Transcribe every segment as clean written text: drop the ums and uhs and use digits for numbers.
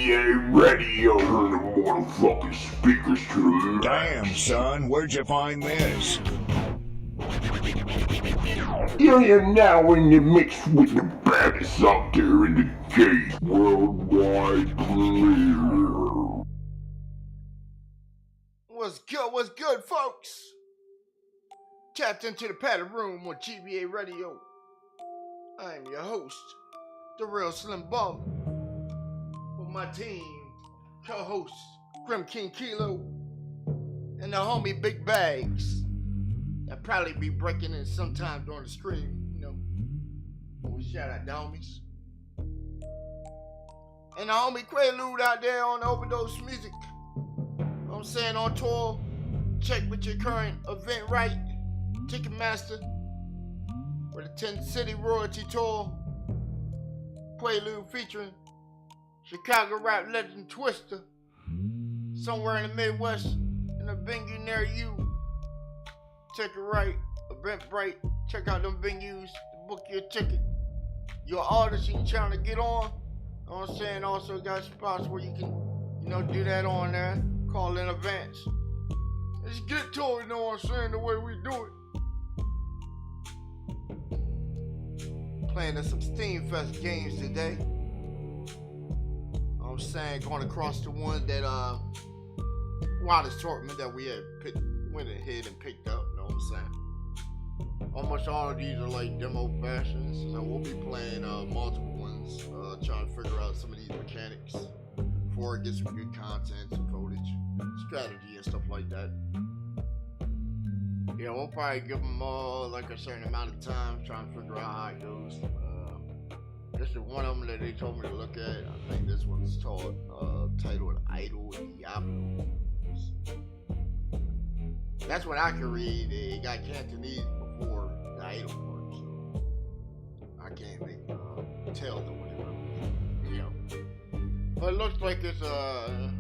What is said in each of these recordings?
GBA radio. Turn the motherfucking speakers to the Damn, son, where'd you find this? You're now in the mix with the baddest out there in the gay worldwide premiere. What's good, folks? Tapped into the padded room on GBA Radio. I am your host, the real Slim Bum. With my team, co-hosts Grim King Kilo and the homie Big Bags. I'll probably be breaking in sometime during the stream, you know. We'll shout out the homies. And the homie Quaalude out there on the Overdose Music. I'm saying on tour, check with your current event right, Ticketmaster, for the 10 City Royalty Tour. Quaalude featuring Chicago rap legend Twister, somewhere in the Midwest, in a venue near you. Check it right, Eventbrite, check out them venues to book your ticket. Your artist you trying to get on, you know what I'm saying, also got spots where you can, do that on there. Call in advance. Let's get to it, you know what I'm saying, the way we do it. Playing in some SteamFest games today. I'm saying going across the one that wild assortment that we had went ahead and picked up, you know what I'm saying. Almost all of these are like demo fashions, so we'll be playing multiple ones, trying to figure out some of these mechanics before it gets some good content, some footage, strategy and stuff like that. Yeah, we'll probably give them like a certain amount of time trying to figure out how it goes. This is one of them that they told me to look at. I think this one's titled Idol Diablo. That's what I can read. It got Cantonese before the Idol part, so I can't tell them what it was. But it looks like it's a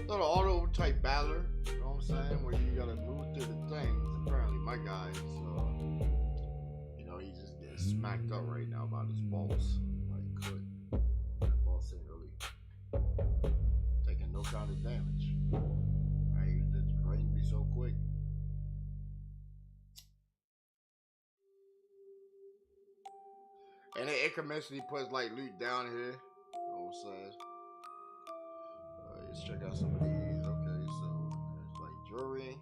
little auto type battler, you know what I'm saying? Where you gotta move through the things. Apparently my guy is, he's just getting smacked up right now by this boss. That boss ain't really taking no kind of damage. He's just draining me so quick. And it commenced puts like loot down here. You know what I'm saying? Let's check out some of these. Okay, so there's like jewelry.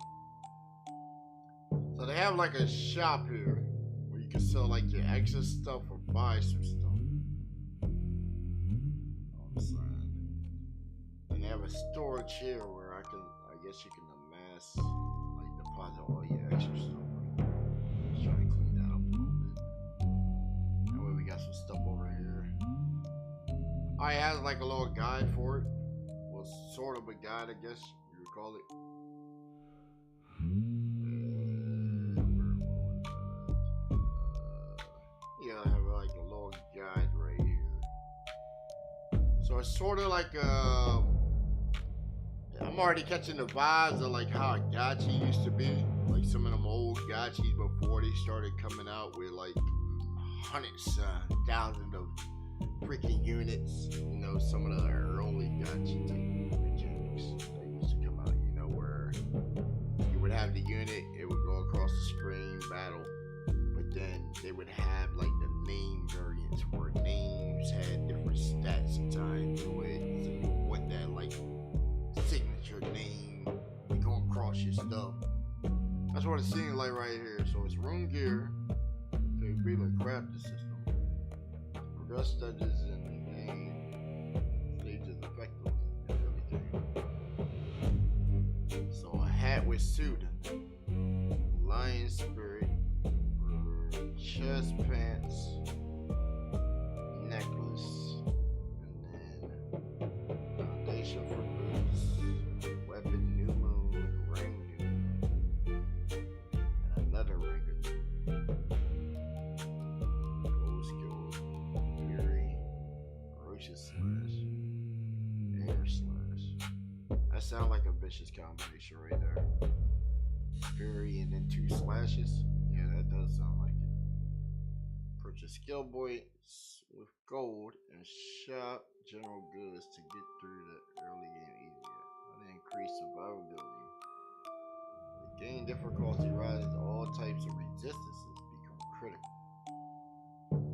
So they have like a shop here where you can sell like your extra stuff or buy some stuff. You know what I'm saying? And they have a storage here where I guess you can amass, like deposit all your extra stuff. Let's try to clean that up a little bit. That way we got some stuff over here. Oh, it has like a little guide for it. Well, sort of a guide, I guess you would call it. Yeah, I have like a little guide right here. So it's sort of like I'm already catching the vibes of like how a gacha used to be. Like some of them old gachis before they started coming out with like hundreds, thousands of freaking units. Some of the early gacha type mechanics that used to come out, where you would have the unit, it would go across the screen, battle, but then they would have like the name variants where names had different stats assigned to it. So you want that like signature name to go across your stuff. That's what it seems like right here. So it's room gear. So it'd be like crafting system. Progress stages in the game. Stages effectively and everything. So a hat with suit. Lion spirit. Chest pants. Necklace. And then foundation for boots. Weapon new moon. Ring new moon. And another ring. Gold skill. Fury. Ferocious slash. Air slash. That sounds like a vicious combination right there. Fury and then 2 slashes. Yeah, that does sound like it. Purchase skill points with gold and shop general goods to get through the early game easier. And increase survivability. The game difficulty rises, all types of resistances become critical,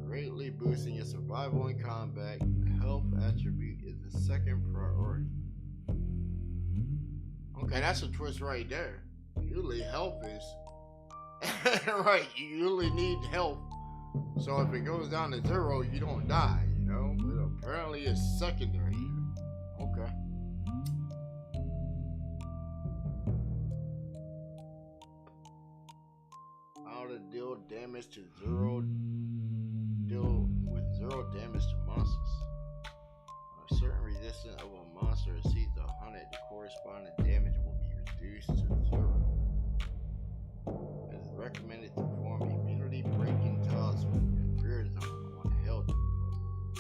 greatly boosting your survival in combat. Health attribute is the second priority. Okay, that's a twist right there. Usually health is right, you usually need health. So if it goes down to 0, you don't die, you know? But apparently it's secondary here. Okay. How to deal damage to 0. Deal with 0 damage to monsters. A certain resistance of a monster exceeds 100, the corresponding damage will be reduced to 0. It is recommended to form immunity breaking talisman in fear zone on hell difficulty.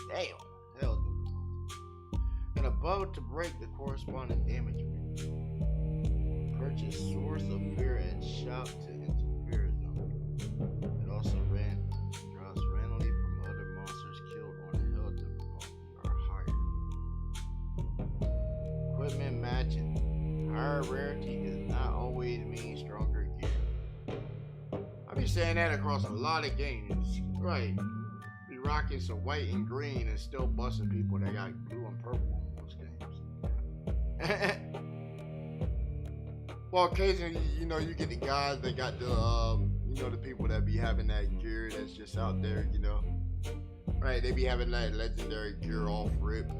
Damn, hell difficulty. And above to break the corresponding damage. Purchase source of fear and shop to enter fear zone. It also drops randomly from other monsters killed on hell difficulty or higher. Equipment matching. Higher rarity does not always mean stronger gear. I be saying that across a lot of games. Right. Be rocking some white and green and still busting people that got blue and purple in most games. Well, occasionally, you know, you get the guys that got the, you know, the people that be having that gear that's just out there, you know. Right, they be having that legendary gear off rip,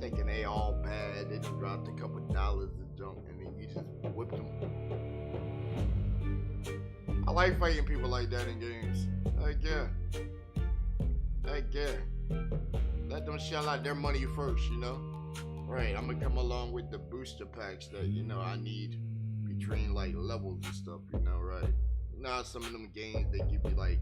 thinking they all bad. They just dropped a couple dollars and junk, and then you just whip them. I like fighting people like that in games. Heck yeah. Heck yeah. Let them shell out their money first, you know. Right, I'm gonna come along with the booster packs that, you know, I need between like levels and stuff, you know, right? You know how some of them games they give you like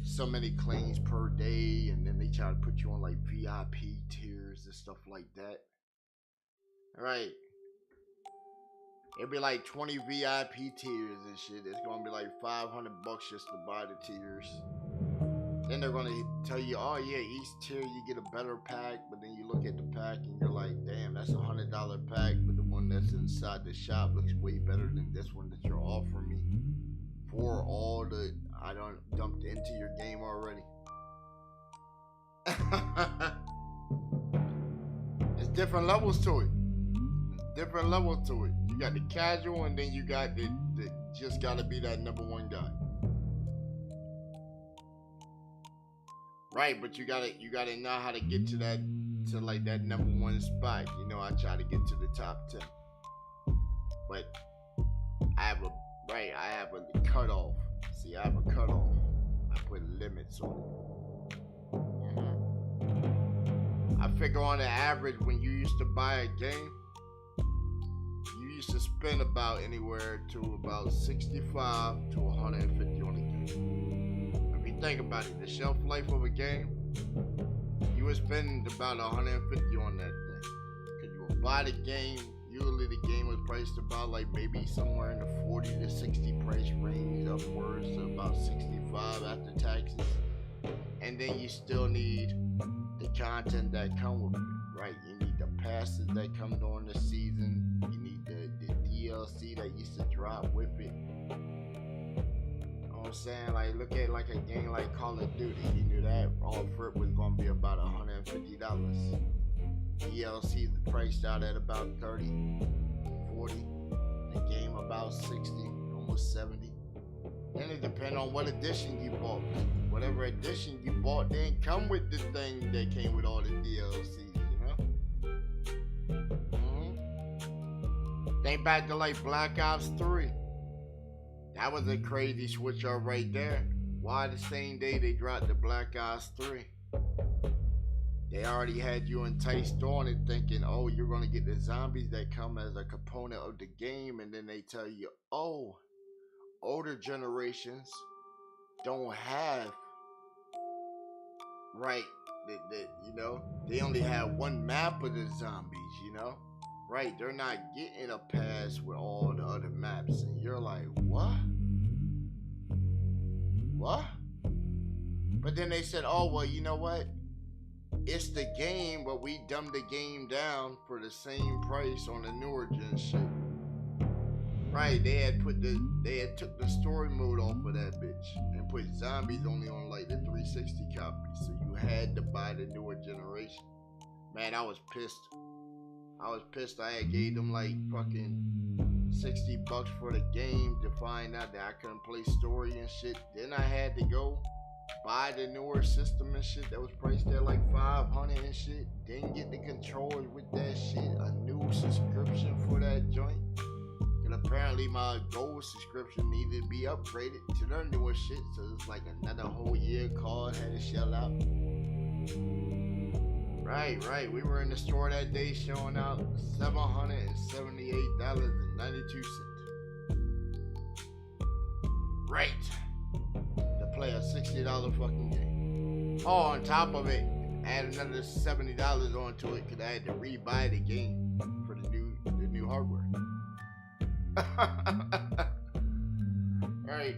so many claims per day, and then they try to put you on like VIP tiers and stuff like that. Right. It'll be like 20 VIP tiers and shit. It's gonna be like $500 just to buy the tiers. Then they're gonna tell you, oh yeah, each tier you get a better pack, but then you look at the pack and you're like, damn, that's $100 pack, but the one that's inside the shop looks way better than this one that you're offering me for all the I done dumped into your game already. It's different levels to it. Different levels to it. You got the casual, and then you got the just gotta be that #1 guy. Right, but you gotta know how to get to that like that #1 spot. You know, I try to get to the top 10, but I have a cutoff. See, I have a cutoff. I put limits on it. I figure on the average, when you used to buy a game, you used to spend about anywhere to about 65 to 150 on a game. If you think about it, the shelf life of a game, you would spend about 150 on that thing. Because you would buy the game, usually the game was priced about like maybe somewhere in the 40 to 60 price range, upwards to about 65 after taxes. And then you still need the content that come with it, right? You need the passes that come during the season. You need the DLC that used to drop with it. You know what I'm saying? Like, look at like a game like Call of Duty. You knew that all for it was gonna be about $150. DLC priced out at about 30, 40. The game about 60, almost 70. Then it depends on what edition you bought. Whatever edition you bought didn't come with the thing that came with all the DLCs, you know? Think back to like Black Ops 3. That was a crazy switch up right there. Why the same day they dropped the Black Ops 3? They already had you enticed on it thinking, oh, you're going to get the zombies that come as a component of the game, and then they tell you, oh, older generations don't have, right, you know, they only have one map of the zombies, you know, right, they're not getting a pass with all the other maps, and you're like, what? But then they said, oh, well, you know what? It's the game, but we dumbed the game down for the same price on the newer gen shit. Right, they had took the story mode off of that bitch and put zombies only on like the 360 copy, so you had to buy the newer generation. Man, I was pissed. I had gave them like fucking $60 for the game to find out that I couldn't play story and shit. Then I had to go buy the newer system and shit that was priced at like $500 and shit. Didn't get the controllers with that shit. A new subscription for that joint. And apparently my gold subscription needed to be upgraded to their newer shit, so it's like another whole year card had to shell out. Right. We were in the store that day showing out $778.92. Right. To play a $60 fucking game. Oh, on top of it, add another $70 onto it because I had to rebuy the game for the new hardware. Right.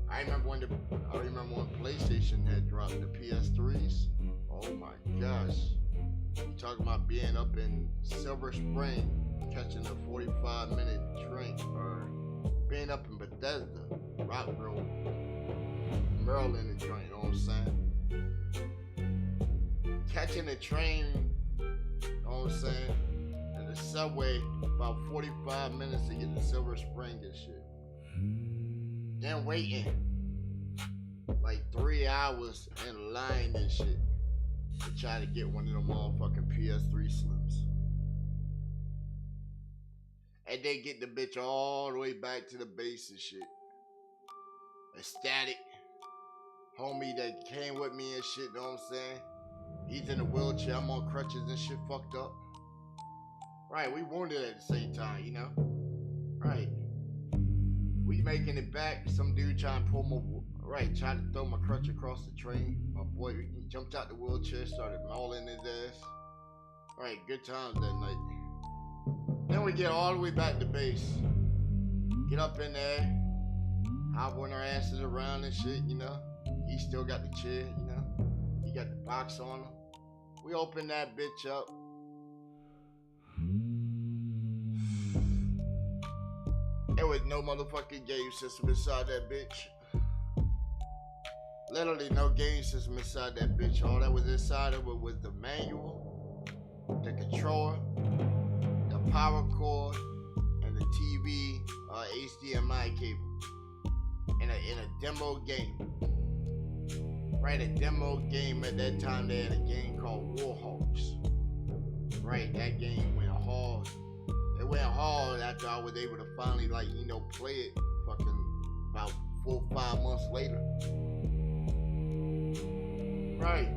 I remember when PlayStation had dropped the PS3s. Oh my gosh. You talking about being up in Silver Spring, catching a 45-minute train, or being up in Bethesda, Rockville, Maryland, and joint, you know what I'm saying? Catching a train, you know what I'm saying? And the subway, about 45 minutes to get to Silver Spring and shit. Then waiting like 3 hours in line and shit to try to get one of them motherfucking PS3 Slims. And they get the bitch all the way back to the base and shit. Ecstatic. Homie that came with me and shit, know what I'm saying? He's in a wheelchair, I'm on crutches and shit fucked up. Right, we wounded at the same time, you know? Right. We making it back, some dude trying to pull my, tried to throw my crutch across the train. My boy, he jumped out the wheelchair, started mauling his ass. Right, good times that night. Then we get all the way back to base. Get up in there, hobbling our asses around and shit, you know? He still got the chair, you know? He got the box on him. We open that bitch up. There was no motherfucking game system inside that bitch. Literally no game system inside that bitch. All that was inside of it was the manual, the controller, the power cord, and the TV HDMI cable. In a demo game. Right, a demo game at that time. They had a game called Warhawks. Right, that game went hard. It went hard after I was able to finally, like, you know, play it fucking about 4 or 5 months later. Right.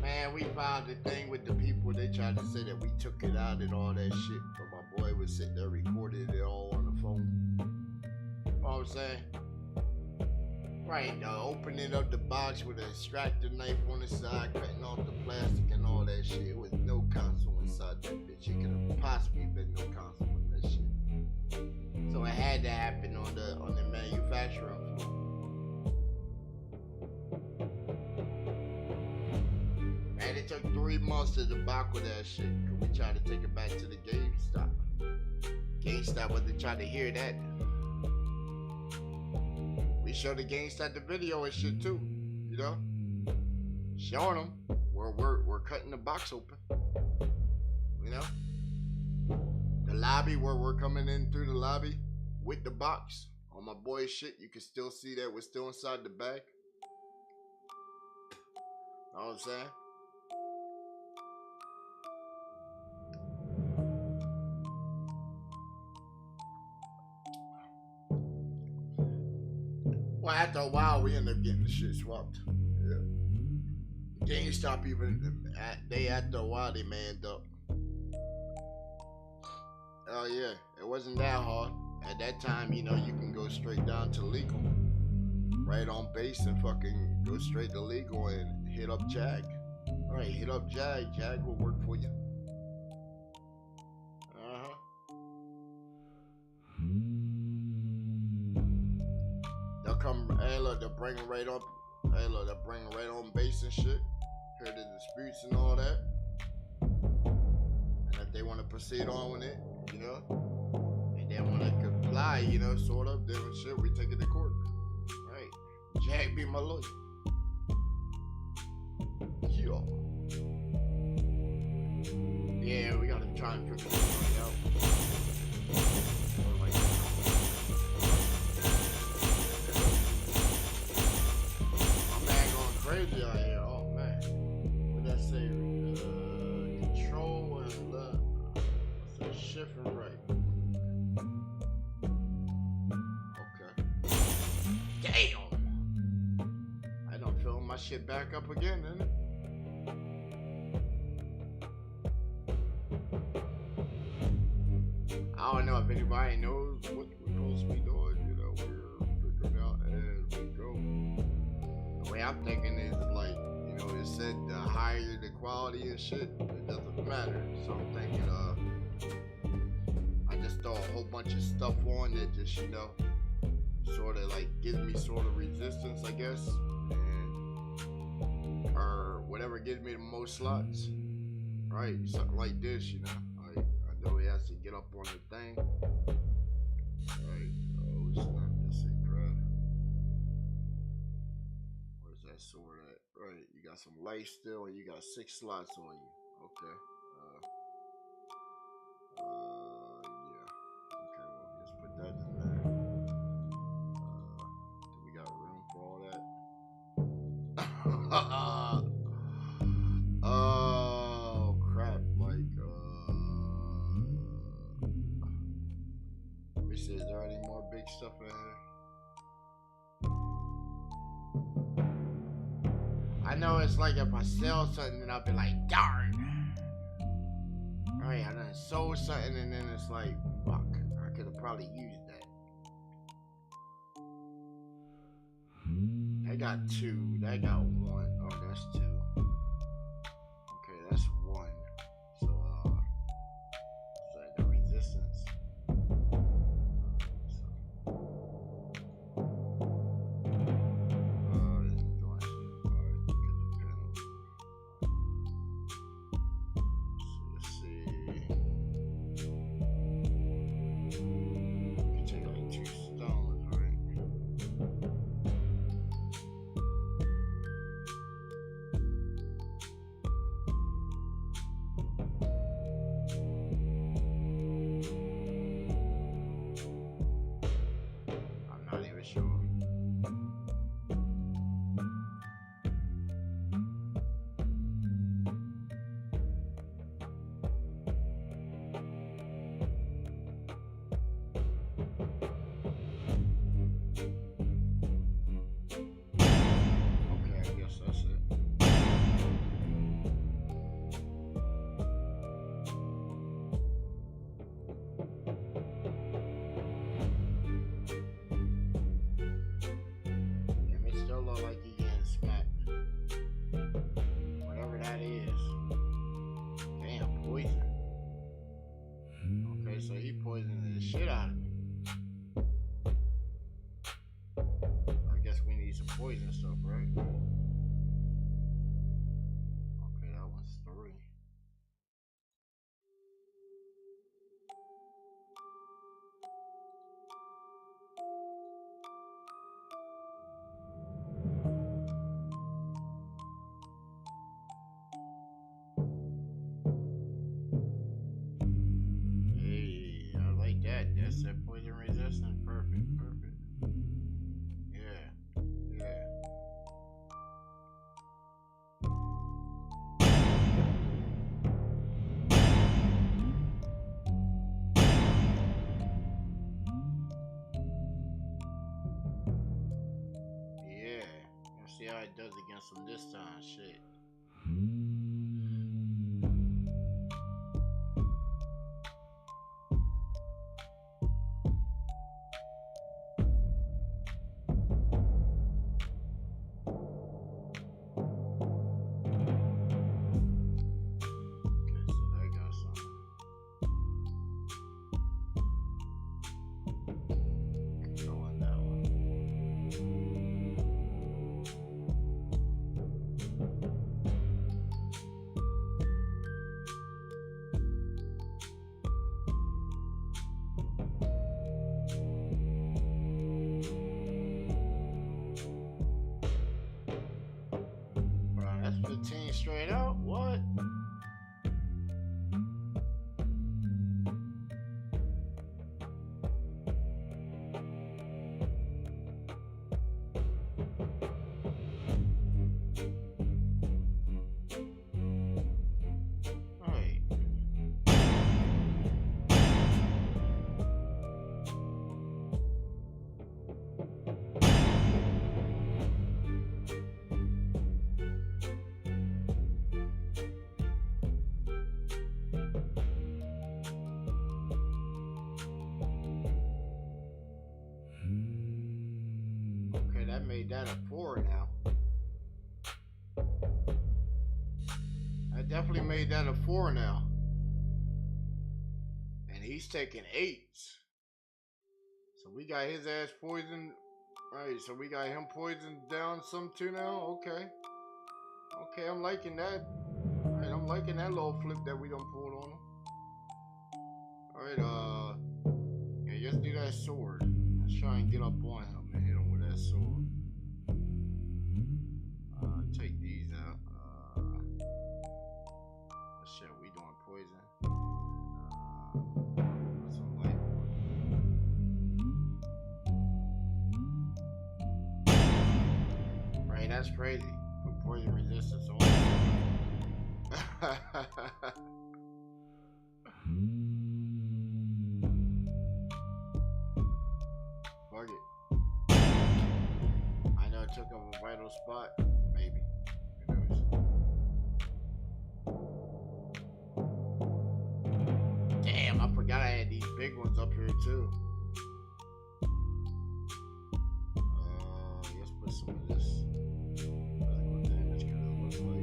Man, we found the thing with the people. They tried to say that we took it out and all that shit, but my boy was sitting there recording it all on the phone. You know what I'm saying? Right, opening up the box with an extractor knife on the side, cutting off the plastic and all that shit. It was no console inside that bitch. It could have possibly been no console in that shit. So it had to happen on the manufacturing floor. Man, it took 3 months to debacle that shit, cause we tried to take it back to the GameStop. GameStop wasn't trying to hear that. We showed the GameStop the video and shit too, you know, showing them where we're cutting the box open, you know, the lobby where we're coming in through the lobby with the box on my boy's shit. You can still see that we're still inside the bag. Know what I'm saying? Well, after a while, we ended up getting the shit swapped. Yeah. GameStop after a while, they manned up. Oh yeah, it wasn't that hard. At that time, you know, you can go straight down to legal. Right on base and fucking go straight to legal and hit up Jag. Alright, hit up Jag. Jag will work for you. Uh-huh. bring them right up. Hey, look, they'll bring them right on base and shit. Hear the disputes and all that. And if they want to proceed on with it, you know, and they want to comply, you know, sort of, then shit, we take it to court. Right. Jack be my lawyer. Yeah. Yeah, we gotta try and figure this thing out. Like, my man going crazy out here. Oh man. What that say? Control and what's that? Shift and right. Okay. Damn. I don't fill my shit back up again, didn't it? I don't know if anybody knows what we're supposed to be doing. You know, we're figuring out as we go. The way I'm thinking is like, you know, it said the higher the quality and shit, it doesn't matter. So I'm thinking, I just throw a whole bunch of stuff on that just, you know, sort of like gives me sort of resistance, I guess, and or whatever gives me the most slots, right? Something like this, you know. Like, I know he has to get up on the thing, right? Oh, it's not this crap. Where's that sword at? Right, you got some life still, and you got 6 slots on you. Okay. Yeah. Okay, well, let's put that in there. Do we got room for all that? Oh crap! Like, let me see. Is there any more big stuff in here? I know it's like if I sell something, then I'll be like, darn. Alright, I done sold something, and then it's like, fuck. I could have probably used that. That got 2. That got 1. Oh, that's 2. Okay, that's 1. So, so the resistance. This is doing shit. Alright, get the panels. Let's see. You can take like 2 stones, right? I'm not even sure. Okay, I guess that's it. Damn, it still look like you getting smacked. Whatever that is. Damn, poison. Okay, so he poisoned the shit out of me. I guess we need some poison stuff, right? Okay, that one's 3. Hey, I like that. That's that poison resistant. Perfect, perfect. Yeah, yeah. Yeah. Let's see how it does against them this time. Shit. Okay, so that got something. Controlling that one. what? Alright. Okay, that made that a 4 now. That definitely made that a 4 now. And he's taking 8s. So we got his ass poisoned. Alright, so we got him poisoned down some too now. Okay. Okay, I'm liking that. Alright, I'm liking that little flip that we done pulled on him. Alright, yeah, just do that sword. Let's try and get up on him and hit him with that sword. Take these out. What shit we doing? Poison. Put some light on. Right, that's crazy. Put poison resistance on. Fuck it. I know it took up a vital spot. Maybe. Who knows? Damn, I forgot I had these big ones up here too. Let's put some of this physical damage because it looks like.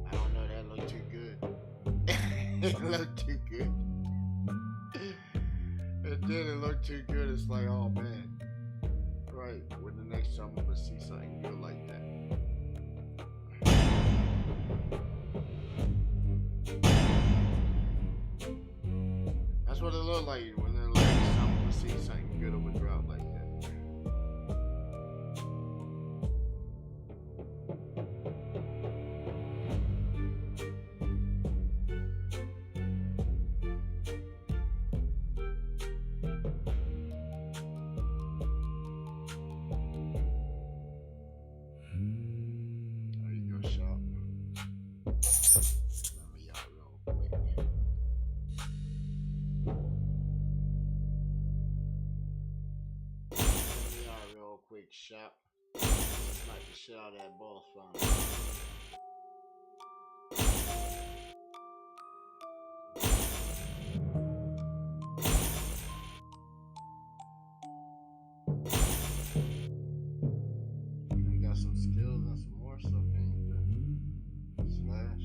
I don't know, that looked too good. It looked too good. It didn't look too good. It's like, oh man. Right, when the next time I'm gonna see something good like that. That's what it looked like when the next time I'm gonna see something good of a drop like that. There you go, shop. Let me out real quick. Let me out real quick, shop. Smack the shit out of that boss fight. We got some skills and some more stuff in here. Slash.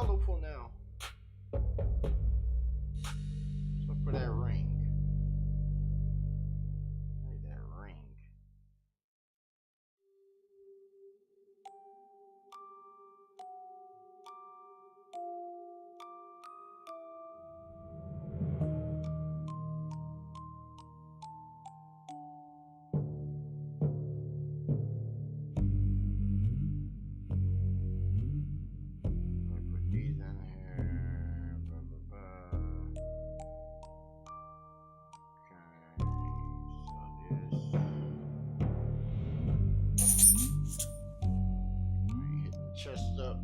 colorful now. So for that ring. Look at that ring. Put these in here. Blah, blah, blah. Okay, so this. Hit the chest up.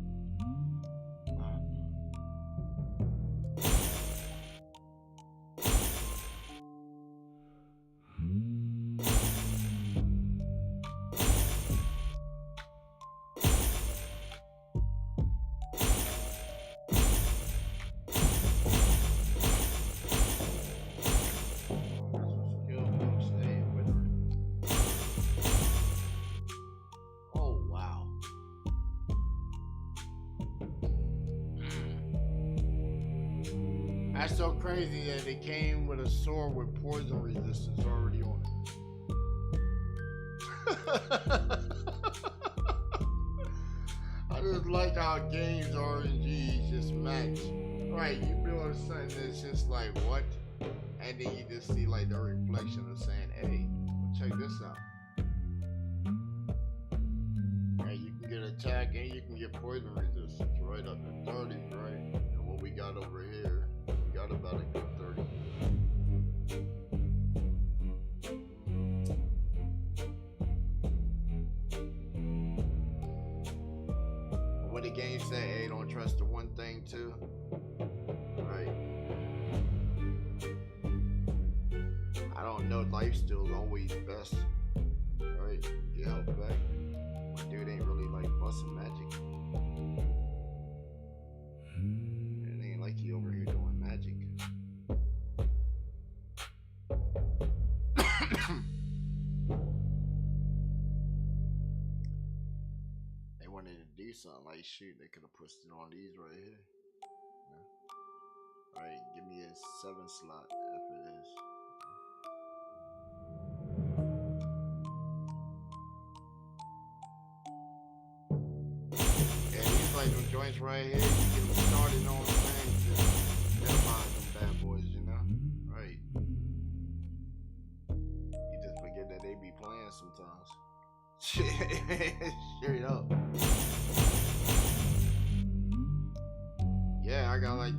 Oh wow. That's so crazy that it came with a sword with poison resistance already on it. I just like how games RNGs just match. Right, you build something that's just like what? And then you just see like the reflection of saying, hey, well, check this out. Right, you can get attack and you can get poison resistance right up to 30, right? And what we got over here, we got about a good 30. What the game say, hey, don't trust the one thing too. Right. I don't know, life still is always best. Right? Get help back. My dude ain't really like busting magic. It ain't like he over here doing magic. They wanted to do something like shoot, they could have pushed it on these right here. Yeah. Alright, give me a 7 slot if it is. Yeah, these like them joints right here, you get them started on things, just minimize them bad boys, you know? Right. You just forget that they be playing sometimes. Straight up. Yeah, I got like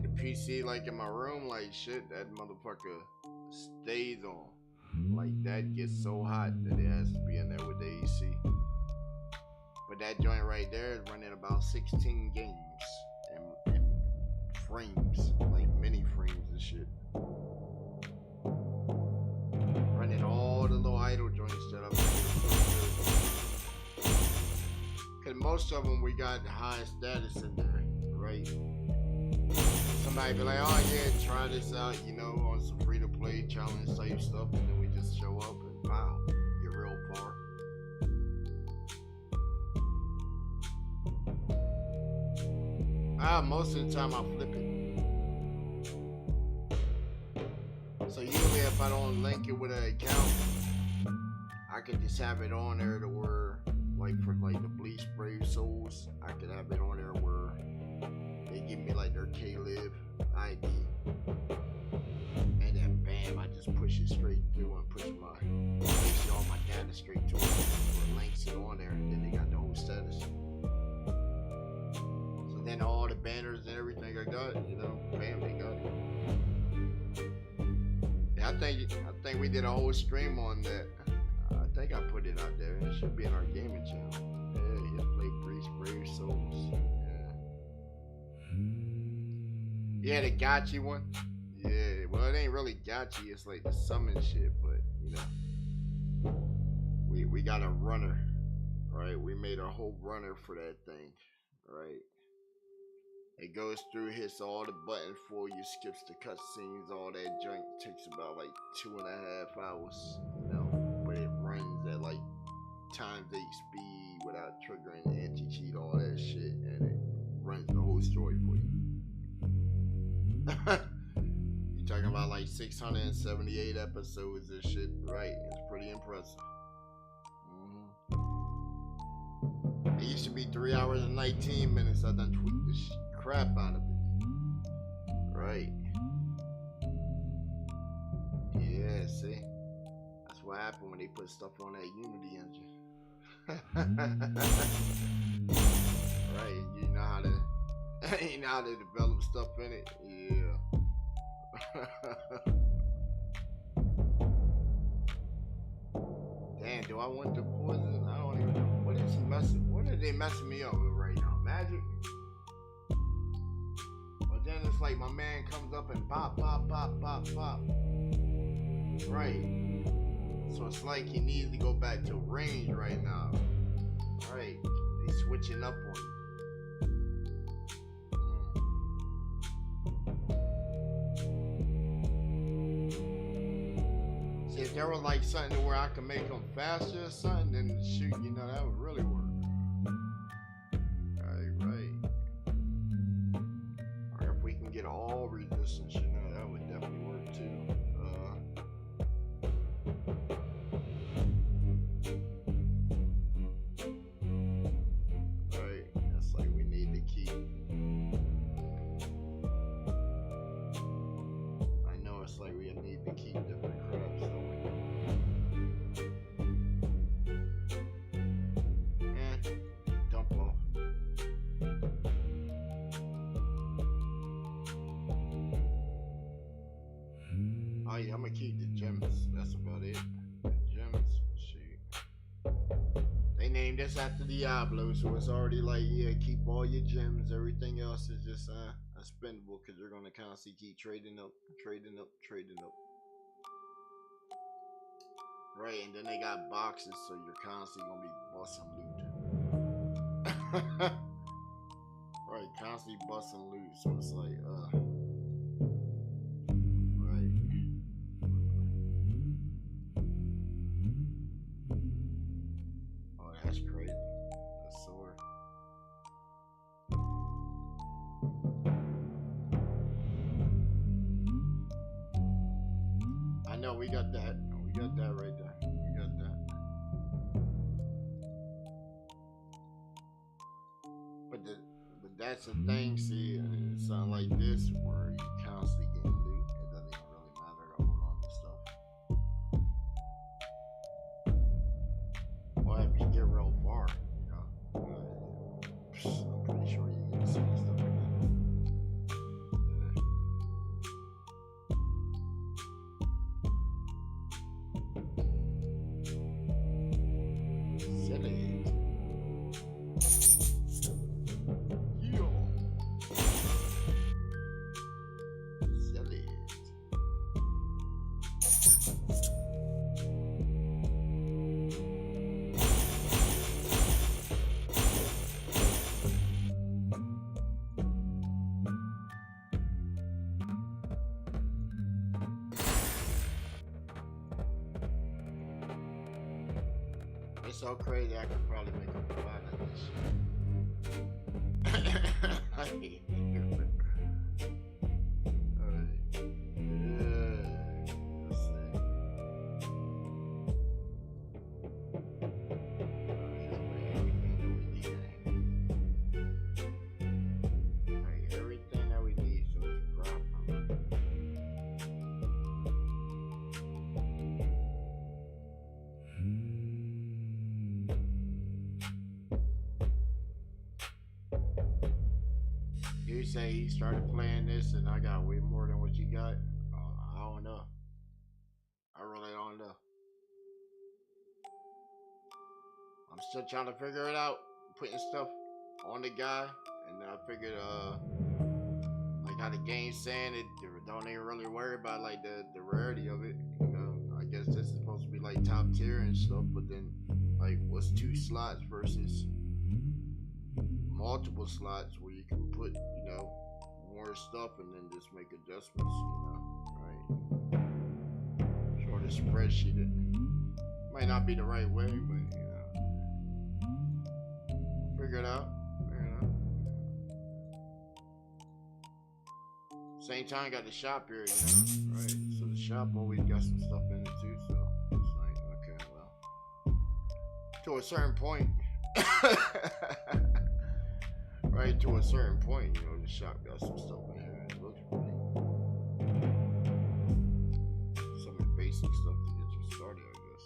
the PC like in my room, like shit, that motherfucker stays on. Like that gets so hot that it has to be in there with the AC. But that joint right there is running about 16 games and frames, like mini frames and shit. Running all the little idle joints that I've been. Cause most of them we got high status in there, right? Somebody be like, oh yeah, try this out, you know, on some free to play challenge type stuff, and then we just show up and wow, get real far. Most of the time I flip it. So usually if I don't link it with an account, I can just have it on there to where, like for like the Bleach Brave Souls, I could have it on there where they give me like their K-Live ID, and then bam, I just push it straight through and push basically all my data straight to it, or links it on there, and then they got the whole status. So then all the banners and everything I got, you know, bam, they got it. Yeah, I think we did a whole stream on that. I think I put it out there. It should be in our gaming channel. Yeah, he played Bleach Brave Souls. Yeah, the gacha one. Yeah, well, it ain't really gacha. It's like the summon shit, but you know, we got a runner, right? We made a whole runner for that thing, right? It goes through, hits all the buttons for you, skips the cutscenes, all that junk. Takes about like 2.5 hours, you know, but it runs at like ×8 speed without triggering, anti-cheat, all that shit, and it runs the whole story for you. You're talking about like 678 episodes and shit, right? It's pretty impressive. It used to be 3 hours and 19 minutes. I done tweaked the crap out of it. Right. Yeah, see? That's what happened when they put stuff on that Unity engine. Right, you know how to develop stuff in it. Yeah. Damn, do I want the poison? I don't even know. What is he messing? What are they messing me up with right now? Magic? But then it's like my man comes up and pop, pop, pop, pop, pop. Right. So it's like he needs to go back to range right now. Right. They switching up on you. See, if there was like something where I could make them faster or something, then shoot, you know, that would really work. Right. Or if we can get all resistance, you know, that would definitely work too. Right, that's like we need to keep. I know it's like we need to keep different crabs, don't we? Dump off. Oh yeah, I'm gonna keep the gems. That's about it. The gems, shoot. They named this after Diablo, so it's already like, yeah, keep all your gems. Everything else is just unspendable because you're gonna constantly keep trading up. Right, and then they got boxes, so you're constantly gonna be busting loot. Right, constantly busting loot, so it's like, right. Oh, that's crazy. That's sore. I know we got that. We got that right there. We got that. But that's the thing. See, it's not like this where you constantly getting loot. It doesn't even really matter to hold on to stuff. Well, if you get real far, you know, I'm pretty sure you get to see stuff again. Silly. Yo. Silly. It's so crazy, I could probably make up a lot of this shit. Alright. Let's see. Alright, everything that we need, so it's proper. You say he started playing this and I got way more than what you got? I don't know. I really don't know. I'm still trying to figure it out. Putting stuff on the guy, and I figured, like how the game's saying it, don't even really worry about like the rarity of it. You know, I guess this is supposed to be like top tier and stuff, but then like what's 2 slots versus multiple slots where you can put, you know, more stuff and then just make adjustments, you know, right? Sort of spreadsheet it. Might not be the right way, but you know. Figure it out. Figure it out. Same time, got the shop here, Right. So the shop always got some stuff in it too. So it's like, okay, well, to a certain point, right? To a certain point, the shop got some stuff in here. It looks pretty. Some of the basic stuff to get you started, I guess.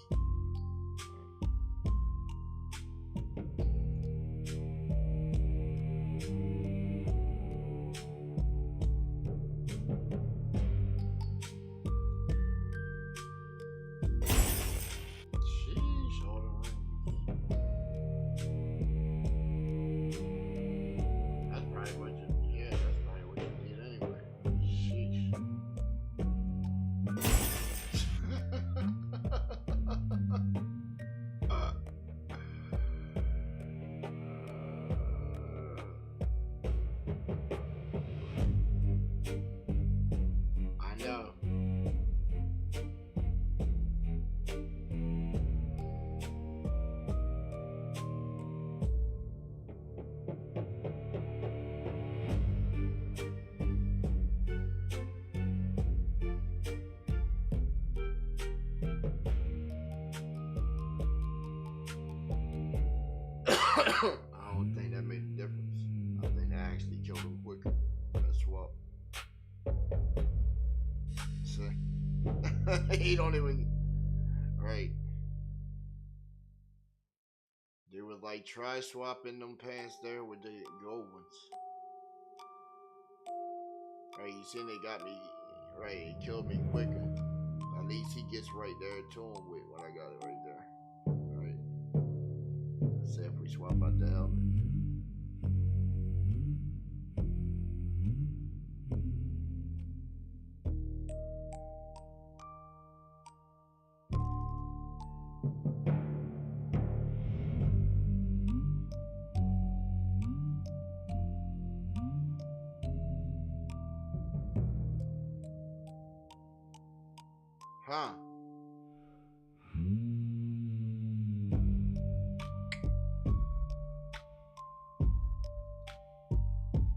Sheesh, hold on. That's probably what you need anyway. Sheesh. I know. I don't think that made a difference. I think that actually killed him quicker. That's what. See? He don't even. Right. They would like try swapping them pants there with the gold ones. Right, you seen they got me. Right, it killed me quicker. At least he gets right there to him with what I got it right there. Right. Let's say if we swap out the helmet. Huh?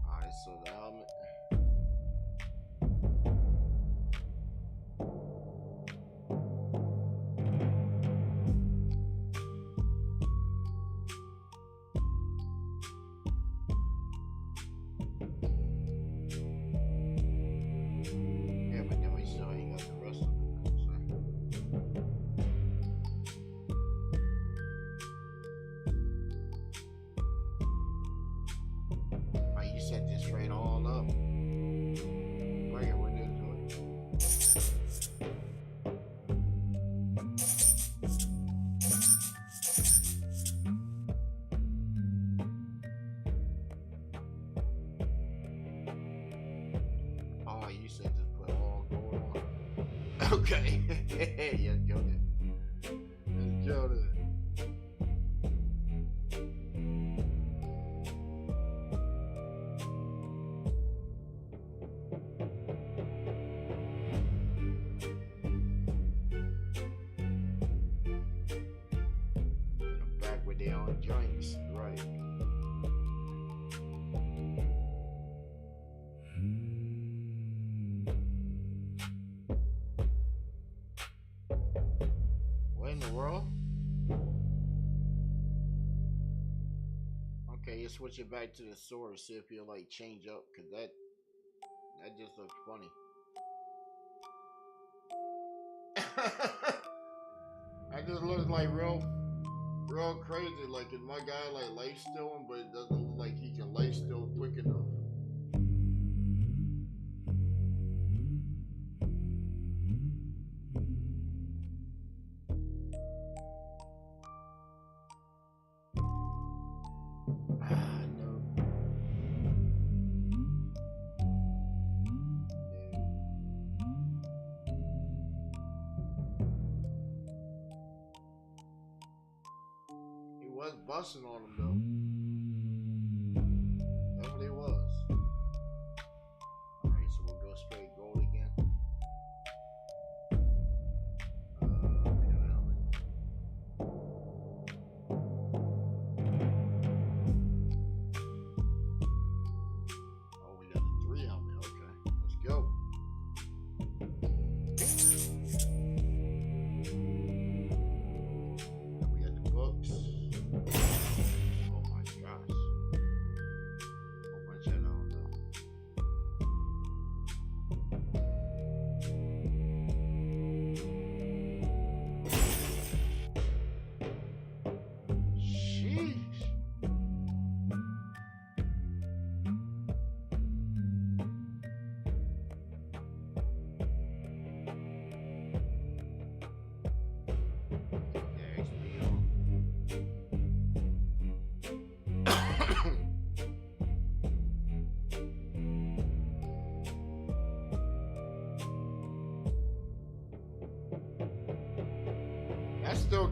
Alright, so the helmet. Yeah, but then we still ain't got the rest of it. Oh, you set this straight all up. Bring it with it. Oh, you said just put all gold on. Okay. Yes, go there. Let's go there. Back with their own joints, right? What in the world? Okay, you switch it back to the sword, see if you'll like change up, cause that just looks funny. That just looks like real crazy. Like, is my guy like life stealing, but it doesn't look like he can life steal quick enough. No. He was busting on him though. That's what he was. Alright, so we'll go straight gold again.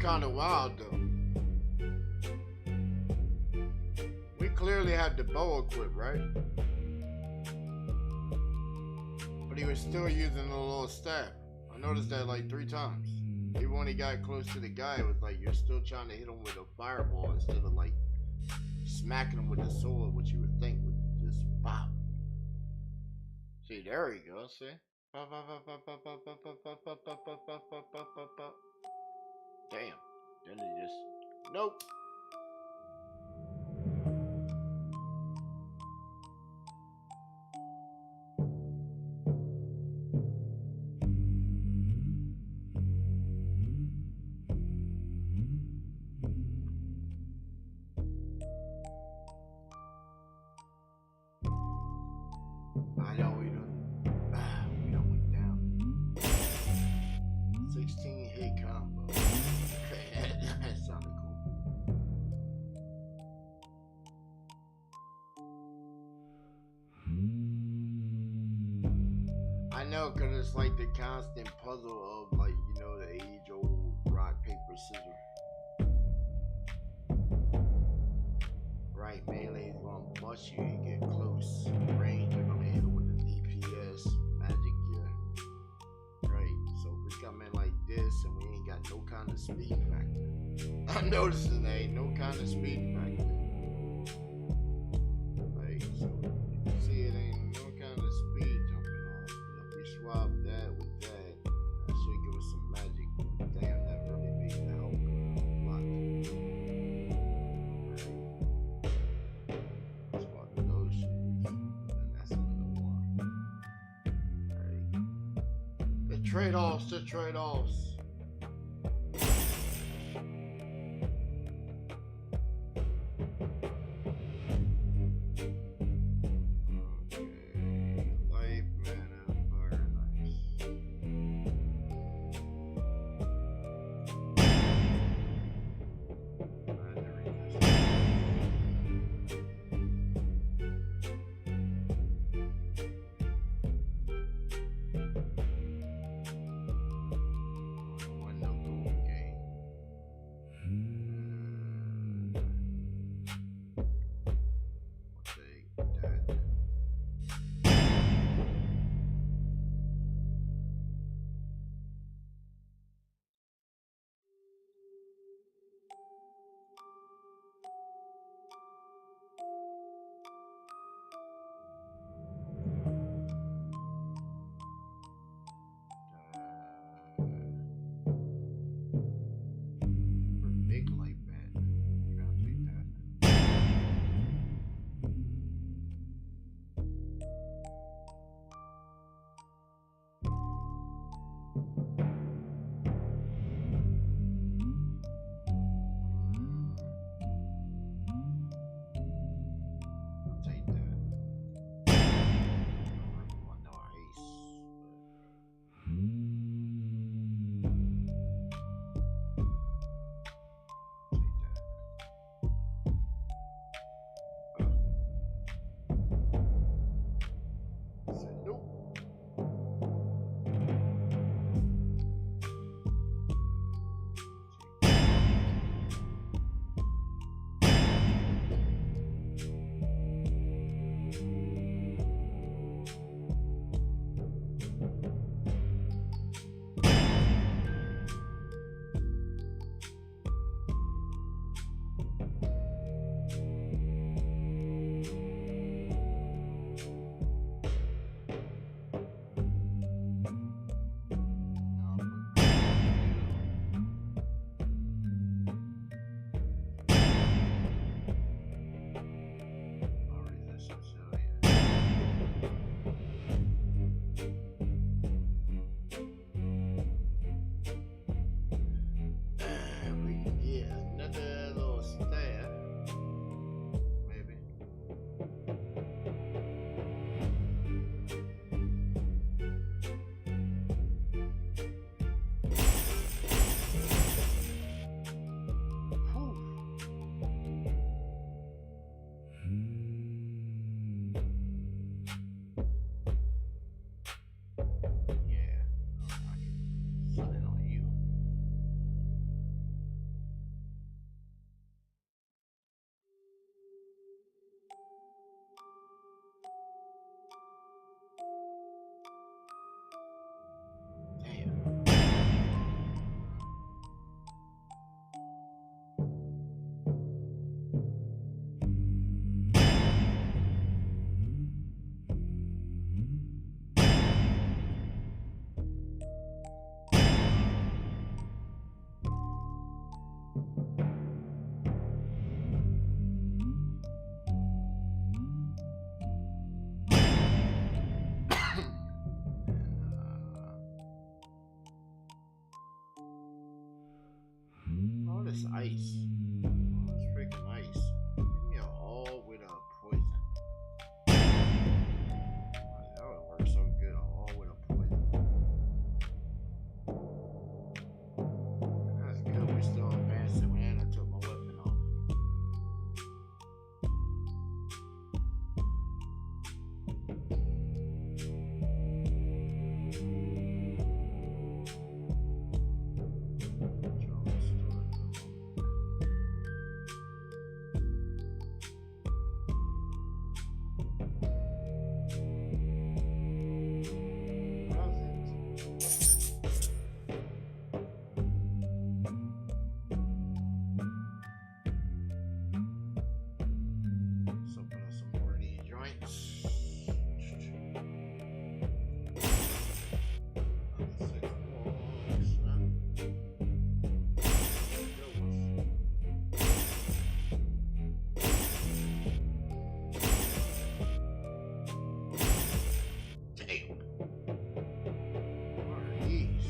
kind of wild though. We clearly had the bow equipped, right? But he was still using the little staff. I noticed that like 3 times. Even when he got close to the guy, it was like you're still trying to hit him with a fireball instead of like smacking him with a sword, which you would think would just pop. See, there you go. See? Damn. Then he just. Nope. I know we don't went down. 16 hit combo. That sounded cool. I know, cause it's like the constant puzzle of like, you know, the age-old rock, paper, scissors. Right, melee's gonna bust you and get close. Range, you're gonna hit it with the DPS, magic gear. Right, so if we come in like this and we ain't got no kind of speed factor. I'm noticing there ain't no kind of speed factor. Right, so you can see it ain't no kind of speed jumping on. But if we swap that with that, that should give us some magic. Damn, that really makes the help a lot. Swap those shoes, and then that's another one. Alright. The trade-offs, the trade-offs. Big like that. You gotta take that. I'll take that. I really want no ace. Take that. Said nope. We can get another little staff, maybe. Whew. Yeah, I can sit in on you. it's ice. Oh, it's freaking ice. Give me a all with a poison. Oh, that would work so good. All with a poison. That's good. We're still advancing, man. I took my weapon off. So put on some more of these joints. Another 6 blocks. Good ones. Damn. What are these?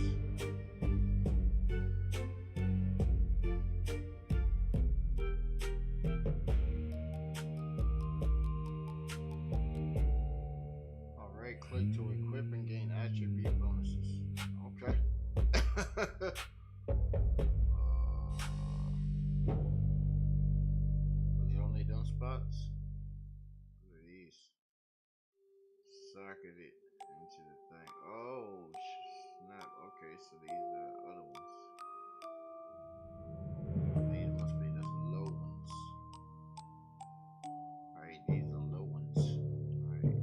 Alright, click to equip and gain attribute bonuses. Okay. Are they only done spots? What are these? Socket it into the thing. Oh, snap. Okay, so these are other ones. These must be the low ones. Alright, these are low ones. Alright.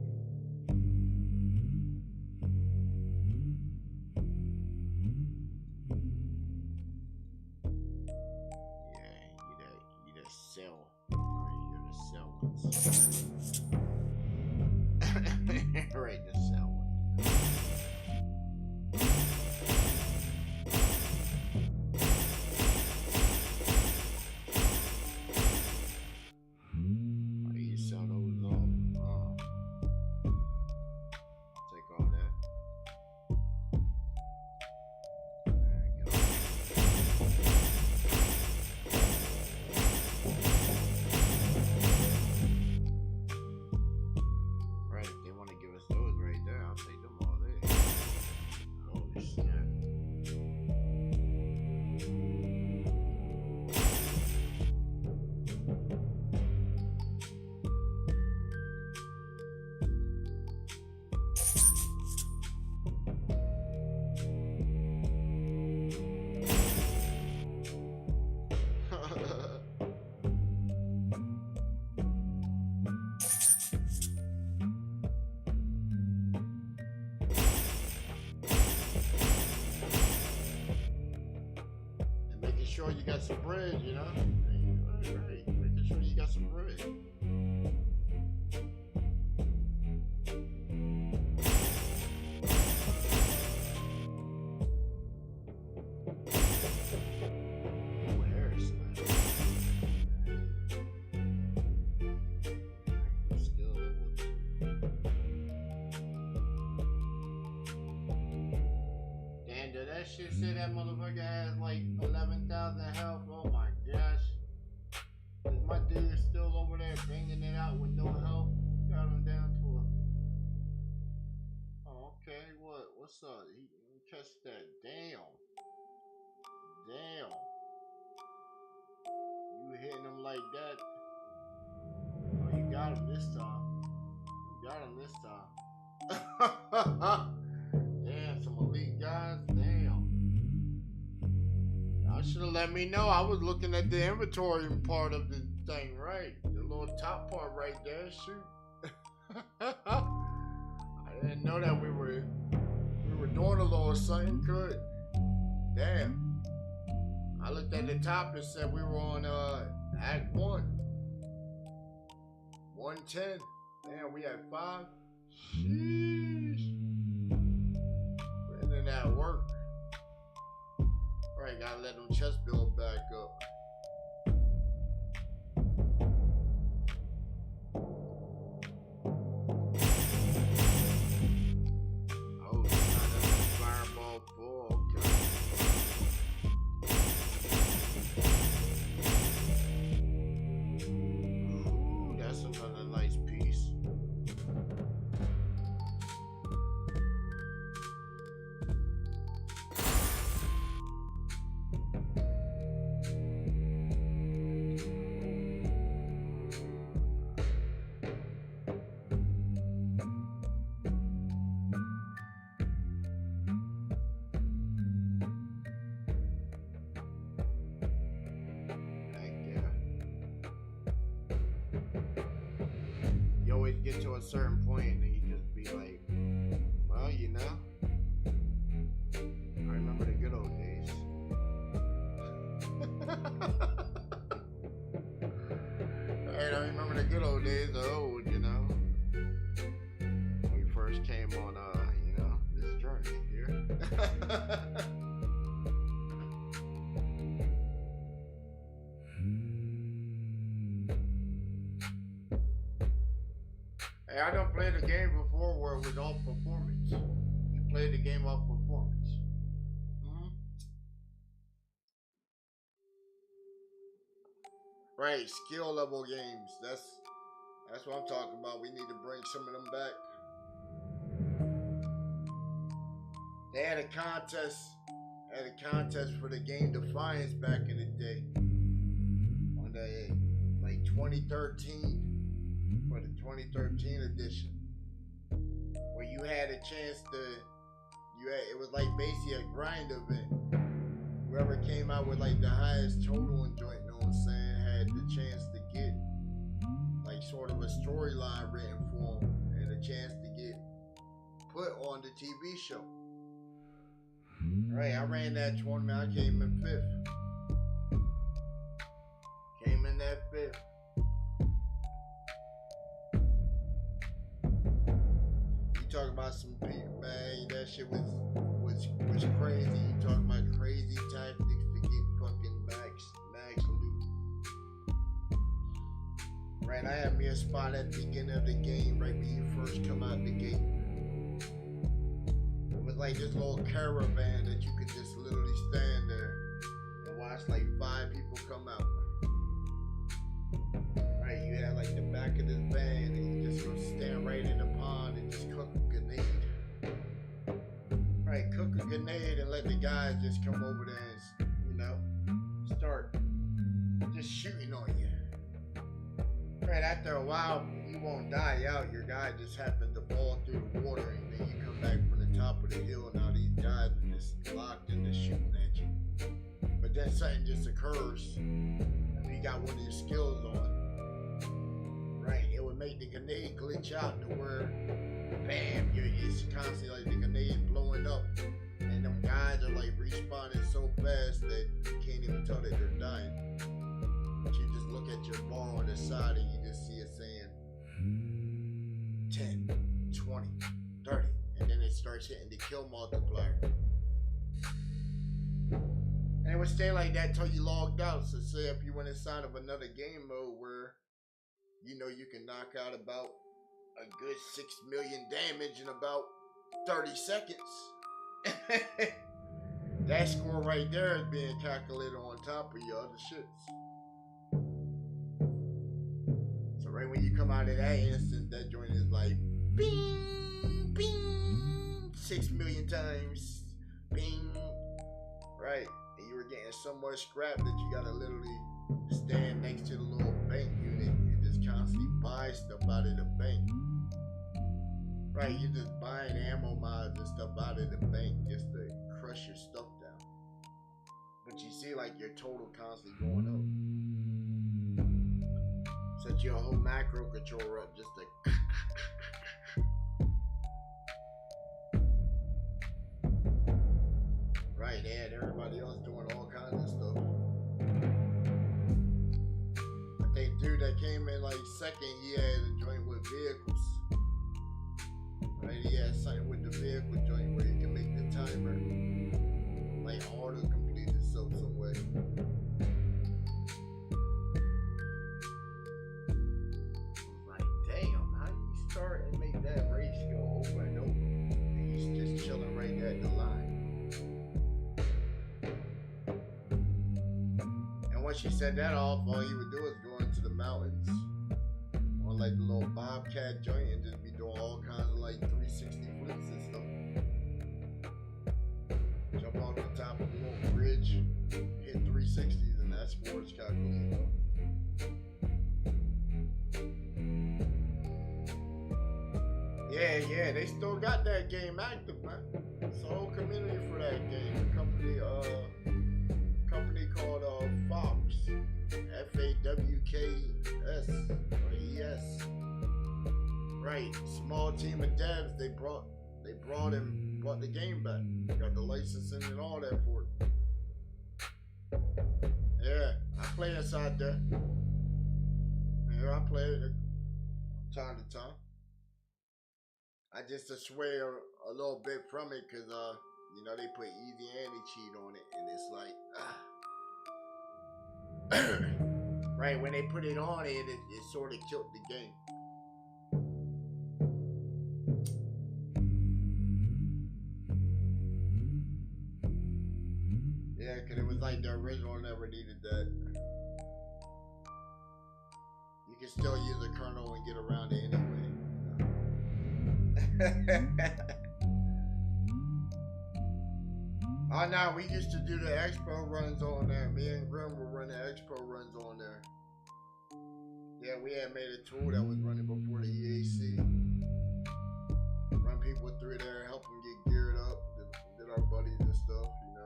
Yeah, you that cell. Alright, you're the cell ones. Right, the cell ones. Alright, you sell those off. Take all that. Alright, get off. Right, if they want to give us those right there, I'll take them all day. Holy snap. And making sure you got some bread, you know? Right, making sure you got some bread. Where is that? Active skill level 2. Damn, did that shit say that motherfucker has like 11,000 health? Oh my gosh. Is my dude still over there banging it out with no health? Got him down to a. Oh, okay. What's up? He catch that. Damn. Damn. You hitting him like that. Oh, you got him this time. You got him this time. Damn, some elite guys. Damn. Y'all should have let me know. I was looking at the inventory part of the thing, right? The little top part right there. Shoot. I didn't know that we were doing a little something good. Damn. I looked at the top and said we were on Act 1. 110. Damn, we had 5. Sheesh. Putting in that work. Alright, gotta let them chest build back up. Oh, that's a fireball full. Okay. get to a certain point and then you just be like, well, you know, I remember the good old days. Right, I remember the good old days are old, you know. When we first came on, you know, this journey here. Hey, I done played a game before where it was all performance. You played the game off performance. Right, skill level games. That's what I'm talking about. We need to bring some of them back. They had a contest for the game Defiance back in the day. On the like 2013 for the 2013 edition. Where you had a chance to it was like basically a grind event. Whoever came out with like the highest total and joint, you know what I'm saying, had the chance to get like sort of a storyline written for them and a chance to get put on the TV show. Right, I ran that tournament. I came in 5th. Came in that 5th. You talk about some people, man. That shit was crazy. You talking about crazy tactics to get fucking max loot. Right, I had me a spot at the beginning of the game, right when you first come out the gate. It was like this little caravan that you could just literally stand there and watch like 5 people come out. Right, you had like the back of this van and you just go stand right in the pond and just cook a grenade. Right, cook a grenade and let the guys just come over there and, you know, start just shooting on you. Right, after a while, you won't die out. Your guy just happened to fall through the water and then you come back from the top of the hill. Now these guys are just locked into shooting at you. But then something just occurs and you got one of your skills on. Right, it would make the grenade glitch out to where, bam, it's constantly like the grenade blowing up. And them guys are like respawning so fast that you can't even tell that they're dying. But you just look at your bar on the side and you just see it saying 10, 20, 30. And then it starts hitting the kill multiplier. And it would stay like that till you logged out. So say if you went inside of another game mode where you know you can knock out about a good 6 million damage in about 30 seconds. That score right there is being calculated on top of your other shits. So right when you come out of that instance, that joint is like bing, bing, 6 million times, bing, right? And you were getting so much scrap that you gotta literally stand next to the little bank unit and just constantly buy stuff out of the bank. Right, you're just buying ammo mods and stuff out of the bank just to crush your stuff down. But you see like your total constantly going up. Set your whole macro controller up just to right, and everybody else doing all kinds of stuff. I think dude that came in like second, he had a joint with vehicles. Right, he had something with the vehicle joint where you can make the timer like auto complete itself some way. Like, damn, how do you start and make that race go over and over? And he's just chilling right there at the line. And once you set that off, all he would do is go into the mountains on like the little bobcat joint and just be doing all kinds of like 360 flips and stuff. Jump off the top of the little bridge, hit 360s, and that sports calculator. Yeah, they still got that game active, man. It's a whole community for that game. A company called Fox, FAWKS or ES. Right, small team of devs. They brought the game back. Got the licensing and all that for it. Yeah, I play inside there. Yeah, I play it time to time. I just sway a little bit from it because you know, they put easy anti-cheat on it, and it's like right when they put it on it sort of killed the game. Yeah, because it was like the original never needed that. You can still use a kernel and get around it anyway. Oh, no, we used to do the expo runs on there. Me and Grim were running expo runs on there. Yeah, we had made a tool that was running before the EAC. Run people through there, help them get geared up, did our buddies and stuff, you know.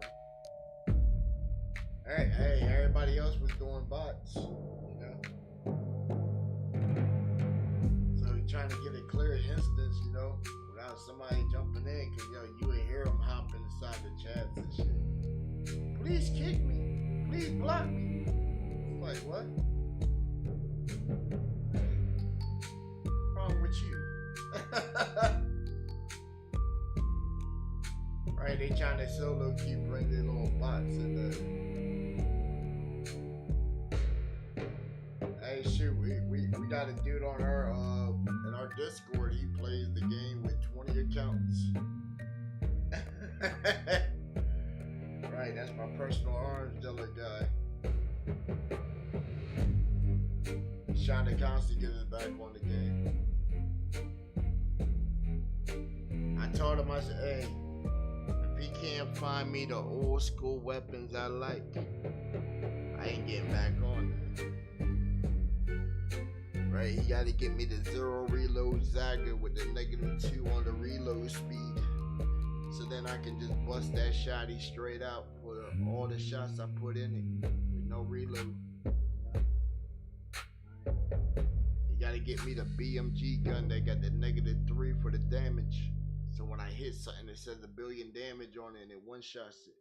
Hey, everybody else was doing bots, you know. So we're trying to get a clear instance, you know, without somebody jumping in, because, yo, you would hear them hopping inside the chats and shit. Please kick me. Please block me. It's like, what? What's wrong with you? Right, they trying to solo keep bring their little bots in there. Hey, shoot, we got a dude on our in our Discord. He plays the game with 20 accounts. Right, that's my personal orange dealer guy. He's trying to constantly get us back on the game. I told him, I said, hey, if he can't find me the old school weapons I like, I ain't getting back on there. Right, he gotta get me the 0 reload Zaga with the -2 on the reload speed. So then I can just bust that shotty straight out for all the shots I put in it with no reload. You gotta get me the BMG gun that got the -3 for the damage. So when I hit something that says 1 billion damage on it and it one-shots it.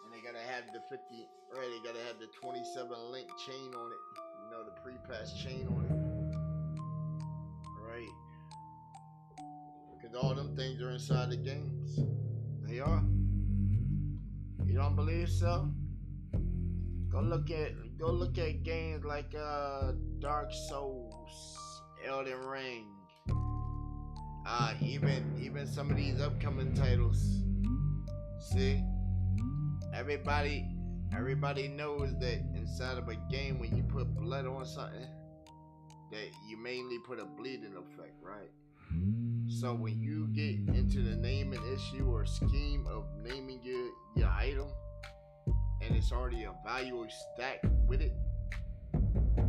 And they gotta have the 50, right, they gotta have the 27 link chain on it. You know, the pre-pass chain on it. Right. Because all them things are inside the games. They are. You don't believe so? Go look at games like Dark Souls, Elden Ring. Even some of these upcoming titles. See? Everybody knows that inside of a game when you put blood on something, that you mainly put a bleeding effect, right? So when you get into the naming issue or scheme of naming your item, and it's already a value stack with it,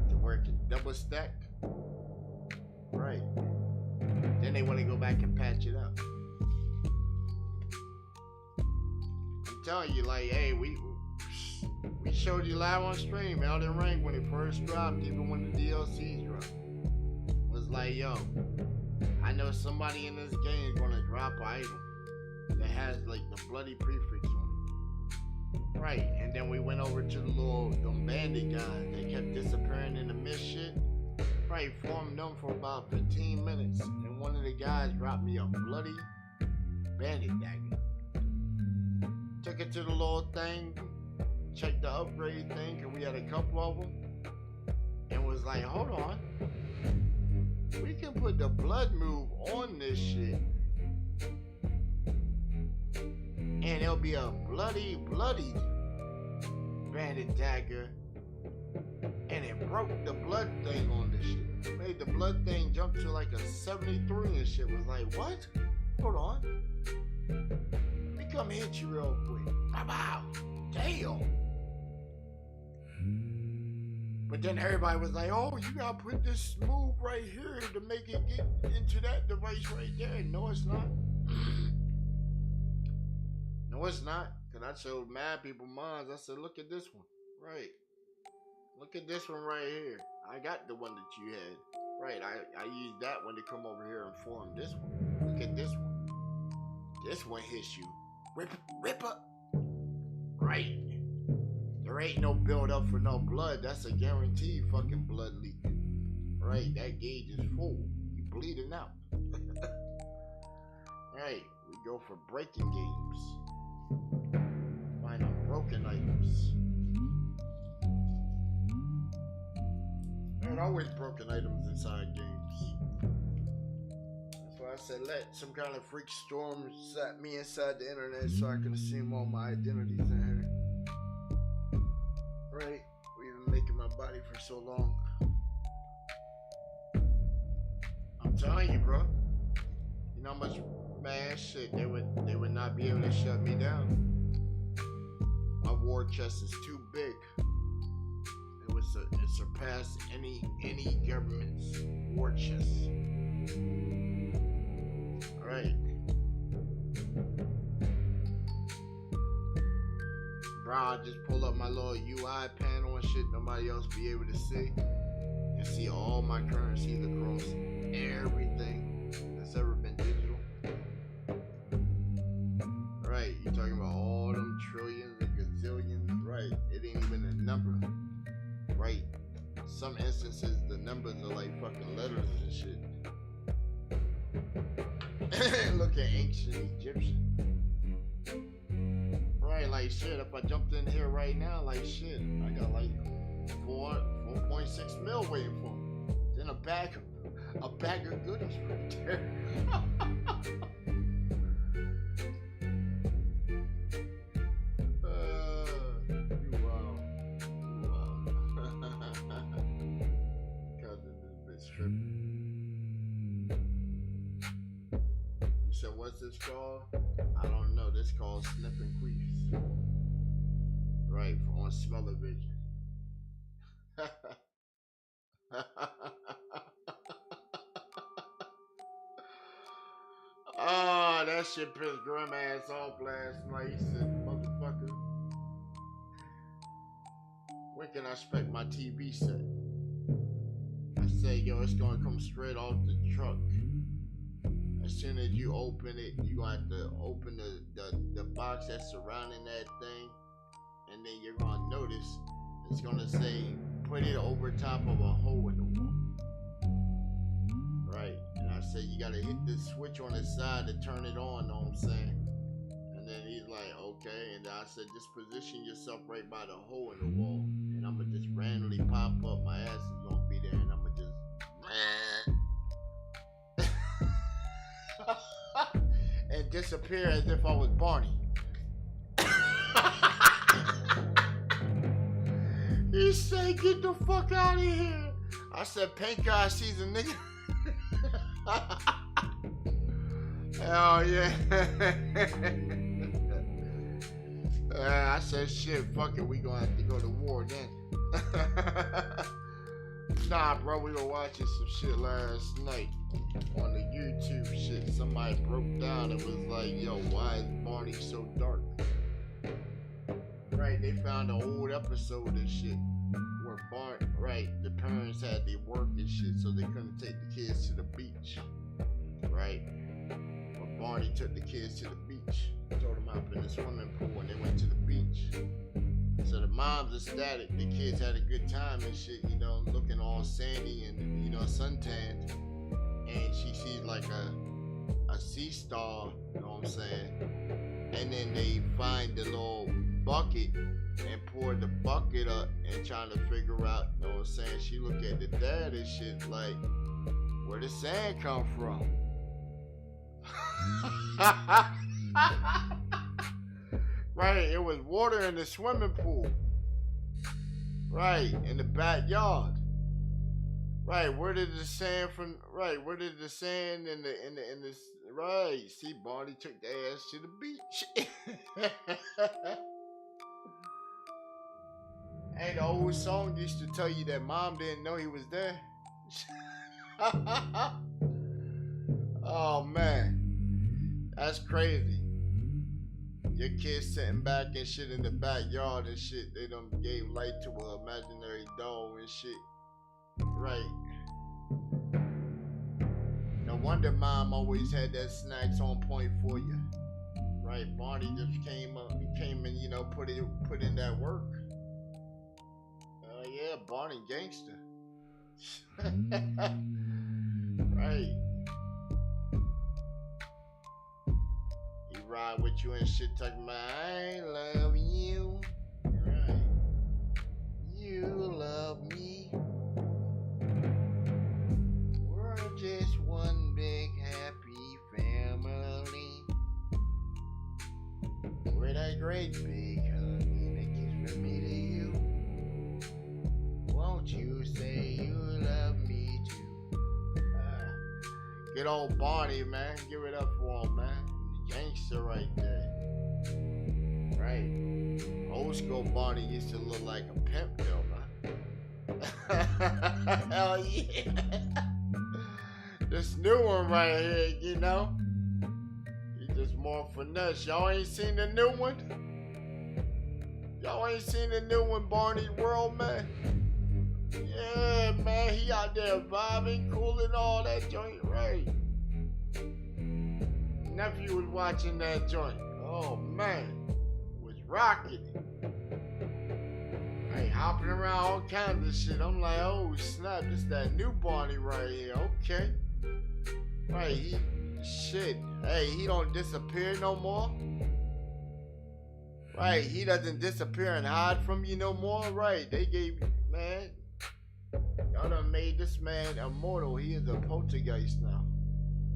to where it can double stack, right? Then they want to go back and patch it up. I'm telling you, like, hey, we showed you live on stream, Elden Ring, when it first dropped, even when the DLCs dropped. Was like, yo, I know somebody in this game is gonna drop an item that has like the bloody prefix on it. Right, and then we went over to them bandit guys. They kept disappearing in the mist shit. Right, formed them for about 15 minutes. And one of the guys dropped me a bloody bandit dagger. Took it to the little thing, checked the upgrade thing, and we had a couple of them. And was like, hold on. We can put the blood move on this shit. And it'll be a bloody bandit dagger. And it broke the blood thing on this shit. Made the blood thing jump to like a 73 and shit. Was like, what? Hold on. Let me come hit you real quick. Wow. Damn. But then everybody was like, oh, you gotta put this move right here to make it get into that device right there. No, it's not. No, it's not. Because I showed mad people minds. I said, look at this one. Right. Look at this one right here. I got the one that you had. Right, I used that one to come over here and form this one. Look at this one. This one hits you. Rip up. Right. There ain't no build up for no blood. That's a guaranteed fucking blood leak. Right, that gauge is full. You bleeding out. Right, we go for breaking games. Find out broken items. There's always broken items inside games. That's why I said let some kind of freak storm set me inside the internet so I can assume all my identities in here. Right? We've been making my body for so long. I'm telling you, bro. You know how much shit they would not be able to shut me down. My war chest is too big. It surpassed any government's war chest. Alright. Bro, I just pull up my little UI panel and shit nobody else be able to see. And see all my currencies across everything that's ever been digital. Right, you talking about all them trillions and gazillions, right? It ain't even a number. Right. Some instances the numbers are like fucking letters and shit. Look at ancient Egyptian. Right, like shit, if I jumped in here right now, like shit, I got like 4.6 mil waiting for me. Then a bag of goodies right there. You said, what's this called? I don't know. This called sniffing queefs. Right, on smell-o-vision. Oh, that shit pissed Grim ass off last night. He said, motherfucker, when can I expect my TV set? I said, yo, it's gonna come straight off the truck. As soon as you open it, you gonna have to open the box that's surrounding that thing, and then you're gonna notice it's gonna say put it over top of a hole in the wall. Right. And I said you gotta hit the switch on the side to turn it on, know what I'm saying? And then he's like, okay. And then I said just position yourself right by the hole in the wall, and I'ma just randomly pop up. My ass is gonna be there, and I'ma just and disappear as if I was Barney. He said, get the fuck out of here. I said, pink eye sees a nigga. Hell yeah. I said, shit, fuck it. We gonna have to go to war then. Nah, bro, we were watching some shit last night on the YouTube shit. Somebody broke down and was like, yo, why is Barney so dark? Right, they found an old episode and shit where the parents had to work and shit, so they couldn't take the kids to the beach. Right? But Barney took the kids to the beach, threw them out in the swimming pool, and they went to the beach. So the mom's ecstatic. The kids had a good time and shit, you know, looking all sandy and, you know, suntanned. And she sees like a sea star, you know what I'm saying? And then they find the little bucket and pour the bucket up and trying to figure out, you know what I'm saying? She looked at the dad and shit like, where the sand come from? Right, it was water in the swimming pool. Right, in the backyard. Right, where did the sand from? Right, where did the sand in the right? See, Barney took the ass to the beach. Hey, the old song used to tell you that mom didn't know he was there. Oh man, that's crazy. Your kids sitting back and shit in the backyard and shit. They done gave light to an imaginary doll and shit. Right. No wonder mom always had that snacks on point for you. Right. Barney just came and put in that work. Yeah, Barney gangster. Right. He ride with you and shit talking about I love you. Right. You love me. We're just one big happy family. We're that great big hug and a kiss from me to you. Won't you say you love me too? Good old Barney, man. Give it up for him, man. Gangster right there. Right. Old school Barney used to look like a pimp though, man. Hell yeah. This new one right here, he's just more finesse. Y'all ain't seen the new one? Y'all ain't seen the new one, Barney's World, man? Yeah, man, he out there vibing, cooling all that joint, right? Nephew was watching that joint. Oh man, was rocking it. Hey, hopping around all kinds of shit. I'm like, oh snap, this that new Barney right here. Okay. Right, he don't disappear no more. Right, he doesn't disappear and hide from you no more. Right, they gave, man, y'all done made this man immortal. He is a poltergeist now.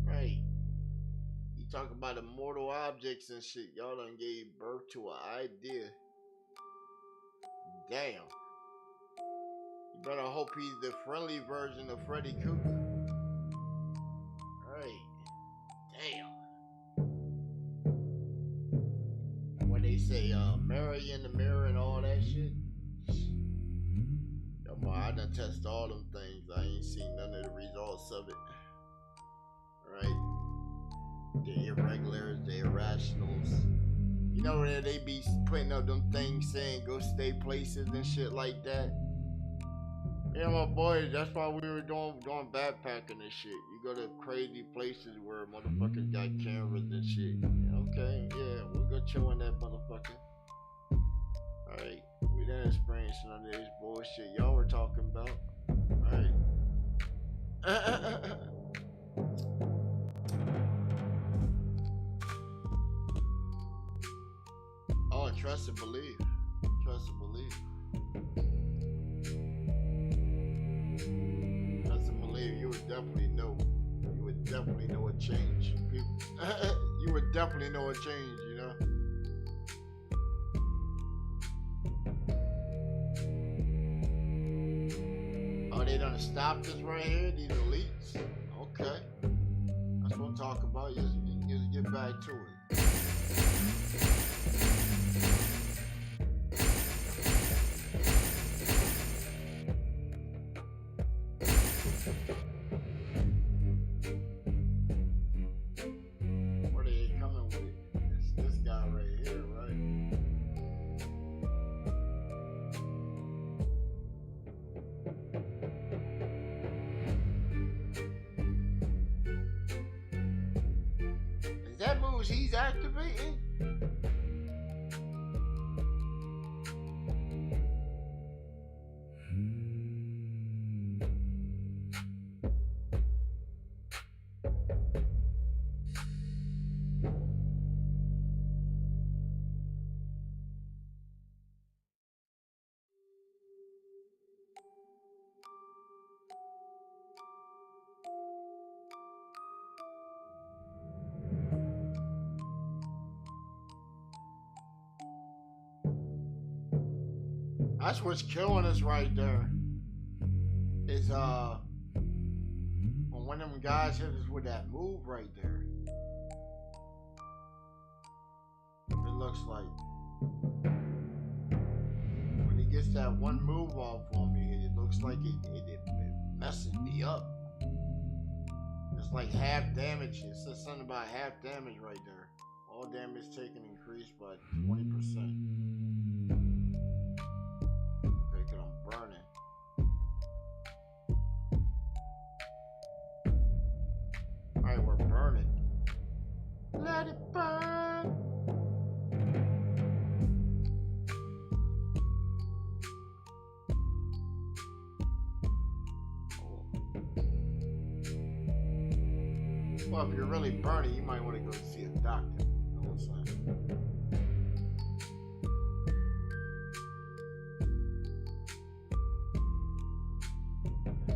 Right. You talk about immortal objects and shit. Y'all done gave birth to an idea. Damn. You better hope he's the friendly version of Freddy Krueger. Right. Damn. When they say marry in the mirror and all that shit. Come on, I done tested all them things. I ain't seen none of the results of it. Right? The irregulars, the irrationals. You know where they be putting up them things saying go stay places and shit like that? Yeah, my boys, that's why we were doing backpacking and shit. You go to crazy places where motherfuckers got cameras and shit. Okay, yeah, we'll go chill in that motherfucker. Alright, we done experienced none of this bullshit y'all were talking about. Alright. Oh, trust and believe. Trust and believe. Trust and believe. You would definitely know. You would definitely know a change. You would definitely know a change, you know? Oh, they done stopped this right here? These elites? Okay. That's what I'm talking about. Just get back to it. Where they coming with? It's this guy right here, right? Is that moves he's activating? That's what's killing us right there. Is when one of them guys hit us with that move right there. It looks like when he gets that one move off on me, it looks like it messes me up. It's like half damage. It says something about half damage right there. All damage taken increased by 20%. Okay, 'cause I'm burning. Well, if you're really burning, you might want to go see a doctor. You know what I'm saying?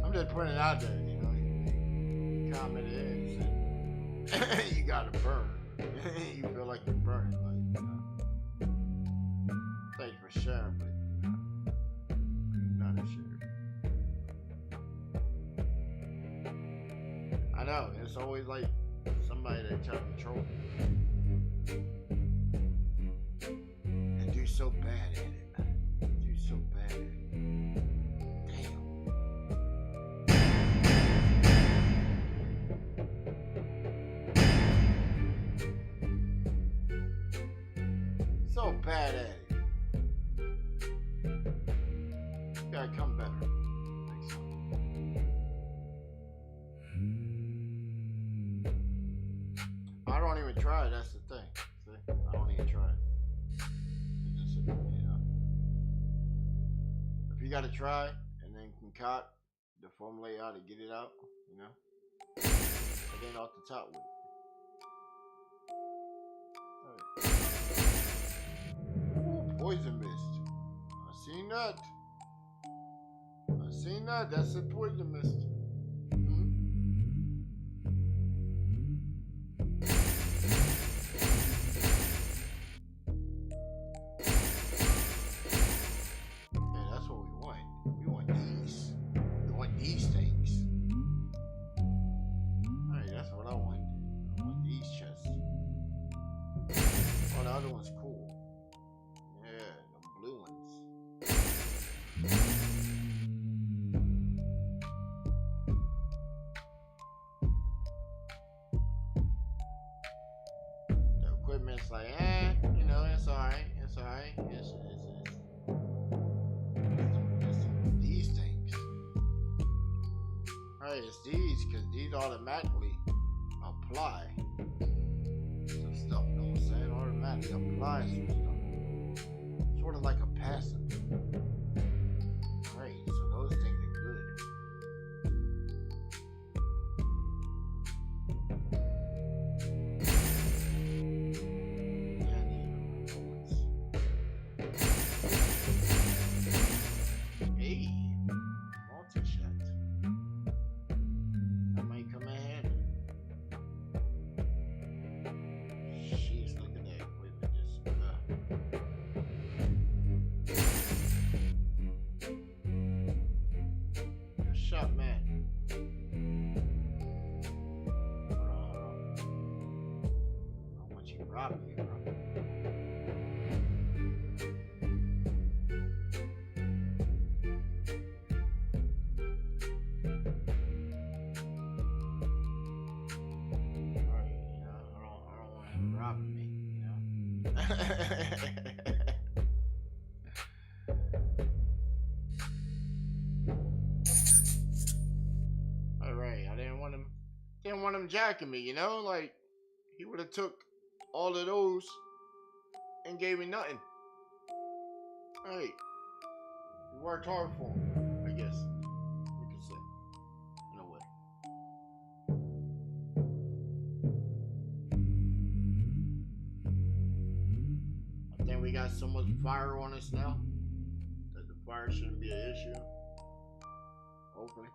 I'm just putting it out there, you know. You comment it and said, you gotta burn. You feel like you're burning, like, you know. Thanks for sharing, but not a share. I know, it's always like somebody that tries to control you. And do so bad at it. Do so bad at it. Damn. So bad at it. You gotta come better next time. I don't even try. That's the thing. See? I don't even try. Just, you know. If you gotta try and then concoct the formulate out to get it out, you know, and then off the top with it. Right. Ooh, poison mist. I seen that. I seen that. That's a poison mist. Other one's cool. Yeah, the blue ones. The equipment's like, you know, it's alright. It's alright. It's these things. Right, it's these, because these automatically apply some stuff, you know what I'm saying? Automatically apply some stuff. Sort of like a passive. Right, so those things are good. Yeah, hey, multi-shot. That might come in handy. Jeez, look at that equipment. Good shot, man. Hold on. I want you to rob me, bro. Alright, you know, I don't want him robbing me, you know. Alright, I didn't want him jacking me, you know, like he would have took all of those and gave me nothing. Hey, you worked hard for him, I guess you could say, in a way. I think we got so much fire on us now that the fire shouldn't be an issue. Hopefully.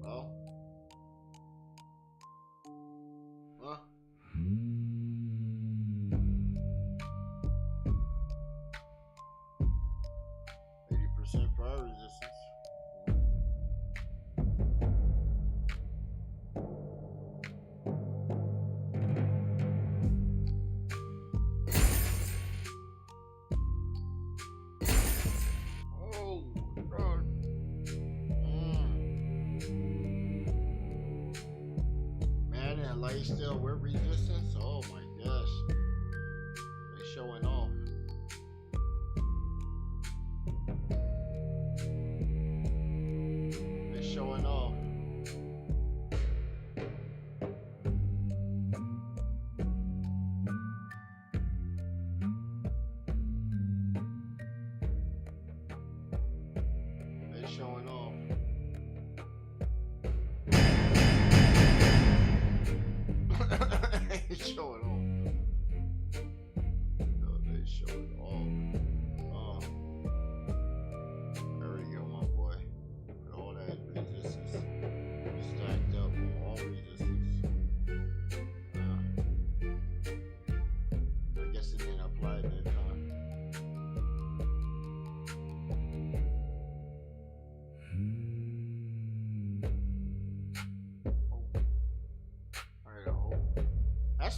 Well. Huh? 80% fire resistance. Oh, God. Man, and light still with resistance? Oh my gosh. They showing off. They showing off.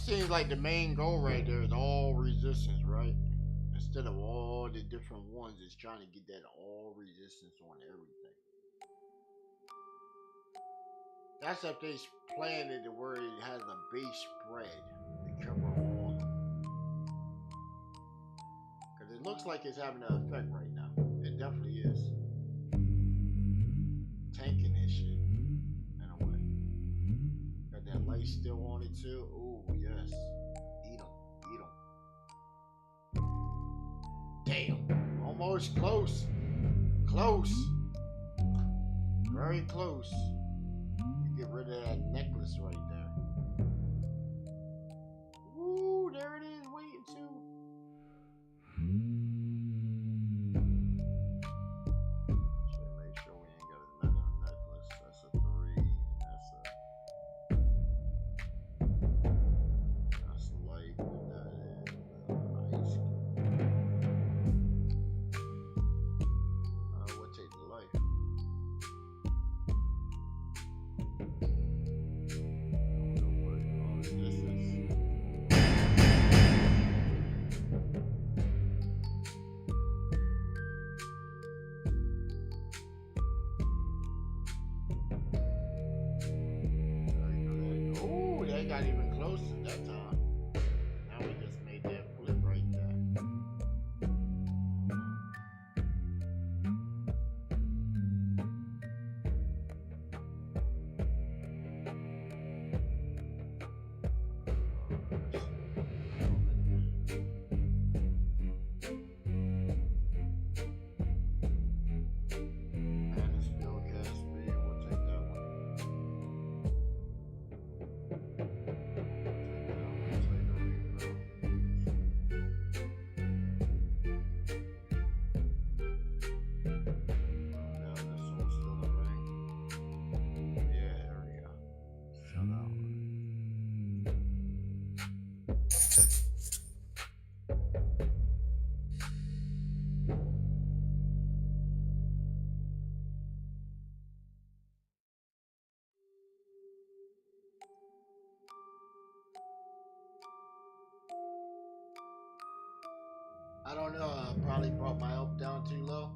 seems like the main goal right there is all resistance, right? Instead of all the different ones, it's trying to get that all resistance on everything. That's if they planned it to where it has a base spread to cover all of them. Because it looks like it's having an effect right now. It definitely is. Tanking this shit in a way. Got that light still on it too. Ooh, yes. Eat 'em. Eat 'em. Damn. Almost close. Close. Very close. Get rid of that necklace right there. Ooh, there it is, waiting too. Should make sure we ain't got another necklace. That's a 3, and that's light, and that is ice. We'll take the life. Got even closer that time. Now we just made that flip right there. And the spill cast speed, we'll take that one. I don't know, I probably brought my up down too low.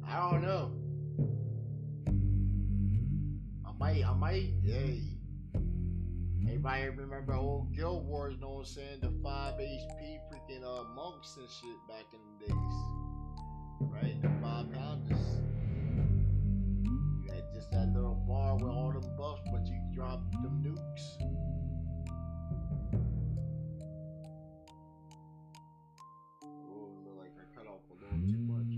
I don't know. I might, hey. Everybody remember old Guild Wars, you know what I'm saying? The 5 HP freaking monks and shit back in the days. Right? The 5 pounders. You had just that little bar with all them buffs, but you dropped them nukes. Too much.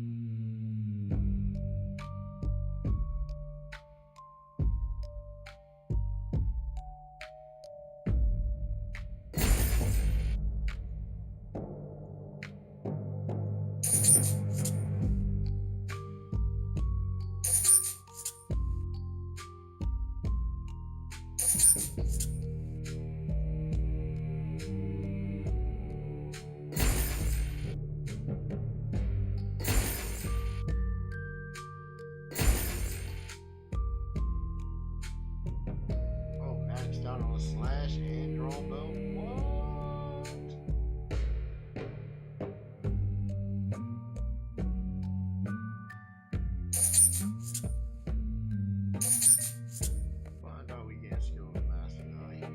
Out on a slash and draw bow. What? Find out we get skill with master knight.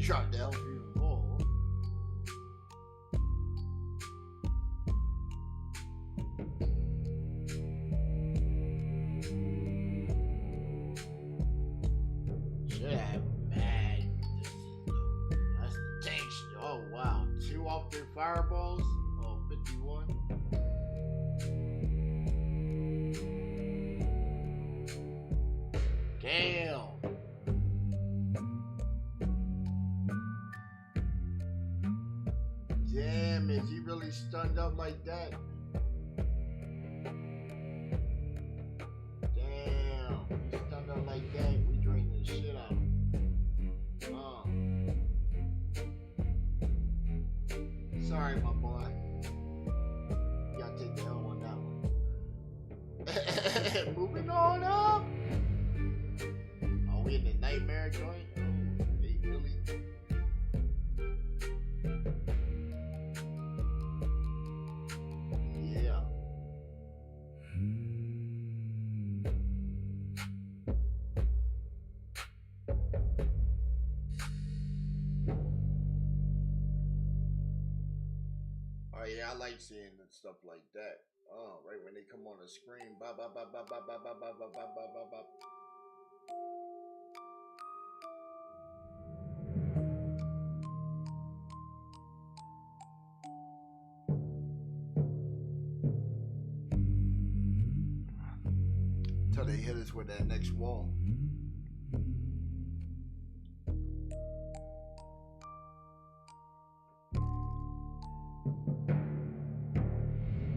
shot down even more. Should have mad. That's the tank. Oh wow, 2 off their fireballs. Oh, 51. Damn. Damn, is he really stunned up like that? Damn, he's stunned up like that. We drain the shit out of him. Sorry, my boy. You gotta take the L on that one. Moving on up. Oh, we in the nightmare joint? Oh, 8 milli. Yeah. Oh yeah, I like seeing stuff like that. Oh, right when they come on the screen, ba ba ba ba ba ba ba ba ba ba ba ba. Till they hit us with that next wall.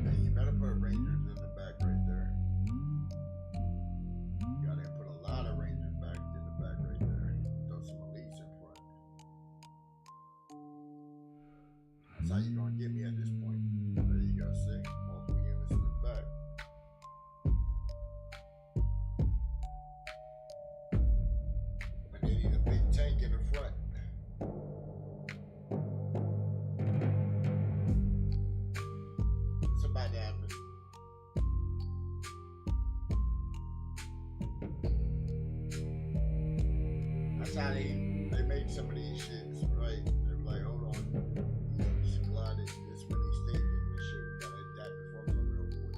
And you better put Rangers in the back right there. You gotta put a lot of Rangers back in the back right there. Throw some elites in front. That's how you gonna get me at this point. There you go, see? Multiple units in the back. But they need a big tank in the front. It's about to happen. That's how they make some of these shits, right? They're like, hold on, you know, just glide it this many stages and shit. We gotta adapt the formula real quick.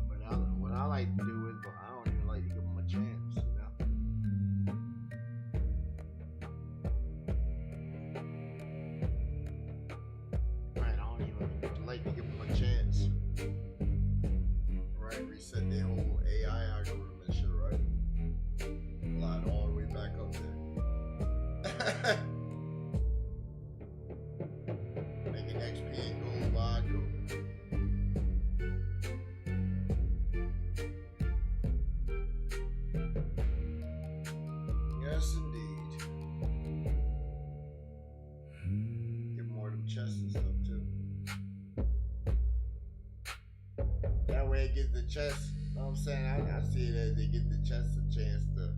But what I like to do is, but I don't even like to give them a chance, you know? Right, I don't even like to give them a chance. Right, reset their whole AI algorithm and shit, right? Glide all the way back up there. Making XP and gold vodka. Yes, indeed. Get more of them chests and stuff too. That way it gives the chest. You know what I'm saying? I see it as they give the chest a chance to.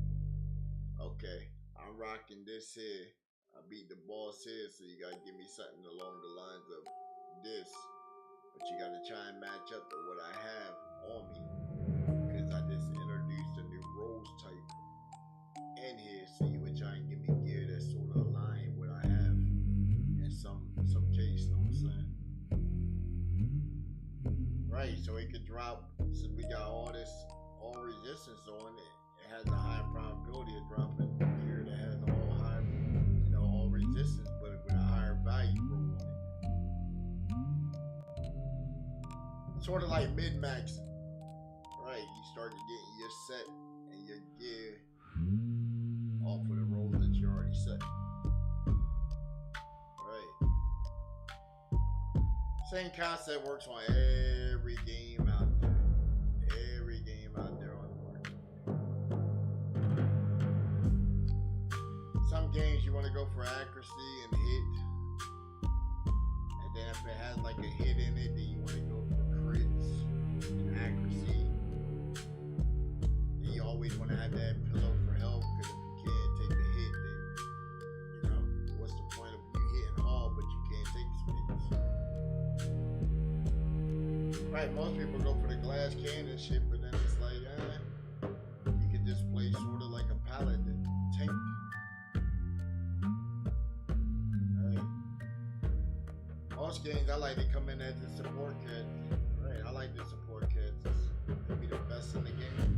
Okay, I'm rocking this here. I beat the boss here, so you gotta give me something along the lines of this. But you gotta try and match up to what I have on me. Because I just introduced a new rose type in here, so you would try and give me gear that's sort of aligned with what I have in some case, you know what I'm saying? Right, so it could drop, since we got all resistance on it, it has a high probability of dropping gear that has all resistance, but with a higher value roll on it. Sort of like mid-max. Right, you start getting your set and your gear off of the rolls that you already set. Right. Same concept works on every game out there. Every game out there on the market. Some games you want to go for accuracy and hit. And then if it has like a hit in it, then you want to go for crits and accuracy. And you always want to have that pillow for health, because if you can't take the hit, then, you know, what's the point of you hitting hard but you can't take the hits? Right, most people go for the glass can and shit, but then it's like, you could just play sort of like a paladin tank. Right. Most games I like to come in as the support kit. Right, I like the support kits. They be the best in the game.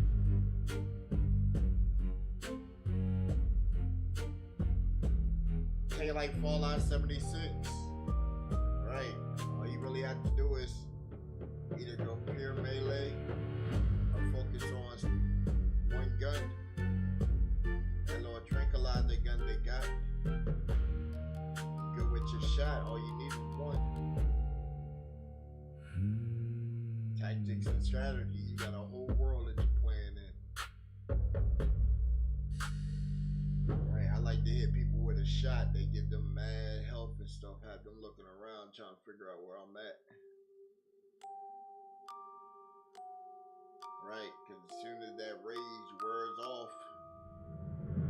Take like Fallout 76. Right. All you really have to do is either go pure melee or focus on one gun. That little tranquilizer gun they got. Good with your shot. All you need is one. Tactics and strategy. You got a whole world that you're playing in. Right. I like to hit people with a shot. They give them mad health and stuff. Have them looking around trying to figure out where I'm at. Right, because as soon as that rage wears off,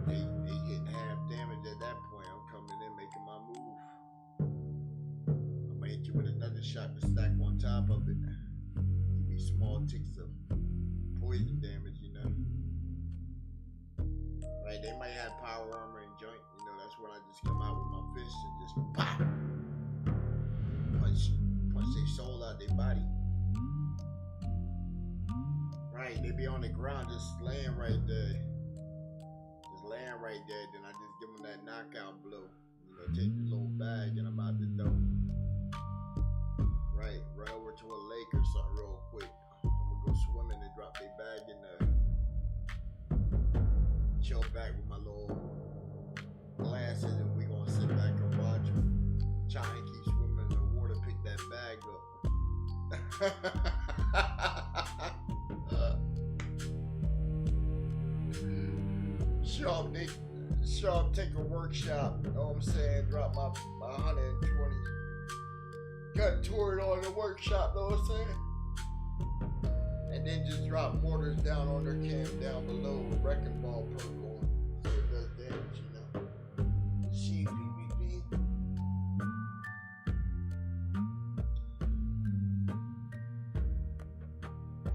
they hitting half damage at that point. I'm coming in making my move. I'm gonna hit you with another shot to stack on top of it. Give me small ticks of poison damage, you know. Right, they might have power armor and joint, you know, that's when I just come out with my fist and just pop! Punch their soul out their body. Right, they be on the ground just laying right there. Just laying right there, then I just give them that knockout blow. You know, take the little bag and I'm out the door. Right, run over to a lake or something real quick. I'm gonna go swimming and drop their bag in there. Chill back with my little glasses and we gonna sit back and watch them. Try and keep swimming in the water, pick that bag up. Show up, take a workshop, you know what I'm saying? Drop my 120 gun turret on the workshop, you know what I'm saying? And then just drop mortars down on their camp down below with wrecking ball perk on so it does damage, you know? CPVP.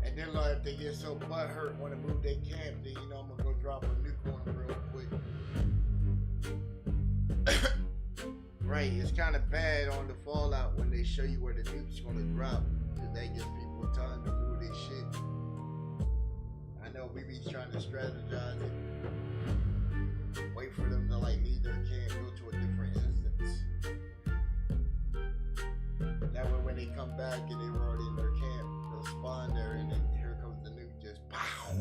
And then like if they get so butthurt want to move their camp, then you know I'm gonna go drop a nuke on them real quick. Right, it's kind of bad on the Fallout when they show you where the nuke's gonna drop, because that gives people time to move their shit. I know we be trying to strategize it, wait for them to like leave their camp, go to a different instance. That way when they come back and they were already in their camp, they'll spawn there and then here comes the nuke, just pow!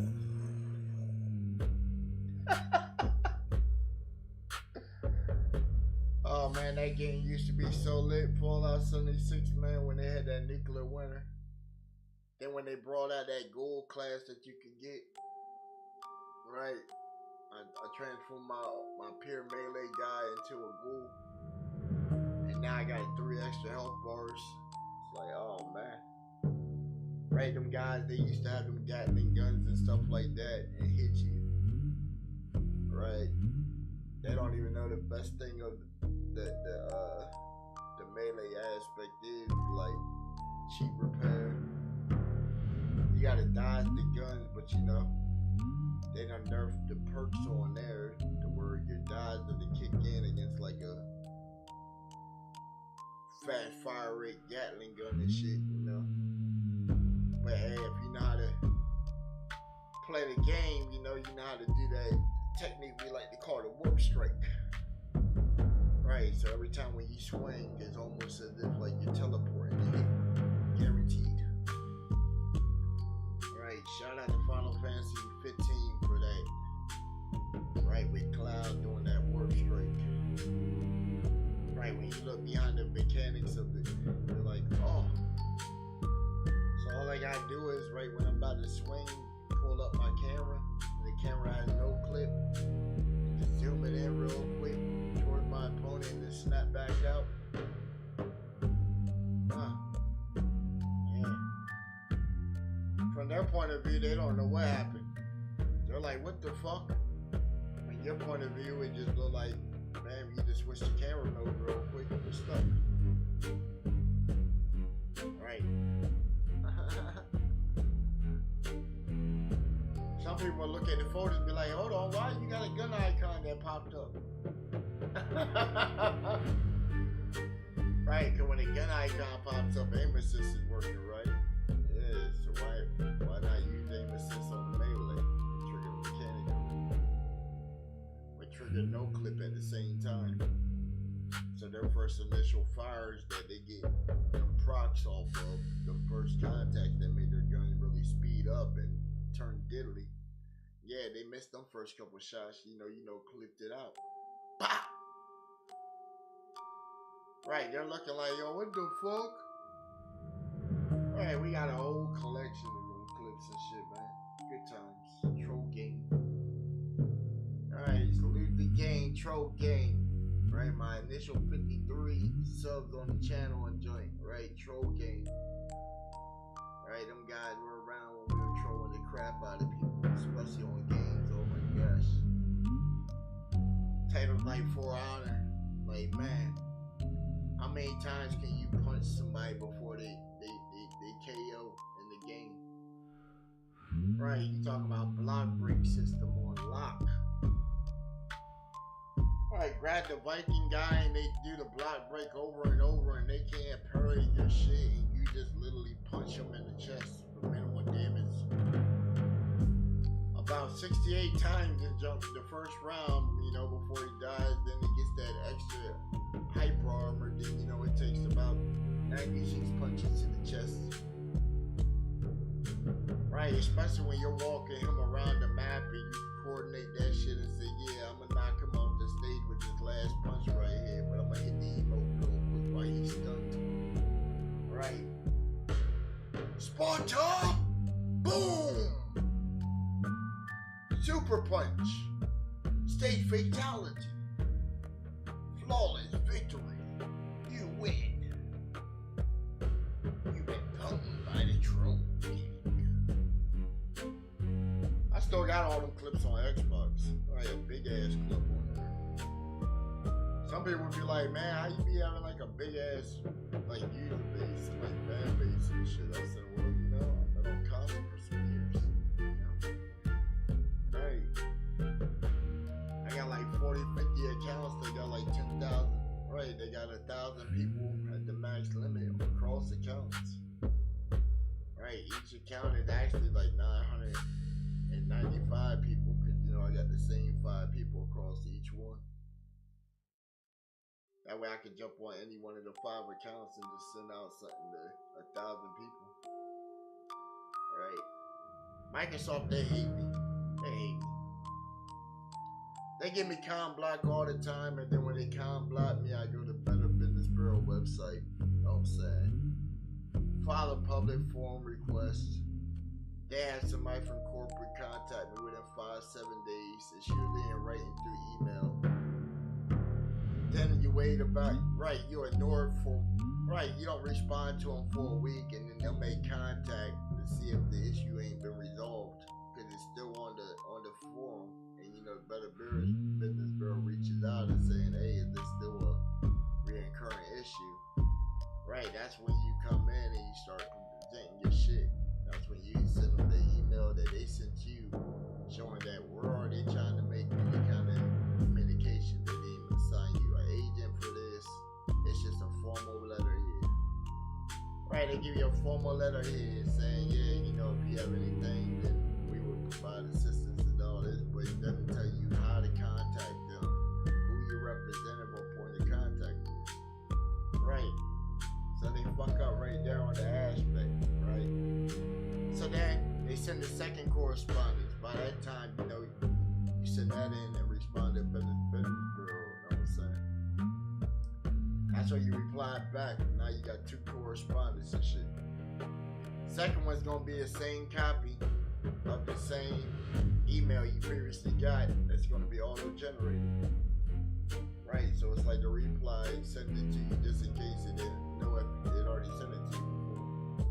Oh man, that game used to be so lit, Fallout 76, man, when they had that nuclear winter. Then when they brought out that gold class that you could get, right? I transformed my pure melee guy into a ghoul. And now I got 3 extra health bars. It's like, oh man. Right, them guys, they used to have them Gatling guns and stuff like that and hit you. Right? They don't even know the best thing of the melee aspect is like cheap repair. You gotta dodge the guns, but you know they done nerfed the perks on there to where your dodge doesn't kick in against like a fast fire rate Gatling gun and shit, you know. But hey, if you know how to play the game, you know how to do that technique we like to call the warp strike. Right, so every time when you swing, it's almost as if like you're teleporting to hit. Guaranteed. Right, shout out to Final Fantasy 15 for that. Right, with Cloud doing that warp strike. Right, when you look behind the mechanics of it, you're like, oh. So all I gotta do is, right when I'm about to swing, pull up my camera, and the camera has no clip, just zoom it in real quick towards my opponent and then snap back out. Yeah. From their point of view, they don't know what happened. They're like, what the fuck? From your point of view, it just look like, man, you just switched the camera mode real quick and we're stuck. Right. people will look at the photos and be like, hold on, why you got a gun icon that popped up? Right, because when a gun icon pops up, aim assist is working, right? Yeah, so why not use aim assist on the melee and trigger the mechanical? But trigger no clip at the same time. So their first initial fires that they get them procs off of, the first contact that made their gun really speed up and turn diddly. Yeah, they missed them first couple shots, you know, clipped it out. Bah! Right, they're looking like, yo, what the fuck? Alright, we got a whole collection of them clips and shit, man. Good times. Troll game. Alright, salute the game, troll game. Right, my initial 53 subs on the channel and joint. Right, troll game. Right, them guys were around when we were trolling the crap out of people, especially on games. Oh my gosh. Title like For Honor. Like, man, how many times can you punch somebody before they KO in the game? Right, you talking about block break system on lock. Alright, grab the Viking guy and they do the block break over and over and they can't parry your shit and you just literally punch them in the chest for minimal damage. About 68 times in the first round, you know, before he dies, then he gets that extra hyper armor, then you know it takes about 96 punches to the chest. Right, especially when you're walking him around the map and you coordinate that shit and say, yeah, I'm gonna knock him off the stage with this last punch right here, but I'm gonna hit the emote real quick while he's stunned. Right. Sparta! Boom! Super punch. State fatality. Flawless victory. You win. You've been punked by the troll king. I still got all them clips on Xbox. Right, a big ass clip on there. Some people would be like, man, how you be having like a big ass like user base, like fan base and shit? I said, well, you know, I've been on console for some years. Right. I got like 40, 50 accounts. They got like 10,000. Right, they got 1,000 people at the max limit across accounts. Right, each account is actually like 995 people because, you know, I got the same 5 people across each one. That way I can jump on any one of the 5 accounts and just send out something to 1,000 people. Right. Microsoft, they hate me. They hate me. They give me con block all the time, and then when they con block me, I go to Better Business Bureau website. You know what I'm saying? File a public forum request. They have somebody from corporate contact me within 5-7 days. It's usually in writing through email. Then you wait about, right, you ignore it for, right, you don't respond to them for a week, and then they'll make contact to see if the issue ain't been resolved, because it's still on the forum. And you know, Better Business Bureau reaches out and saying, hey, is this still a reoccurring issue? Right, that's when you come in and you start presenting your shit. That's when you send them the email that they sent you, showing that where are they trying to make any kind of communication. They didn't even assign you an agent for this. It's just a formal letter here. Right, they give you a formal letter here saying, yeah, you know, if you have anything, then we will provide assistance and all this, but it doesn't tell you how to contact them, who your representative or point of contact is. Right. So they fuck up right there on the aspect, right? So then they send the second correspondence. By that time, you know, you send that in and respond to Business Bureau, you know what I'm saying? That's why you reply back. Now you got 2 correspondence and shit. Second one's gonna be the same copy of the same email you previously got. That's gonna be auto-generated. Right, so it's like the reply, send it to you just in case it didn't know it already sent it to you before.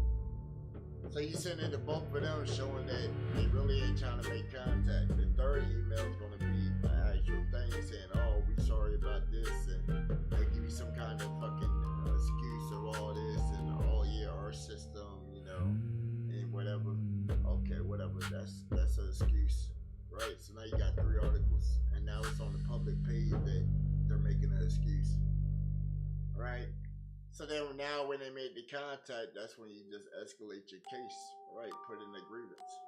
So you send it to both of them showing that they really ain't trying to make contact. The third email is going to be an actual thing saying, oh, we sorry about this, and they give you some kind of fucking excuse of all this, and oh yeah, our system, you know, and whatever. Okay, whatever, that's an excuse. now when they make the contact, that's when you just escalate your case, right? Put in a grievance.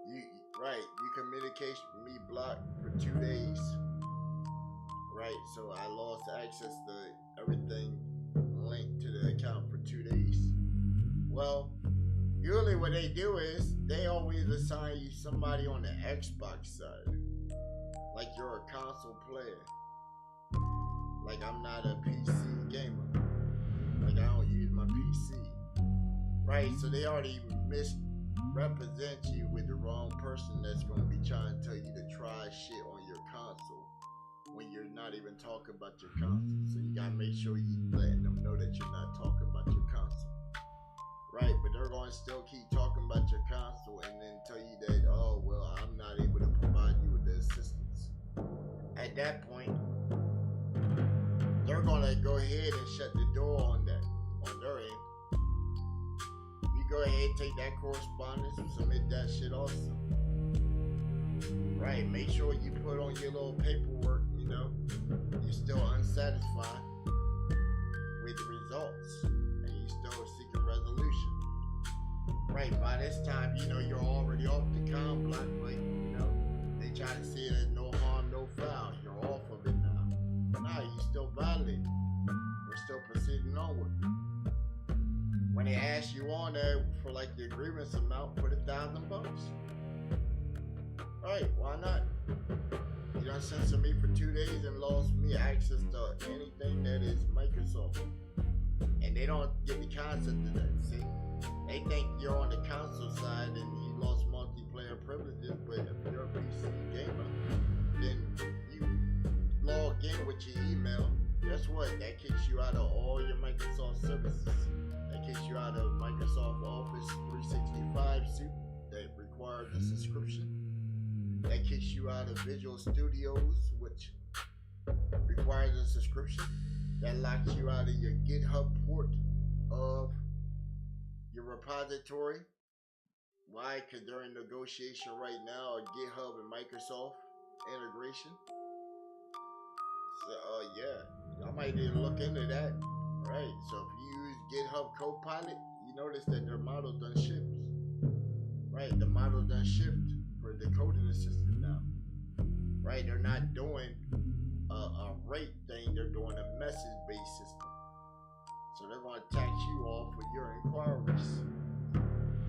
You communication me blocked for 2 days. Right, so I lost access to everything linked to the account for 2 days. Well, usually what they do is they always assign you somebody on the Xbox side. Like you're a console player. Like I'm not a PC gamer. Like I don't use my PC. Right, so they already misrepresent you with the wrong person that's going to be trying to tell you to try shit on your console when you're not even talking about your console. So you gotta make sure you letting them know that you're not talking about your console. Right, but they're going to still keep talking about your console and then tell you that, oh, well, I'm not able to provide you with the assistance. At that point, they're going to go ahead and shut the door on that, on their end. You go ahead, take that correspondence and submit that shit also. Right, make sure you put on your little paperwork, you know, you're still unsatisfied with the results and you still seeking resolution. Right, by this time, you know, you're already off the con block, but, you know, they try to say there's no harm, no foul. You're off of it now. Nah, you still violating. We're still proceeding onward. When they ask you on there for like the agreements amount, put $1,000. Right, why not? You done censored me for 2 days and lost me access to anything that is Microsoft. And they don't get the concept of that, see? They think you're on the console side and you lost multiplayer privileges, but if you're a PC gamer, then you log in with your email. Guess what? That kicks you out of all your Microsoft services. That kicks you out of Microsoft Office 365 suite that requires a subscription. That kicks you out of Visual Studios, which requires a subscription. That locks you out of your GitHub port of your repository. Why? Because they're in negotiation right now of GitHub and Microsoft integration. So, yeah, I might need to look into that. Right, so if you use GitHub Copilot, you notice that their model done shifts. Right, the model done shift for the coding assistant now. Right, they're not doing a rate thing, they're doing a message-based system. So they're going to tax you off with your inquiries.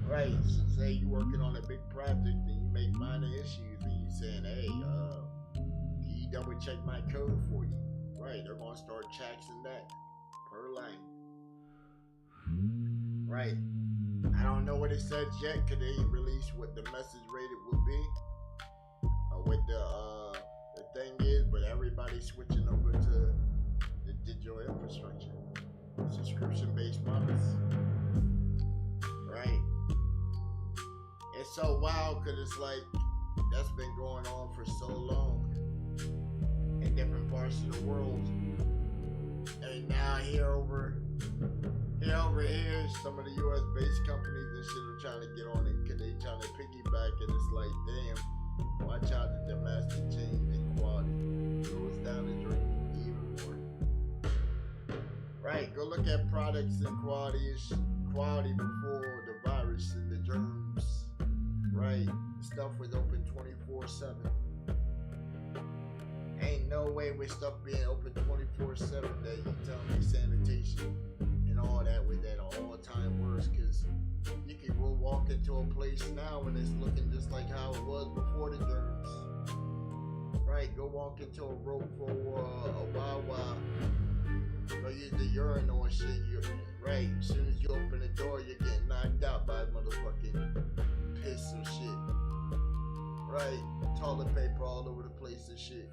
Right, so say you're working on a big project and you make minor issues and you saying, hey, can you double check my code for you? Right, they're going to start taxing that per line. Right, I don't know what it says yet because they ain't released what the message rated will be or what the thing is, but everybody's switching over to the digital infrastructure, subscription-based models. Right, it's so wild because it's like that's been going on for so long in different parts of the world, and now here over here, some of the U.S. based companies and shit are trying to get on it because they trying to piggyback, and it's like, damn, watch out the domestic change and quality goes down the drain even more. Right, go look at products and quality before the virus and the germs. Right, stuff was open 24/7. Ain't no way with stuff being open 24/7 that you tell me sanitation and all that with that all-time worse, because you can go walk into a place now and it's looking just like how it was before the germs. Right, go walk into a Ropo or a Wawa, go use the urinal and shit. Right, as soon as you open the door, you're getting knocked out by motherfucking piss and shit. Right, toilet paper all over the place and shit.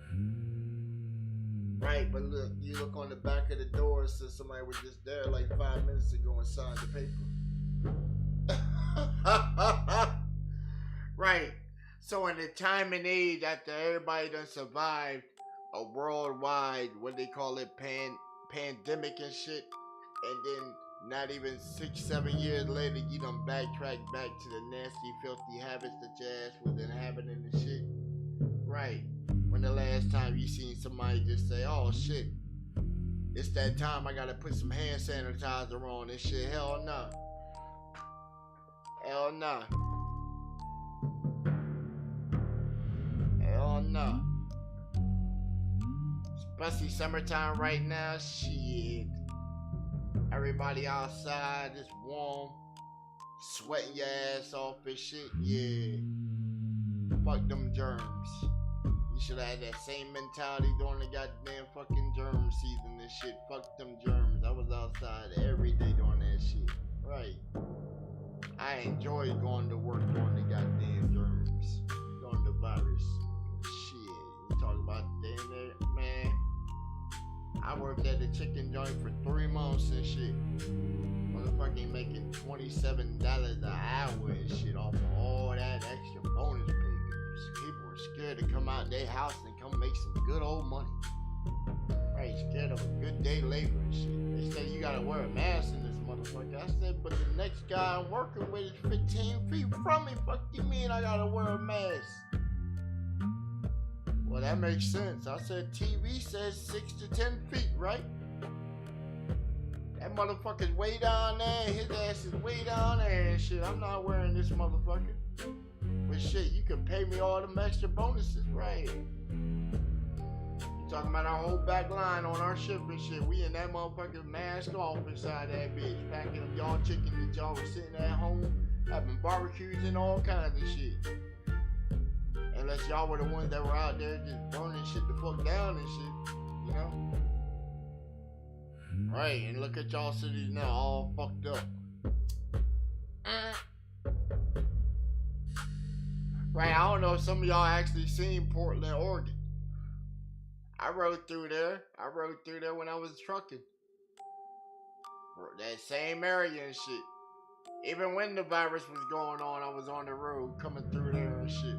Right, but look, you look on the back of the door and says somebody was just there like 5 minutes ago and signed the paper. Right, so in the time and age after everybody done survived a worldwide, what they call it, pandemic and shit, and then not even 6-7 years later, you done backtrack back to the nasty, filthy habits that your ass was inhabiting and shit. Right. When the last time you seen somebody just say, oh shit, it's that time I gotta put some hand sanitizer on and shit. Hell no. Hell no. Hell no. Especially summertime right now, shit. Everybody outside, it's warm. Sweating your ass off and shit, yeah. Fuck them germs. You should have had that same mentality during the goddamn fucking germ season and shit. Fuck them germs. I was outside every day doing that shit. Right. I enjoyed going to work during the goddamn germs. During the virus. Shit. You talk about damn there, man. I worked at the chicken joint for 3 months and shit. Motherfucking making $27 an hour and shit off of all that extra bonus pay. People were scared to come out their house and come make some good old money. Right, scared of a good day labor and shit. They say you gotta wear a mask in this motherfucker. I said, but the next guy I'm working with is 15 feet from me. Fuck you mean I gotta wear a mask? Well, that makes sense. I said TV says 6 to 10 feet, right? That motherfucker's way down there. His ass is way down there and shit. I'm not wearing this motherfucker. But shit, you can pay me all them extra bonuses, right? You talking about our whole back line on our ship and shit. We in that motherfucker mask off inside that bitch. Packing up y'all chicken that y'all was sitting at home. Having barbecues and all kinds of shit. Unless y'all were the ones that were out there just burning shit the fuck down and shit. You know? Right, and look at y'all cities now all fucked up. Right, I don't know if some of y'all actually seen Portland, Oregon. I rode through there. I rode through there when I was trucking. That same area and shit. Even when the virus was going on, I was on the road coming through there and shit.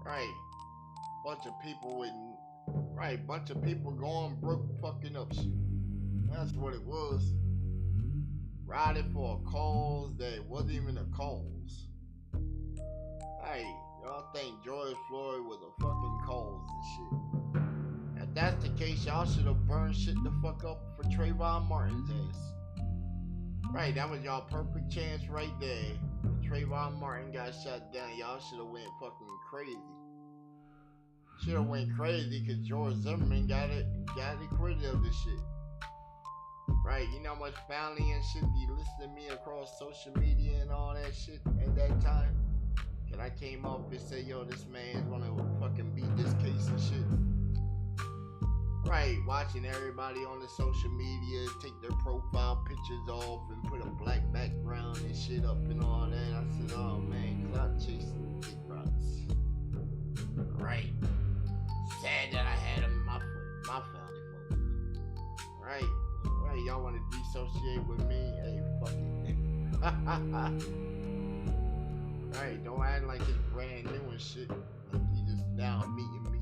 Right. Bunch of people with... Right, bunch of people going broke fucking up shit. That's what it was. Riding for a cause that wasn't even a cause. Hey, y'all think George Floyd was a fucking cause and shit. If that's the case, y'all should have burned shit the fuck up for Trayvon Martin's ass. Right, that was y'all perfect chance right there. Trayvon Martin got shot down. Y'all should have went fucking crazy. Should have went crazy because George Zimmerman got acquitted of this shit. Right, you know how much family and shit be listening to me across social media and all that shit at that time? And I came up and said, yo, this man's gonna fucking beat this case and shit. Right, watching everybody on the social media take their profile pictures off and put a black background and shit up and all that. I said, oh man, clout chasing big rocks. Right. Sad that I had him in my family folks. Right. Right, y'all wanna dissociate with me? Hey, fucking nigga. Right, don't act like it's brand new and shit. Like you just now meeting me.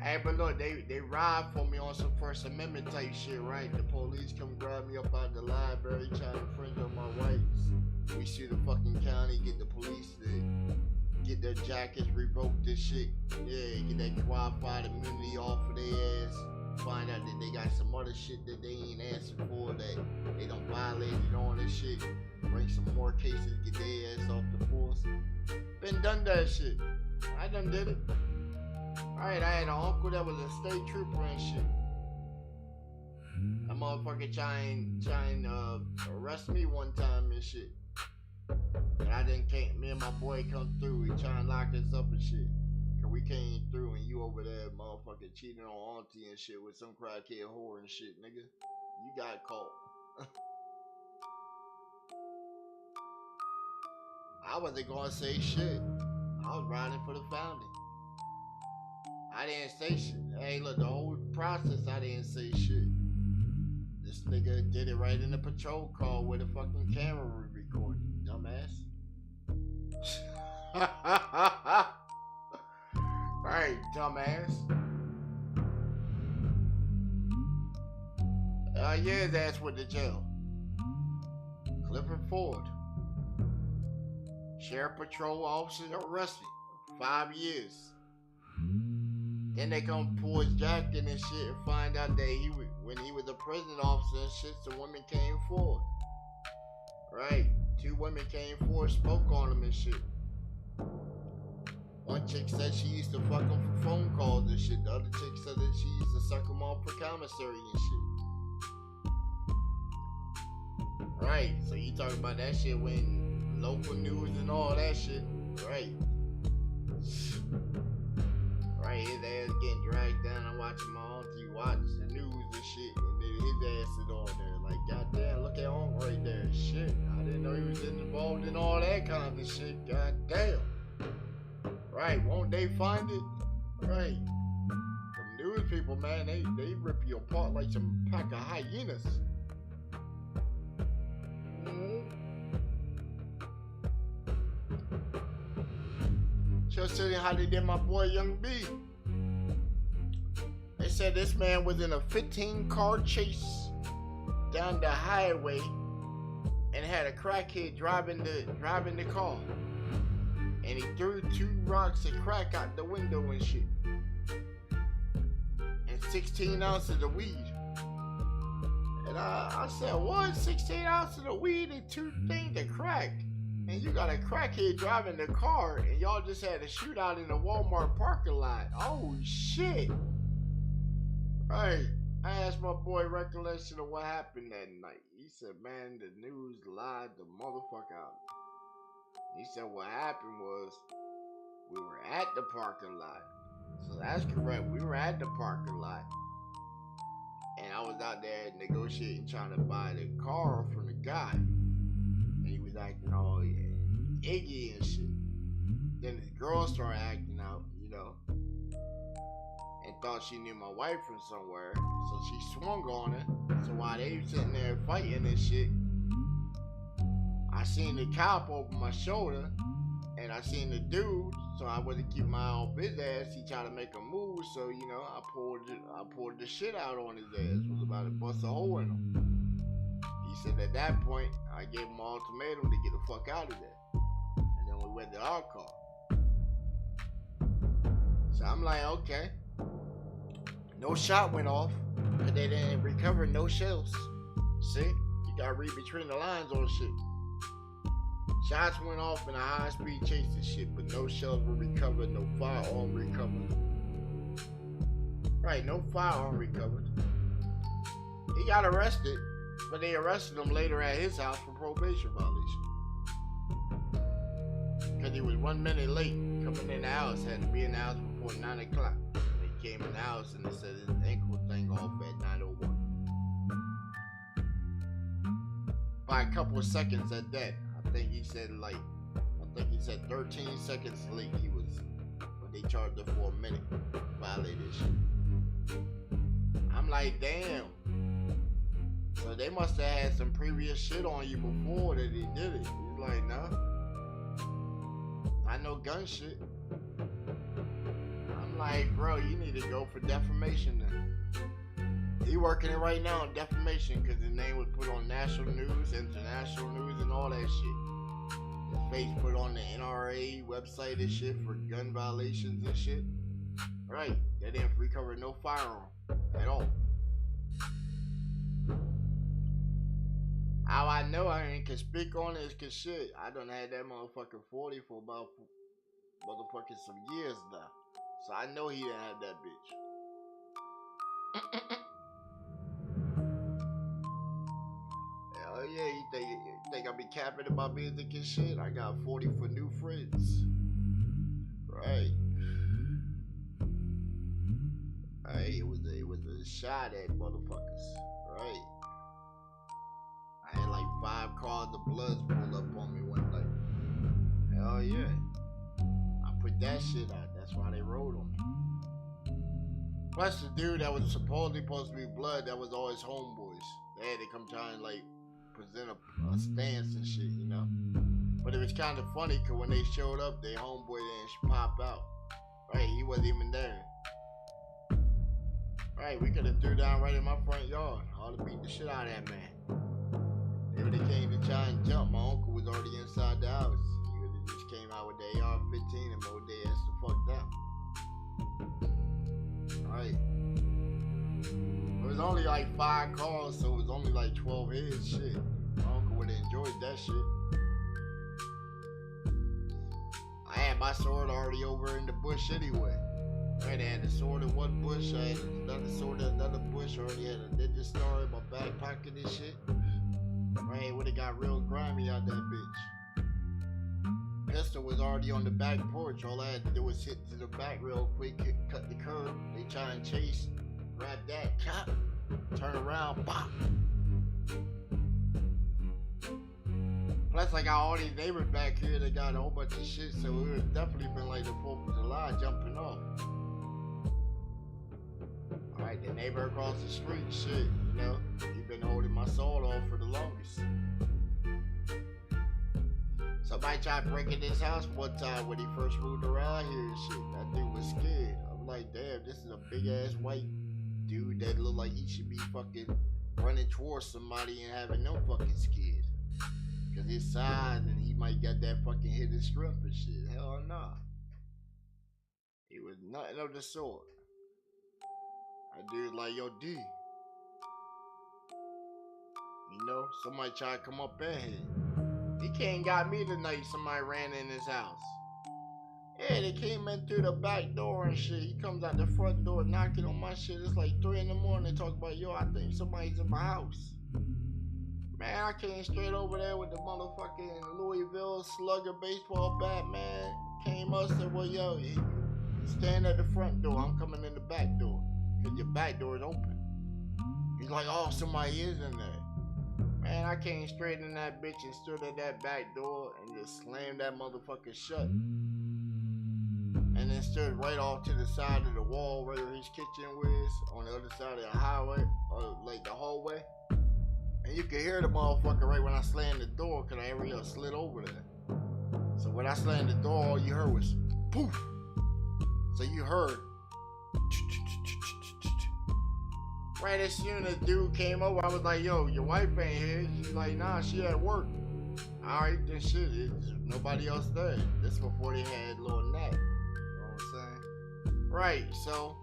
Hey, but look, they ride for me on some First Amendment type shit, right? The police come grab me up out of the library trying to infringe on my rights. We sue the fucking county, get the police to get their jackets revoked and shit. Yeah, get that qualified immunity off of their ass. Find out that they got some other shit that they ain't answered for, that they done violated on this shit. Bring some more cases, get their ass off the force. Been done that shit. I done did it. Alright, I had an uncle that was a state trooper and shit. That motherfucker trying arrest me one time and shit. And I can't, me and my boy come through, he try and lock us up and shit. Cause we came through and you over there motherfucking cheating on auntie and shit with some crackhead whore and shit, nigga. You got caught. I wasn't gonna say shit. I was riding for the founding. I didn't say shit. Hey, look, the whole process, I didn't say shit. This nigga did it right in the patrol car where the fucking camera was recording, dumbass. Right, dumbass. Yeah, his ass went to jail. Clifford Ford. Sheriff Patrol officer arrested. 5 years. Then they come pull his jacket and shit and find out that when he was a prison officer and shit, some women came forward. Right? 2 women came forward, spoke on him and shit. One chick said she used to fuck him for phone calls and shit. The other chick said that she used to suck him off for commissary and shit. Right? So you talking about that shit when local news and all that shit. Right? Right, his ass getting dragged down. I'm watching my auntie watch the news and shit, and then his ass is on there. Like, goddamn, look at Unc right there. Shit, I didn't know he was involved in all that kind of shit. Goddamn. Right, won't they find it? Right. Some news people, man, they rip you apart like some pack of hyenas. Just saying how they did my boy Young B. They said this man was in a 15-car chase down the highway and had a crackhead driving the car. And he threw 2 rocks of crack out the window and shit. And 16 ounces of weed. And I said, what? 16 ounces of weed and 2 things of crack? And you got a crackhead driving the car, and y'all just had a shootout in the Walmart parking lot. Oh, shit. Right. I asked my boy recollection of what happened that night. He said, man, the news lied the motherfucker out. He said what happened was we were at the parking lot. So that's correct. We were at the parking lot. And I was out there negotiating, trying to buy the car from the guy. And he was acting all iggy and shit. Then his girl started acting out, you know, and thought she knew my wife from somewhere. So she swung on her. So while they were sitting there fighting and shit, I seen the cop over my shoulder, and I seen the dude, so I wasn't keeping my eye on his ass. He tried to make a move, so you know, I poured the shit out on his ass. Was about to bust a hole in him. He said at that point, I gave him an ultimatum to get the fuck out of there, and then we went to our car. So I'm like, okay, no shot went off, but they didn't recover no shells. See, you gotta read between the lines on shit. Shots went off in a high-speed chase and shit, but no shells were recovered, no firearm recovered. Right, no firearm recovered. He got arrested, but they arrested him later at his house for probation violation. Because he was 1 minute late coming in the house, had to be in the house before 9 o'clock. He came in the house and they said his ankle thing off at 9:01. By a couple of seconds at that. I think he said 13 seconds late he was, but they charged him for a minute. Violated shit. I'm like, damn. So they must have had some previous shit on you before that they did it. He's like, nah. I know gun shit. I'm like, bro, you need to go for defamation then. He working it right now on defamation because his name was put on national news, international news, and all that shit. His face put on the NRA website and shit for gun violations and shit. Right, they didn't recover no firearm at all. How I know I ain't can speak on it is cause shit, I done had that motherfucker 40 for about motherfucking some years now. So I know he didn't have that bitch. Hell yeah, you think I be capping about music and shit? I got 40 for new friends. Right. Right, it was a shot at motherfuckers. Right. I had like 5 cars of Bloods pulled up on me one night. Hell yeah. I put that shit out. That's why they rode on me. Plus the dude that was supposedly supposed to be Blood, that was all his homeboys. They had to come try and like present a stance and shit, you know. But it was kind of funny because when they showed up, their homeboy didn't pop out. Right, he wasn't even there. Right, we could have threw down right in my front yard. I ought to beat the shit out of that man. If they came to try and jump, my uncle was already inside the house. He would have just came out with the AR-15 and mowed their ass the fuck down. only like 5 cars, so it was only like 12 heads. Shit, my uncle would have enjoyed that shit. I had my sword already over in the bush anyway. Right, I had the sword in one bush, I had another sword in another bush, already had a ninja star in my back pocket and shit. Right, when it got real grimy out that bitch. Pistol was already on the back porch, all I had to do was hit to the back real quick, cut the curb, they try and chase, grab that, chop, turn around, pop. Plus, I got all these neighbors back here that got a whole bunch of shit, so it would have definitely been like the 4th of July jumping off. Alright, the neighbor across the street, shit, you know, he been holding my sword off for the longest. Somebody tried breaking his house one time when he first moved around here and shit. That dude was scared. I'm like, damn, this is a big ass white dude that look like he should be fucking running towards somebody and having them fucking scared. Cause his size and he might got that fucking hidden strength and shit. Hell nah. He was nothing of the sort. That dude like, yo, D. You know, somebody tried to come up in here. He came got me tonight. Somebody ran in his house. Yeah, they came in through the back door and shit. He comes out the front door knocking on my shit. It's like 3 in the morning. They talk about, yo, I think somebody's in my house. Man, I came straight over there with the motherfucking Louisville Slugger baseball bat, man. Came up and said, well, yo, you stand at the front door. I'm coming in the back door. Because your back door is open. He's like, oh, somebody is in there. Man, I came straight in that bitch and stood at that back door and just slammed that motherfucker shut. And then stood right off to the side of the wall where his kitchen was, on the other side of the highway, or like the hallway. And you could hear the motherfucker right when I slammed the door, cause I already slid over there. So when I slammed the door, all you heard was poof. So you heard. Right as soon as dude came over, I was like, yo, your wife ain't here. She's like, nah, she at work. Alright, then shit, there's nobody else there. This before they had a little nap. You know what I'm saying? Right, so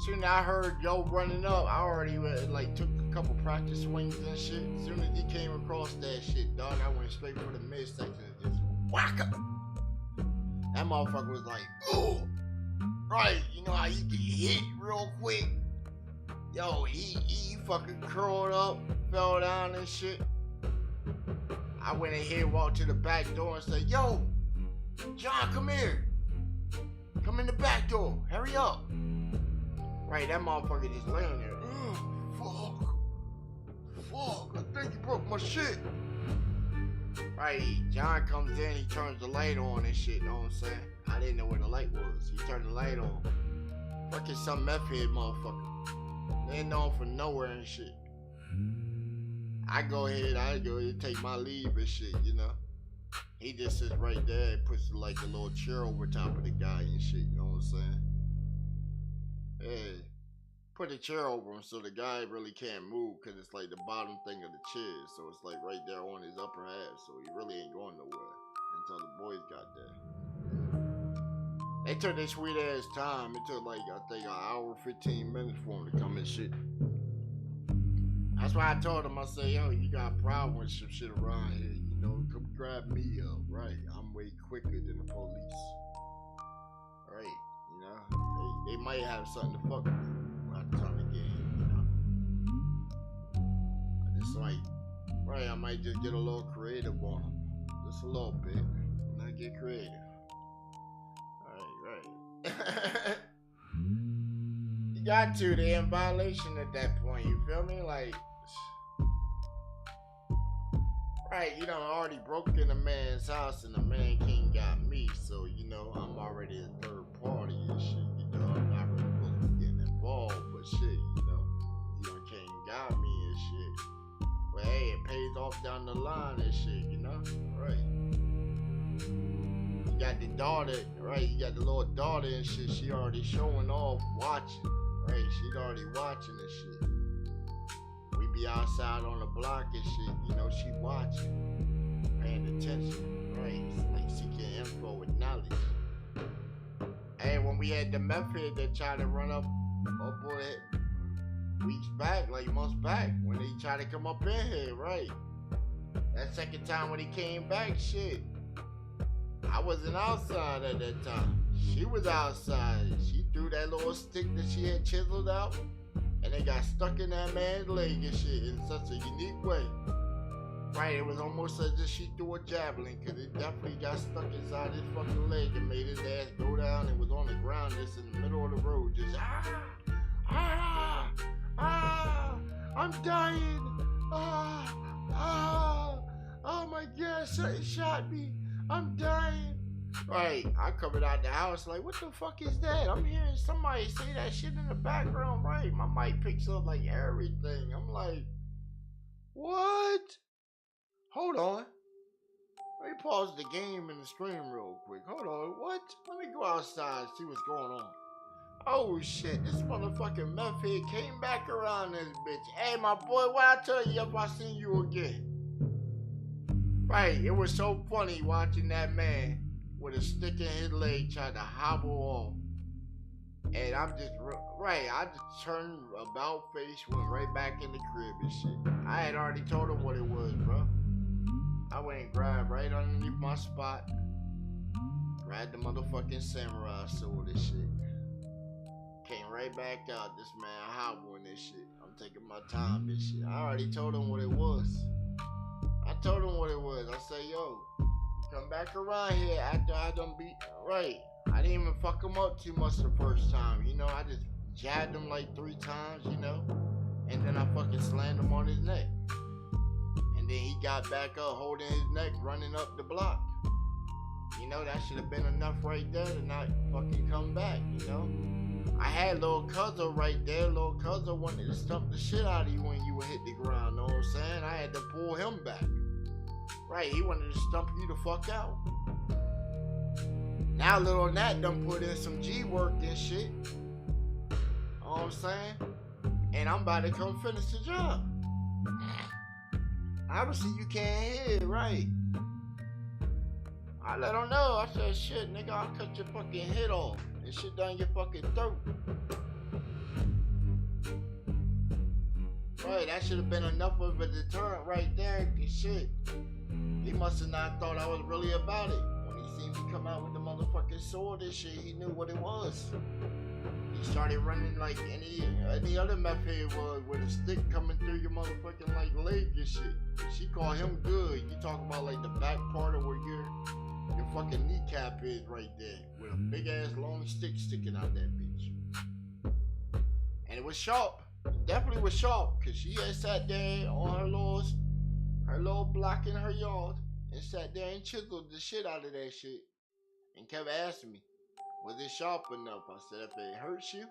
soon as I heard Joe running up, I already like took a couple practice swings and shit. As soon as he came across that shit, dog, I went straight for the midsection and just whack up. That motherfucker was like, ooh. Right, you know how you get hit real quick? Yo, he fucking curled up, fell down and shit. I went ahead, walked to the back door and said, yo, John, come here. Come in the back door, hurry up. Right, that motherfucker just laying there. Fuck, I think you broke my shit. Right, John comes in, he turns the light on and shit, you know what I'm saying? I didn't know where the light was. He turned the light on. Fucking some meth head motherfucker. They ain't known for nowhere and shit. I go ahead, take my leave and shit, you know? He just sits right there and puts like a little chair over top of the guy and shit, you know what I'm saying? Hey, put a chair over him so the guy really can't move because it's like the bottom thing of the chair. So it's like right there on his upper half. So he really ain't going nowhere until the boys got there. They took their sweet ass time. It took like, I think, an hour, 15 minutes for him to come and shit. That's why I told him, I said, yo, you got a problem with some shit around here, you know, come grab me up, right? I'm way quicker than the police. Right, you know, they might have something to fuck with by the time they get here, you know. I just like, right, I might just get a little creative on them. Just a little bit, and I get creative. Right. You got to, they in violation at that point, you feel me? Like, right, you done already broke in a man's house and the man king got me, so, you know, I'm already a third party and shit, you know, I'm not really supposed to be getting involved, but shit, you know, you done came and got me and shit, but hey, it pays off down the line and shit, you know, right? You got the daughter, right, you got the little daughter and shit, she already showing off, watching, right, she's already watching and shit. We be outside on the block and shit, you know, she watching, paying attention, right? Like seeking info with knowledge. And when we had the meth head that tried to run up boy, weeks back, like months back, when he tried to come up in here, right? That second time when he came back, shit. I wasn't outside at that time. She was outside. She threw that little stick that she had chiseled out, and it got stuck in that man's leg and shit in such a unique way. Right, it was almost as if she threw a javelin, because it definitely got stuck inside his fucking leg and made his ass go down and was on the ground just in the middle of the road, just I'm dying, oh my god, something shot me, I'm dying. Right, I covered out the house like, what the fuck is that? I'm hearing somebody say that shit in the background, right? My mic picks up like everything. I'm like, what? Hold on. Let me pause the game and the stream real quick. Hold on, what? Let me go outside and see what's going on. Oh shit, this motherfucking meth head came back around this bitch. Hey my boy, what I tell you if I seen you again? Right, it was so funny watching that man with a stick in his leg trying to hobble off. And I'm just, I just turned about face, went right back in the crib and shit. I had already told him what it was, bro. I went and grabbed right underneath my spot, grabbed the motherfucking samurai sword and shit. Came right back out, this man hobbling this shit. I'm taking my time and shit. I already told him what it was. I told him what it was. I said, yo, come back around here after I done beat, right. I didn't even fuck him up too much the first time, you know. I just jabbed him like 3 times, you know. And then I fucking slammed him on his neck. And then he got back up holding his neck, running up the block. You know, that should have been enough right there to not fucking come back, you know. I had little cousin right there. Little cousin wanted to stump the shit out of you when you would hit the ground, know what I'm saying? I had to pull him back. Right, he wanted to stump you the fuck out. Now little Nat done put in some G work and shit. Know what I'm saying? And I'm about to come finish the job. Obviously you can't hear, right? I let him know. I said, shit, nigga, I'll cut your fucking head off and shit down your fucking throat. Right, that should have been enough of a deterrent right there, cause shit. He must have not thought I was really about it. When he seen me come out with the motherfucking sword and shit, he knew what it was. He started running like any other meth head was, with a stick coming through your motherfucking like leg and shit. She called him good. You talk about like the back part of where your fucking kneecap is right there, with a big ass long stick sticking out that bitch. And it was sharp. It definitely was sharp, cause she had sat there on her little block in her yard and sat there and chiseled the shit out of that shit and kept asking me, was it sharp enough? I said, if it hurts you,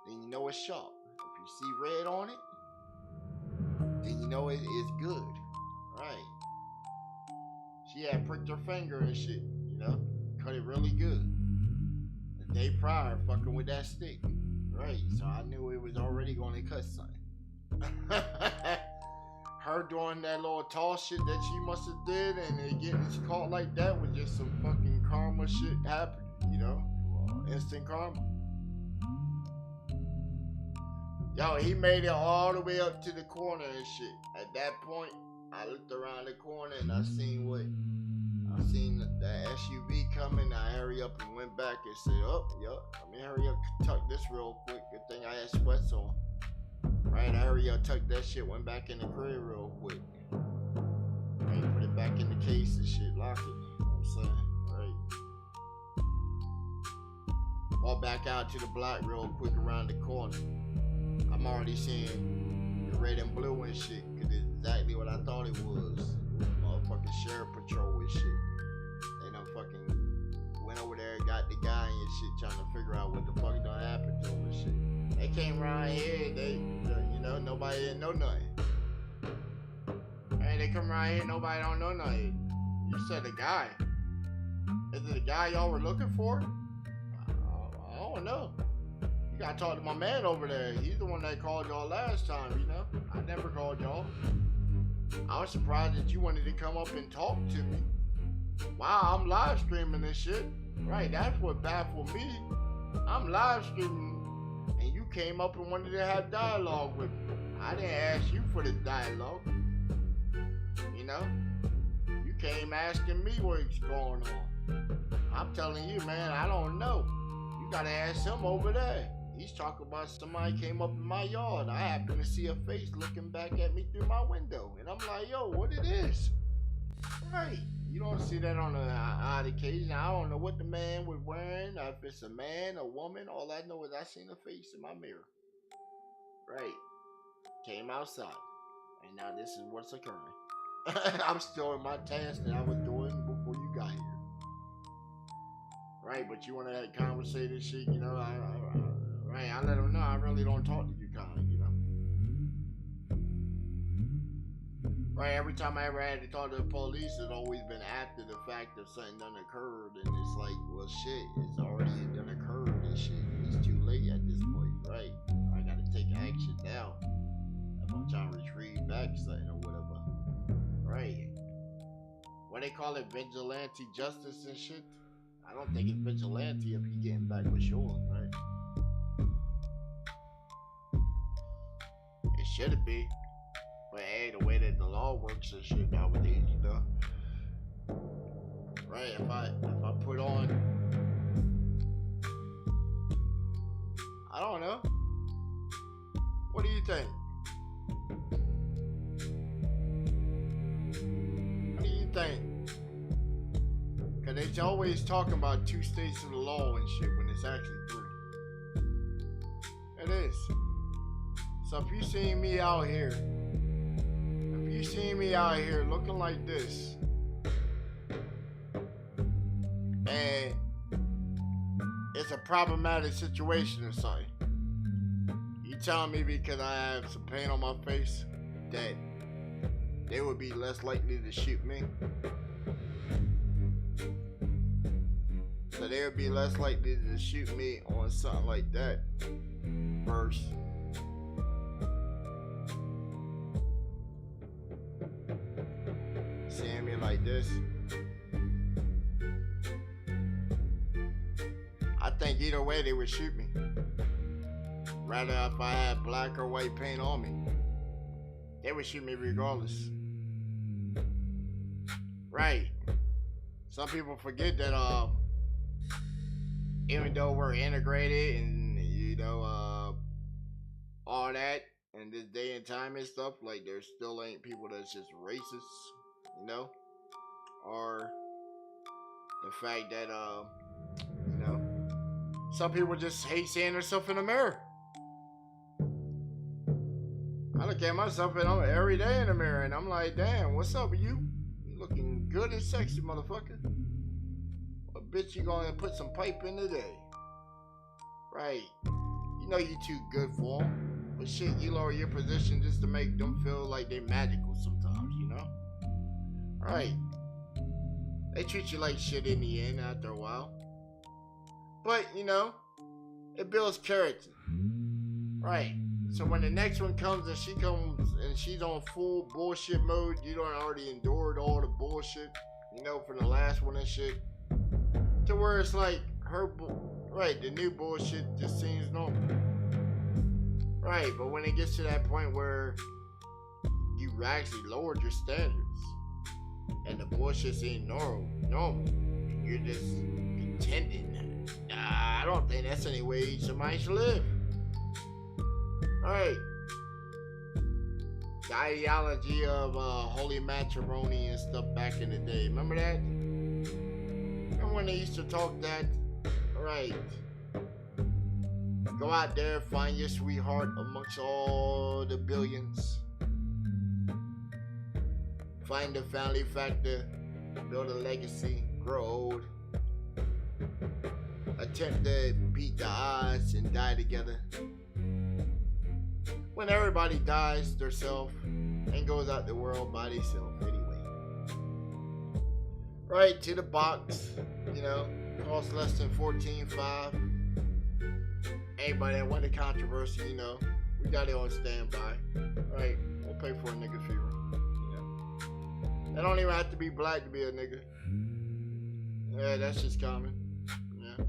then you know it's sharp. If you see red on it, then you know it is good. Right. She had pricked her finger and shit, you know, cut it really good. The day prior, fucking with that stick. Right, so I knew it was already gonna cut something. Her doing that little toss shit that she must have did and it getting caught like that was just some fucking karma shit happening, you know? Instant karma. Yo, he made it all the way up to the corner and shit. At that point, I looked around the corner and I seen the SUV coming. I hurry up and went back and said, oh, yup, let me hurry up, tuck this real quick. Good thing I had sweats on. Right, I hurry up, tuck that shit, went back in the crib real quick. Right, put it back in the case and shit, lock it. You know what I'm saying? Right. Walk back out to the block real quick around the corner. I'm already seeing the red and blue and shit, cause it's exactly what I thought it was. Motherfucking sheriff patrol and shit. They done fucking went over there and got the guy and shit, trying to figure out what the fuck done happened to him and shit. They came around here, you know, nobody didn't know nothing. Hey, they come around here, nobody don't know nothing. You said the guy. Is it the guy y'all were looking for? I don't know. You gotta talk to my man over there. He's the one that called y'all last time, you know? I never called y'all. I was surprised that you wanted to come up and talk to me. Wow, I'm live streaming this shit. Right, that's what baffled me. I'm live streaming and you came up and wanted to have dialogue with me. I didn't ask you for the dialogue. You know? You came asking me what's going on. I'm telling you, man, I don't know. You gotta ask him over there. He's talking about somebody came up in my yard. I happen to see a face looking back at me through my window. And I'm like, yo, what it is? Right. You don't see that on an odd occasion. I don't know what the man was wearing, if it's a man, a woman. All I know is I seen a face in my mirror. Right. Came outside. And now this is what's occurring. I'm still in my task that I was doing before you got here. Right, but you want to conversate and shit, you know, right, I let them know I really don't talk to you kind, you know. Right, every time I ever had to talk to the police, it's always been after the fact that something done occurred, and it's like, well, shit, it's already done occurred and shit. It's too late at this point, right? I gotta take action now if I'm trying to retrieve back something or whatever, right? What they call it, vigilante justice and shit? I don't think it's vigilante if he getting back with yours, right? It should be. But hey, the way that the law works and shit nowadays, you know. Right, if I put on, I don't know. What do you think? What do you think? Cause they always talking about 2 states of the law and shit when it's actually 3. It is. So if you see me out here, looking like this, and it's a problematic situation or something, you telling me because I have some paint on my face that they would be less likely to shoot me? So they would be less likely to shoot me on something like that versus seeing me like this. I think either way they would shoot me. Rather if I had black or white paint on me, they would shoot me regardless. Right. Some people forget that even though we're integrated and you know all that in this day and time and stuff, like there still ain't people that's just racist, you know, or the fact that you know, some people just hate seeing themselves in the mirror. I look at myself every day in the mirror and I'm like, damn, what's up with you? You looking good and sexy, motherfucker. But bitch, you gonna put some pipe in today. Right. You know you too good for them. But shit, you lower your position just to make them feel like they magical sometimes, you know? Right. They treat you like shit in the end after a while. But, you know, it builds character. Right. So when the next one comes and she's on full bullshit mode, you done already endured all the bullshit, you know, from the last one and shit. To where it's like right, the new bullshit just seems normal. Right, but when it gets to that point where you actually lowered your standards and the bullshit ain't normal, you're just pretending. Nah, I don't think that's any way somebody should live. Right. The ideology of holy matrimony and stuff back in the day. Remember that? Remember when they used to talk that? Right. Go out there, find your sweetheart amongst all the billions. Find the family factor, build a legacy, grow old. Attempt to beat the odds and die together. When everybody dies theirself and goes out the world by themselves anyway. Right, to the box, you know, costs less than $14.5. Anybody that want the controversy, you know, we got it on standby. Right, we'll pay for a nigga fever. You know. They don't even have to be black to be a nigga. Yeah, that's just common. Yeah.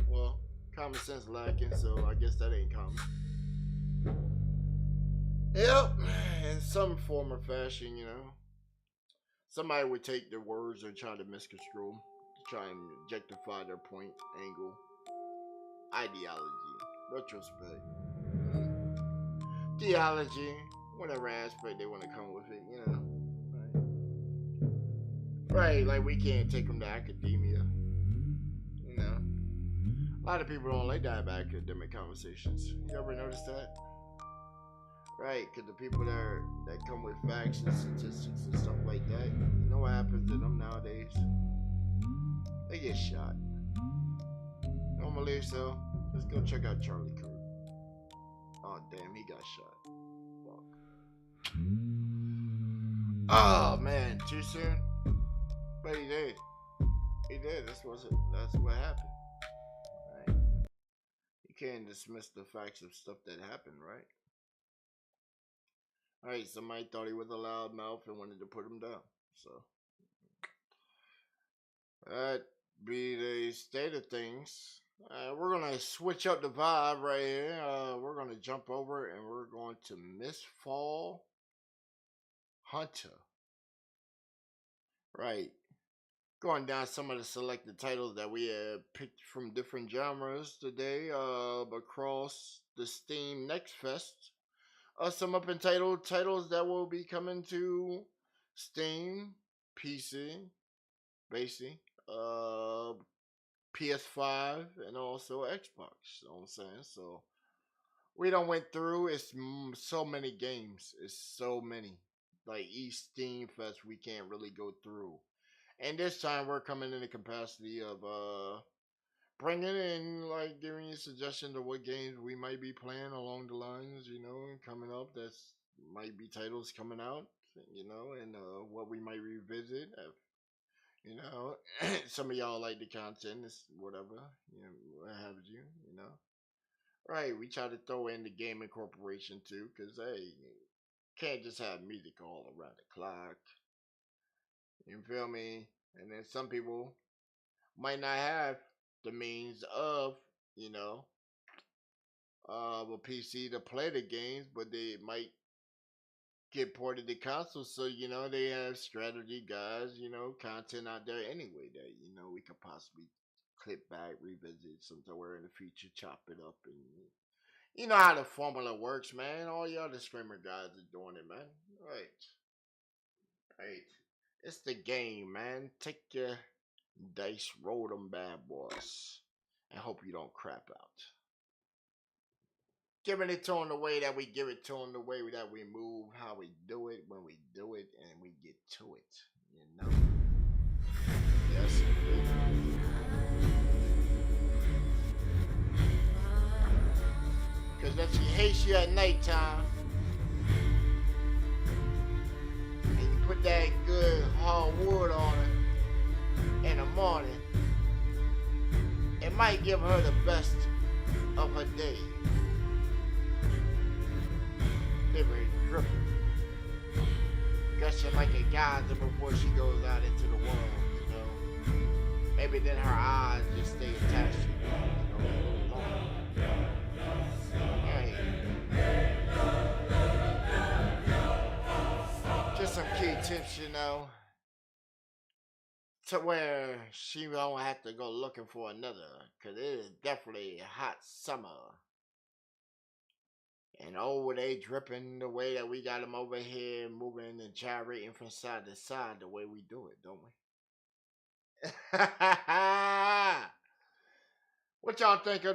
Well, common sense lacking, so I guess that ain't common. Yep, in some form or fashion, somebody would take their words and try to misconstrue them, to try and objectify their point, angle, ideology, retrospect, theology, whatever aspect they want to come with it. Right, like we can't take them to academia, you know. A lot of people don't like that about academic conversations. You ever notice that? Right, because the people that come with facts and statistics and stuff like that, you know what happens to them nowadays? They get shot. You don't believe so? Let's go check out Charlie Kirk. Oh damn, he got shot. Fuck. Oh man, too soon? But he did. He did. That's what happened. Right? You can't dismiss the facts of stuff that happened, right? Alright, somebody thought he was a loud mouth and wanted to put him down. So that be the state of things. We're gonna switch up the vibe right here. We're gonna jump over and we're going to Miss Fall Hunter. Right. Going down some of the selected titles that we have picked from different genres today, across the Steam Next Fest. Some up entitled titles that will be coming to Steam, PC, basically, PS5, and also Xbox. You know what I'm saying? So we don't went through. It's so many games. It's so many. Like each Steam Fest, we can't really go through. And this time we're coming in the capacity of bringing in, like, giving you suggestions of what games we might be playing along the lines, coming up. That's might be titles coming out, and what we might revisit. Some of y'all like the content, it's whatever, what have you. Right, we try to throw in the gaming corporation too, because, hey, can't just have music all around the clock. You feel me? And then some people might not have the means of, a PC to play the games, but they might get ported to console. So, they have strategy guides, content out there anyway that, we could possibly clip back, revisit somewhere in the future, chop it up, and you know how the formula works, man. All y'all the streamer guys are doing it, man. Right. Right. It's the game, man. Take your dice, roll them bad boys, and hope you don't crap out. Giving it to them the way that we give it to them, the way that we move, how we do it, when we do it, and we get to it, Yes, indeed. Because if she hates you at nighttime, and you put that good hard wood on her in the morning, it might give her the best of her day. Liver dripping, gushing like a geyser before she goes out into the world, Maybe then her eyes just stay attached to you, a little longer. Hey. Just some key tips, to where she won't have to go looking for another, because it is definitely a hot summer. And they dripping the way that we got them over here, moving and gyrating from side to side the way we do it, don't we? What y'all think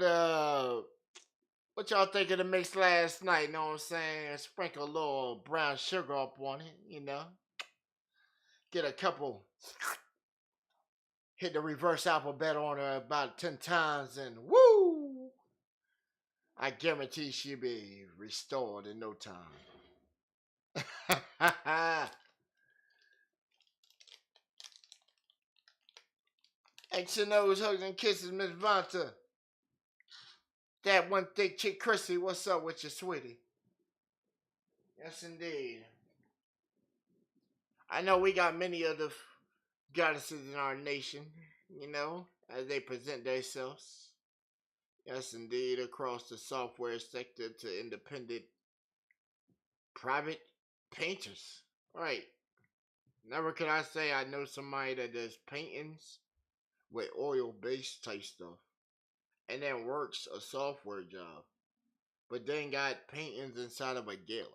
of the mix last night? Know what I'm saying? Sprinkle a little brown sugar up on it, Get a couple. Hit the reverse alphabet on her about 10 times, and woo! I guarantee she'll be restored in no time. X and O's, hugs and kisses, Miss Vanta. That one thick chick, Chrissy, what's up with you, sweetie? Yes, indeed. I know we got many of the goddesses in our nation, as they present themselves. Yes, indeed, across the software sector to independent private painters. Right. Never could I say I know somebody that does paintings with oil based type stuff and then works a software job, but then got paintings inside of a gala.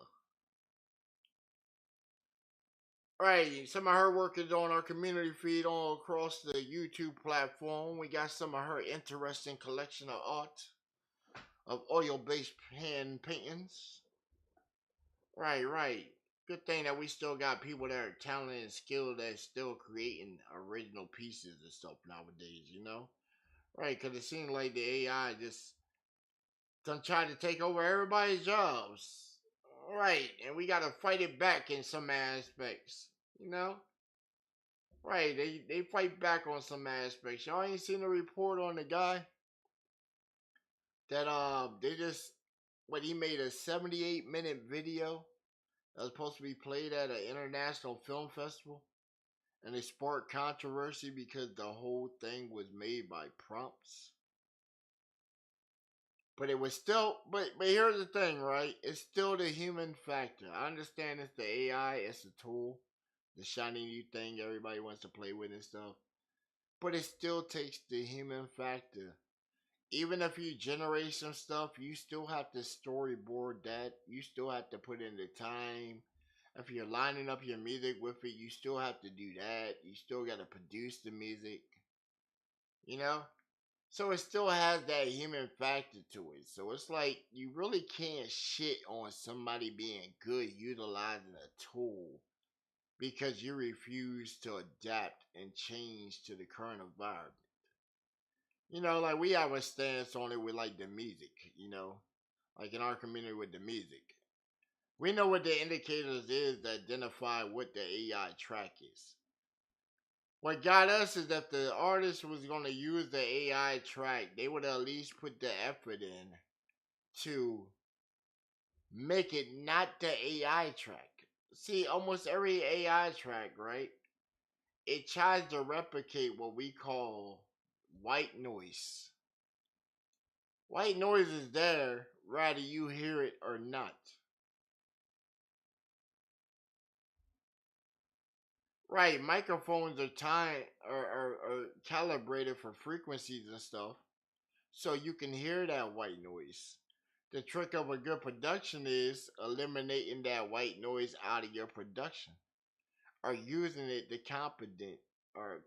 Right, some of her work is on our community feed all across the YouTube platform. We got some of her interesting collection of art of oil-based hand paintings. Right, right. Good thing that we still got people that are talented and skilled that's still creating original pieces and stuff nowadays, you know? Right, because it seems like the AI just done try to take over everybody's jobs. Right, and we got to fight it back in some aspects, you know? Right, they fight back on some aspects. Y'all ain't seen a report on the guy that they just what he made a 78-minute video that was supposed to be played at an international film festival, and it sparked controversy because the whole thing was made by prompts. But it was still but here's the thing, right? It's still the human factor. I understand it's the AI, it's a tool, the shiny new thing everybody wants to play with and stuff. But it still takes the human factor. Even if you generate some stuff, you still have to storyboard that. You still have to put in the time. If you're lining up your music with it, you still have to do that. You still got to produce the music, you know? So it still has that human factor to it. So it's like you really can't shit on somebody being good utilizing a tool because you refuse to adapt and change to the current environment. You know, like we have a stance on it with like the music, you know, like in our community with the music. We know what the indicators is that identify what the AI track is. What got us is that the artist was going to use the AI track, they would at least put the effort in to make it not the AI track. See, almost every AI track, right? It tries to replicate what we call white noise. White noise is there, whether you hear it or not. Right, microphones are are calibrated for frequencies and stuff, so you can hear that white noise. The trick of a good production is eliminating that white noise out of your production, or using it to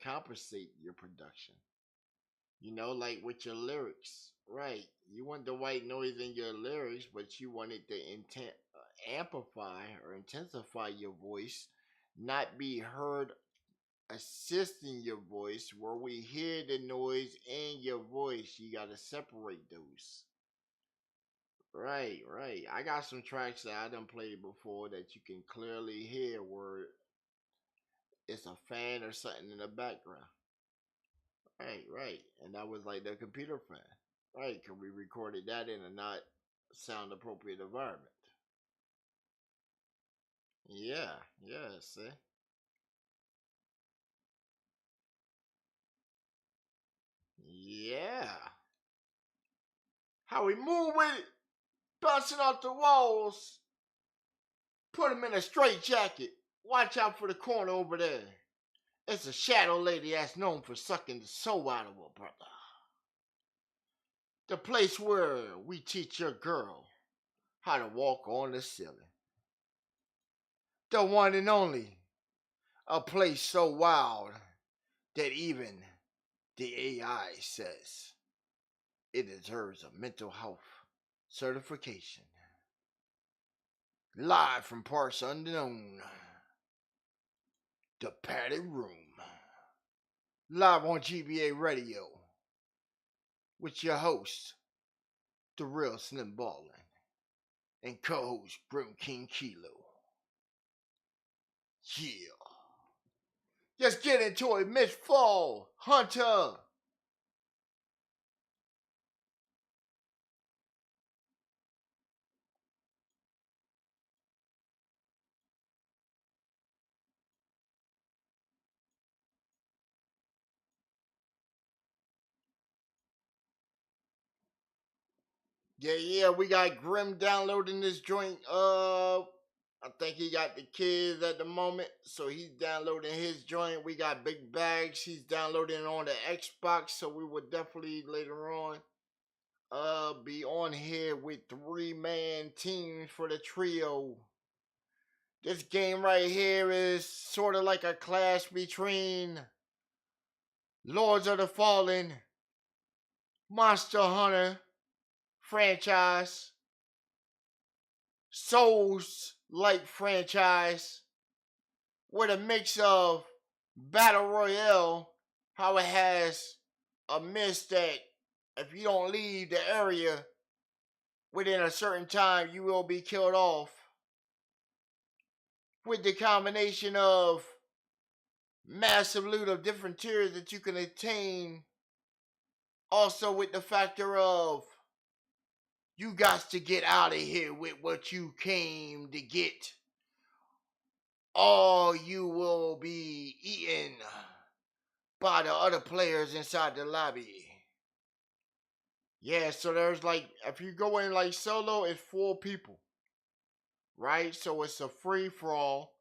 compensate your production. You know, like with your lyrics, right? You want the white noise in your lyrics, but you want it to amplify or intensify your voice, not be heard assisting your voice. Where we hear the noise in your voice, you gotta separate those. Right, right. I got some tracks that I done played before that you can clearly hear where it's a fan or something in the background. Right, right. And that was like the computer fan. Right, because we recorded that in a not sound appropriate environment. Yeah, yeah, see? Yeah. How we move with it, bouncing off the walls, put him in a straight jacket. Watch out for the corner over there. It's a shadow lady that's known for sucking the soul out of her brother. The place where we teach your girl how to walk on the ceiling. The one and only. A place so wild that even the AI says it deserves a mental health certification. Live from parts unknown. The padded room. Live on GBA Radio. With your host, The Real Slim Ballin', and co-host Grim King Kilo. Yeah. Let's get into it, Miss Fall Hunter. Yeah, we got Grim downloading this joint. I think he got the kids at the moment, so he's downloading his joint. We got Big Bags, he's downloading on the Xbox, so we will definitely later on be on here with 3-man teams for the trio. This game right here is sort of like a clash between Lords of the Fallen, Monster Hunter franchise, Souls like franchise, with a mix of Battle Royale, how it has a miss that if you don't leave the area within a certain time, you will be killed off. With the combination of massive loot of different tiers that you can attain, also with the factor of you got to get out of here with what you came to get, or you will be eaten by the other players inside the lobby. Yeah, so there's like, if you go in like solo, it's 4 people, right? So it's a free for all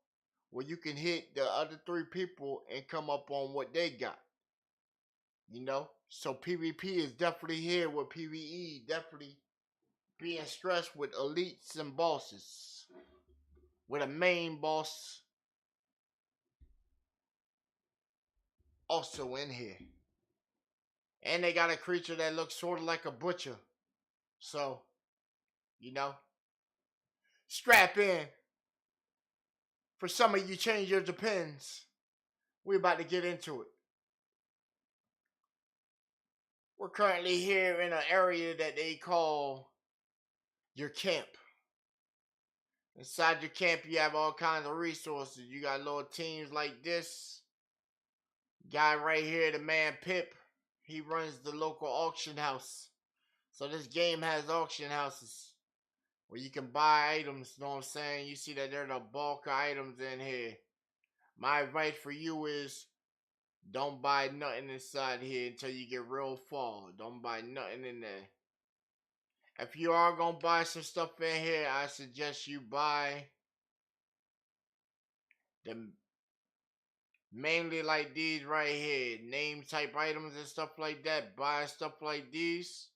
where you can hit the other 3 people and come up on what they got. You know? So PvP is definitely here with PvE, definitely being stressed with elites and bosses. With a main boss also in here. And they got a creature that looks sort of like a butcher. So, you know, strap in. For some of you change your depends. We're about to get into it. We're currently here in an area that they call your camp. Inside your camp, you have all kinds of resources. You got little teams like this. Guy right here, the man Pip, he runs the local auction house. So this game has auction houses where you can buy items, you know what I'm saying? You see that there's a bulk of items in here. My advice for you is don't buy nothing inside here until you get real far. Don't buy nothing in there. If you are going to buy some stuff in here, I suggest you buy them mainly like these right here. Name type items and stuff like that. Buy stuff like these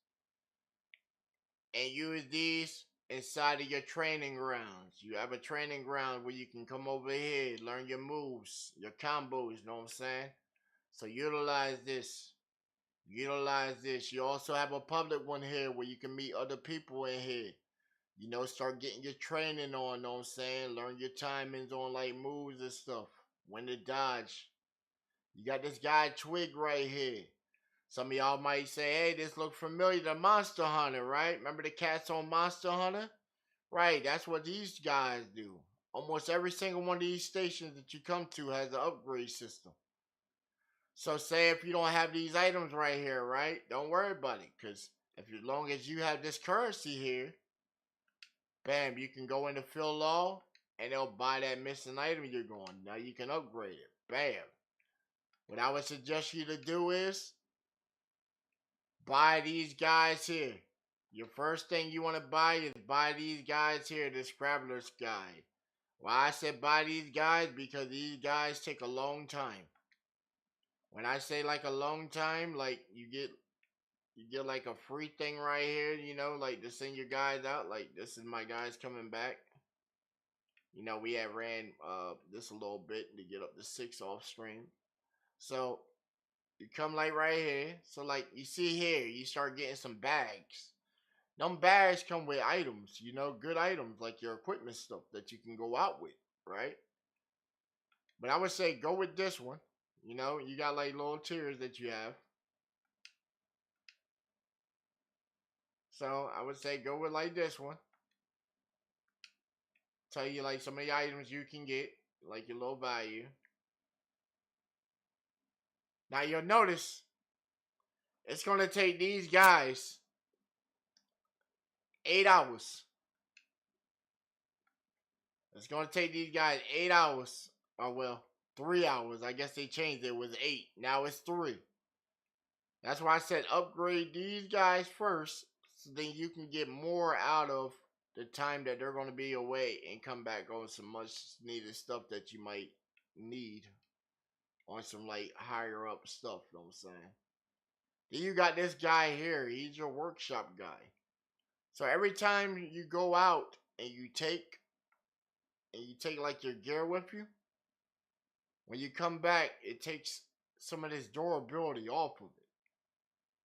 and use these inside of your training grounds. You have a training ground where you can come over here, learn your moves, your combos, you know what I'm saying? So utilize this. Utilize this. You also have a public one here where you can meet other people in here. You know, start getting your training on, know what I'm saying? Learn your timings on like moves and stuff. When to dodge. You got this guy Twig right here. Some of y'all might say, hey, this look familiar to Monster Hunter, right? Remember the cats on Monster Hunter? Right, that's what these guys do. Almost every single one of these stations that you come to has an upgrade system. So say if you don't have these items right here, right? Don't worry about it. Because as long as you have this currency here, bam, you can go into Fill Law and they'll buy that missing item you're going. Now you can upgrade it. Bam. What I would suggest you to do is buy these guys here. Your first thing you want to buy is buy these guys here, this Scrabbler's Guide. Why I said buy these guys? Because these guys take a long time. When I say like a long time, like you get like a free thing right here, you know, like to send your guys out. Like this is my guys coming back. You know, we had ran this a little bit to get up to 6 off stream. So you come like right here. So like you see here, you start getting some bags. Them bags come with items, you know, good items like your equipment stuff that you can go out with, right? But I would say go with this one. You know, you got like little tiers that you have. So I would say go with like this one. Tell you like some of the items you can get, like your low value. Now you'll notice it's gonna take these guys 8 hours. It's gonna take these guys 8 hours. Oh well, 3 hours. I guess they changed it. It was 8. Now it's 3. That's why I said upgrade these guys first so then you can get more out of the time that they're going to be away and come back on some much needed stuff that you might need on some like higher up stuff. You know what I'm saying? Then you got this guy here. He's your workshop guy. So every time you go out and you take like your gear with you, when you come back, it takes some of this durability off of it.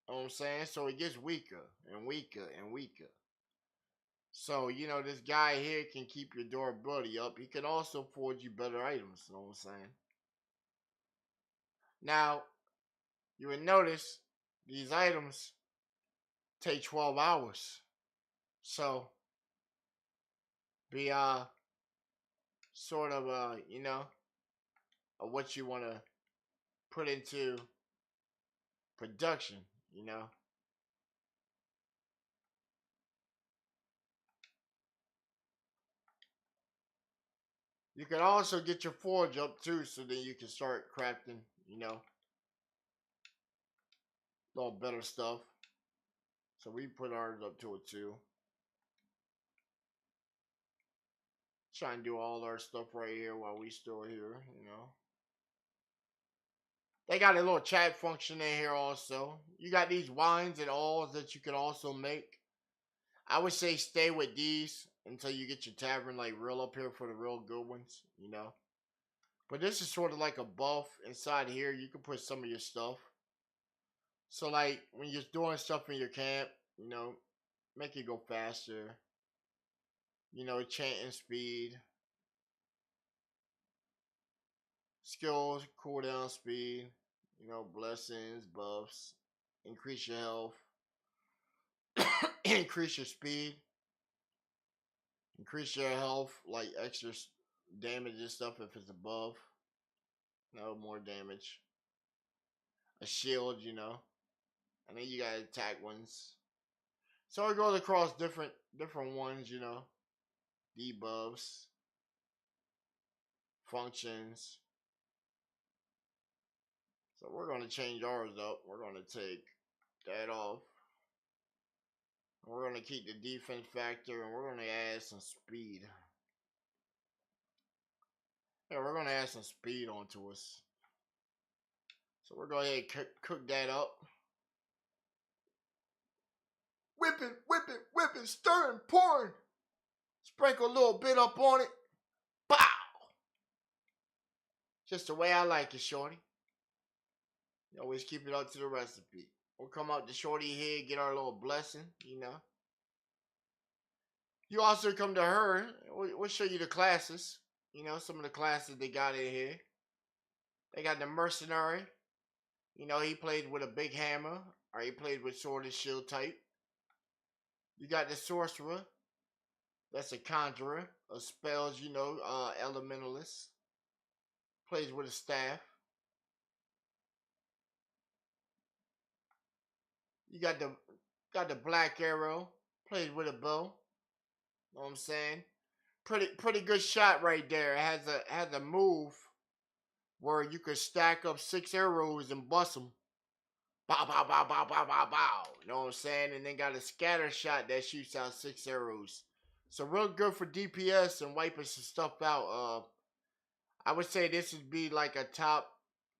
You know what I'm saying? So it gets weaker and weaker and weaker. So, this guy here can keep your durability up. He can also forge you better items. You know what I'm saying? Now, you would notice these items take 12 hours. So, be sort of what you want to put into production, you know. You can also get your forge up too, so then you can start crafting, a little better stuff. So we put ours up to it too. Try and do all our stuff right here while we still here. They got a little chat function in here also. You got these wines and alls that you can also make. I would say stay with these until you get your tavern like real up here for the real good ones. But this is sort of like a buff inside here. You can put some of your stuff. So like when you're doing stuff in your camp, make it go faster. Chanting speed. Skills, cooldown speed, blessings, buffs, increase your health, increase your speed, increase your health, like extra damage and stuff if it's above. No more damage. A shield. And then you got attack ones. So it goes across different ones. Debuffs, functions. So we're gonna change ours up. We're gonna take that off. We're going to keep the defense factor and we're going to add some speed. Yeah, we're going to add some speed onto us. So we're going to go ahead and cook that up. Whipping, stirring, pouring. Sprinkle a little bit up on it. Bow! Just the way I like it, shorty. You always keep it up to the recipe. We'll come out to shorty here, get our little blessing. You also come to her. We'll show you the classes. Some of the classes they got in here. They got the mercenary. He played with a big hammer, or he played with sword and shield type. You got the sorcerer. That's a conjurer of spells, elementalist. Plays with a staff. You got the black arrow. Plays with a bow. Know what I'm saying? Pretty good shot right there. It has a move where you could stack up 6 arrows and bust them. Bow, bow, bow, bow, bow, bow, bow. You know what I'm saying? And then got a scatter shot that shoots out 6 arrows. So real good for DPS and wiping some stuff out. I would say this would be like a top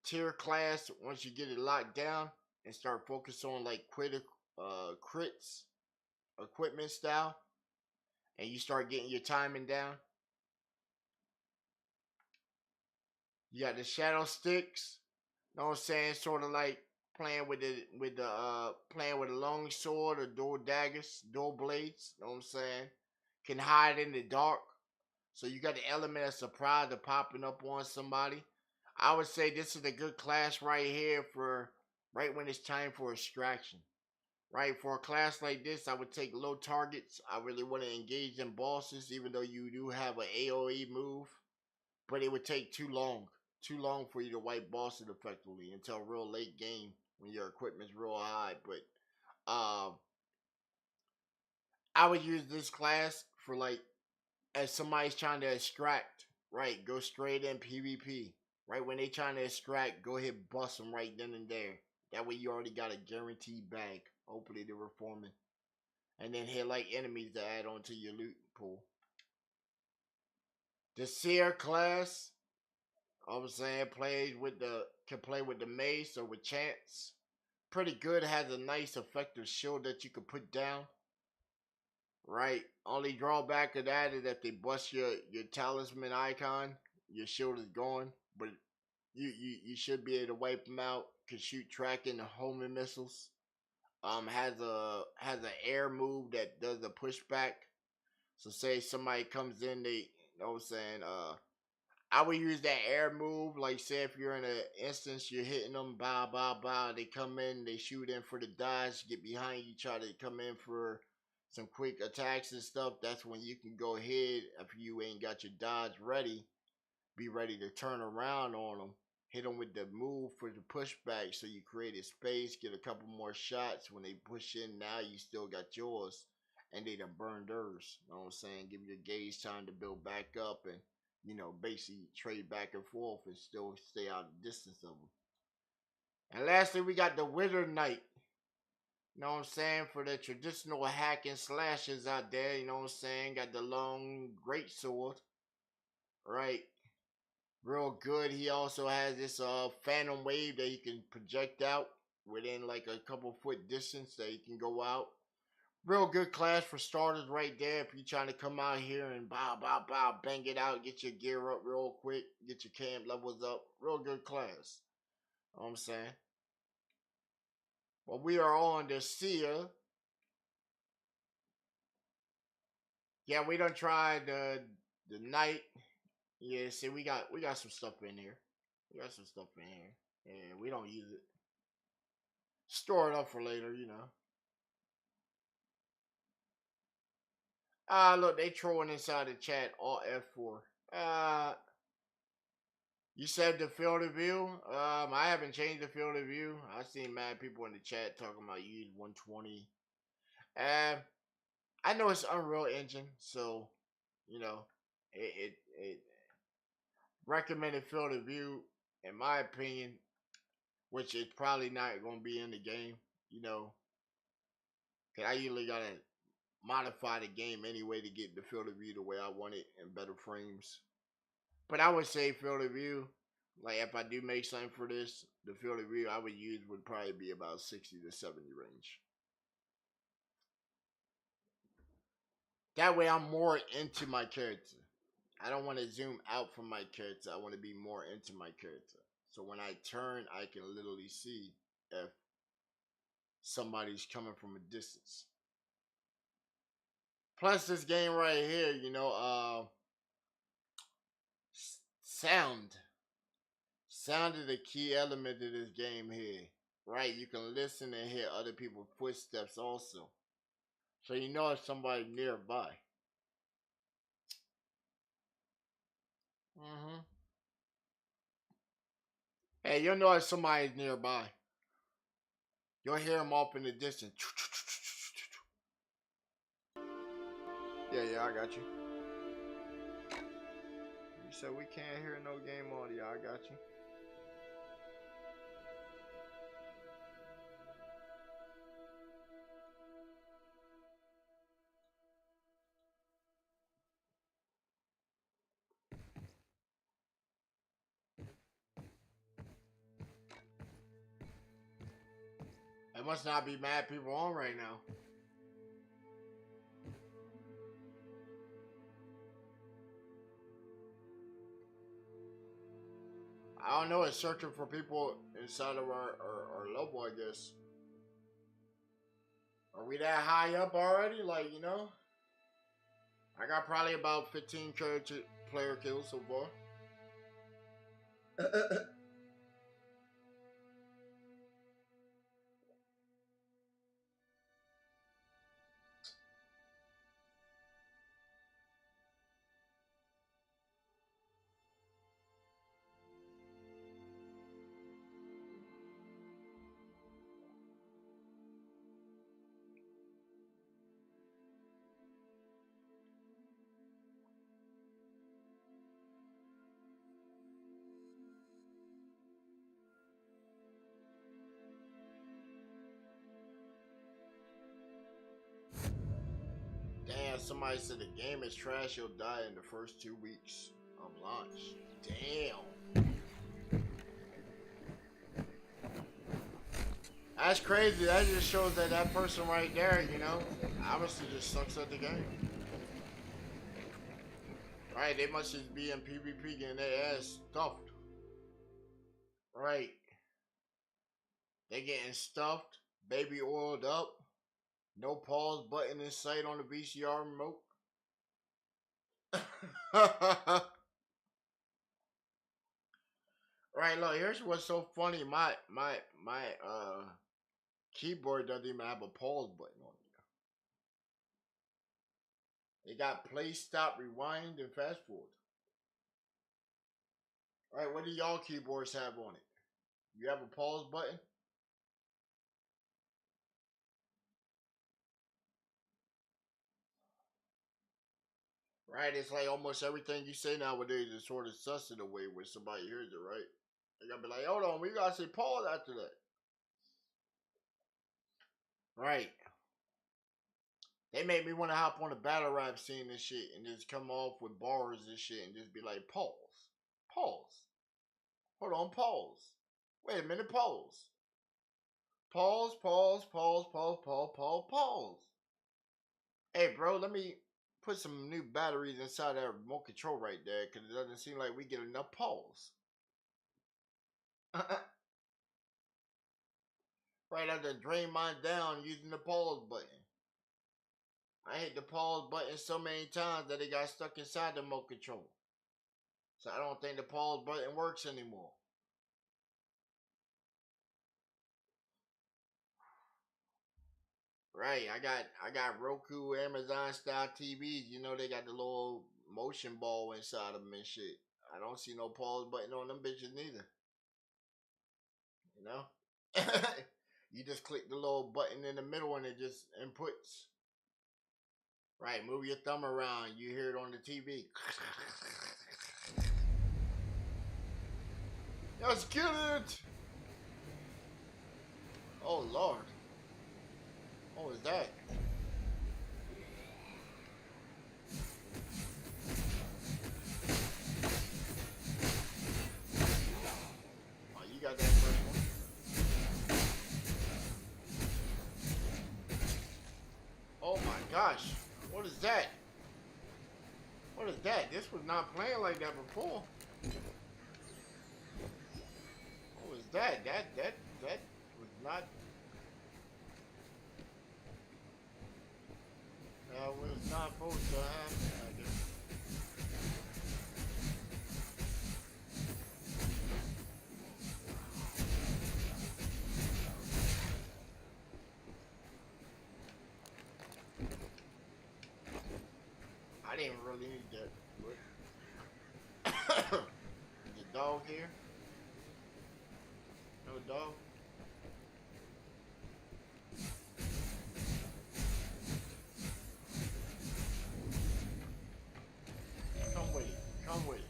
tier class once you get it locked down and start focusing on like crits, equipment style, and you start getting your timing down. You got the shadow sticks. You know what I'm saying? Sort of like playing with the long sword or dual daggers, dual blades. You know what I'm saying? Can hide in the dark. So you got the element of surprise of popping up on somebody. I would say this is a good class right here for right when it's time for extraction. Right, for a class like this, I would take low targets. I really want to engage in bosses, even though you do have an AoE move. But it would take too long. Too long for you to wipe bosses effectively until real late game when your equipment's real high. But I would use this class for like as somebody's trying to extract, right? Go straight in PvP. Right, when they trying to extract, go ahead bust them right then and there. That way you already got a guaranteed bag. Hopefully they're reforming. and then hit like enemies to add on to your loot pool. The Seer class, I'm saying, can play with the mace or with chance. Pretty good, has a nice effective shield that you can put down. Right. Only drawback of that is that they bust your talisman icon. Your shield is gone, but you should be able to wipe them out. Can shoot tracking and homing missiles. Has an air move that does a pushback. So say somebody comes in, they, you know what I'm saying, I would use that air move. Like, say if you're in an instance, you're hitting them, bow, bow, bow. They come in, they shoot in for the dodge, get behind you, try to come in for some quick attacks and stuff. That's when you can go ahead, if you ain't got your dodge ready, be ready to turn around on them. Hit them with the move for the pushback, so you create a space, get a couple more shots. When they push in, now you still got yours, and they done burned theirs. You know what I'm saying? Give your gauge time to build back up, and basically trade back and forth and still stay out of the distance of them. And lastly, we got the Wither Knight. You know what I'm saying? For the traditional hack and slashes out there, you know what I'm saying? Got the long great sword, right? Real good. He also has this phantom wave that he can project out within like a couple foot distance that he can go out. Real good class for starters right there. If you're trying to come out here and bow, bow, bow, bang it out, get your gear up real quick, get your camp levels up. Real good class. You know what I'm saying? But we are on the Seer. Yeah, we done tried the Knight. Yeah, see, we got some stuff in here. We got some stuff in here. And we don't use it. Store it up for later, you know. Look, they trolling inside the chat, all F4. You said the field of view? I haven't changed the field of view. I seen mad people in the chat talking about use 120. I know it's Unreal Engine, so, it recommended field of view, in my opinion, which is probably not going to be in the game, because I usually got to modify the game anyway to get the field of view the way I want it in better frames. But I would say field of view, like if I do make something for this, the field of view I would use would probably be about 60 to 70 range. That way I'm more into my character. I don't want to zoom out from my character. I want to be more into my character. So when I turn, I can literally see if somebody's coming from a distance. Plus this game right here, sound. Sound is a key element of this game here. Right? You can listen and hear other people's footsteps also. So you know if somebody's nearby. Mm-hmm. Hey, you'll know if somebody's nearby. You'll hear them off in the distance. Yeah, I got you. You said we can't hear no game audio. I got you. There must not be mad people on right now. I don't know, it's searching for people inside of our level, I guess. Are we that high up already? Like, I got probably about 15 player kills so far. somebody said the game is trash, you'll die in the first 2 weeks of launch. Damn. That's crazy. That just shows that that person right there, you know, obviously just sucks at the game. Right, they must just be in PvP getting their ass stuffed. Right. They getting stuffed, baby oiled up, no pause button in sight on the VCR remote. Right, look, here's what's so funny. My keyboard doesn't even have a pause button on it. It got play, stop, rewind, and fast forward. Right, what do y'all keyboards have on it? You have a pause button? Right, it's like almost everything you say nowadays is sort of sus in a way when somebody hears it, right? They gotta be like, hold on, we gotta say pause after that. Right. They made me want to hop on a battle rap scene and shit and just come off with bars and shit and just be like, pause. Pause. Hold on, pause. Wait a minute, pause. Pause, pause, pause, pause, pause, pause, pause. Hey, bro, let me put some new batteries inside that remote control right there because it doesn't seem like we get enough pause. Right, I have to drain mine down using the pause button. I hit the pause button so many times that it got stuck inside the remote control. So I don't think the pause button works anymore. Right, I got Roku, Amazon style TVs. You know they got the little motion ball inside of them and shit. I don't see no pause button on them bitches neither. You know, you just click the little button in the middle and it just inputs. Right, move your thumb around. You hear it on the TV. Let's get it. Oh Lord. What was that? Oh, you got that first one. Oh my gosh. What is that? What is that? This was not playing like that before. What was that? That was not. That was not supposed to happen, I guess. I didn't really need that. The dog here? No dog? Come with it. Come with it.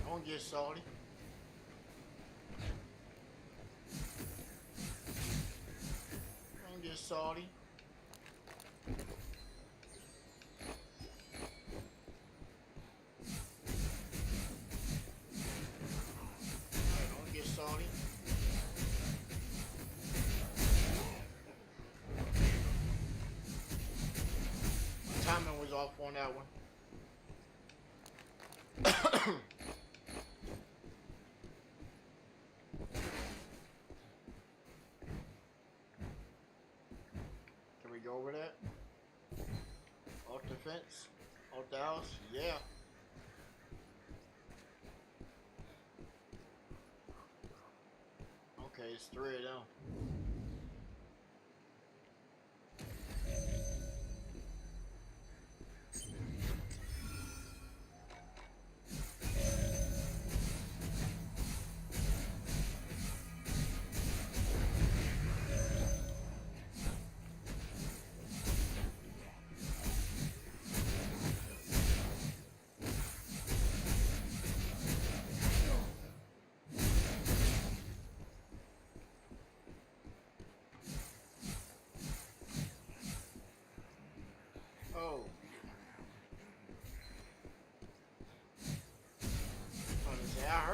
Don't get salty. Don't get salty. Don't get salty. Timing was off on that one. Can we go over that? Off the fence? Off the house? Yeah. Okay, it's 3 of them.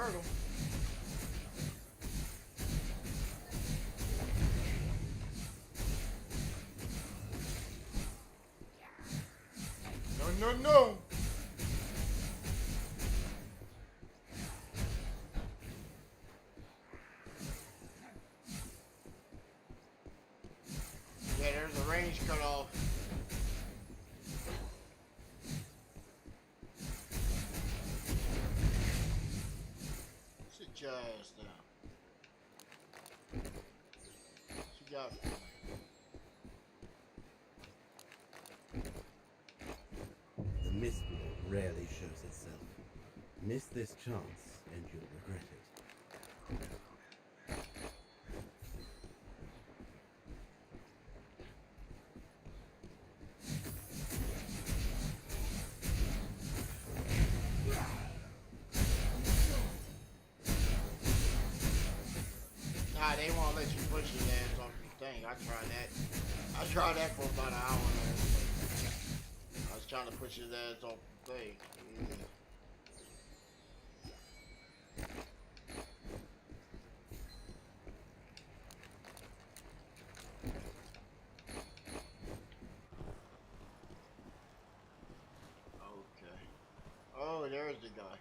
hurt him. No, no, no. Yeah, there's a range cut off. Sit your ass down. She got me. The mist lord rarely shows itself. Miss this chance, and you'll regret it. Nah, they won't let you push your ass off the thing. I tried that. I tried that for about an hour. I was trying to push his ass off the thing. Yeah. Okay. Oh, there's the guy.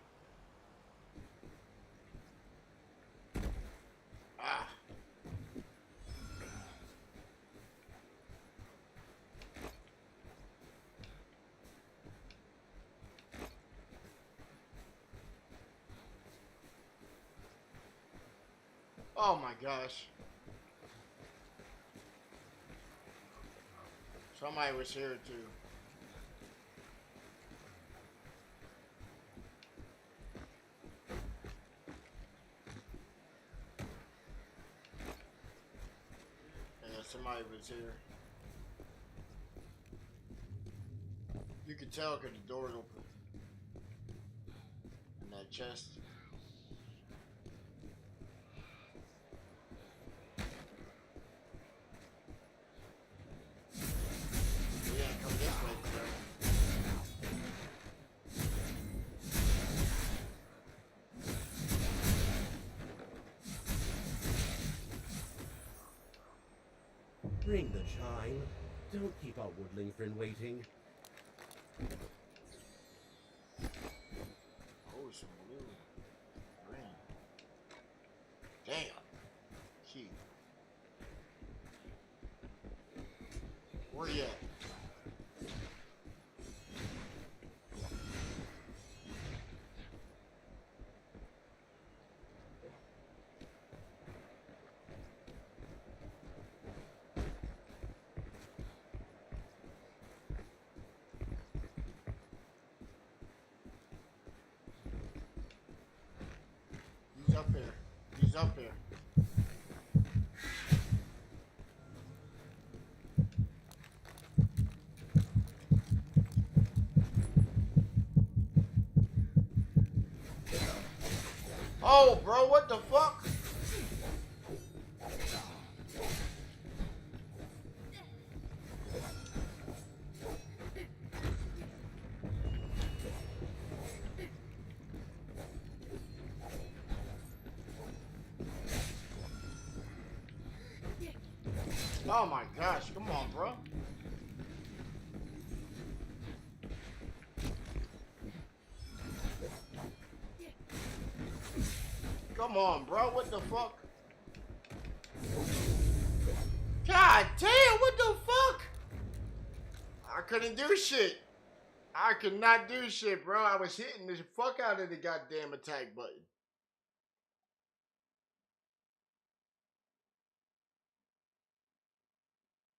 Ah. Oh my gosh. Somebody was here too. Yeah, somebody was here. You can tell because the door's open. And that chest. Yeah, come this way, bro. Ring the chime. Don't keep our woodling friend waiting. Oh, some blue. Green. Damn. Cute. Where you at? He's up there. He's up there. Oh, bro, what the fuck? Oh my gosh, come on, bro. Come on, bro, what the fuck? God damn, what the fuck? I couldn't do shit. I could not do shit, bro. I was hitting the fuck out of the goddamn attack button.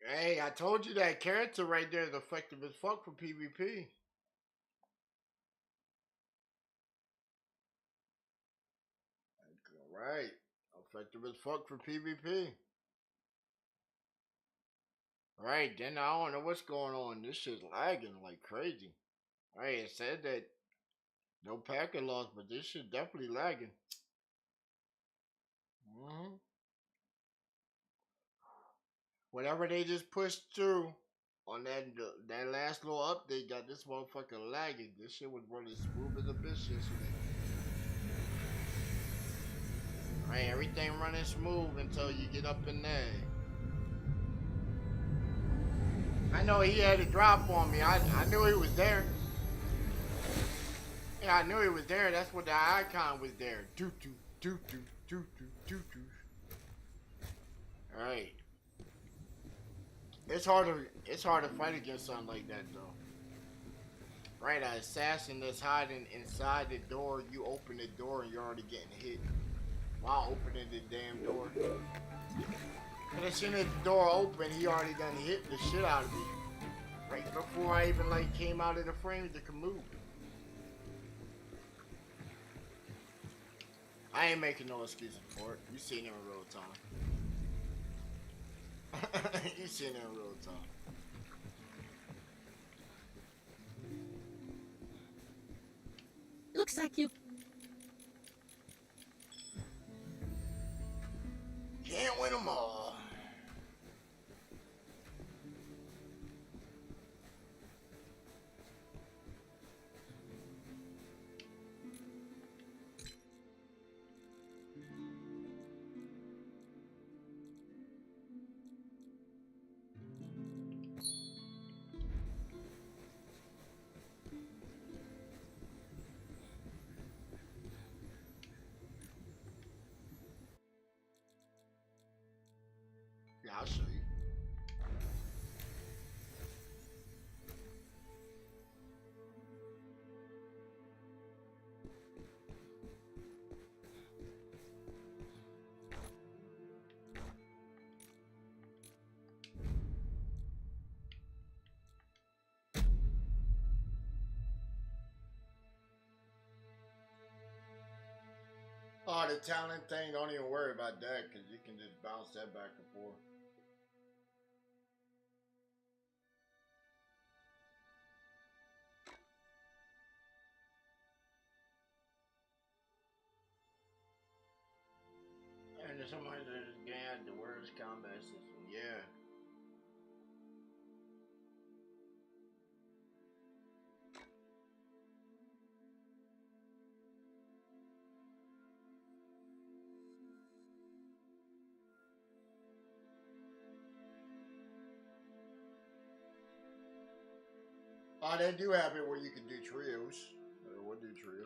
Hey, I told you that character right there is effective as fuck for PvP. Right. Effective as fuck for PvP. Right, then I don't know what's going on. This shit's lagging like crazy. Right, it said that no packet loss, but this shit definitely lagging. hmm Whatever they just pushed through on that last little update got this motherfucker lagging. This shit was running smooth as a bitch yesterday. Right, everything running smooth until you get up in there. I know he had a drop on me. I knew he was there. Yeah, I knew he was there. That's what the icon was there. Doo doo doo doo doo doo doo doo. All right. It's hard to fight against something like that though. Right, an assassin that's hiding inside the door. You open the door and you're already getting hit while opening the damn door. And as soon as the door open, he already done hit the shit out of me. Right before I even like came out of the frame to move. I ain't making no excuses for it. You seen it in real time. You seen it in real time. Looks like you. Can't win them all. Yeah, I'll show you. Oh, the talent thing, don't even worry about that, because you can just bounce that back and forth. And there's somebody that just got the worst combat system, yeah. Oh, they do have it where you can do trios. We'll do trio.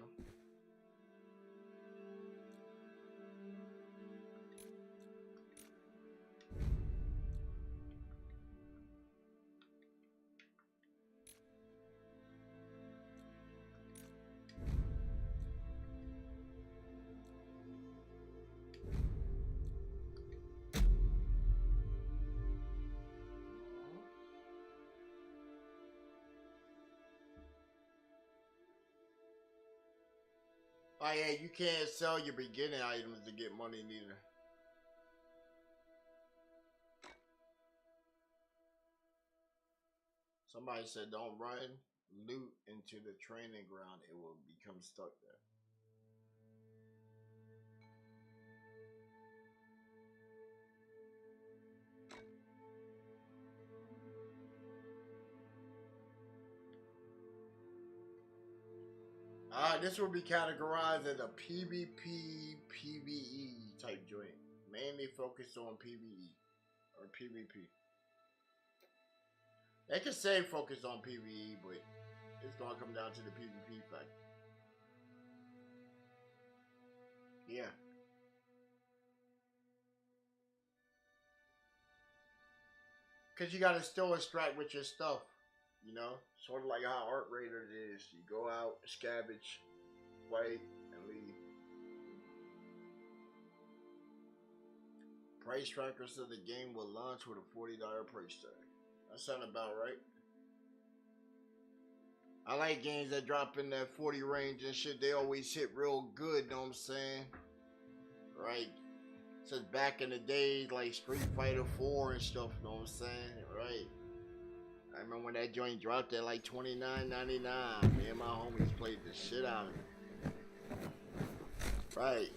Oh yeah, you can't sell your beginning items to get money neither. Somebody said don't run loot into the training ground, it will become stuck there. This will be categorized as a PvP, PvE type joint. Mainly focused on PvE or PvP. They could say focus on PvE, but it's gonna come down to the PvP fact. Yeah. Cause you gotta still extract with your stuff. You know? Sort of like how Art Raider is. You go out, scavenge, fight, and leave. Price trackers of the game will launch with a $40 price tag. That sound about right. I like games that drop in that 40 range and shit. They always hit real good, know what I'm saying? Right. Since back in the days, like Street Fighter 4 and stuff, know what I'm saying? Right. I remember when that joint dropped at like $29.99. Me and my homies played the shit out of it. Right.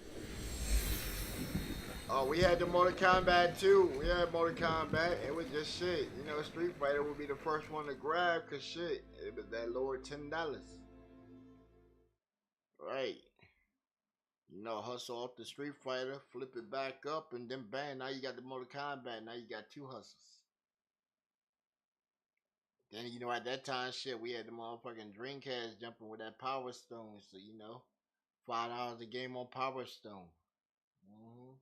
Oh, we had the Mortal Kombat too. We had Mortal Kombat. It was just shit. You know, Street Fighter would be the first one to grab, cause shit, it was that lower $10. Right. You know, hustle off the Street Fighter, flip it back up, and then bang, now you got the Mortal Kombat. Now you got two hustles. Then, you know, at that time, shit, we had the motherfucking Dreamcast jumping with that Power Stone. So, you know, $5 a game on Power Stone. Mm-hmm.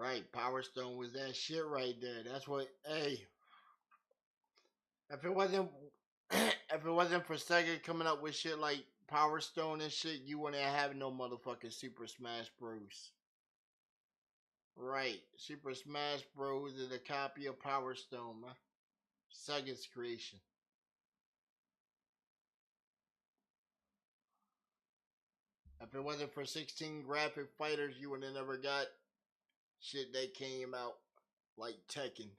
Right, Power Stone was that shit right there. That's what, hey, if it wasn't, if it wasn't for Sega coming up with shit like Power Stone and shit, you wouldn't have no motherfucking Super Smash Bros. Right, Super Smash Bros. Is a copy of Power Stone, man. Sega's creation. If it wasn't for 16 graphic fighters, you would have never got shit that came out like Tekken.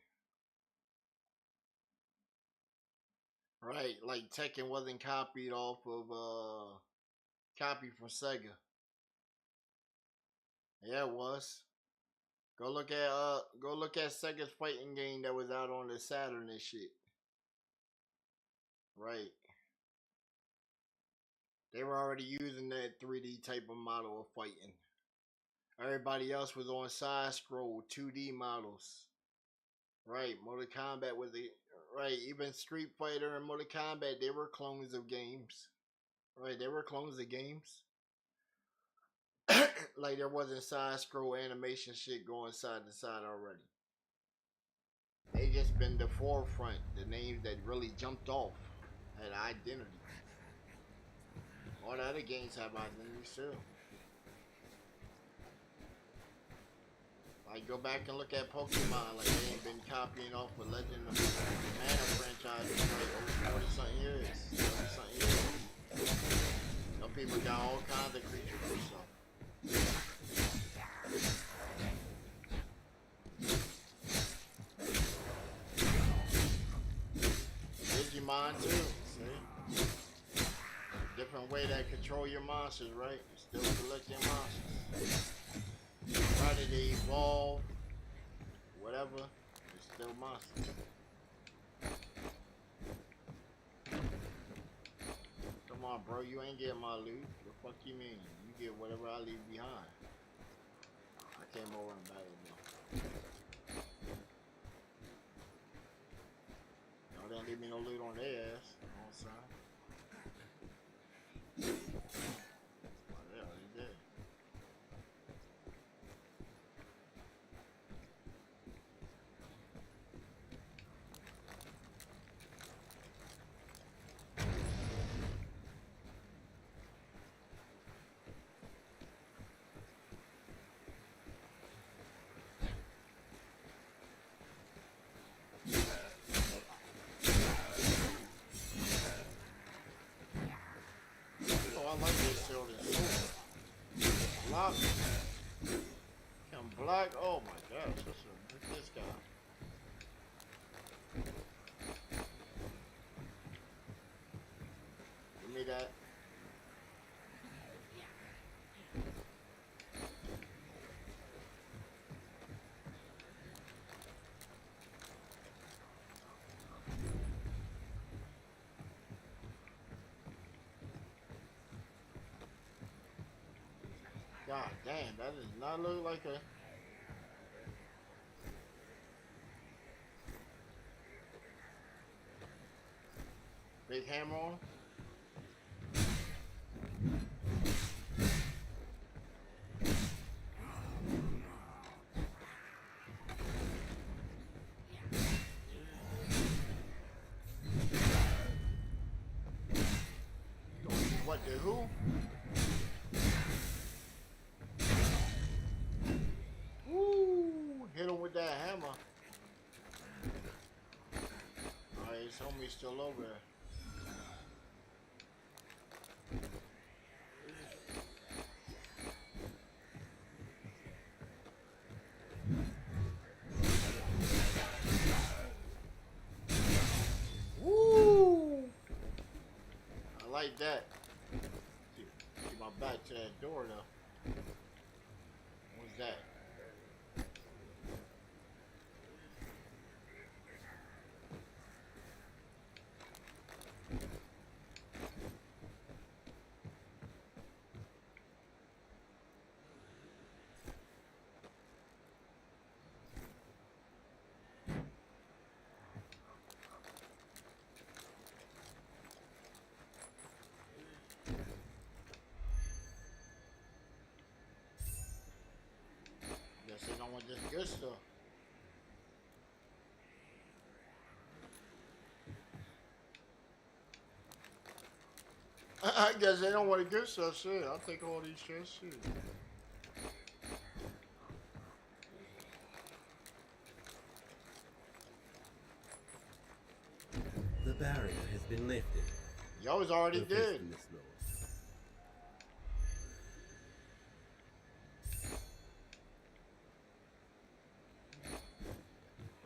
Right, like Tekken wasn't copied off of copied from Sega. Yeah, it was. Go look at Sega's fighting game that was out on the Saturn and shit. Right. They were already using that 3D type of model of fighting. Everybody else was on side scroll 2D models. Right, Mortal Kombat was the right, even Street Fighter and Mortal Kombat, they were clones of games. Right, they were clones of games. Like there wasn't side scroll animation shit going side to side already. They just been the forefront, the names that really jumped off, had identity. All the other games have identities too. Like go back and look at Pokemon, like they ain't been copying off the Legend of Mana franchise for like over 40 something years. 40 something years. Some people got all kinds of creatures and stuff. Digimon too, see? Different way that control your monsters, right? You still collect your monsters. Try to evolve, whatever, it's still monsters. Come on, bro, you ain't getting my loot. The fuck you mean? You get whatever I leave behind. I came over and battled them. No, they didn't leave me no loot on their ass. On side. Oh, they already did. I like this shield and sword. Block. Can block. Oh my gosh. Look at this guy. Give me that. God damn, that does not look like a... Big hammer on? What the who? Woo! Hit him with that hammer. Alright, his homie's still over there. Woo! I like that. Keep my back to that door though. What's that? want this good stuff. I guess they don't want the good stuff. Shit, I'll take all these chests. Shit. The barrier has been lifted. Y'all was already No dead. face in this noise.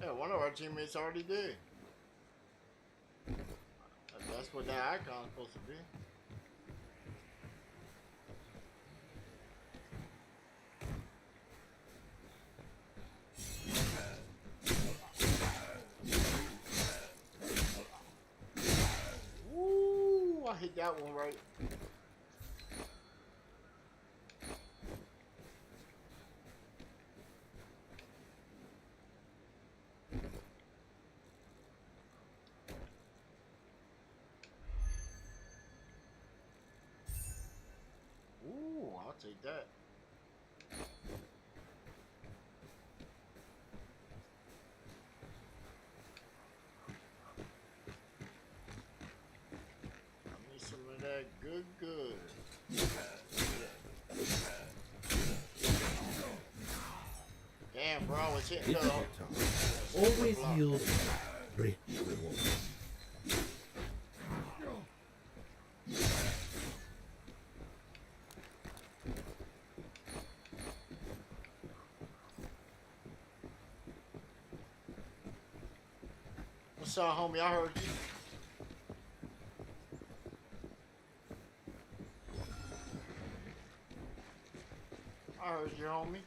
Yeah, one of our teammates already did. That's what that icon's supposed to be. Ooh, I hit that one right. Ooh, I'll take that. I need some of that good. Damn, bro, it's hitting It's the... your time. Always yield rich reward. What's up, homie? I heard you. I heard you, homie.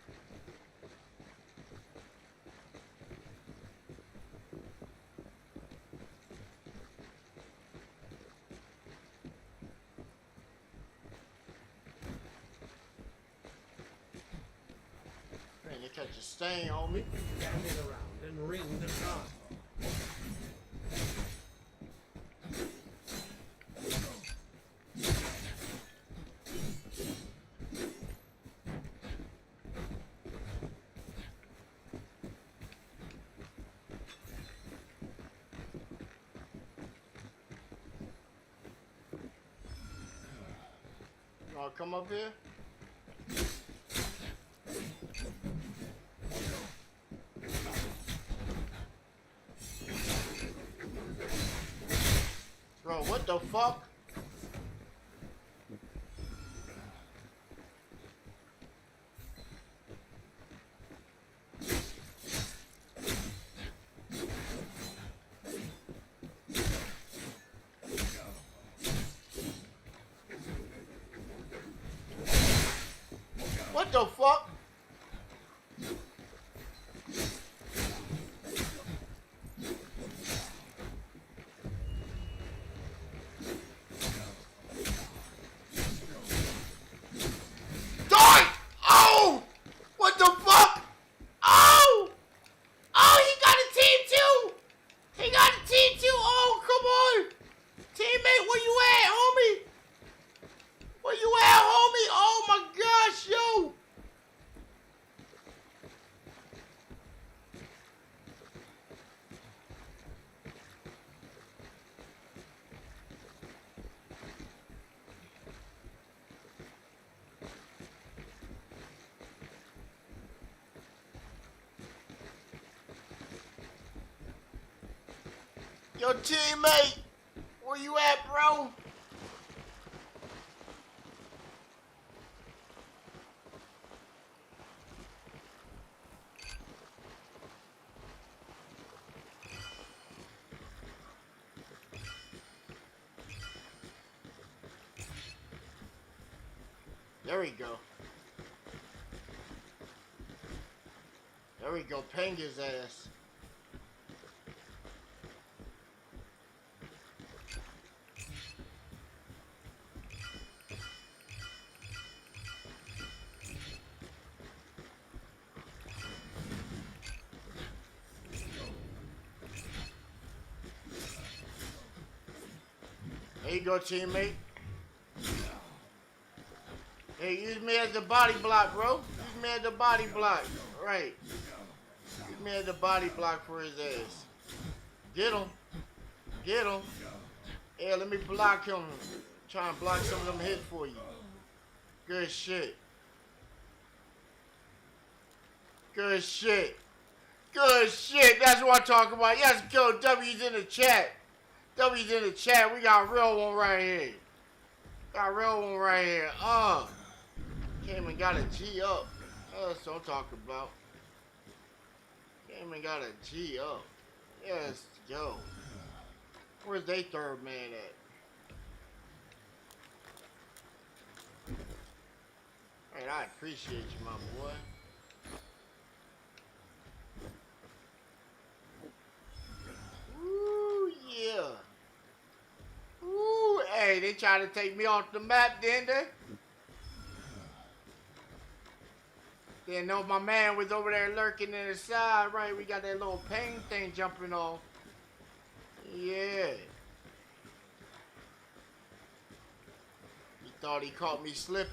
Man, you catch a stain, homie. Stand it around and ring the drum. You wanna come up here? Bro, what the fuck? What the fuck? Die! Oh! What the fuck? Oh! Oh, he got a team too! He got a team too! Oh, come on! Teammate, where you at, homie? Where you at, homie? Oh my gosh, yo! Yo, teammate, where you at, bro? There we go. There we go. Ping his ass. There you go, teammate. Hey, use me as the body block, bro. Use me as the body block. All Right. He made the body block for his ass. Get him. Get him. Yeah, let me block him. Try and block some of them hits for you. Good shit. Good shit. Good shit. That's what I'm talking about. Yes, go. W's in the chat. W's in the chat. We got a real one right here. Got a real one right here. Came and got a G up. That's what I'm talking about. Came and got a G up. Yes, yo. Where's they third man at? Man, I appreciate you, my boy. Ooh, yeah. Ooh, hey, they tried to take me off the map, didn't they? Didn't know my man was over there lurking in the side, right? We got that little pain thing jumping off. Yeah. He thought he caught me slipping.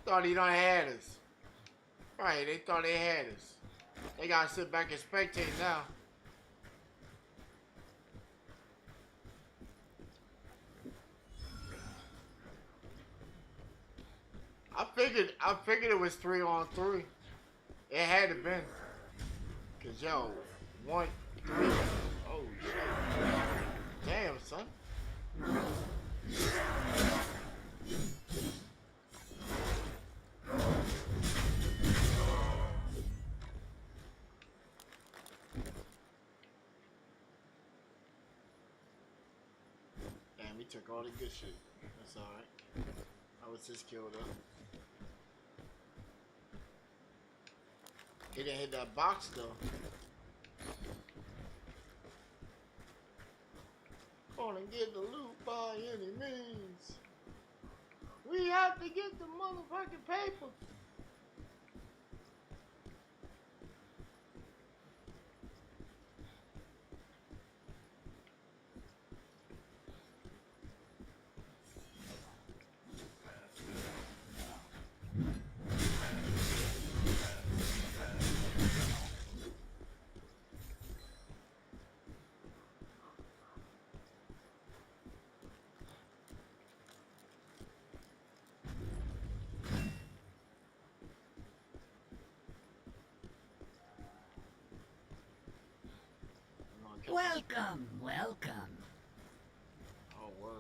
Thought he done had us. Right, they thought they had us. They gotta sit back and spectate now. I figured it was 3-on-3. It had to been. Cause yo, 1, 3. Oh shit. Damn, son. Damn, he took all the good shit. That's alright. I was just killed up. He didn't hit that box though. Gonna get the loot by any means. We have to get the motherfucking paper. Welcome, welcome. Oh, word.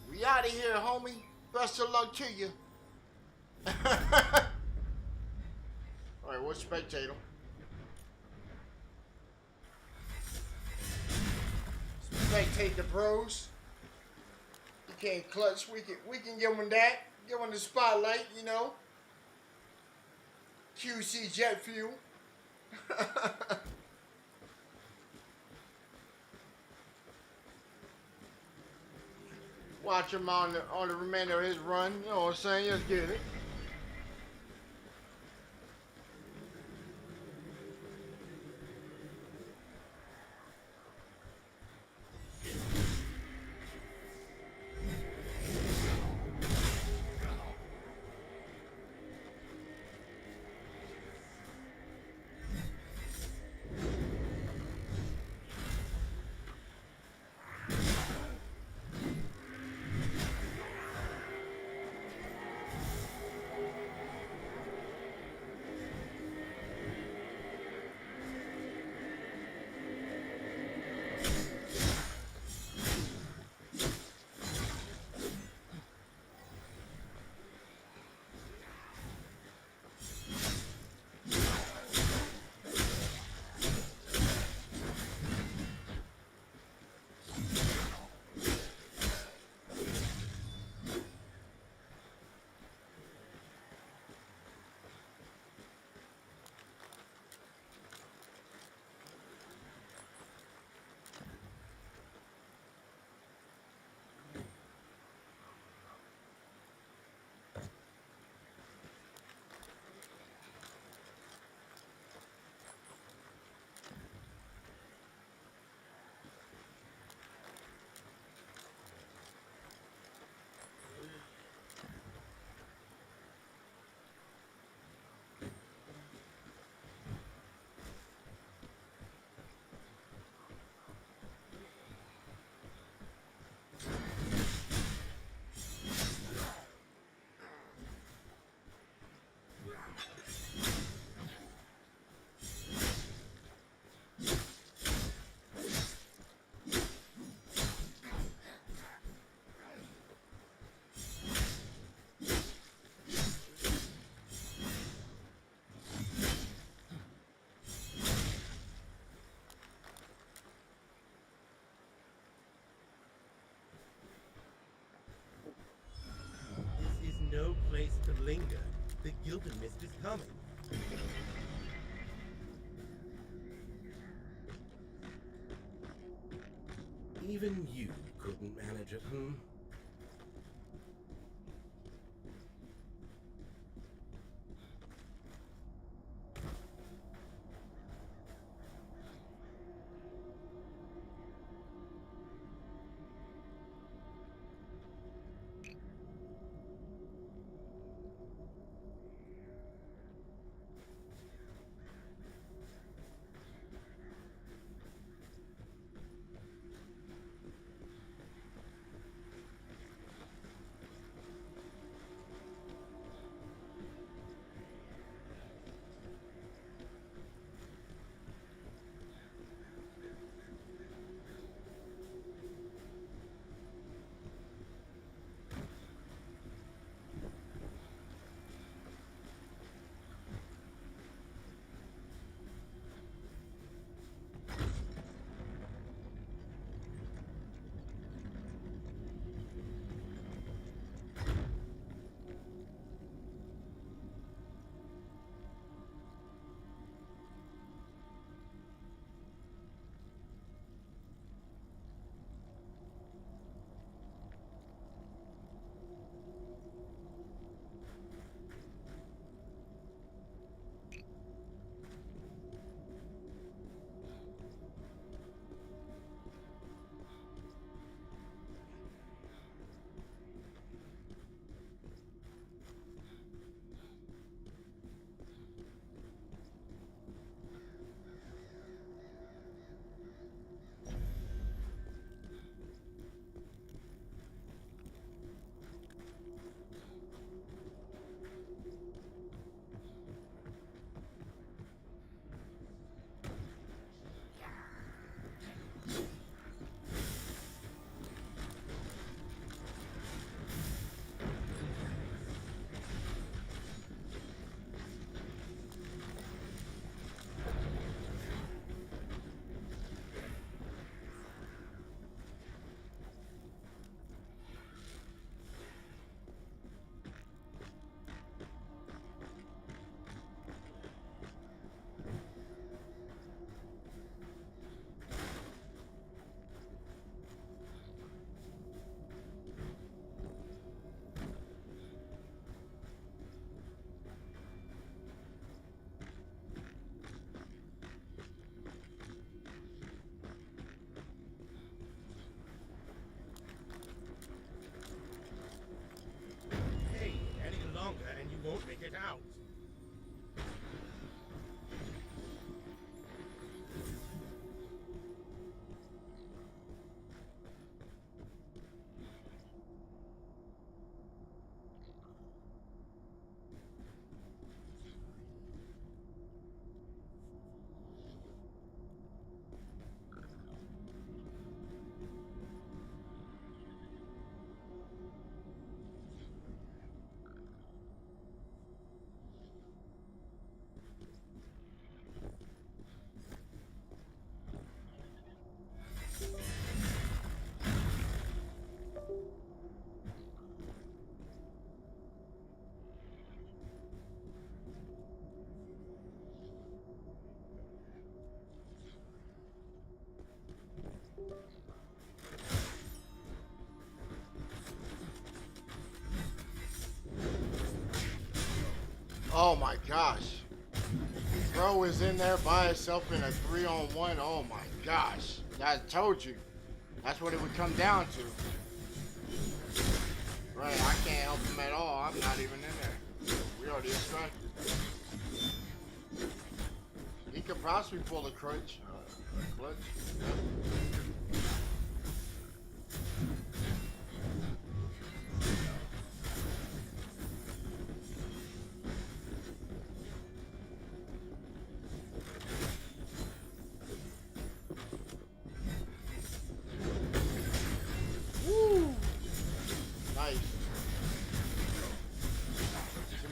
We out of here, homie. Best of luck to you. Alright, we'll spectate him. Spectate the bros. You can't clutch. We can give them that. Give them the spotlight, you know. QC jet fuel. Watch him on the remainder of his run. You know what I'm saying? Let's get it. This is no place to linger. The Gilded Mist is coming. Even you couldn't manage it, hmm? Hey, any longer and you won't make it out. Oh my gosh. Bro is in there by himself in a 3-on-1. Oh my gosh. I told you. That's what it would come down to. Right, I can't help him at all. I'm not even in there. We already distracted. He could possibly pull a crutch. Clutch. Yep.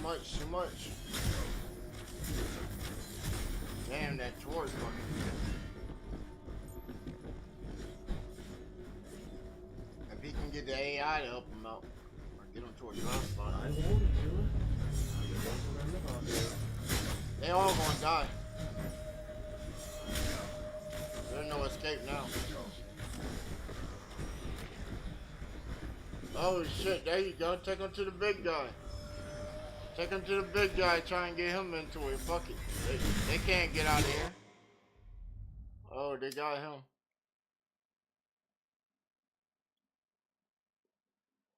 much, too much. Damn, that tour is fucking. If he can get the AI to help him out, or get him to a drop spot. I won't do it. I won't run the hospital. They all gonna die. There's no escape now. Oh shit, there you go. Take him to the big guy. Take him to the big guy, try and get him into it. Fuck it. They can't get out of here. Oh, they got him.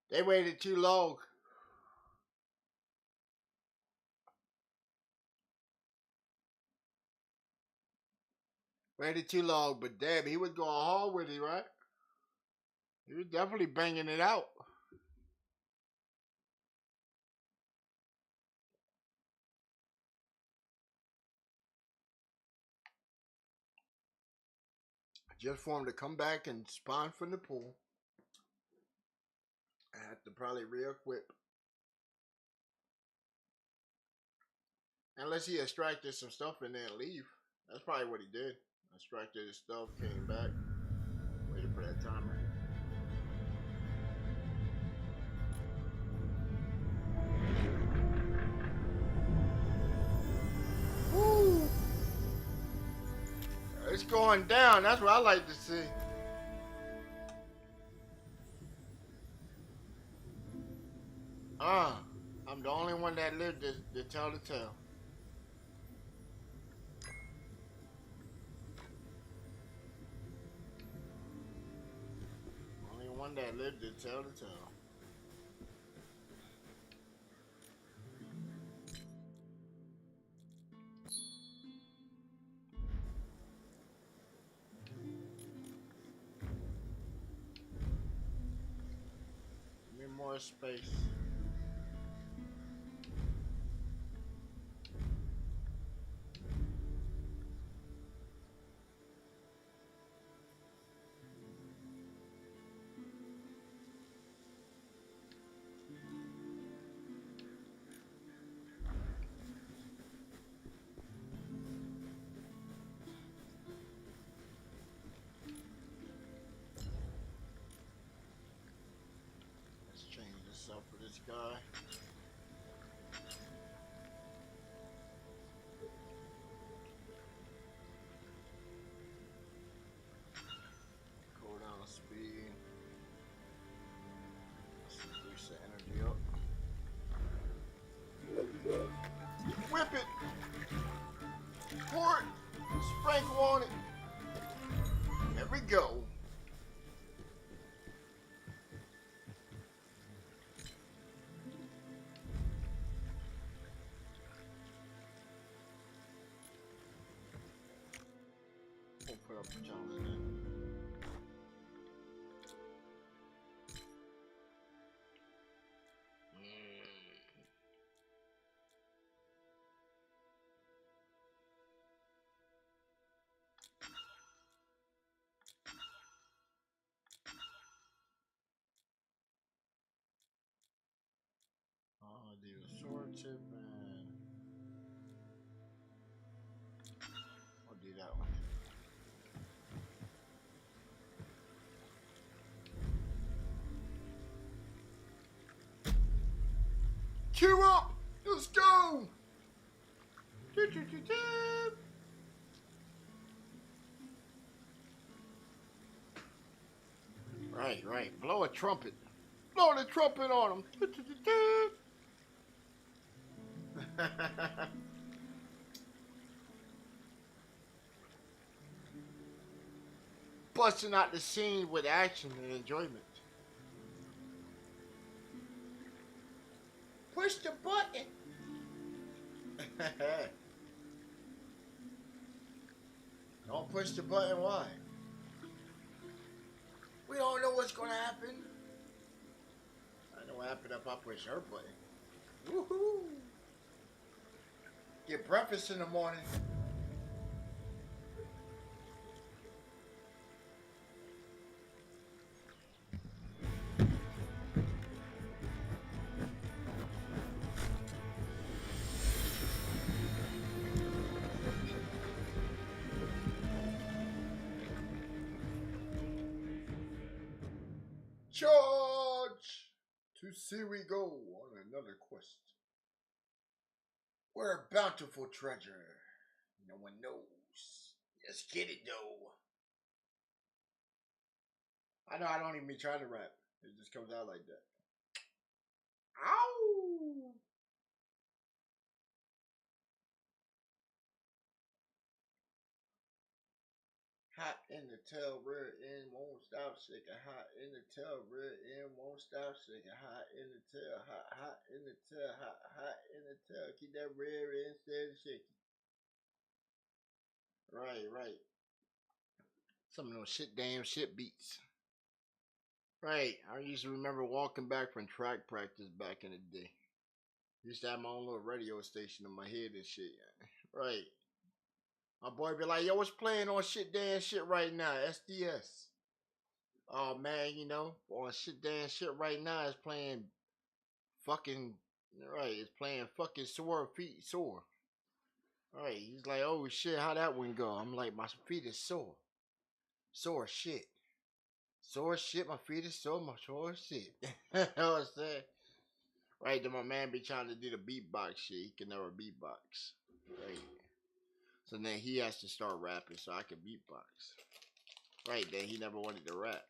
They waited too long. Waited too long, but damn, he was going hard with it, right? He was definitely banging it out. Just for him to come back and spawn from the pool. I have to probably re-equip. Unless he extracted some stuff and then leave. That's probably what he did. Extracted his stuff, came back. Waited for that timer. Woo! It's going down. That's what I like to see. I'm the only one that lived to tell the tale. Only one that lived to tell the tale. Give me more space. For this guy. Cool down speed. Let's boost the energy up. Whip it! Pour it! Sprinkle on it! There we go. Put up the challenge then. I'll do a sword tip and I'll do that one. Queue up! Let's go! Right. Blow a trumpet. Blow the trumpet on him. Busting out the scene with action and enjoyment. Push the button. Don't push the button. Why? We don't know what's gonna happen. I know what happened if I push her button. Woohoo! Get breakfast in the morning. charge! To sea we go on another quest. Where a bountiful treasure no one knows. Let's get it though. I know I don't even be trying to rap. It just comes out like that. Ow! Hot in the tail, rear end won't stop shaking. Hot in the tail, rear end won't stop shaking. Hot in the tail, hot in the tail, hot in the tail. Keep that rear end steady shaking. Right. Some of those damn shit beats. Right, I used to remember walking back from track practice back in the day. Used to have my own little radio station in my head and shit. Right. My boy be like, yo, what's playing on shit right now? SDS. Oh man, you know, on shit right now it's playing fucking it's playing fucking sore feet sore. Right. He's like, oh shit, how that one go? I'm like, my feet is sore. Sore shit. Sore shit, my feet is sore, my sore shit. You know what I'm saying? Right, then my man be trying to do the beatbox shit. He can never beatbox. Right. So then he has to start rapping so I can beatbox. Right, then he never wanted to rap.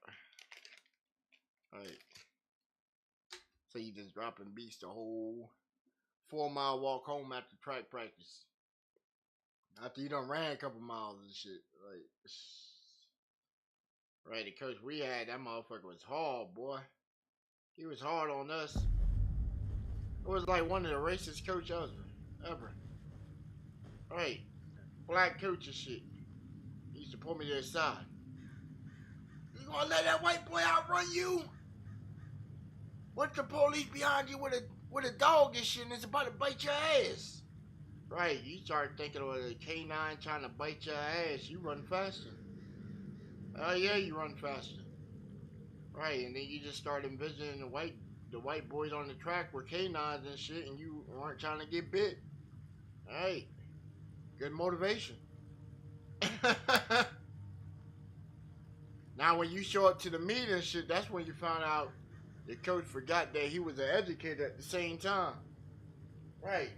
Right. So he just dropping beats the whole 4-mile walk home after track practice. After you done ran a couple miles and shit. Right, the coach we had, that motherfucker was hard, boy. He was hard on us. It was like one of the racist coaches ever. Right. Black coach and shit. He used to pull me to the side. You gonna let that white boy outrun you? What's the police behind you with a dog and shit and it's about to bite your ass? Right, you start thinking of a canine trying to bite your ass, you run faster. Oh yeah, you run faster. Right, and then you just start envisioning the white boys on the track were canines and shit and you weren't trying to get bit. Hey, good motivation. Now when you show up to the meet and shit, that's when you found out the coach forgot that he was an educator at the same time. Right.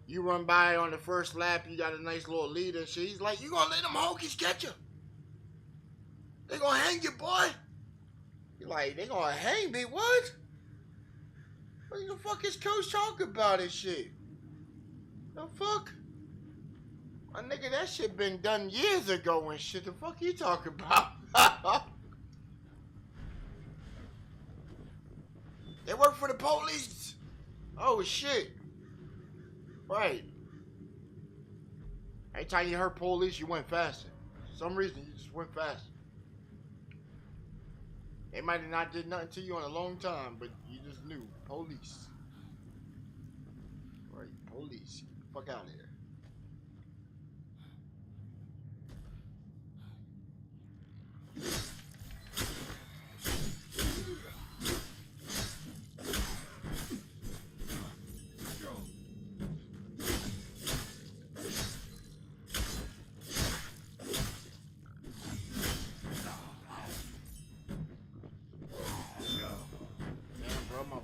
You run by on the first lap, you got a nice little lead and shit. He's like, you gonna let them Hokies get you? They gonna hang you, boy. You're like, they gonna hang me? What? What the fuck is coach talking about and shit? The fuck? My nigga, that shit been done years ago and shit. The fuck you talking about? They work for the police. Oh shit. Right. Every time you heard police, you went faster. For some reason, you just went faster. They might have not did nothing to you in a long time, but you just knew. Police. Right, police. Get the fuck out of here.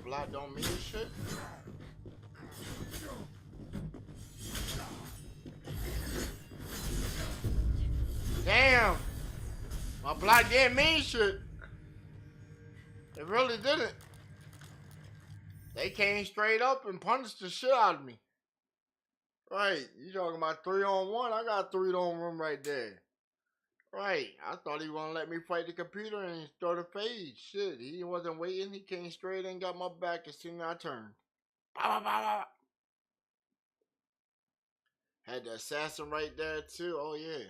Block don't mean shit. Damn, my block didn't mean shit. It really didn't. They came straight up and punched the shit out of me. Right, you talking about 3-on-1? I got 3-on-1 right there. Right, I thought he was gonna let me fight the computer and start a fade. Shit, he wasn't waiting. He came straight and got my back as soon as I turned. Bah, bah, bah, bah. Had the assassin right there too. Oh yeah.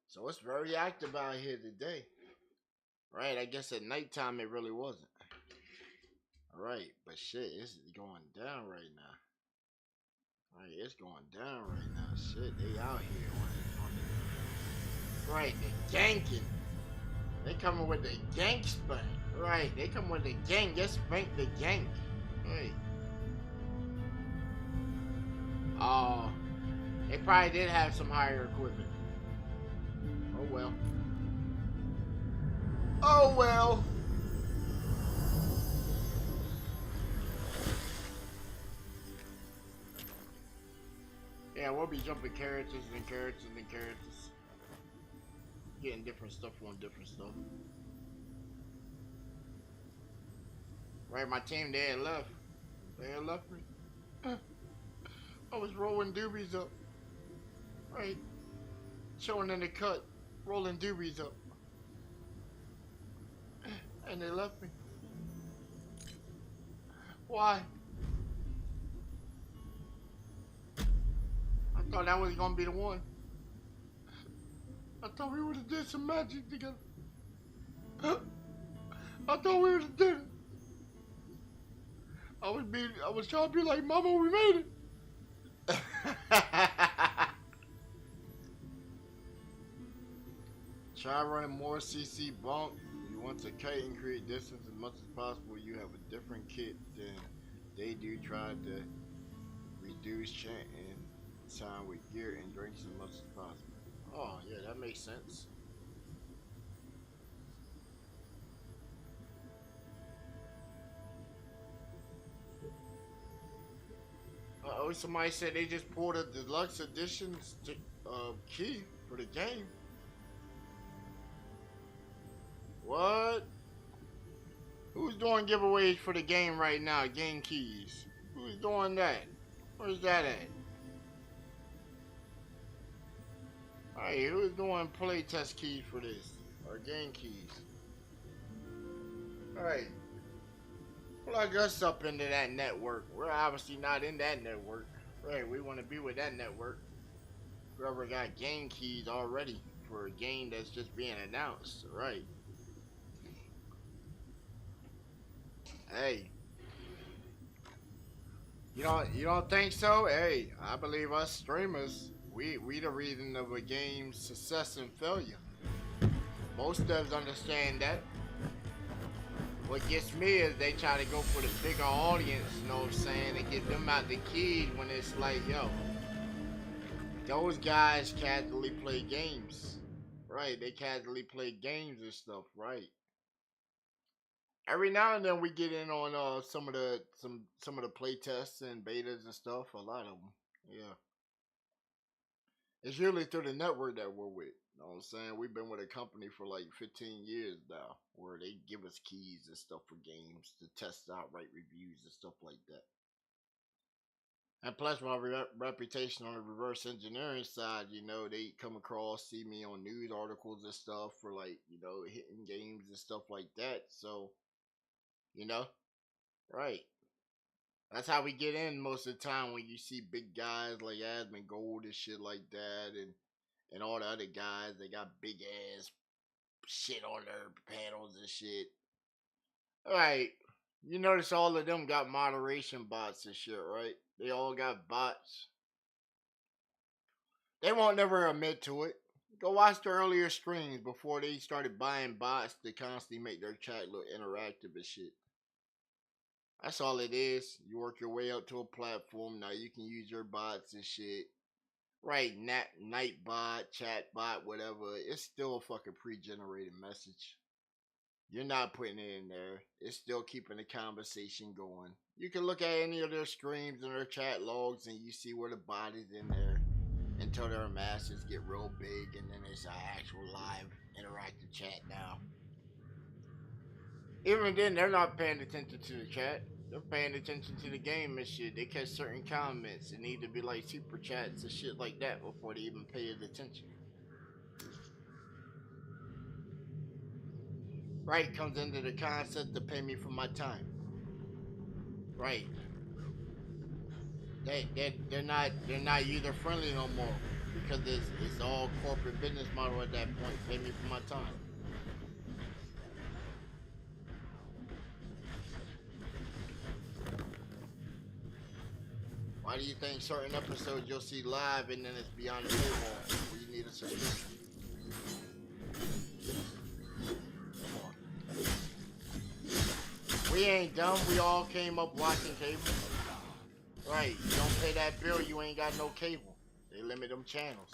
So it's very active out here today. Right, I guess at nighttime it really wasn't. Alright, but shit, it's going down right now. Right, it's going down right now. Shit, they out here on it. Right, they ganking. They coming with the gank spank. Right, they come with the gang. Just spank the gank. Right. Oh, they probably did have some higher equipment. Oh well. Oh well. Yeah, we'll be jumping characters and characters and characters. Getting different stuff on different stuff. Right, my team, they had left. They had left me. I was rolling doobies up. Right. Showing in the cut. Rolling doobies up. And they left me. Why? I thought that was gonna be the one. I thought we would have did some magic together. I thought we would have did it. I was trying to be like, Mama, we made it. Try running more CC bump. You want to cut and create distance as much as possible. You have a different kit than they do. Try to reduce chanting time with gear and drinks as much as possible. Oh, yeah, that makes sense. Uh-oh, somebody said they just pulled a deluxe edition key for the game. What? Who's doing giveaways for the game right now? Game keys. Who's doing that? Where's that at? Alright, who's doing playtest keys for this? Or game keys? Alright. Plug us up into that network. We're obviously not in that network. Right, we want to be with that network. Whoever got game keys already for a game that's just being announced. Right. Hey. You don't think so? Hey, I believe us streamers, we the reason of a game's success and failure. Most of us understand that. What gets me is they try to go for the bigger audience, you know what I'm saying, and get them out the keys when it's like, yo, those guys casually play games. Right, they casually play games and stuff, right? Every now and then we get in on some of the play tests and betas and stuff. A lot of them, yeah. It's usually through the network that we're with. You know what I'm saying? We've been with a company for like 15 years now, where they give us keys and stuff for games to test out, write reviews and stuff like that. And plus, my reputation on the reverse engineering side, you know, they come across, see me on news articles and stuff for like, you know, hitting games and stuff like that. So, you know, right. That's how we get in most of the time when you see big guys like Asmon Gold and shit like that, and all the other guys. They got big ass shit on their panels and shit. Alright. You notice all of them got moderation bots and shit, right? They all got bots. They won't never admit to it. Go watch the earlier streams before they started buying bots to constantly make their chat look interactive and shit. That's all it is. You work your way up to a platform. Now you can use your bots and shit. Right, night bot, chat bot, whatever. It's still a fucking pre-generated message. You're not putting it in there. It's still keeping the conversation going. You can look at any of their streams and their chat logs and you see where the bot is in there until their masses get real big and then it's an actual live interactive chat now. Even then, they're not paying attention to the chat. They're paying attention to the game and shit. They catch certain comments and need to be like super chats and shit like that before they even pay it attention. Right, comes into the concept to pay me for my time. Right. They're not user friendly no more because it's all corporate business model at that point. Pay me for my time. Why do you think certain episodes you'll see live and then it's beyond the paywall where you need a subscription? We ain't dumb. We all came up watching cable. Right. You don't pay that bill, you ain't got no cable. They limit them channels.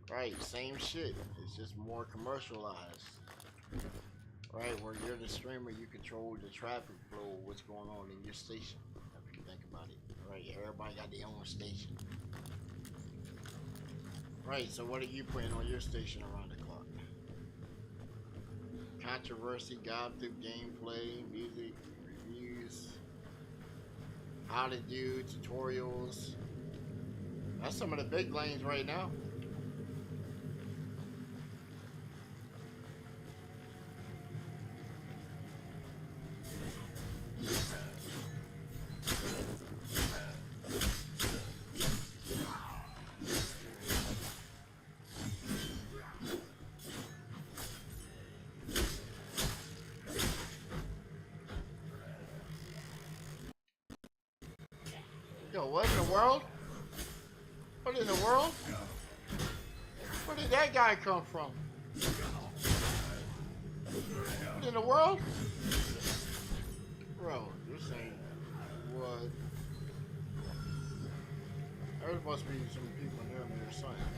Right. Same shit. It's just more commercialized. Right, where you're the streamer, you control the traffic flow, what's going on in your station. If you think about it. Right, everybody got their own station. Right, so what are you putting on your station around the clock? Controversy, gossip, gameplay, music, reviews, how to do, tutorials. That's some of the big lanes right now. Yo, what in the world? What in the world? Where did that guy come from? What in the world? Bro, you're saying what? There must be some people near me or something.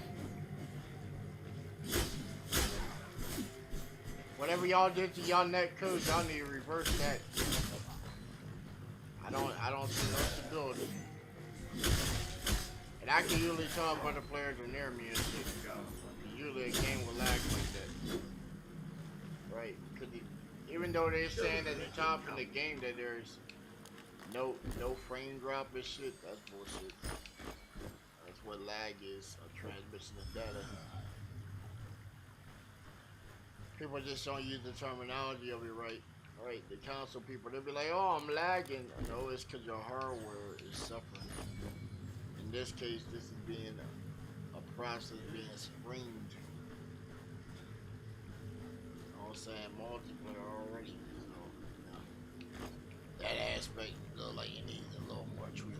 Whatever y'all did to y'all net code, y'all need to reverse that. I don't see no stability. And I can usually tell when the players are near me and shit. Usually a game will lag like that. Right? Cause even though they're saying at the top in the game that there's no frame drop and shit, that's bullshit. That's what lag is, a transmission of data. People just don't use the terminology of it right. Right, the console people, they'll be like, oh, I'm lagging. No, it's because your hardware is suffering. In this case, this is being a process being springed. I'm saying multiplayer already. So, that aspect look like it needs a little more tweaking.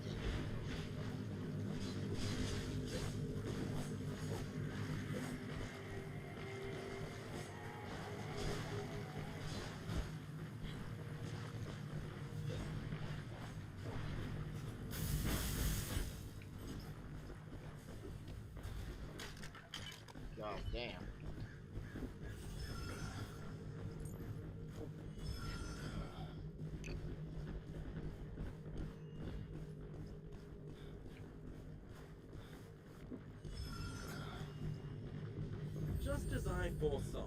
God damn. Just as I foresaw.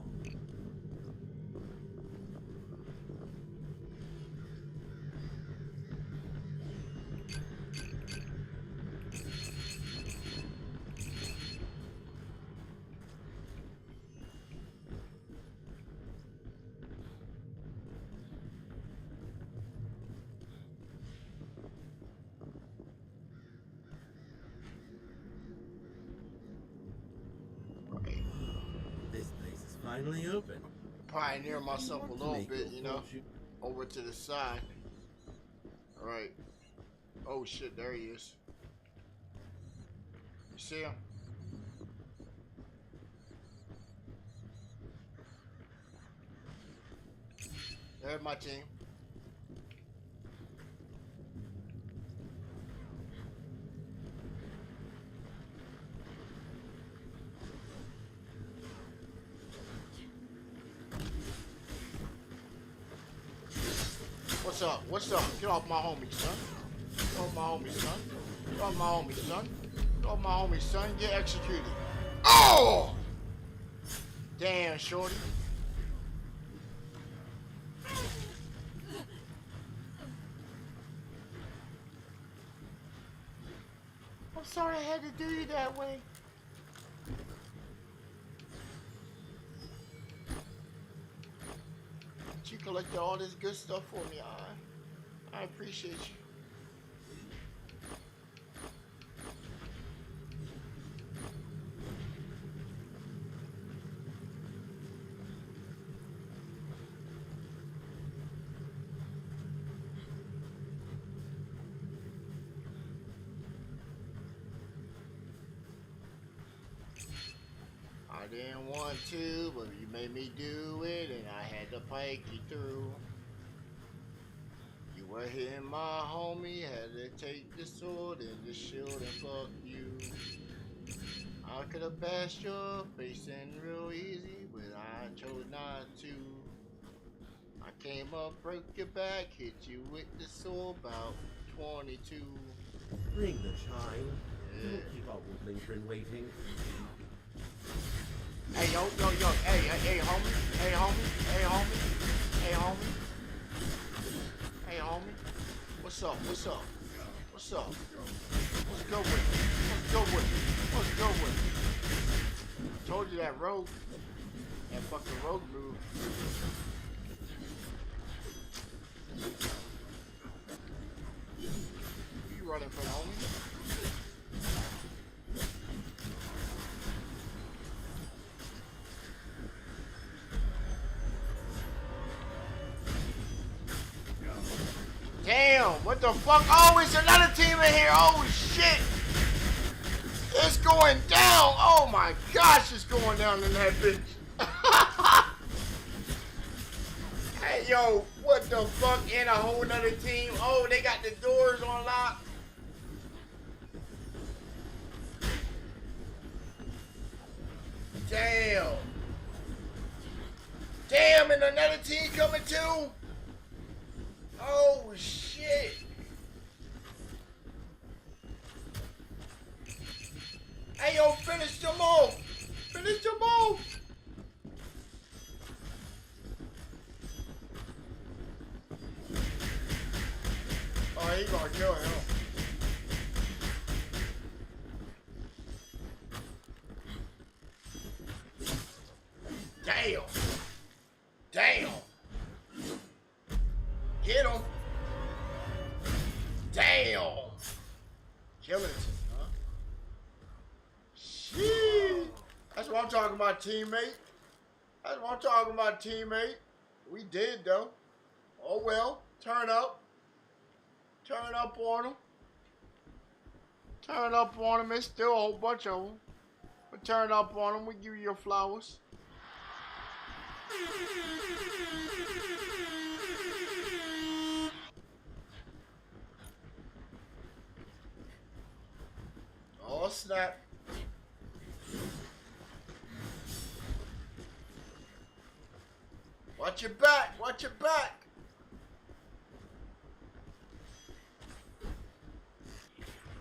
This place is finally open. Pioneer myself a little bit, you know, over to the side. All right. Oh shit, there he is. You see him? There's my team. What's up? What's up? Get off my homie, son. Get off my homie, son. Get off my homie, son. Get off my homie, son. Get executed. Oh! Damn, shorty. I'm sorry I had to do you that way. You collected all this good stuff for me. I appreciate you. I didn't want to, but you made me do it, and I had to pike you through. You were hitting my homie, had to take the sword and the shield and fuck you. I could have bashed your face in real easy, but I chose not to. I came up, broke your back, hit you with the saw about 22. Ring the chime. Yeah. Don't keep our woodlinger waiting. Hey, yo, hey, homie, hey, homie, hey, homie, hey, homie, hey, homie. What's up? What's up? What's up? What's good with it? What's good with it? What's good with it? I told you that rogue, that fucking rogue move. Who you running from, homie? Damn, what the fuck? Oh, it's another team in here. Oh, shit. It's going down. Oh, my gosh, it's going down in that bitch. Hey, yo, what the fuck? And a whole nother team. Oh, they got the doors on lock. Damn. Damn, and another team coming too. Oh, shit. Hey, yo, finish them off. Finish them off. Oh, he gonna kill him. Damn. Damn. Hit him. Damn. Killing it, huh? Shit. That's what I'm talking about, teammate. That's what I'm talking about, teammate. We did, though. Oh, well. Turn up. Turn up on them. Turn up on them. There's still a whole bunch of them. But turn up on them. We give you your flowers. Oh, snap. Watch your back. Watch your back.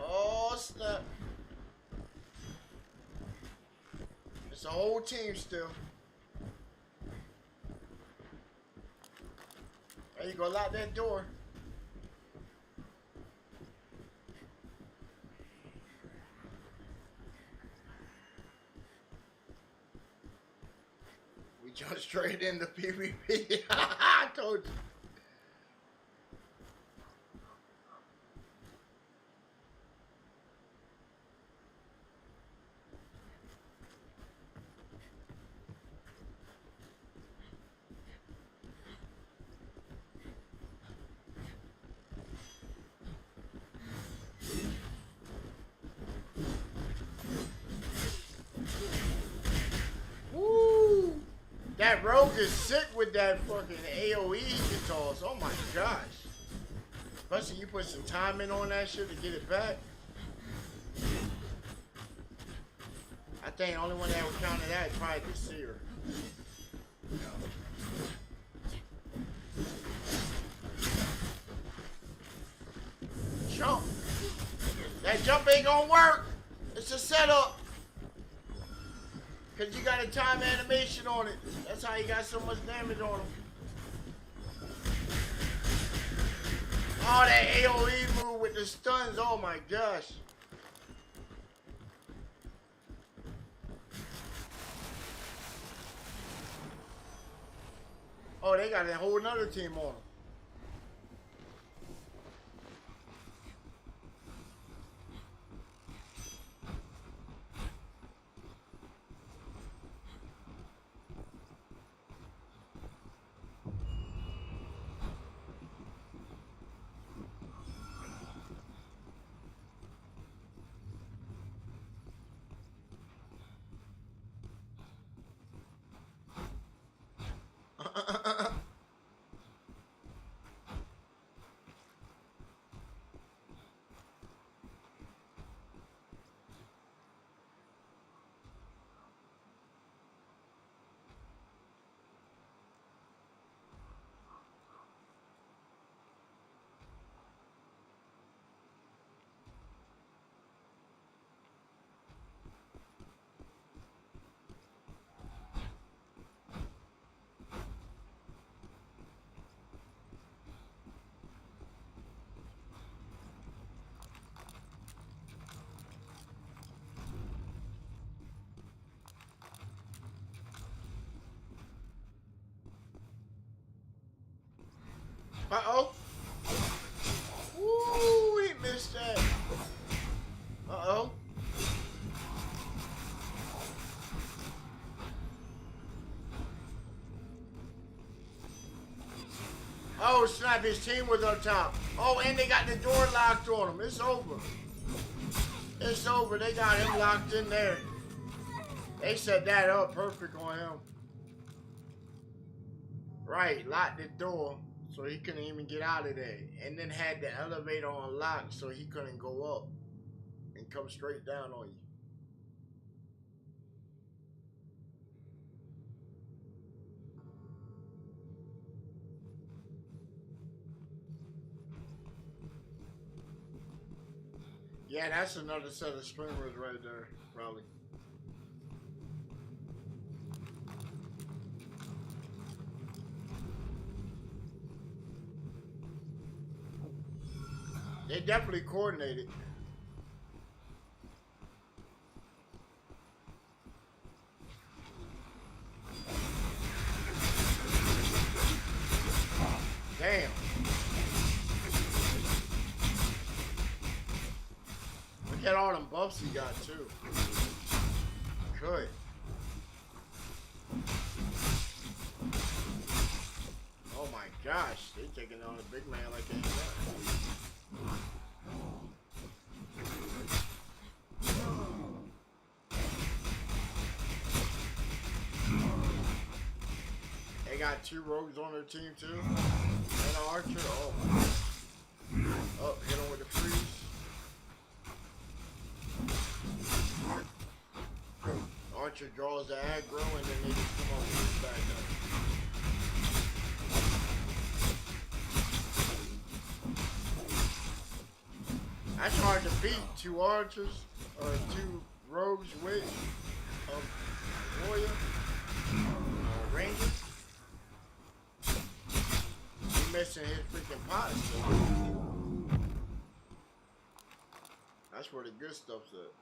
Oh, snap. It's a whole team still. There you go, lock that door. We jumped straight into PvP. I told you. Woo! That rogue is sick with that fucking AoE he toss. Oh my gosh. Especially you put some time in on that shit to get it back. I think the only one that would counter that is probably the Seer. Jump. That jump ain't gonna work. It's a setup. Cause you got a time animation on it. That's how you got so much damage on him. Oh, that AoE move with the stuns. Oh my gosh. Oh, they got a whole nother team on them. Uh-oh. Ooh, he missed that. Uh-oh. Oh, snap. His team was up top. Oh, and they got the door locked on him. It's over. It's over. They got him locked in there. They set that up perfect on him. Right, locked the door so he couldn't even get out of there. And then had the elevator on lock so he couldn't go up and come straight down on you. Yeah, that's another set of streamers right there, probably. They definitely coordinated. Damn. Look at all them buffs he got too. Good. Oh my gosh, they taking on a big man like they ain't that. They got 2 rogues on their team too. And an archer. Oh my. Oh, hit him with the freeze. Archer draws the aggro and then they just come on and hit back up. That's hard to beat. 2 archers or 2 rogues with a warrior or ranger. He missing his freaking pots. That's where the good stuff's at.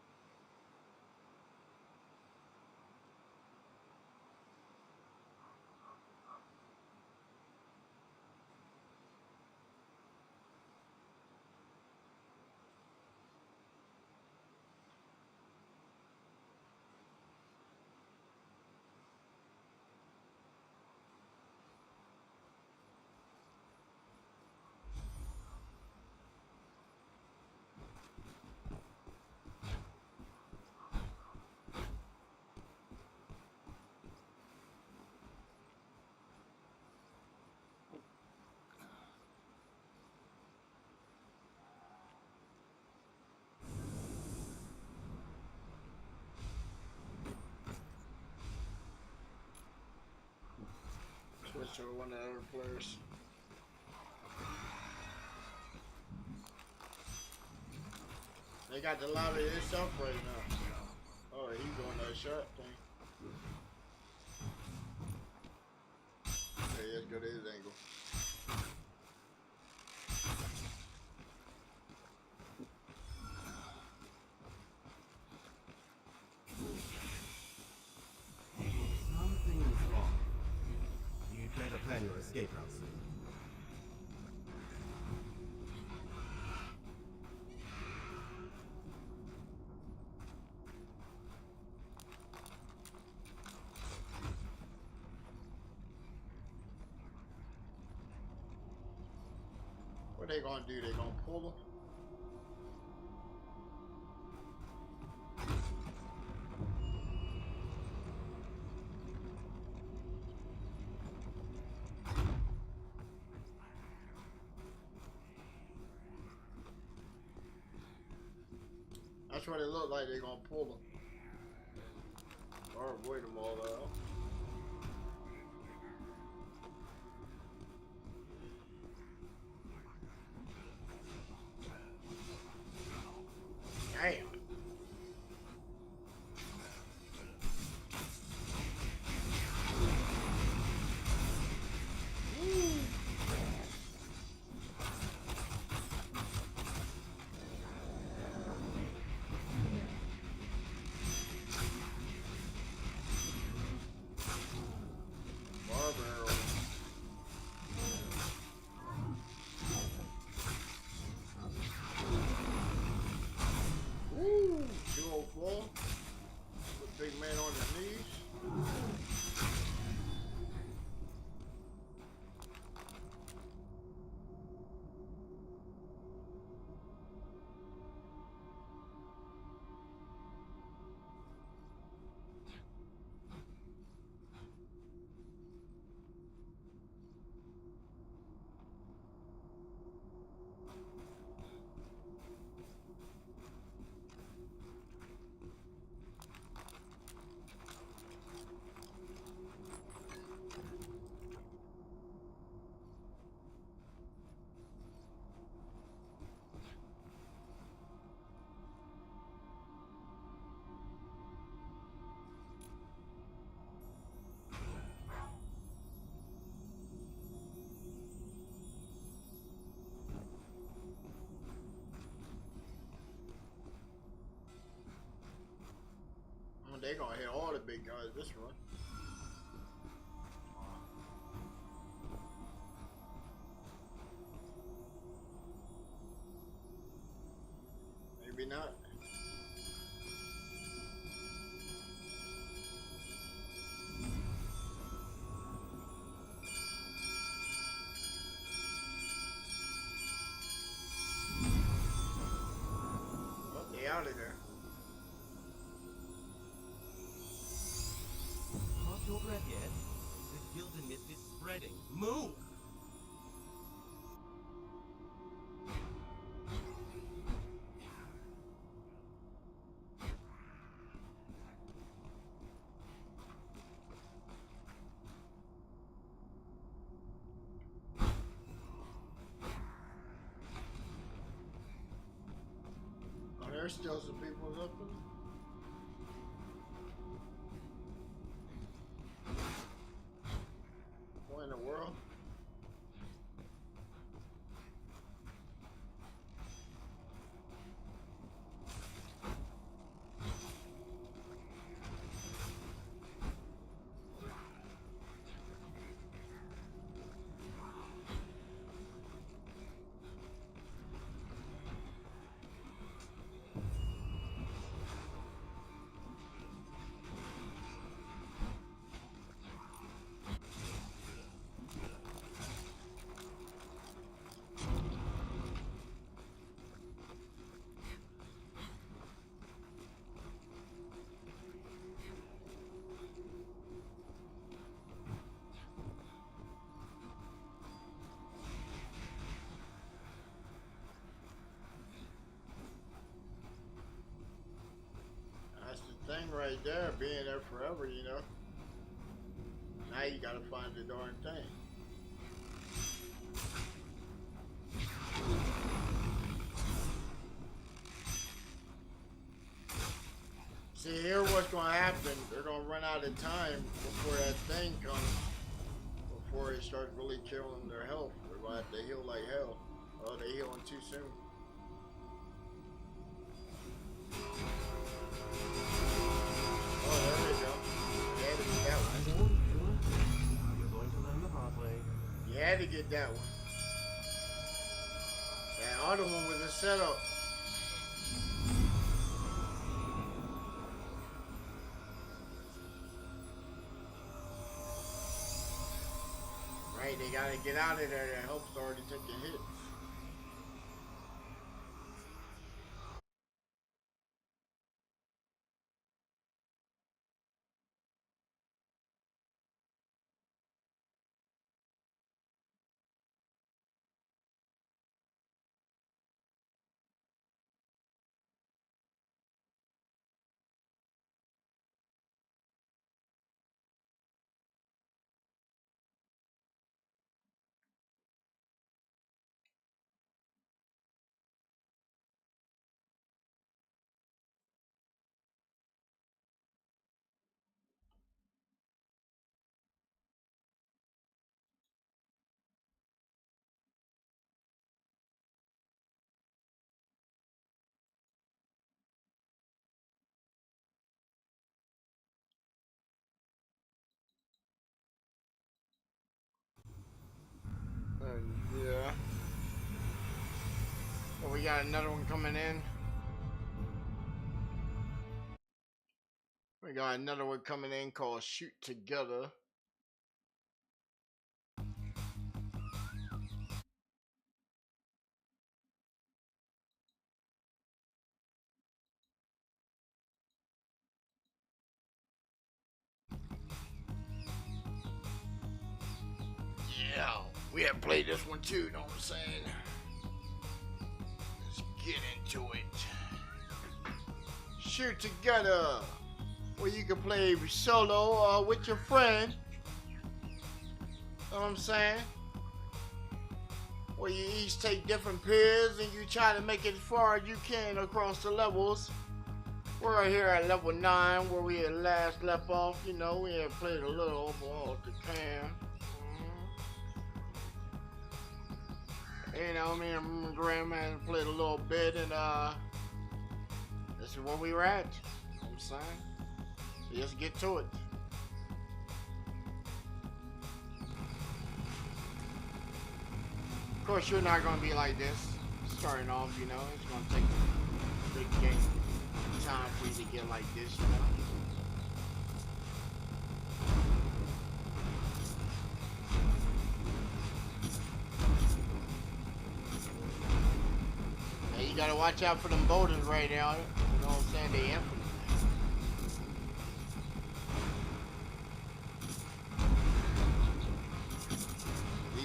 Switch to one of the other players. They got the lobby itself right now. Oh, he's doing that shot thing. Okay, let's go to his angle. Something's wrong. You'd better plan your escape route soon. What they gonna do? They gonna pull him? That's what it looked like. They gonna pull them or avoid them all out. Damn. they're gonna hit all the big guys this run. Maybe not. Oh, they out of there. Caught your breath yet? The gilded mist is spreading. Move! Oh, there's still some people up in. What in the world? That's the thing right there, being there forever, you know. Now you gotta find the darn thing. See, here what's gonna happen, they're gonna run out of time before that thing comes, before it starts really killing their health. They're gonna have to heal like hell. Oh, they healing too soon. Oh, there we go. You had to get that one. You're going to learn the hard way. You had to get that one. That other one was a setup. Right, they gotta get out of there. Their health's already taking hits. Yeah. Well, we got another one coming in. We got another one coming in called Shoot Together. Yeah, we have played this one too, know what I'm saying? Let's get into it. Shoot Together, where you can play solo or with your friend. Know what I'm saying? Where you each take different pairs and you try to make it as far as you can across the levels. We're here at level 9 where we had last left off. You know, we had played a little overall at the can. You know, me and Grandman played a little bit, and this is where we were at. You know what I'm saying? So let's get to it. Of course, you're not gonna be like this starting off. You know, it's gonna take a big game time for you to get like this. You know. You gotta watch out for them boulders right now. You know what I'm saying? They infinite.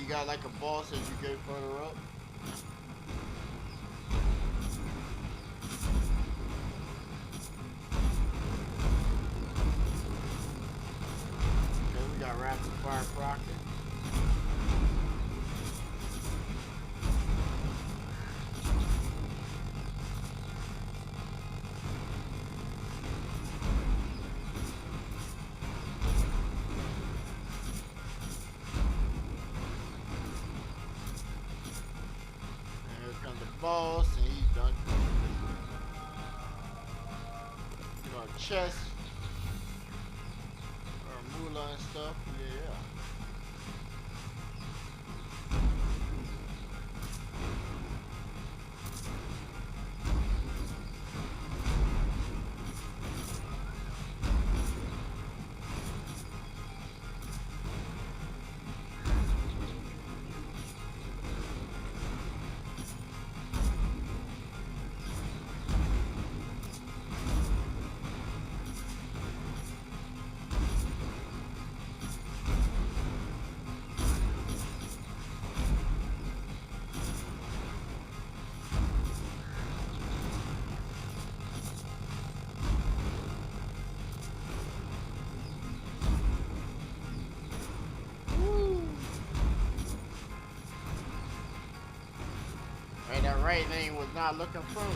You got like a boss as you go further up. Okay, we got rapid fire Crocker. Boss, and he's done. You know, chest or moolah and stuff. Yeah. And that right lane was not looking for him.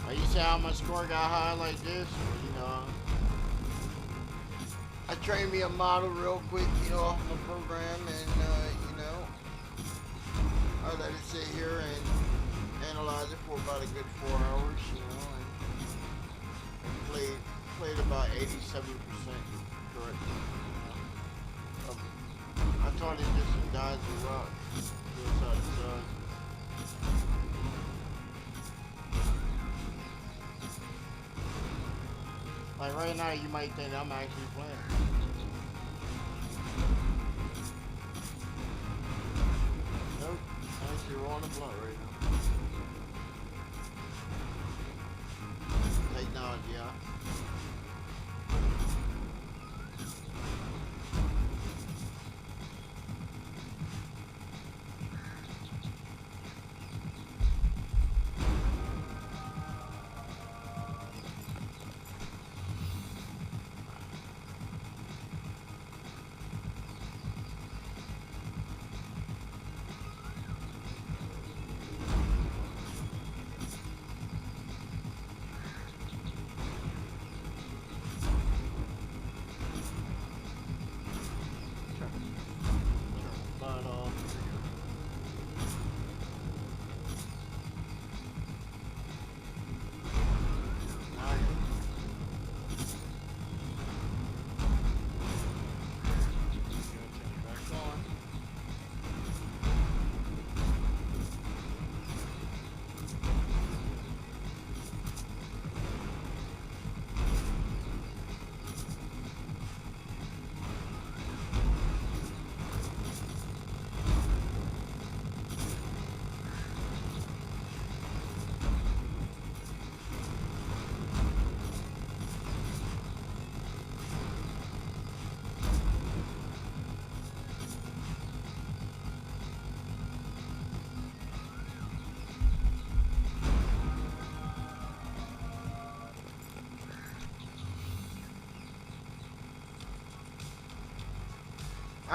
You see how my score got high like this? You know, I trained me a model real quick, you know, off my program, and you know, I let it sit here and analyze it for about a good 4 hours, you know, and played about 87% correct. I taught it just some guys to rock, side to side. Like right now, you might think I'm actually playing. Nope, I'm actually rolling a blunt right now. Technology, yeah.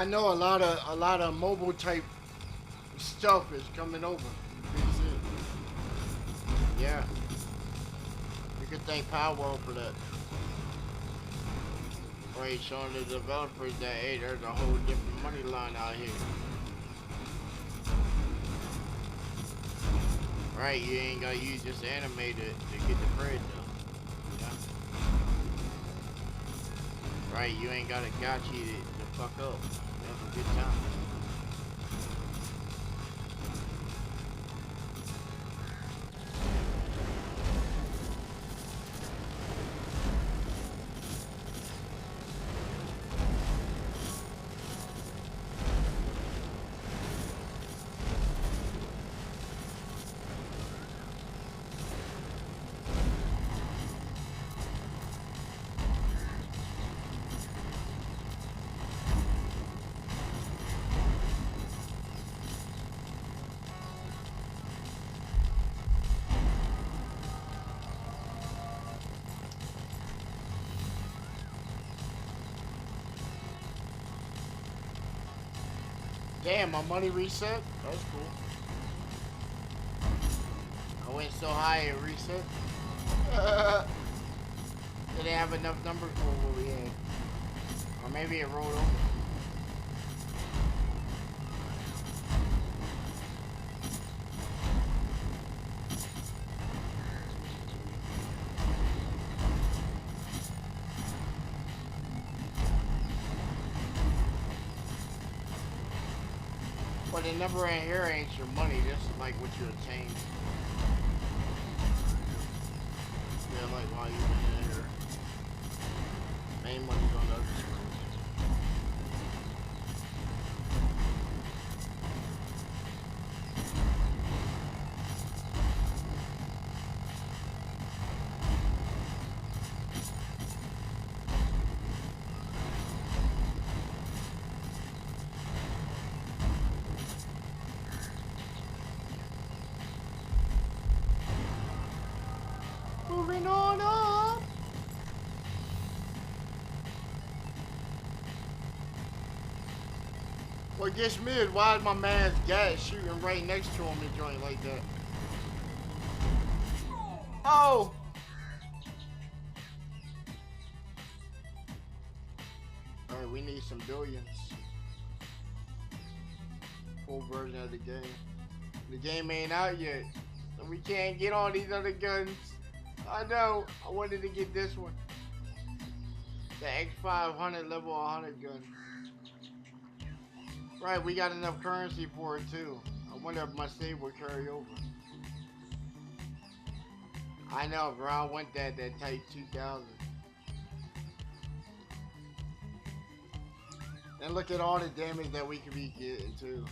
I know a lot of mobile type stuff is coming over. Yeah. You can thank Power for that. Right, showing the developers that hey, there's a whole different money line out here. Right, you ain't gotta use just animated to get the bread though. Yeah. Right, you ain't got a gotcha to fuck up. Have a good time. Damn, my money reset? That's cool. I went so high it reset. Did they have enough numbers for what we had? Or maybe it rolled over. But the number in here ain't your money, this is like what you attain. Yeah, like while you've been in here. Main money's on the other screen. Moving on up. What gets me is why is my man's gas shooting right next to him and joint like that? Oh! Alright, we need some billions. Full version of the game. The game ain't out yet. So we can't get all these other guns. I know. I wanted to get this one. The X500 level 100 gun. Right, we got enough currency for it too. I wonder if my save will carry over. I know, bro. I want that Type 2000. And look at all the damage that we could be getting too.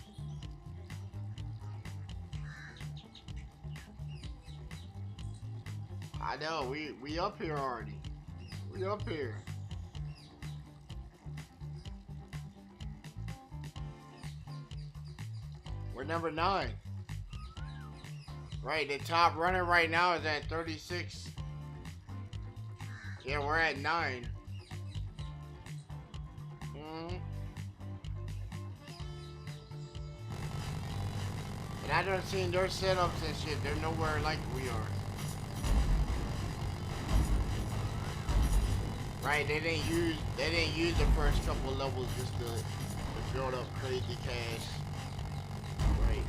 I know, we up here already. We up here. We're number 9. Right, the top runner right now is at 36. Yeah, we're at 9. And I done seen their setups and shit. They're nowhere like we are. Right, they didn't use the first couple levels just to build up crazy cash. Right.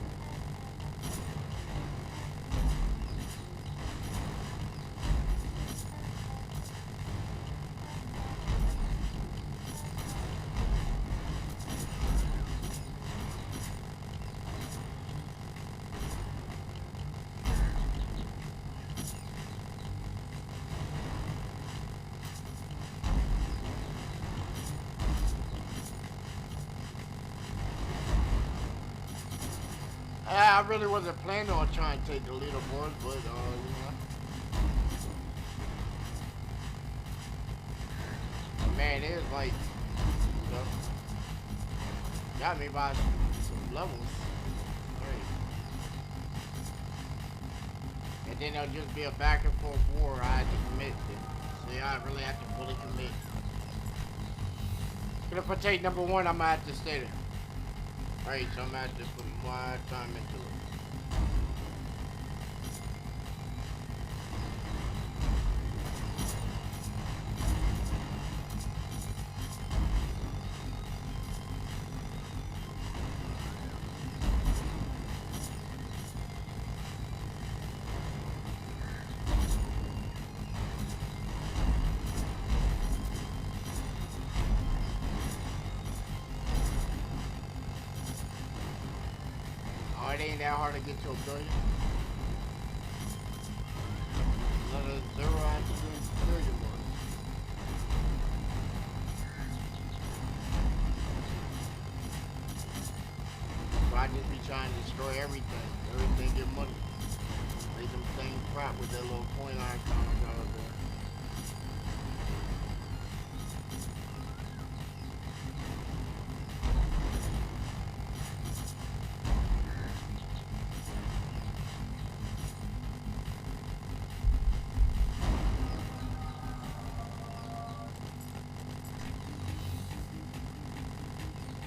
I really wasn't planning on trying to take the leaderboards, but you know. Man, it is like, you know, got me by some levels. Right. And then it'll just be a back and forth war I had to commit to. See, I really have to fully commit. If I take number one, I'm gonna have to stay there. Alright, so I'm gonna have to put my time into it. Oh, it ain't that hard to get to a billion. Another zero after doing billion ones. So I just be trying to destroy everything. Everything get money. Make them things crap with that little coin icon out there.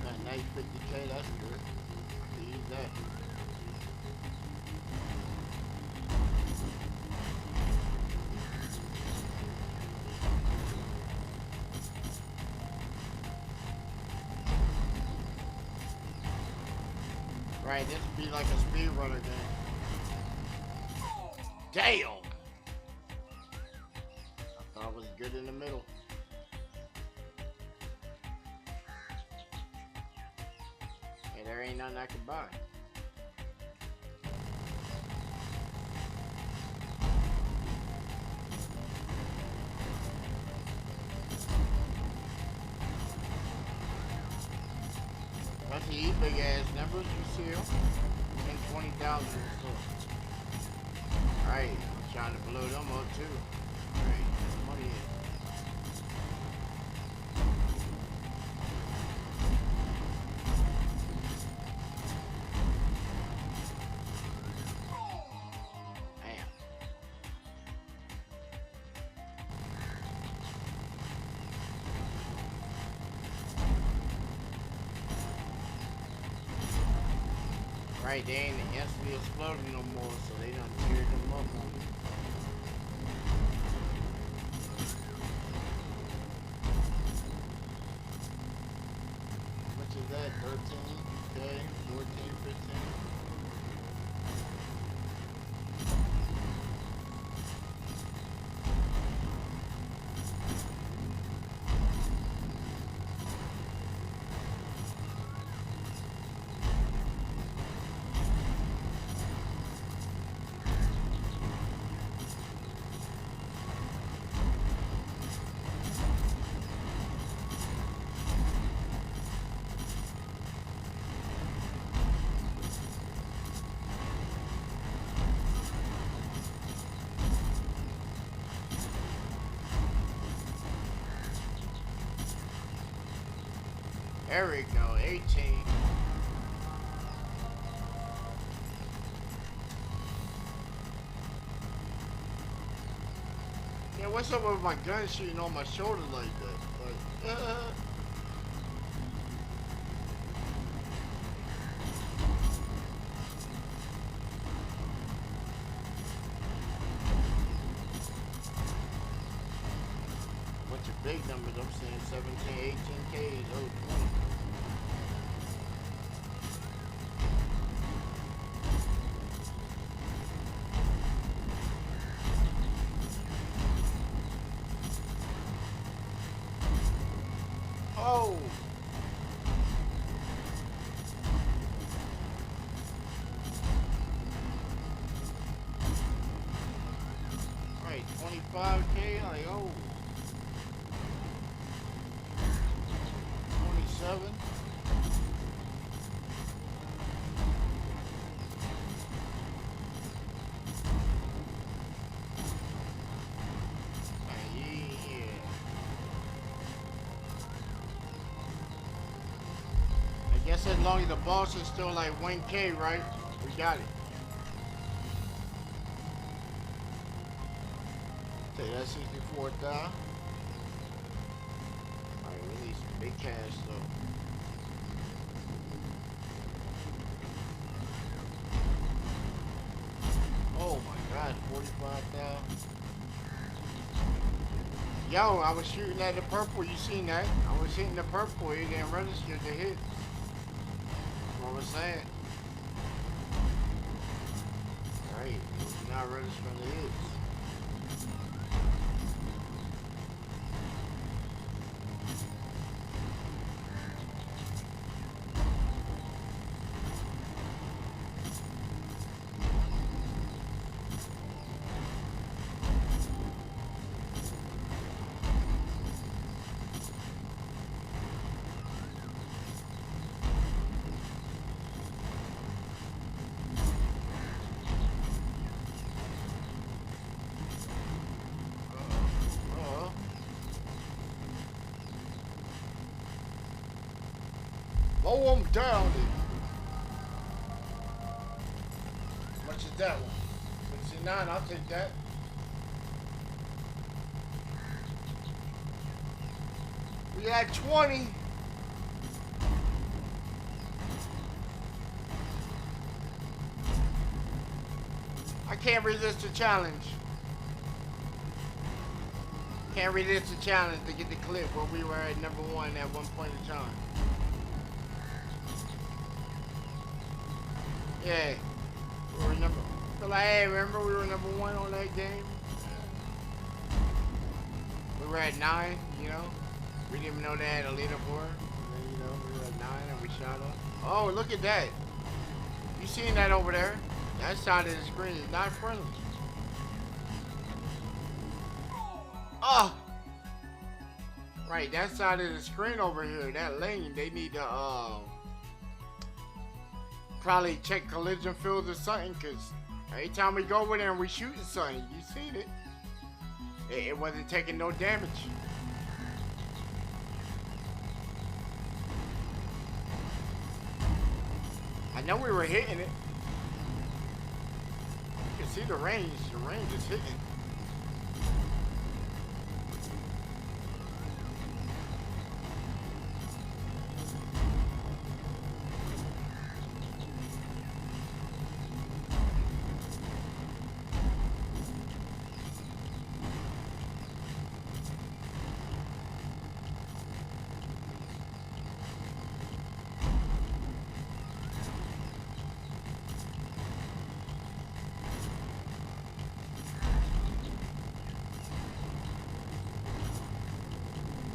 Got nice 50K, that's good. I can use that. Right, this would be like a speedrunner game. Damn! I thought it was good in the middle. And there ain't nothing I can buy. Bunch of these big ass numbers you see them. 10, 20,000 or so. Alright, I'm trying to blow them up too. Alright, money in. Damn. Right, they ain't instantly exploding no more, so they done teared them up on me. How much is that? 13? Okay, 14, 15. There we go, 18. Yeah, what's up with my gun shooting on my shoulder like that? Like, bunch of big numbers, I'm saying 17, 18Ks, oh, 20. Oh! Right, 25K, like, oh. 27. Yeah. I guess as long as the boss is still like 1K, right? We got it. Take that 64,000. Alright, release it. Big cash though. Oh my God, 45,000. Yo, I was shooting at the purple. You seen that? I was hitting the purple. It didn't register the hit. That's what I was saying. Right. It's not registering the hits. Mow them down. How much is that one? 59, I'll take that. We got 20. I can't resist the challenge. Can't resist the challenge to get the clip where we were at number 1 at one point in time. Yeah, we were number. So like, hey, remember we were number 1 on that game? We were at 9, you know. We didn't even know they had a leaderboard. And then, you know, we were at 9 and we shot up. Oh, look at that! You seen that over there? That side of the screen is not friendly. Oh! Right, that side of the screen over here, that lane, they need to probably check collision fields or something, because every time we go over there and we shooting something, you seen it. It wasn't taking no damage. I know we were hitting it. You can see the range. The range is hitting.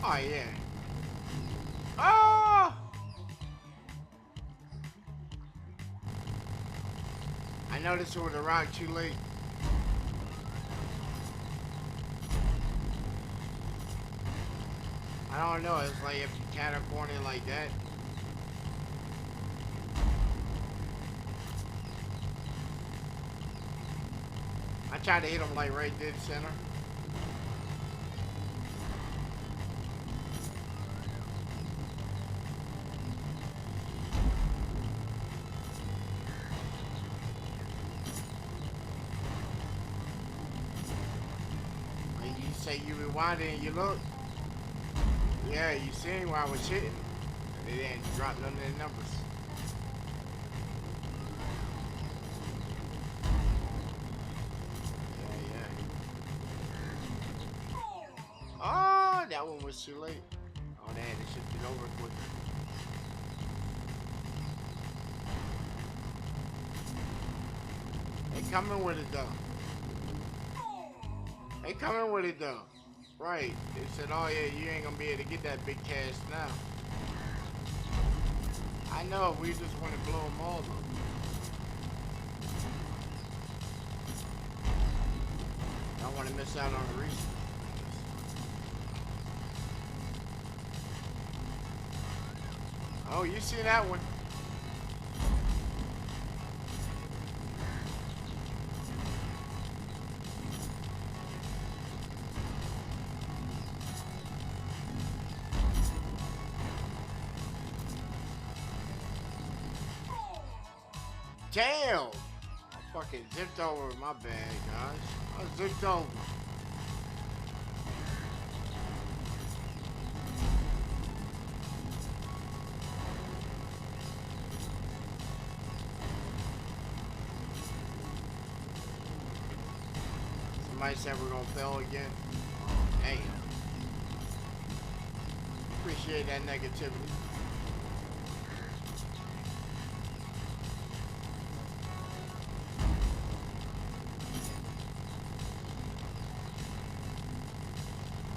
Oh, yeah. Oh! I noticed it was a rock too late. I don't know. It's like if you catapult it like that. I tried to hit him like right dead center. Say you rewind it and you look. Yeah, you seen where I was hitting. They didn't drop none of the numbers. Yeah. Oh, that one was too late. Oh, they had to shift it over quick. They coming with it though. They coming with it though. Right. They said, oh yeah, you ain't gonna be able to get that big cash now. I know, we just want to blow them all though. Don't want to miss out on the reason. Oh, you see that one. Damn! I fucking zipped over, my bad, guys. I zipped over. Somebody said we're gonna fail again. Damn. Appreciate that negativity.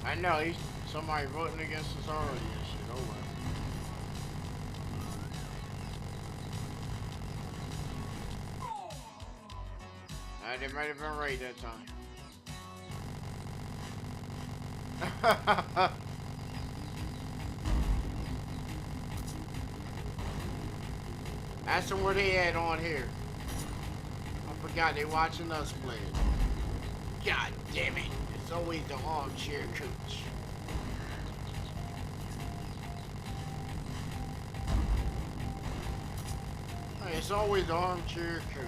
I know, he's somebody voting against us already and shit. Oh well. They might have been right that time. Ask them where they at on here. I forgot they watching us play it. God damn it. It's always the armchair coach. Hey, it's always the armchair coach.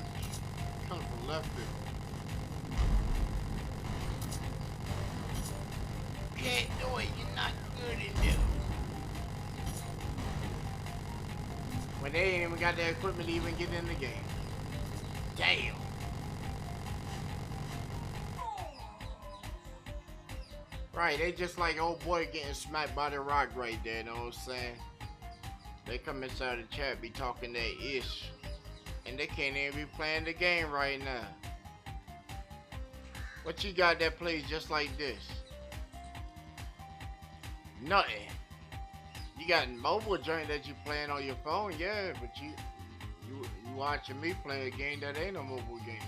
Comes from left field. Can't do it, you're not good enough. When they ain't even got the equipment to even get in the game. Damn. Right, they just like old boy getting smacked by the rock right there, you know what I'm saying? They come inside the chat, be talking that ish. And they can't even be playing the game right now. What you got that plays just like this? Nothing. You got mobile joint that you playing on your phone, yeah, but you watching me play a game that ain't a mobile game.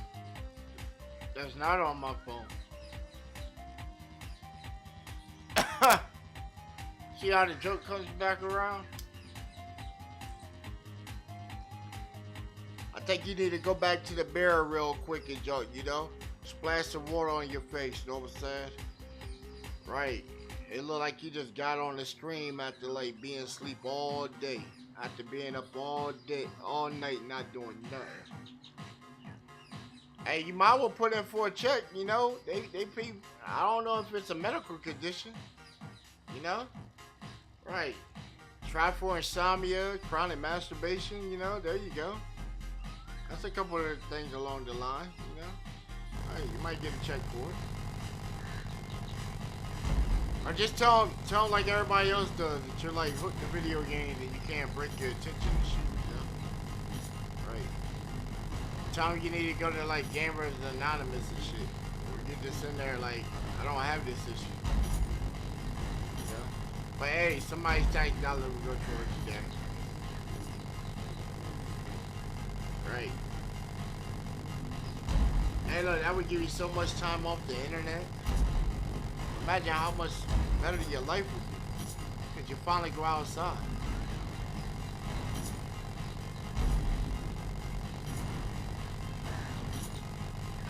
That's not on my phone. See how the joke comes back around? I think you need to go back to the barrel real quick and joke, you know? Splash some water on your face, you know what I'm saying? Right. It look like you just got on the stream after like being asleep all day. After being up all day, all night, not doing nothing. Hey, you might well put in for a check, you know? They I don't know if it's a medical condition. You know? Right. Try for insomnia, chronic masturbation, you know? There you go. That's a couple of things along the line, you know? Alright, you might get a check for it. Or just tell them like everybody else does that you're like hooked to video games and you can't break your attention and shit, you know? Right. Tell them you need to go to like Gamers Anonymous and shit. Or you're just in there like, I don't have this issue. You know? But hey, somebody's tax dollar will go towards you there. Right. Hey look, that would give you so much time off the internet. Imagine how much better your life would be. Could you finally go outside?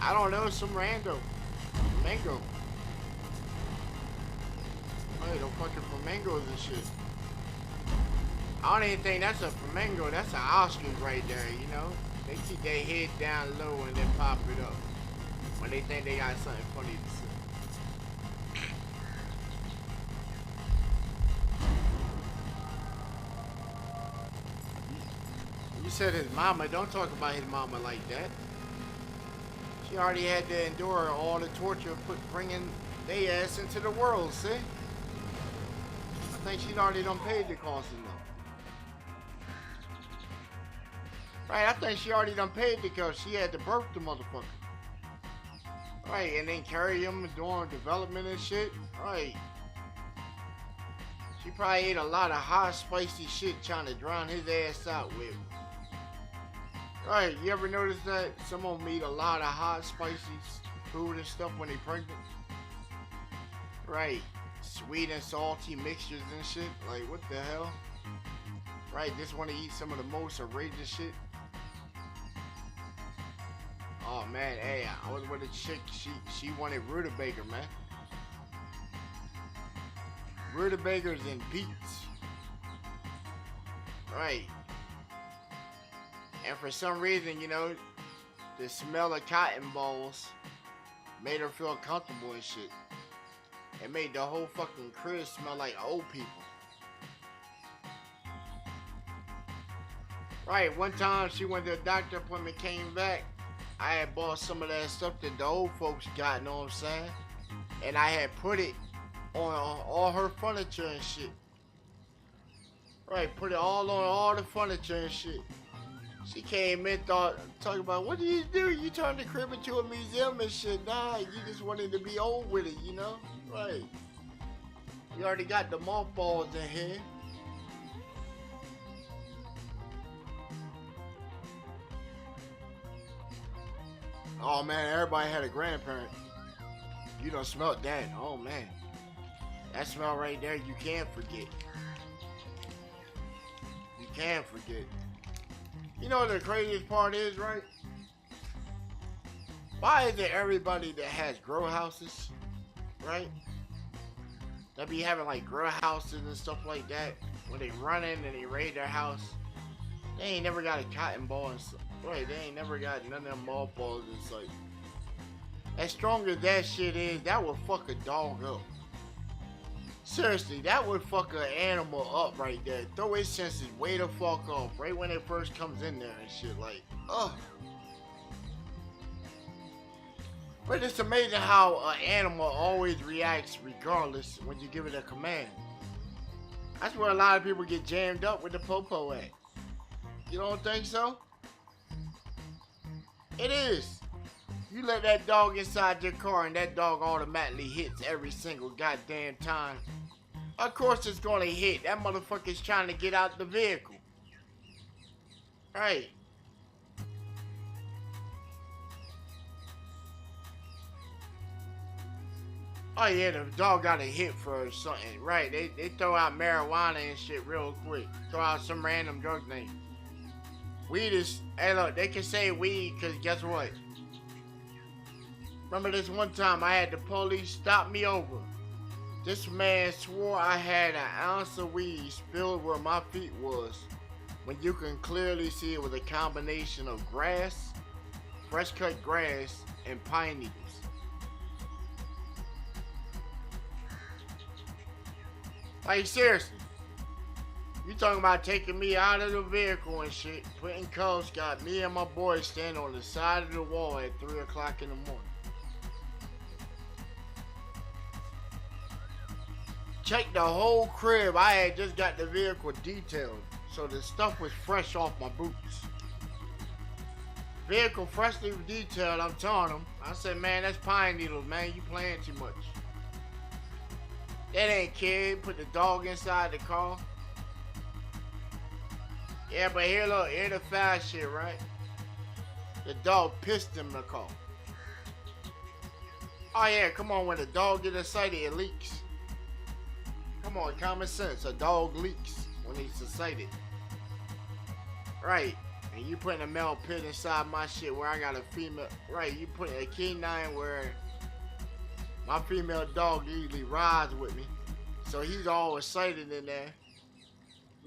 I don't know, some rando. Mango. Hey, those fucking flamingos and shit. I don't even think that's a flamingo, that's an ostrich right there, you know? They keep their head down low and then pop it up. When they think they got something funny to say. You said his mama, don't talk about his mama like that. She already had to endure all the torture of bringing their ass into the world, see? I think she'd already done paid the cost enough. Right, I think she already done paid because she had to birth the motherfucker. Right, and then carry him during development and shit. Right. She probably ate a lot of hot, spicy shit trying to drown his ass out with. Right, you ever notice that some of them eat a lot of hot, spicy food and stuff when they pregnant? Right, sweet and salty mixtures and shit. Like, what the hell? Right, just want to eat some of the most outrageous shit. Oh man, hey, I was with a chick, she wanted rutabaga, man. Rutabagas and beets. Right. And for some reason, you know, the smell of cotton balls made her feel comfortable and shit. It made the whole fucking crib smell like old people. Right, one time she went to a doctor appointment, came back. I had bought some of that stuff that the old folks got, know what I'm saying? And I had put it on all her furniture and shit. Right, put it all on all the furniture and shit. She came in, talking about, what do? You turned the crib into a museum and shit. Nah, you just wanted to be old with it, you know? Right. You already got the mothballs in here. Oh man, everybody had a grandparent. You done smelled that. Oh man. That smell right there, you can't forget. You can't forget. You know what the craziest part is, right? Why is it everybody that has grow houses, right? They be having like grow houses and stuff like that. When they run in and they raid their house, they ain't never got a cotton ball and stuff. Right, they ain't never got none of them mothballs in sight. As strong as that shit is, that would fuck a dog up. Seriously, that would fuck an animal up right there. Throw its senses way the fuck off right when it first comes in there and shit. Like, ugh. But it's amazing how an animal always reacts regardless when you give it a command. That's where a lot of people get jammed up with the popo at. You don't think so? It is. You let that dog inside your car and that dog automatically hits every single goddamn time. Of course it's gonna hit. That motherfucker's trying to get out the vehicle. Right. Oh yeah, the dog got a hit for something. Right, they throw out marijuana and shit real quick. Throw out some random drug name. Weed is, hey look, they can say weed because guess what? Remember this one time I had the police stop me over. This man swore I had an ounce of weed spilled where my feet was, when you can clearly see it was a combination of grass, fresh cut grass, and pine needles. Like seriously, you talking about taking me out of the vehicle and shit, putting cuffs, got me and my boy standing on the side of the wall at 3 o'clock in the morning. Check the whole crib. I had just got the vehicle detailed, so the stuff was fresh off my boots. Vehicle freshly detailed, I'm telling them. I said, man, that's pine needles, man. You playing too much. That ain't kid. Put the dog inside the car. Yeah, but here, look, here the foul shit, right? The dog pissed in the car. Oh yeah, come on, when the dog gets excited, it leaks. Come on, common sense. A dog leaks when he's excited. Right. And you putting a male pit inside my shit where I got a female. Right, you putting a canine where my female dog usually rides with me. So he's all excited in there.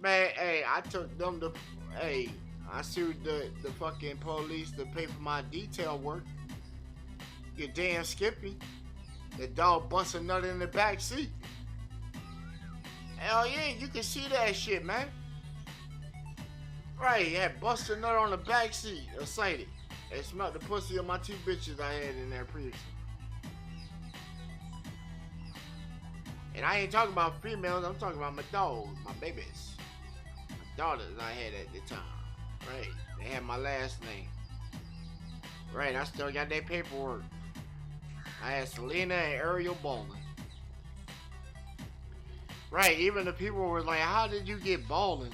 Man, hey, I took them to, hey, I sued the fucking police to pay for my detail work. You damn Skippy. The dog busts a nut in the back seat. Hell yeah, you can see that shit, man. Right, yeah, bust a nut on the back seat, excited. They smelled the pussy of my two bitches I had in there previously. And I ain't talking about females, I'm talking about my dogs, my babies. My daughters I had at the time. Right, they had my last name. Right, I still got that paperwork. I had Selena and Ariel Bowling. Right, even the people were like, how did you get Bowling?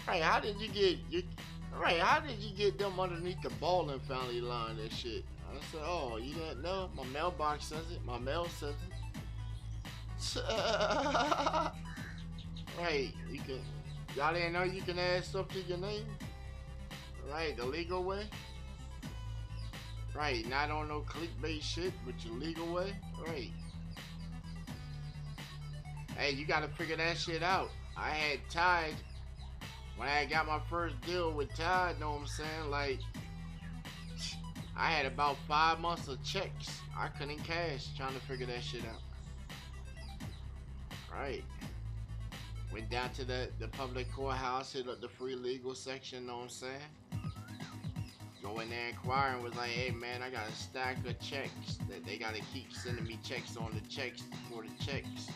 Right, how did you get them underneath the Bowling family line and shit? I said, oh, you didn't know? My mailbox says it, my mail says it. Right, you can, y'all didn't know you can add stuff to your name? Right, the legal way? Right, not on no clickbait shit, but your legal way? Right. Hey, you gotta figure that shit out. I had Tide. When I got my first deal with Tide, know what I'm saying? Like, I had about 5 months of checks. I couldn't cash trying to figure that shit out. Right. Went down to the public courthouse, hit up the free legal section, know what I'm saying? Go in there inquiring, was like, hey man, I got a stack of checks that they gotta keep sending me checks on the checks for the checks.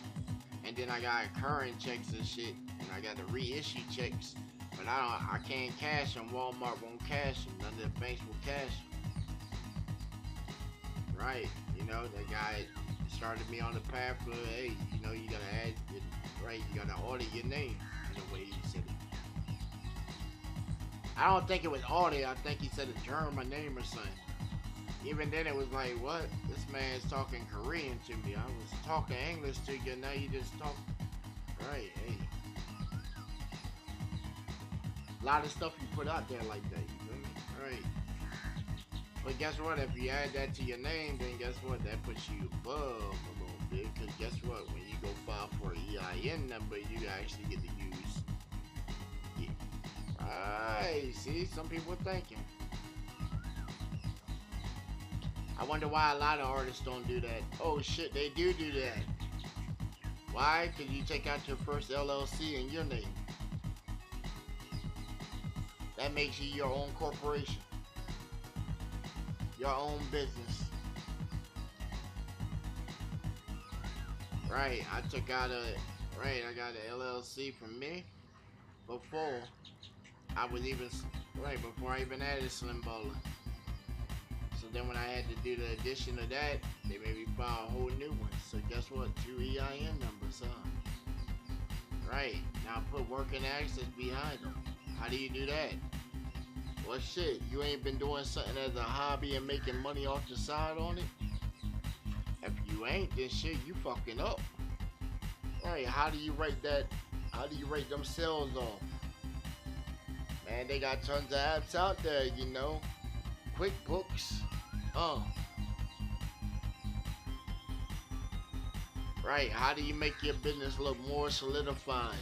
And then I got current checks and shit, and I got to reissue checks, but I can't cash them. Walmart won't cash them. None of the banks will cash them. Right? You know, that guy started me on the path of, hey, you know, you gotta add, right? You gotta audit your name. In the way he said it. I don't think it was audit. I think he said a germ, my name or something. Even then, it was like, what? This man's talking Korean to me. I was talking English to you, now you just talk. Right, hey. A lot of stuff you put out there like that, you feel me? Right. But guess what? If you add that to your name, then guess what? That puts you above a little bit. Because guess what? When you go file for an EIN number, you actually get to use. Yeah. Right. See, some people are thinking. I wonder why a lot of artists don't do that. Oh shit, they do that. Why? Because you take out your first LLC in your name. That makes you your own corporation. Your own business. Right, I took out I got an LLC from me before I was even, before I even added Slim Bowler. So then when I had to do the addition of that, they made me file a whole new one. So guess what? 2 EIN numbers, huh? Right. Now put working access behind them. How do you do that? Well shit, you ain't been doing something as a hobby and making money off the side on it? If you ain't, then shit, you fucking up. Right, how do you rate that? How do you rate them sales off? Man, they got tons of apps out there, you know. QuickBooks. Right, how do you make your business look more solidified?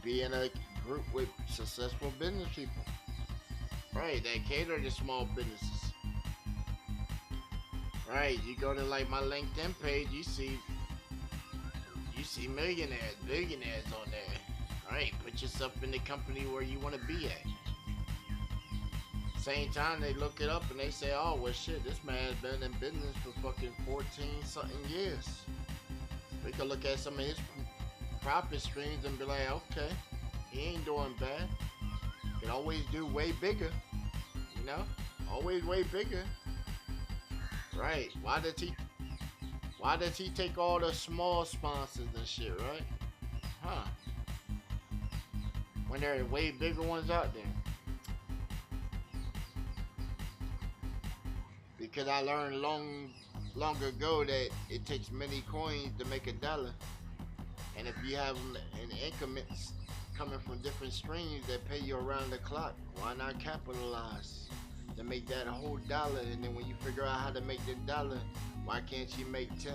Be in a group with successful business people. Right, that cater to small businesses. Right, you go to like my LinkedIn page, you see millionaires, billionaires on there. Right, put yourself in the company where you want to be at. Same time they look it up and they say, oh well shit, this man's been in business for fucking 14 something years. We could look at some of his profit streams and be like, okay, he ain't doing bad. Can always do way bigger, you know, always way bigger. Right? Why does he take all the small sponsors and shit, right? Huh? When there are way bigger ones out there. Because I learned long ago that it takes many coins to make a dollar, and if you have them in increments coming from different streams that pay you around the clock, why not capitalize to make that a whole dollar? And then when you figure out how to make the dollar, why can't you make 10?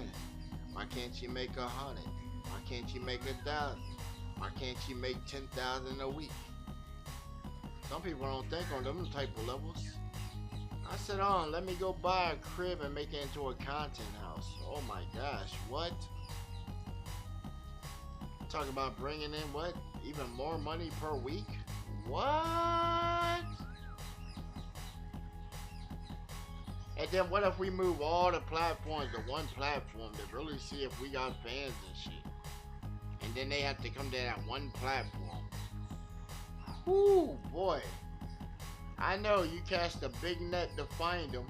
Why can't you make 100? Why can't you make 1,000? Why can't you make 10,000 a week? Some people don't think on them type of levels. I said, let me go buy a crib and make it into a content house. Oh my gosh, what? Talk about bringing in what? Even more money per week? What? And then what if we move all the platforms to one platform to really see if we got fans and shit? And then they have to come to that one platform. Whoo, boy. I know you cast a big net to find them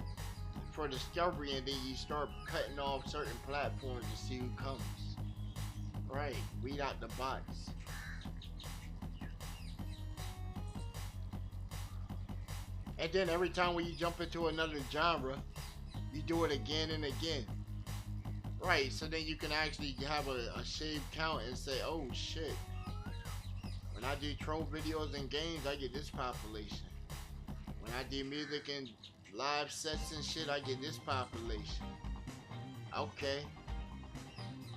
for discovery, and then you start cutting off certain platforms to see who comes. Right, weed out the bots. And then every time when you jump into another genre, you do it again and again. Right, so then you can actually have a shaved count and say, oh shit, when I do troll videos and games, I get this population. When I do music and live sets and shit, I get this population. Okay.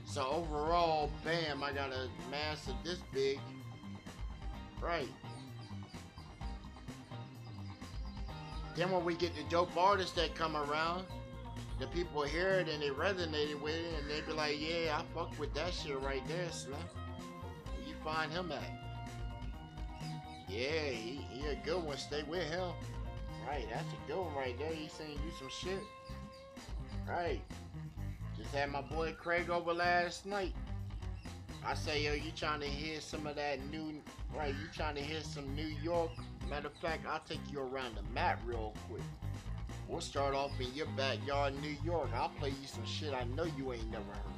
So overall, bam, I got a mass of this big. Right. Then when we get the dope artists that come around, the people hear it and they resonated with it, and they be like, yeah, I fuck with that shit right there, Slim. Where you find him at? Yeah, he a good one. Stay with him. Right, that's a good one right there. He sending you some shit. Right. Just had my boy Craig over last night. I say, yo, you trying to hear some of that new, right, you trying to hear some New York? Matter of fact, I'll take you around the map real quick. We'll start off in your backyard in New York. I'll play you some shit I know you ain't never heard.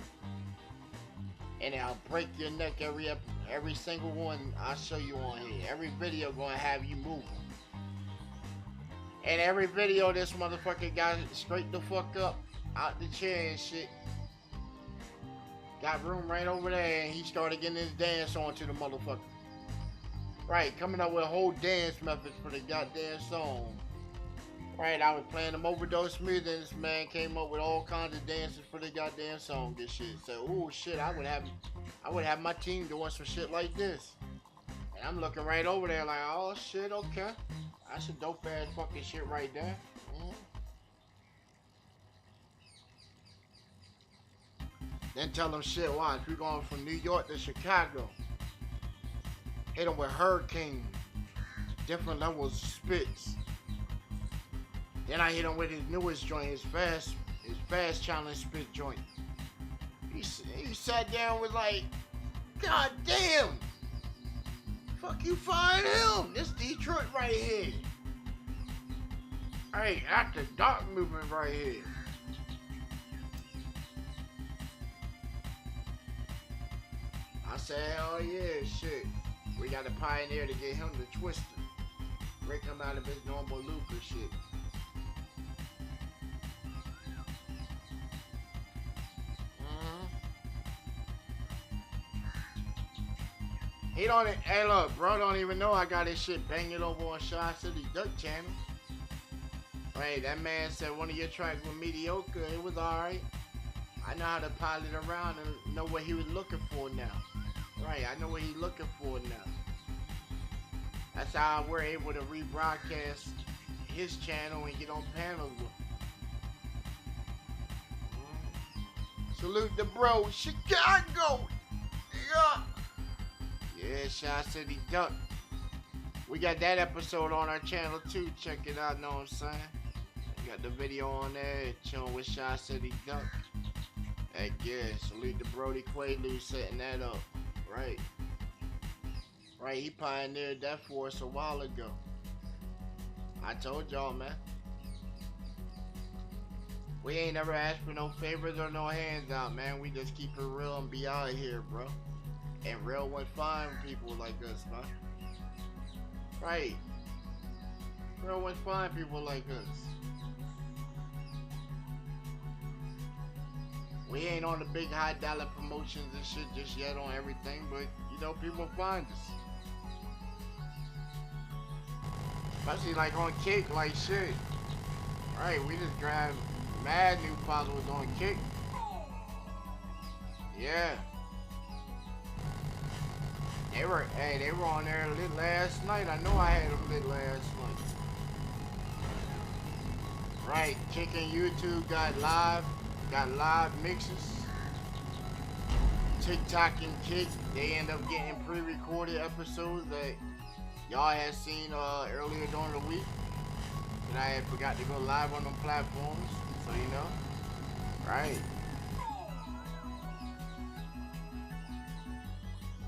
And I'll break your neck every single one I show you on here. Every video gonna have you moving. And every video this motherfucker got straight the fuck up out the chair and shit. Got room right over there and he started getting his dance on to the motherfucker. Right, coming up with a whole dance method for the goddamn song. Right, I was playing them overdose music and this man came up with all kinds of dances for the goddamn song. This shit. So, oh shit, I would have my team doing some shit like this. And I'm looking right over there like, oh shit, okay. That's a dope ass fucking shit right there. Then tell them shit, watch, we going from New York to Chicago. Hit them with Hurricane. Different levels of spits. Then I hit him with his newest joint, his fast challenge spit joint. He sat down with like, God damn! Fuck you find him! This Detroit right here. Hey, after dark movement right here. I said, hell yeah, shit. We got a pioneer to get him to twist it. Break him out of his normal loop and shit. He don't, hey look, bro don't even know I got his shit banging over on Shy City Duck Channel. Right, that man said one of your tracks was mediocre, it was alright. I know how to pilot around and know what he was looking for now. Right, I know what he's looking for now. That's how we're able to rebroadcast his channel and get on panels with him. Salute the bro, Chicago! Yeah! Yeah, Shy City Duck. We got that episode on our channel too. Check it out, know what I'm saying? We got the video on there, chilling with Shy City Duck. Heck yeah, salute the Brody Quaalude setting that up. Right. Right, he pioneered that for us a while ago. I told y'all, man. We ain't never asked for no favors or no hands out, man. We just keep it real and be out here, bro. And real one find people like us, man. Right. Real one find people like us. We ain't on the big high dollar promotions and shit just yet on everything, but you know, people find us. Especially like on Kick, like shit. Right, we just grabbed mad new followers on Kick. Yeah. They were on there lit last night. I know I had them lit last night. Right, Kick and YouTube got live mixes. TikTok and Kick, they end up getting pre-recorded episodes that y'all had seen earlier during the week. And I had forgot to go live on them platforms, so you know. Right.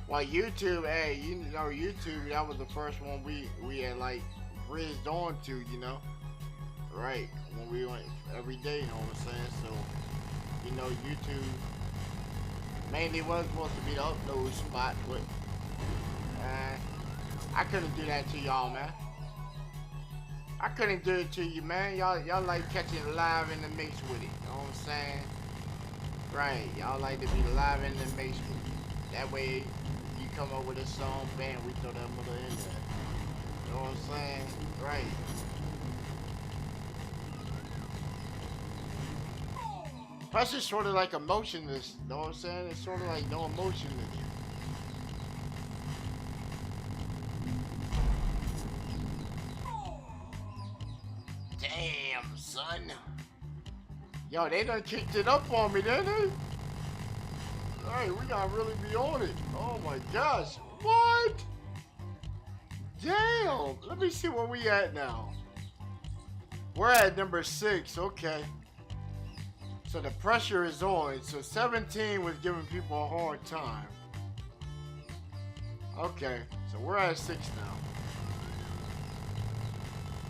Well, YouTube, hey, you know, YouTube, that was the first one we had like bridged on to, you know. Right, when we went every day, you know what I'm saying? So, you know, YouTube mainly was supposed to be the upload spot, but I couldn't do that to y'all, man. I couldn't do it to you, man. Y'all like catching it live in the mix with it, you know what I'm saying? Right, y'all like to be live in the mix with it. That way, you come up with a song, bam, we throw that mother in there. You know what I'm saying? Right. Plus, it's sort of like emotionless, you know what I'm saying? It's sort of like no emotion in it. Damn, son. Yo, they done kicked it up on me, didn't they? Hey, we gotta really be on it. Oh my gosh. What? Damn. Let me see where we at now. We're at number 6. Okay. So the pressure is on. So 17 was giving people a hard time. Okay. So we're at 6 now.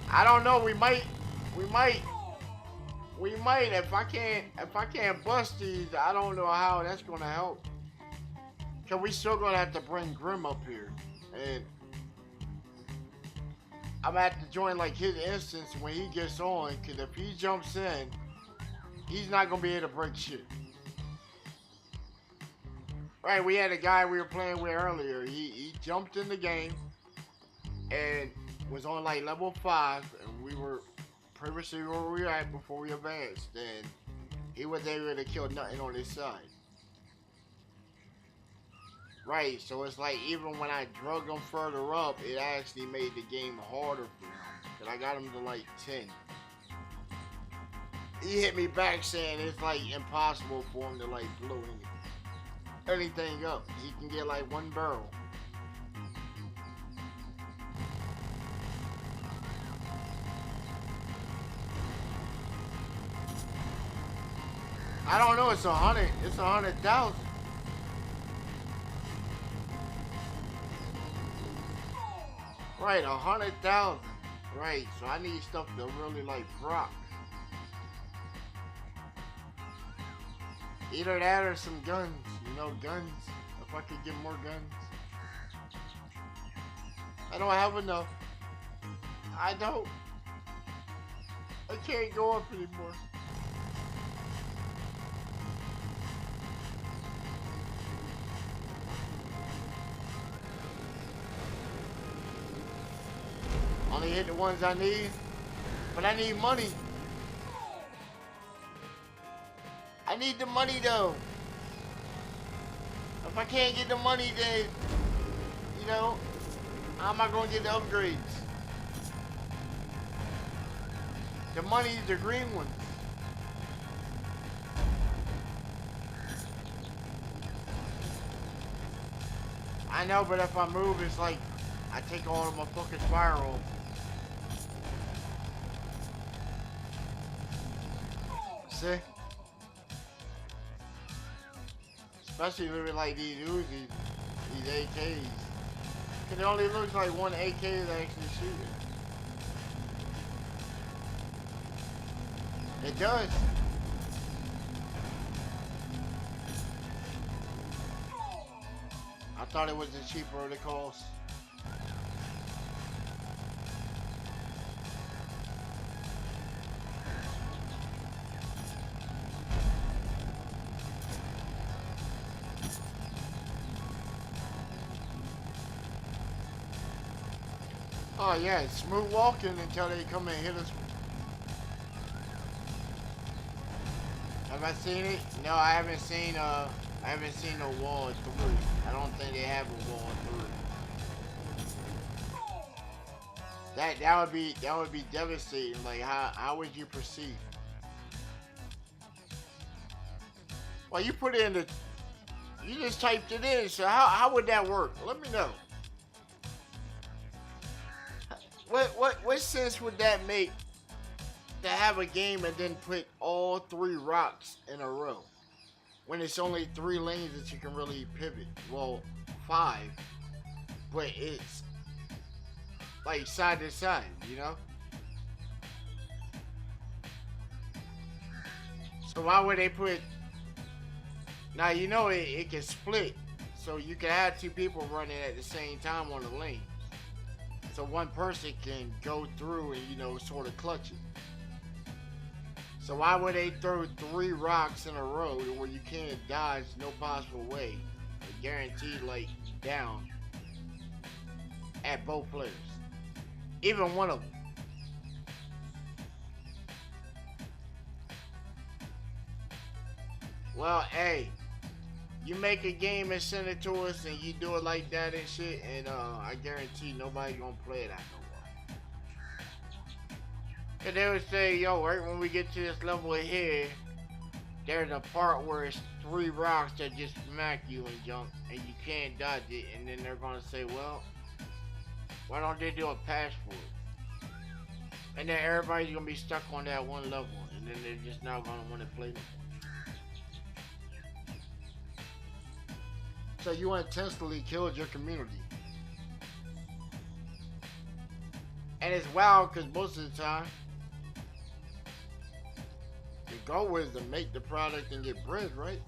I don't know. We might. If I can't bust these, I don't know how that's gonna help. Cause we still gonna have to bring Grim up here, and I'm gonna have to join like his instance when he gets on. Cause if he jumps in, he's not gonna be able to break shit. Right? We had a guy we were playing with earlier. He jumped in the game and was on like level 5, and we were previously where we were at before we advanced, and he was able to kill nothing on his side. Right, so it's like even when I drug him further up, it actually made the game harder for him. Cause I got him to like 10. He hit me back saying it's like impossible for him to like blow anything up. He can get like 1 barrel. I don't know, it's 100. It's 100,000. Right, 100,000. Right, so I need stuff to really like rock. Either that or some guns. You know, guns. If I could get more guns. I don't have enough. I don't. I can't go up anymore. Only hit the ones I need, but I need money. I need the money though. If I can't get the money, then, you know, how am I gonna get the upgrades? The money's the green ones. I know, but if I move, it's like I take all of my fucking spirals. See? Especially living like these Uzis, these AKs. Cause it only looks like one AK is actually shooting. It does. I thought it was the cheaper of the cost. Oh yeah, it's smooth walking until they come and hit us. Have I seen it? No, I haven't seen no wall 3. I don't think they have a wall 3. That would be devastating. Like how would you perceive? Well, you put it in you just typed it in, so how would that work? Let me know. What sense would that make to have a game and then put all 3 rocks in a row when it's only 3 lanes that you can really pivot? Well, 5, but it's like side to side, you know? So why would they put? Now you know it can split, so you can have 2 people running at the same time on the lane. So one person can go through and, you know, sort of clutch it. So why would they throw 3 rocks in a row where you can't dodge no possible way? Guaranteed like down at both players. Even one of them. Well, hey, you make a game and send it to us and you do it like that and shit, and I guarantee nobody gonna play that no more. And they would say, yo, right when we get to this level here, there's a part where it's 3 rocks that just smack you and jump, and you can't dodge it, and then they're gonna say, well, why don't they do a patch for it? And then everybody's gonna be stuck on that one level, and then they're just not gonna want to play them. So you intentionally killed your community. And it's wild because most of the time, the goal is to make the product and get bread, right?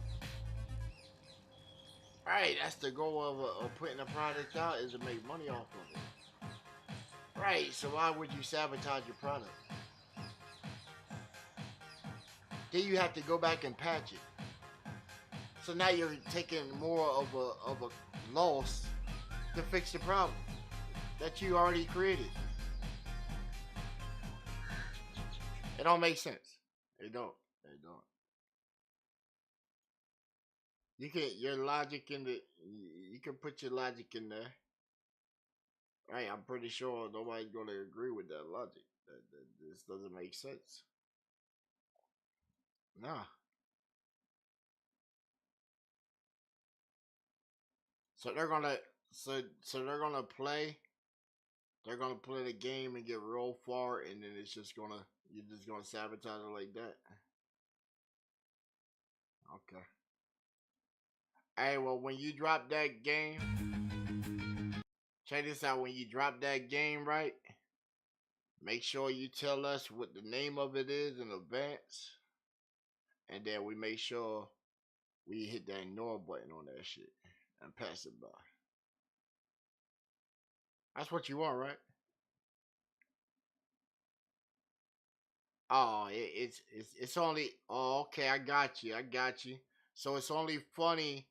Right, that's the goal of putting a product out is to make money off of it. Right, so why would you sabotage your product? Then you have to go back and patch it. So now you're taking more of a loss to fix the problem that you already created. It don't make sense. It don't. It don't. You can your logic in the you can put your logic in there. Right, I'm pretty sure nobody's gonna agree with that logic. That this doesn't make sense. Nah. So they're gonna so they're gonna play the game and get real far, and then it's just gonna you're just gonna sabotage it like that. Okay. Hey, well, when you drop that game, check this out. When you drop that game, right? Make sure you tell us what the name of it is in advance, and then we make sure we hit that ignore button on that shit and pass it by. That's what you want, right? Oh, it's only. Oh, okay, I got you. I got you. So it's only funny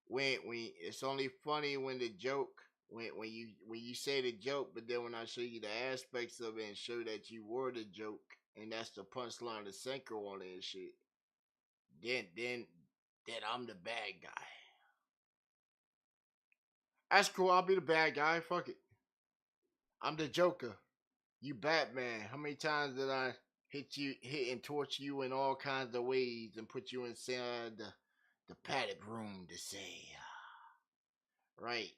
when it's only funny when the joke when you say the joke, but then when I show you the aspects of it and show that you were the joke, and that's the punchline, the sinker on it and shit. Then I'm the bad guy. That's cool. I'll be the bad guy. Fuck it. I'm the Joker. You Batman. How many times did I hit and torture you in all kinds of ways and put you inside the padded room to say, right?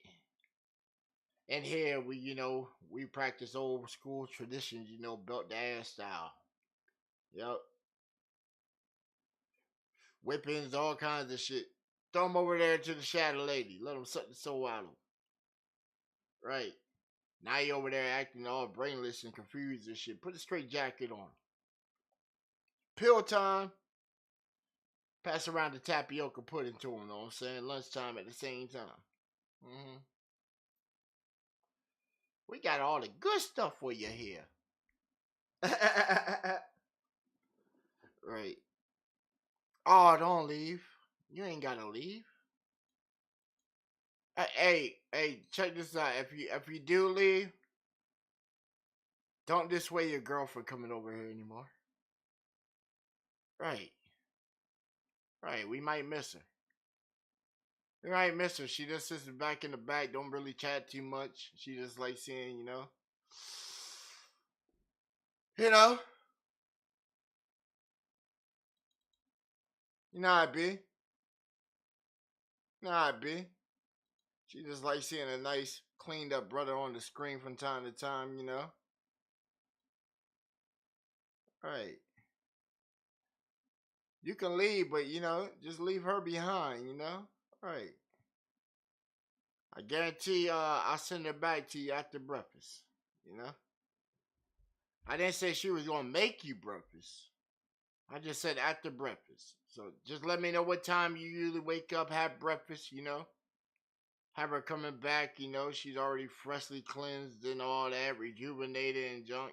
And here we practice old school traditions, belt the ass style. Yep, whippings, all kinds of shit. Throw them over there to the shadow lady. Let them suck the soul out of them. Right. Now you over there acting all brainless and confused and shit. Put a straight jacket on. Pill time. Pass around the tapioca pudding to them, know what I'm saying? Lunchtime at the same time. hmm We got all the good stuff for you here. Right. Oh, don't leave. You ain't gotta leave. Hey, check this out. If you do leave, don't dissuade your girl from coming over here anymore. Right. Right. We might miss her. We might miss her. She just sits back in the back, don't really chat too much. She just like seeing, you know, you know how it be. You know how it be. She just like seeing a nice, cleaned up brother on the screen from time to time. Right. You can leave, but just leave her behind. Right. I guarantee I'll send her back to you after breakfast. You know? I didn't say she was gonna make you breakfast. I just said after breakfast. So just let me know what time you usually wake up, have breakfast. Have her coming back. She's already freshly cleansed and all that, rejuvenated and junk.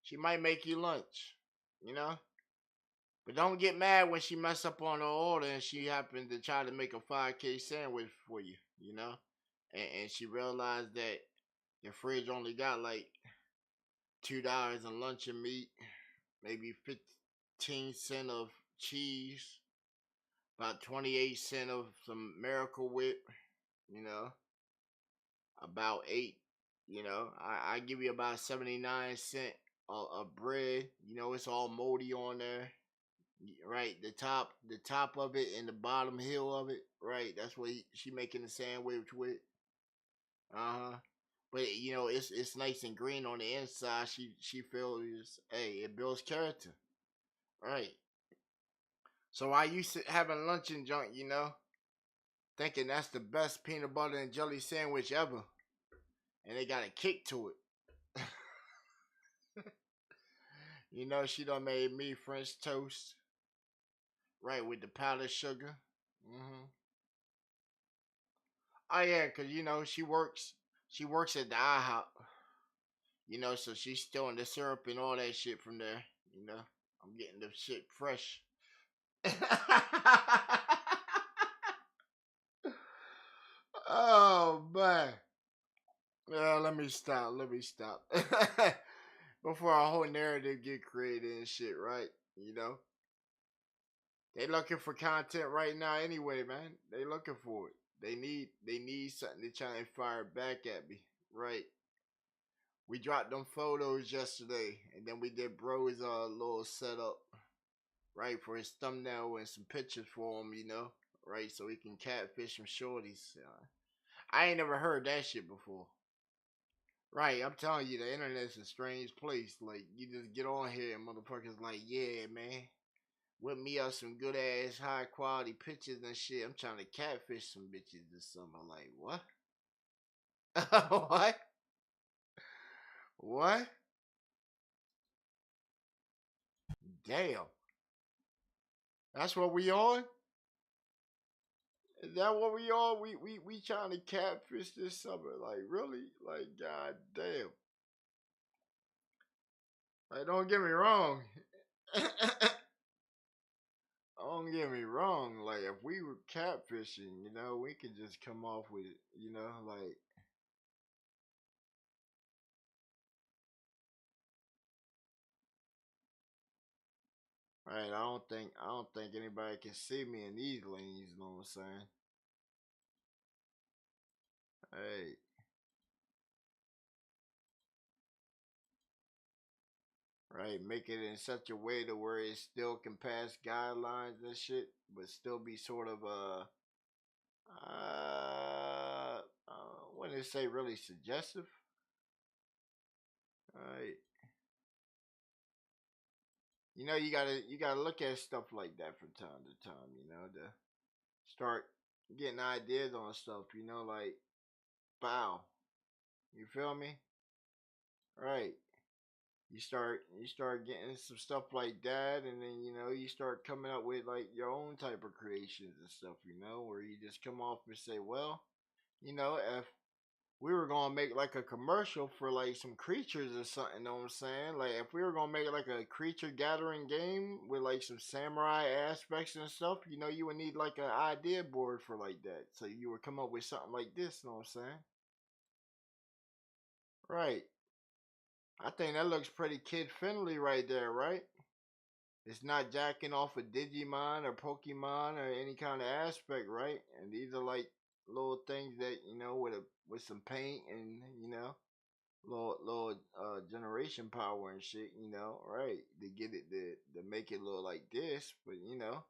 She might make you lunch, you know? But don't get mad when she mess up on her order and she happened to try to make a 5K sandwich for you. And she realized that the fridge only got like $2 in lunch and meat, maybe 15 cents of cheese, about 28 cents of some Miracle Whip, you know, about eight, I give you about 79 cents of bread. It's all moldy on there. Right, the top of it and the bottom heel of it. Right, that's what she making the sandwich with. Uh huh. But you know, it's nice and green on the inside. She feels, hey, it builds character, right? So I used to having lunch and junk, you know, thinking that's the best peanut butter and jelly sandwich ever, and they got a kick to it. You know, she done made me French toast, right, with the powdered sugar. Oh yeah, cause you know she works at the IHOP. You know, so she's stealing the syrup and all that shit from there. You know, I'm getting the shit fresh. Oh man. Let me stop. Let me stop. Before a whole narrative get created and shit, right? You know, they looking for content right now anyway, man. They looking for it. They need something to try and fire back at me, right? We dropped them photos yesterday, and then we did bro's little setup, right, for his thumbnail and some pictures for him, you know, right, so he can catfish some shorties. I ain't never heard that shit before. Right, I'm telling you, the internet's a strange place. Like, you just get on here and motherfuckers like, yeah, man, whip me up some good ass, high quality pictures and shit. I'm trying to catfish some bitches this summer. Like, what? What? What? Damn. That's what we on? Is that what we on? We trying to catfish this summer. Like, really? Like, god damn. Like, don't get me wrong. Don't get me wrong. Like, if we were catfishing, you know, we could just come off with, you know, like, right. I don't think anybody can see me in these lanes. You know what I'm saying? Hey, right. Make it in such a way to where it still can pass guidelines and shit, but still be sort of what did it say? Really suggestive. Right. You know, you gotta look at stuff like that from time to time. You know, to start getting ideas on stuff. You know, like bow. You feel me? Right. You start getting some stuff like that, and then you know you start coming up with like your own type of creations and stuff. You know, where you just come off and say, well, you know, if we were gonna make like a commercial for like some creatures or something, you know what I'm saying? Like if we were gonna make like a creature gathering game with like some samurai aspects and stuff, you know, you would need like an idea board for like that. So you would come up with something like this, you know what I'm saying? Right. I think that looks pretty kid friendly right there, right? It's not jacking off of Digimon or Pokemon or any kind of aspect, right? And these are like little things that, you know, with some paint and, you know, little generation power and shit, you know, right? To get it to make it look like this, but you know,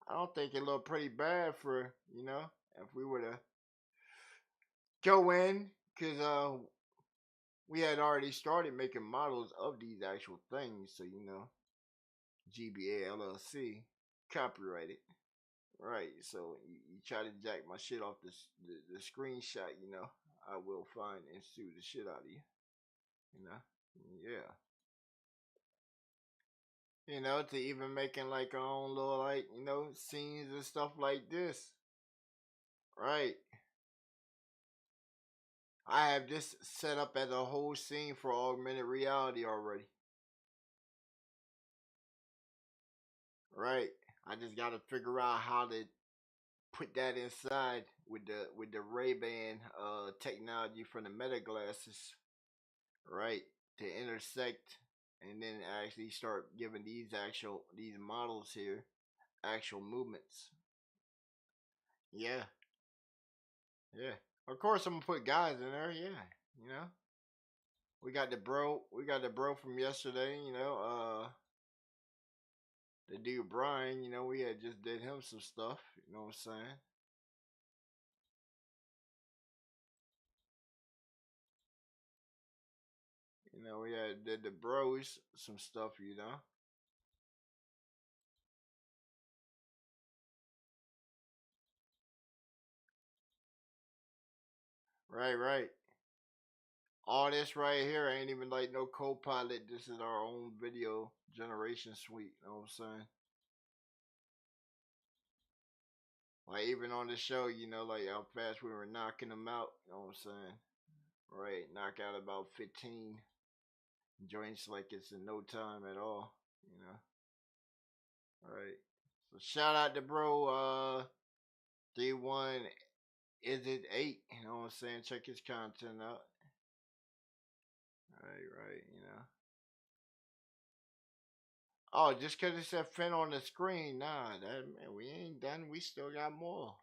I don't think it look pretty bad for, you know, if we were to go in, cause we had already started making models of these actual things, so you know, GBA LLC copyrighted. Right, so you try to jack my shit off the screenshot, you know, I will find and sue the shit out of you, you know, yeah. You know, to even making like our own little like, you know, scenes and stuff like this. Right. I have this set up as a whole scene for augmented reality already. Right. I just gotta figure out how to put that inside with the Ray Ban technology from the Meta glasses. Right. To intersect and then actually start giving these models here actual movements. Yeah. Yeah. Of course I'm gonna put guys in there, yeah. You know? We got the bro from yesterday, you know, the dude Brian, you know, we had just did him some stuff, you know what I'm saying? You know, we had did the bros, some stuff, you know. Right, right. All this right here ain't even like no co-pilot. This is our own video generation suite. You know what I'm saying? Like even on the show, you know, like how fast we were knocking them out. You know what I'm saying? Right, knock out about 15 joints like it's in no time at all. You know. All right. So shout out to bro. 3-1 is it 8? You know what I'm saying? Check his content out. Right, you know. Oh, just because it said Finn on the screen, nah, that man, we ain't done. We still got more.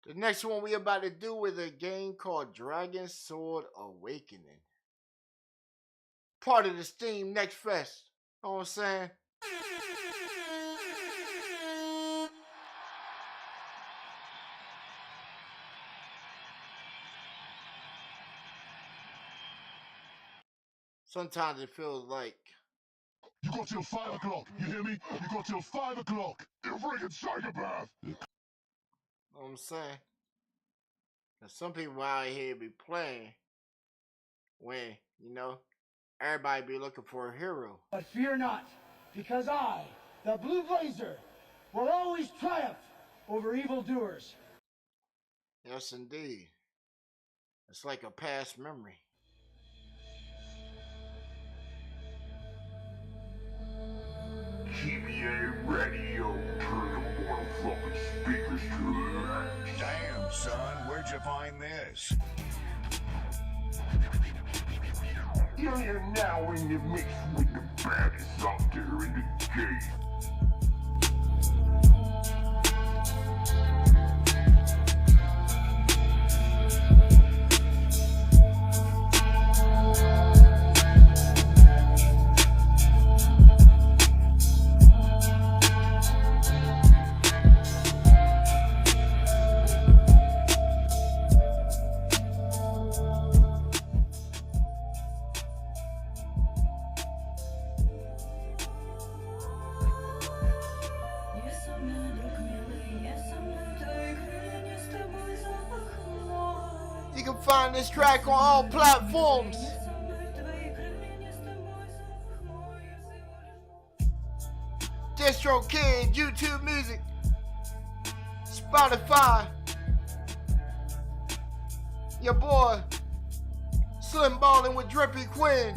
The next one we about to do is a game called Dragon Sword Awakening. Part of the Steam Next Fest. Know what I'm saying? Sometimes it feels like You got till 5 o'clock. You hear me? You got till 5 o'clock. You freaking psychopath. know what I'm saying? Cause some people out here be playing when, you know, everybody be looking for a hero. But fear not, because I, the Blue Blazer, will always triumph over evildoers. Yes, indeed. It's like a past memory. TBA radio. Turn the motherfucking speakers to the max. Damn, son, where'd you find this? You're now in the mix with the baddest out there in the game. You can find this track on all platforms. DistroKid, YouTube Music, Spotify. Your boy, Slim Ballin' with Drippy Quinn.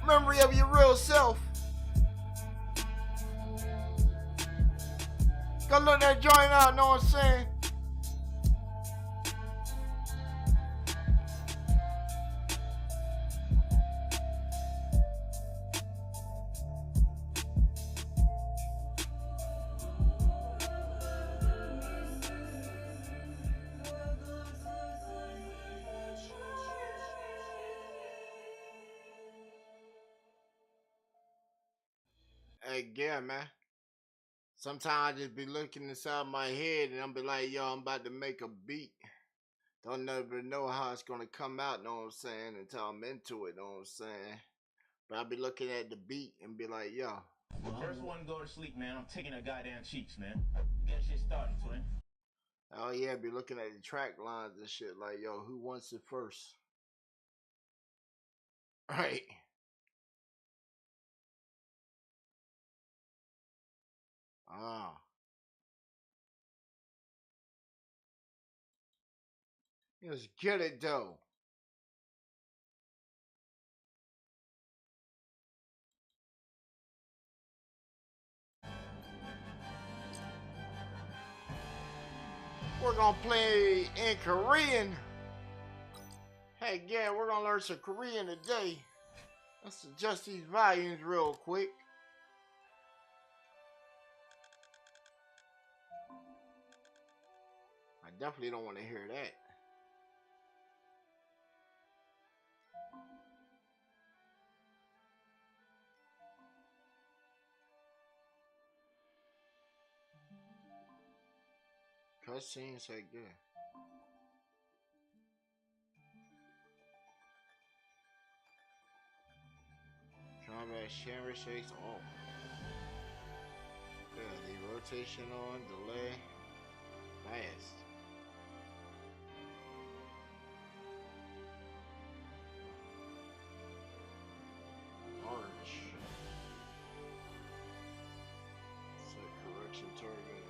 Memory of your real self. Go look that joint out, know what I'm saying? Hey, yeah, man. Sometimes I just be looking inside my head and I'll be like, yo, I'm about to make a beat. Don't never know how it's gonna come out, know what I'm saying, until I'm into it, know what I'm saying. But I'll be looking at the beat and be like, yo. First one to go to sleep, man. I'm taking a goddamn cheeks, man. Get shit started, twin. Oh yeah, be looking at the track lines and shit like, yo, who wants it first? Right. Ah. Let's get it though. We're gonna play in Korean. Hey, yeah, we're gonna learn some Korean today. Let's adjust these volumes real quick. I definitely don't want to hear that. Cutscenes like that. camera shakes. Oh. Yeah, the rotation on, delay. Fast. Arch. Set correction target.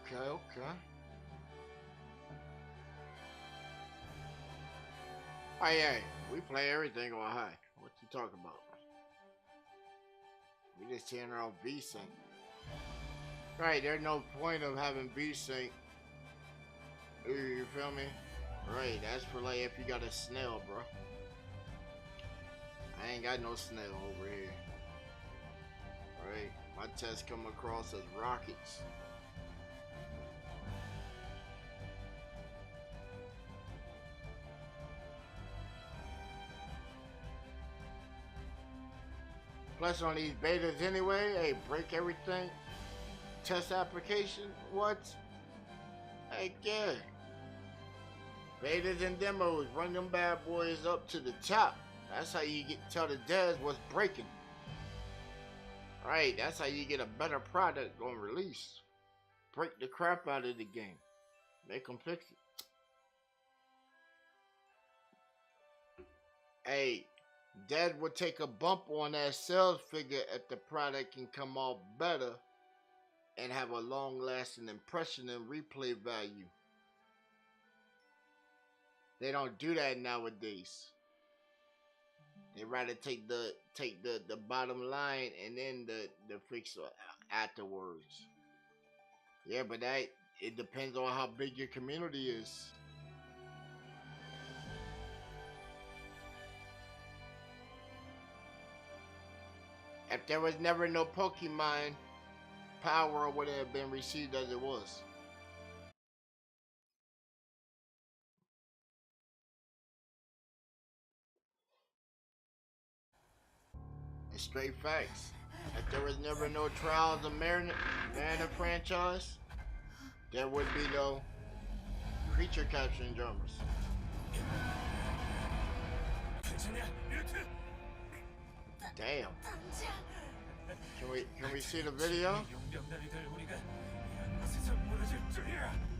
Okay, okay. Hey, we play everything on high. What you talking about? We just turn off V-Sync. Right, there's no point of having V-Sync. You feel me? Right, that's for like if you got a snail, bro. I ain't got no snail over here. Right, my tests come across as rockets. Plus on these betas anyway, hey, break everything. Test application, what? Heck yeah. Betas and demos, run them bad boys up to the top. That's how you get tell the devs what's breaking. Right, that's how you get a better product on release. Break the crap out of the game. Make them fix it. Hey, Dad would take a bump on that sales figure if the product can come off better and have a long-lasting impression and replay value. They don't do that nowadays. They rather take the bottom line and then the fix afterwards. Yeah, but it depends on how big your community is. If there was never no Pokemon, power would have been received as it was. It's straight facts. If there was never no Trials of Mana franchise, there would be no creature capturing drummers. Damn. Can we see the video?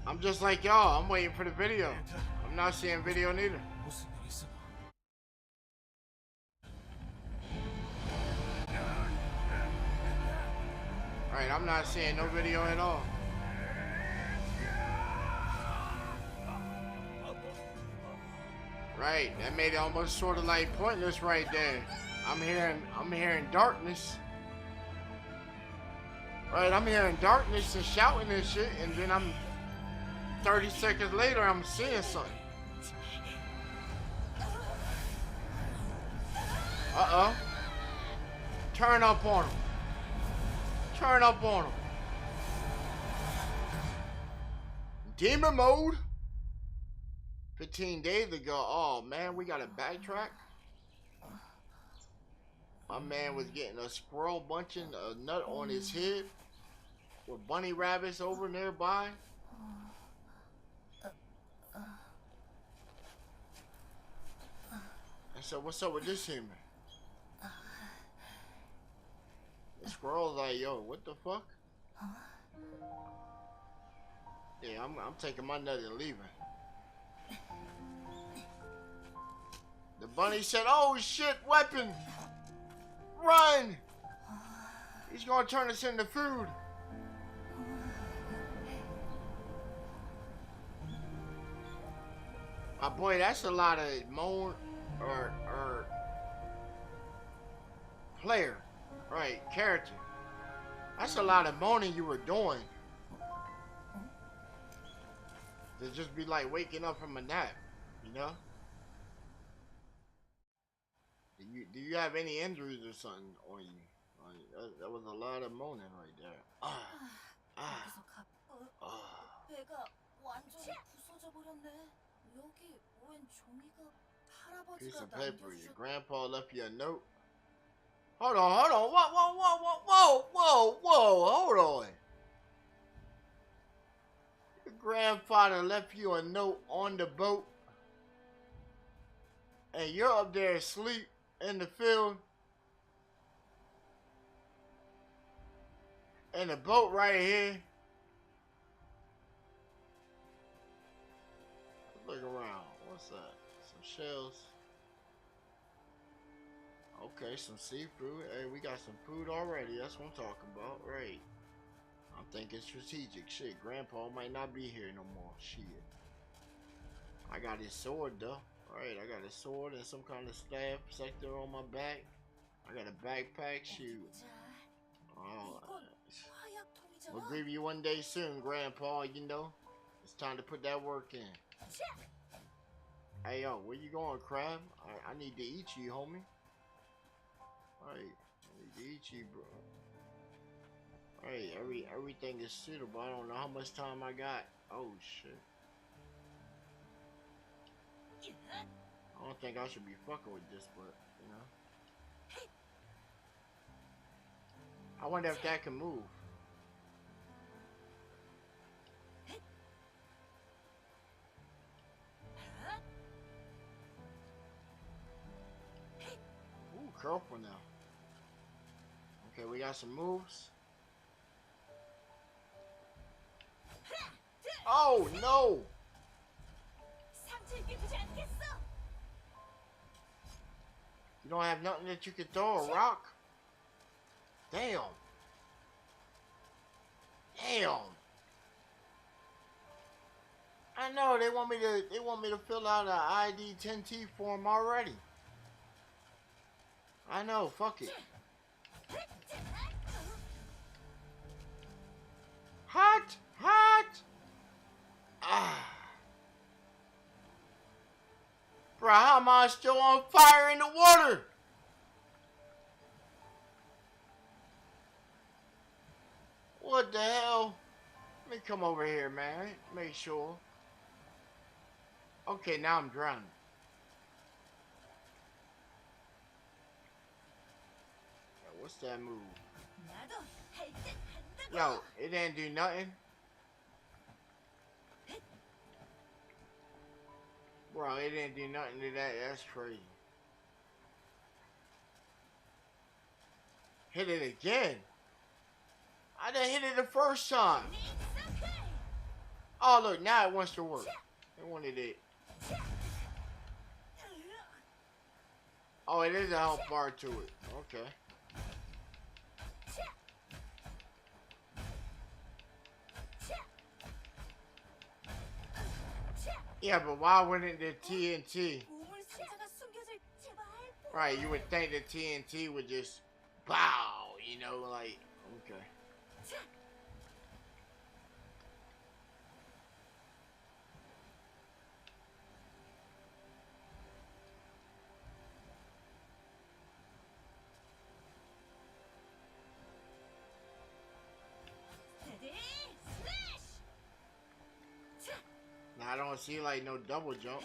I'm just like y'all. I'm waiting for the video. I'm not seeing video neither. Alright, I'm not seeing no video at all. Right, that made it almost sort of like pointless right there. I'm hearing darkness. Right, I'm hearing darkness and shouting and shit, and then 30 seconds later, I'm seeing something. Uh-oh. Turn up on him. Turn up on him. Demon mode. 15 days ago. Oh, man, we got to backtrack. My man was getting a squirrel bunching a nut on his head with bunny rabbits over nearby. I said, what's up with this human? The squirrel's like, yo, what the fuck? Yeah, I'm taking my nut and leaving. The bunny said, oh shit, weapon! Run! He's gonna turn us into food. My boy, that's a lot of moan or player, right? Character. That's a lot of moaning you were doing. To just be like waking up from a nap, you know? Do you have any injuries or something on you? That was a lot of moaning right there. 배가 완전히 부서져 버렸네. 여기 웬 종이가 Piece 할아버지가 of paper. Your 남겨주셨. grandpa left you a note. Hold on, hold on. Whoa, whoa, whoa, whoa, whoa, whoa, whoa. Hold on. Your grandfather left you a note on the boat, and you're up there asleep in the field, and the boat right here. Look around. What's that? Some shells. Okay, some seafood. Hey, we got some food already. That's what I'm talking about. Right. I'm thinking strategic. Shit, Grandpa might not be here no more. Shit. I got his sword, though. Alright, I got a sword and some kind of staff sector on my back. I got a backpack. Shoot. Oh, we'll grieve you one day soon, Grandpa, you know. It's time to put that work in. Hey, yo, where you going, Crab? I need to eat you, homie. Alright, I need to eat you, bro. Alright, everything is suitable. I don't know how much time I got. Oh, shit. I don't think I should be fucking with this, but, you know. I wonder if that can move. Ooh, curl now. Okay, we got some moves. Oh, no! You don't have nothing that you can throw a rock? Damn. Damn. I know they want me to fill out an ID 10T form already. I know, fuck it. Hot, hot. Ah. Bro, how am I still on fire in the water? What the hell? Let me come over here, man. Make sure. Okay, now I'm drowning. Yo, what's that move? Yo, it didn't do nothing. Bro, it didn't do nothing to that. That's crazy. Hit it again. I done hit it the first time. Oh, look, now it wants to work. It wanted it. Oh, it is a health bar to it. Okay. Yeah, but why wouldn't the TNT? Right, you would think the TNT would just bow, you know, like, okay. Now, I don't see, like, no double jump.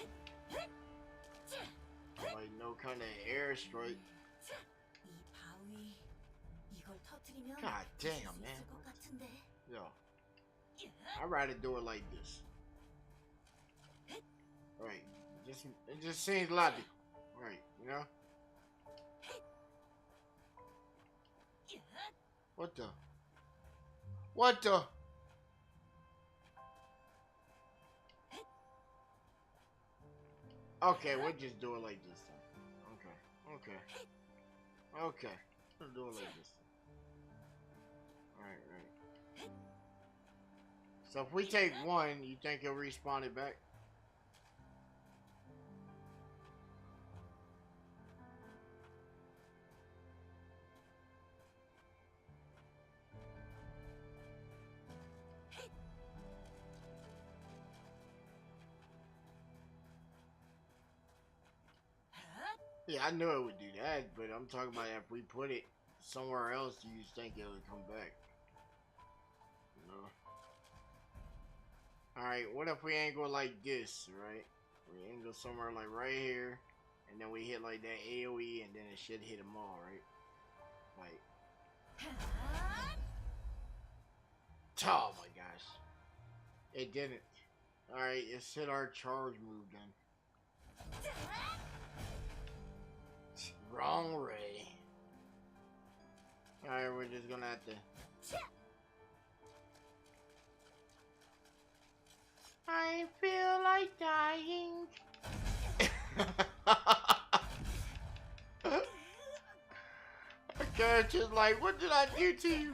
Like, no kind of air strike. God damn, man. Yo. I'd rather do it like this. Right. It just seems logical. Right, you know? What the? What the? Okay, we'll just do it like this then. Okay. Okay. We'll do it like this. Right. So if we take one, you think he'll respawn it back? Yeah, I knew it would do that, but I'm talking about if we put it somewhere else, do you think it would come back? No. Alright, what if we angle like this, right? We angle somewhere like right here, and then we hit like that AoE, and then it should hit them all, right? Oh my gosh. It didn't. Alright, let's hit our charge move then. Wrong Ray. Alright, we're just gonna have to. I feel like dying. The character's like, what did I do to you?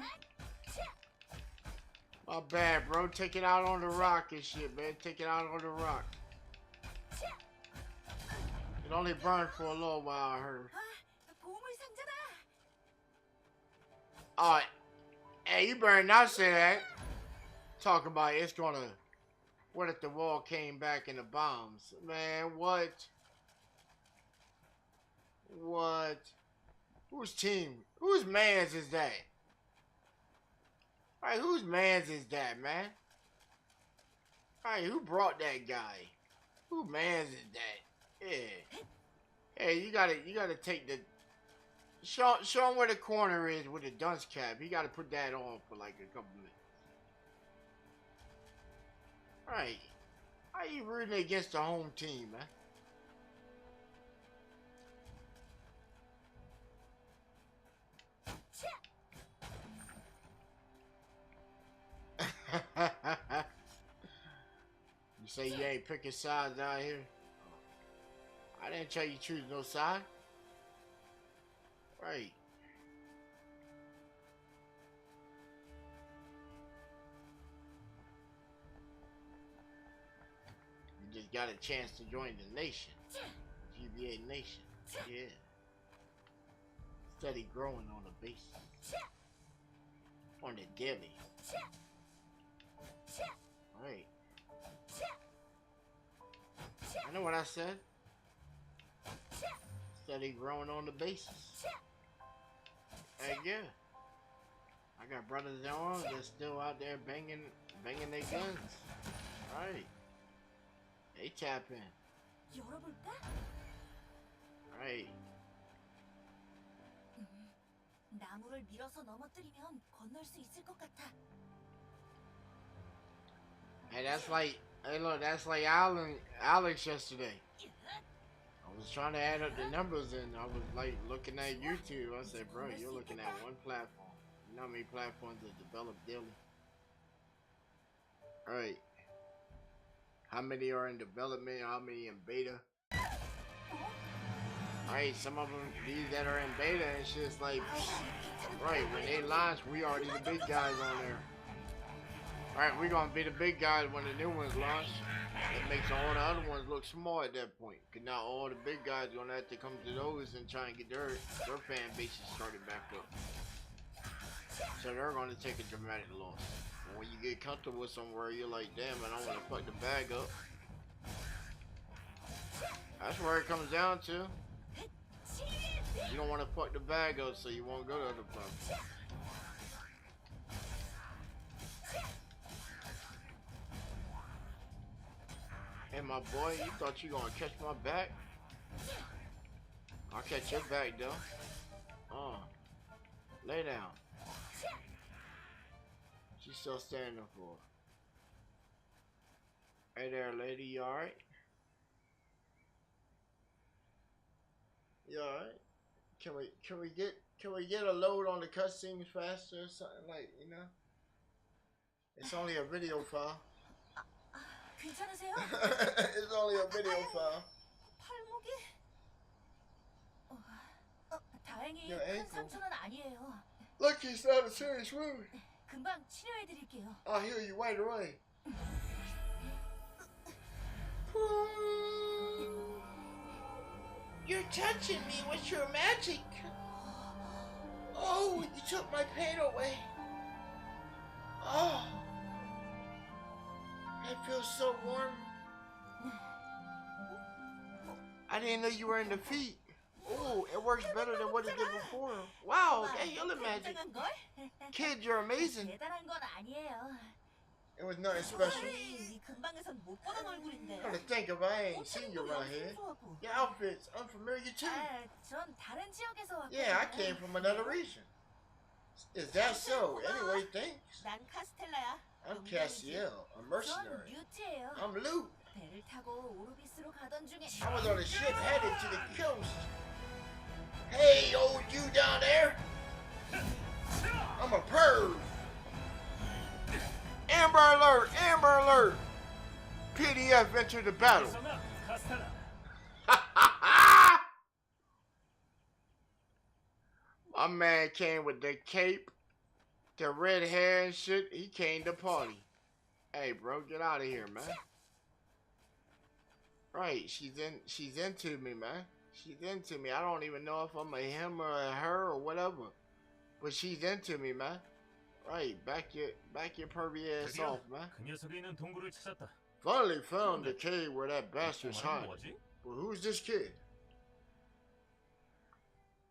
My bad, bro. Take it out on the rock and shit, man. Take it out on the rock. It only burned for a little while, I heard. Alright. Hey, you better not say that. Talk about it's gonna. What if the wall came back in the bombs? Man, what? What? Whose team? Whose mans is that? Alright, whose mans is that, man? Alright, who brought that guy? Who mans is that? Yeah. Hey, you gotta take the. Show him where the corner is with the dunce cap. You gotta put that on for like a couple minutes. Alright. How you rooting against the home team, man? You say you ain't picking sides out here? I didn't tell you choose no side. Right. You just got a chance to join the nation. GBA Nation. Yeah. Steady growing on the basis. On the daily. Right. I know what I said. Steady growing on the basis. Hey, yeah. I got brothers in arms that's still out there banging their guns. Right. They tap in. Right. 나무를 밀어서 넘어뜨리면 건널 수 있을 것 같아. Hey, that's like, hey, look, that's like Alex yesterday. I was trying to add up the numbers and I was like looking at YouTube. I said, bro, you're looking at one platform. You know how many platforms are developed daily? Alright. How many are in development? How many in beta? Alright, some of them, these that are in beta and shit's like, right, when they launch, we already the big guys on there. Alright, we're gonna be the big guys when the new ones launch. It makes all the other ones look small at that point. Cause now all the big guys gonna have to come to those and try and get their fan bases started back up. So they're gonna take a dramatic loss. And when you get comfortable somewhere, you're like, damn, I don't wanna fuck the bag up. That's where it comes down to. You don't wanna fuck the bag up, so you won't go to other places. Hey, my boy, you thought you gonna catch my back? I'll catch your back, though. Lay down. She's still standing for. Hey there, lady, you alright? You alright? Can we get a load on the cutscenes faster or something, like, you know? It's only a video file. 괜찮으세요? It's only a video file. 팔목이? 다행히 Your 큰 ankle. 상처는 아니에요. Look, it's not a serious wound. 금방 치료해드릴게요. I'll heal you right away. You're touching me with your magic. Oh, you took my pain away. Oh, it feels so warm. I didn't know you were in the feet. Oh, it works better than what it did before. Wow, hey, healing magic. 대단한 걸? Kid, you're amazing. 대단한 건 아니에요. It was nothing special. 이 근방에선 못 보던 얼굴인데. Come to think of it, I ain't seen you around here. Your outfit's unfamiliar too. 전 다른 지역에서 왔거든요. Yeah, I came from another region. Is that so? Anyway, thanks. 난 카스텔라야. I'm Cassiel, a 전 mercenary. 류트예요. I'm Luke. 배를 타고 오르비스로 가던 중에 I was on a ship headed to the coast. Hey, old you down there. I'm a perv. Amber alert! Amber alert! PDF enter the battle. My man came with the cape, the red hair and shit. He came to party. Hey, bro, get out of here, man. Right, she's into me, man. She's into me. I don't even know if I'm a him or a her or whatever, but she's into me, man. Right, back your pervy ass off, man. 그 녀석이 있는 동굴을 찾았다. Finally found the cave where that bastard's hiding. But who's this kid?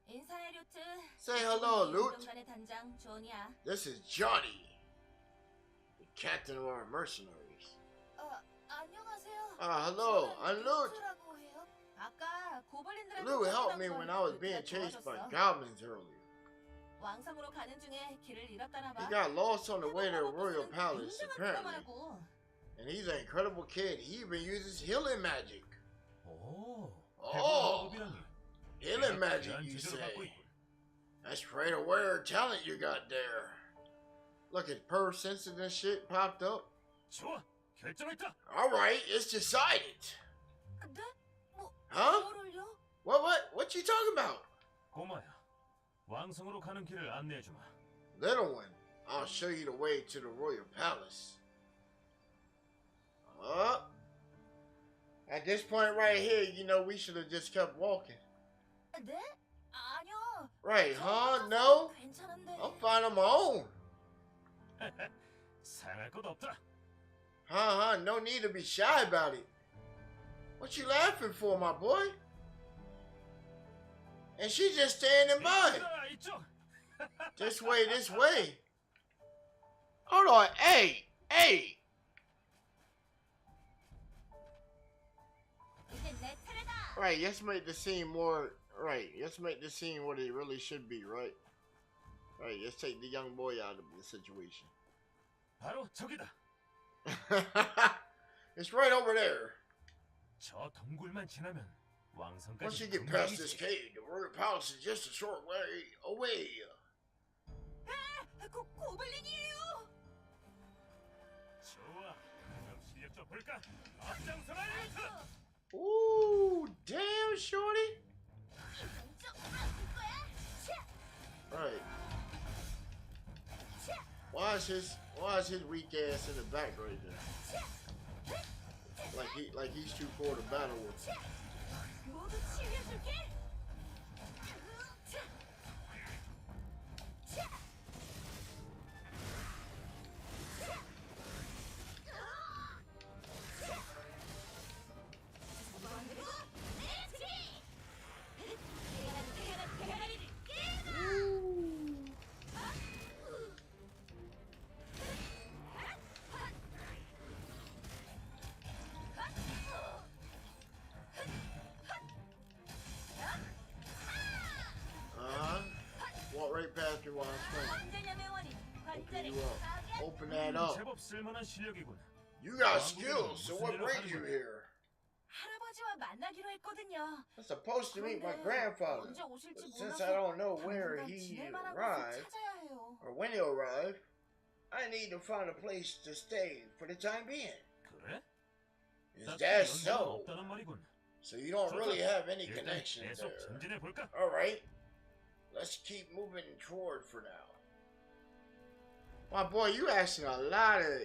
인사해 류트. Say hello, Lute. 운동단의 단장 존이야. This is Johnny, the captain of our mercenaries. 안녕하세요. Hello, I'm Lute. 류트라고 해요. 아까 고블린들한테 Lute helped me 쫓겨난 when 건 I was 류트가 being chased by 도와줬어. goblins earlier. 왕성으로 가는 중에 길을 잃었다나 봐. He got lost on the way to the royal palace, 굉장한 apparently. 말고. And he's an incredible kid. He even uses healing magic. 오. Oh, 해골 healing magic, 대한 you 재주를 갖고 say? 있군. That's pretty rare talent you got there. Look at perv senses and shit popped up. 좋아, 결정했다. All right, it's decided. 네? 뭐? Huh? 뭐를요? What you talking about? 꼬마야, 왕성으로 가는 길을 안내해주마. Little one, I'll show you the way to the royal palace. At this point right here, you know we should have just kept walking. 네? 아니요. Right, huh? No? 괜찮은데. I'm fine on my own. 사양할 것 없다. No need to be shy about it. What you laughing for, my boy? And she just standing by. 이쪽. This way. Hold on, hey. 이제 내 차례다. Right, let's make the scene more, right, let's make the scene what it really should be, right? Right, let's take the young boy out of the situation. 바로 저기다. It's right over there. 저 동굴만 지나면 왕성까지. Once you get past this cave, the royal palace is just a short way away. 고블린이에요. 좋아. 그럼 실력 좀 볼까? 앞장서라 류트. Ooh, damn, shorty. Right. Why is his weak ass in the back right there? Like he's too poor to battle with. 모두 치유해줄게. Walk right past me while I'm swinging. 언제냐 매원이 Open 관절에 you up. Open that up. 제법 쓸만한 실력이군. You got skills, so what brings you here? 할아버지와 만나기로 했거든요. I'm supposed to meet my 그런데 grandfather, 언제 오실지 but since 몰라서 I don't know where 당분간 he 지낼 만한 곳을 arrived 찾아야 해요. or when he'll arrive, I need to find a place to stay for the time being. 그래? Is 딱히 that 연관은 so? 없다는 말이군. So you don't really have any 일단 connections 계속 there. 전진해 볼까? All right, let's keep moving toward for now. My boy, you asking a lot of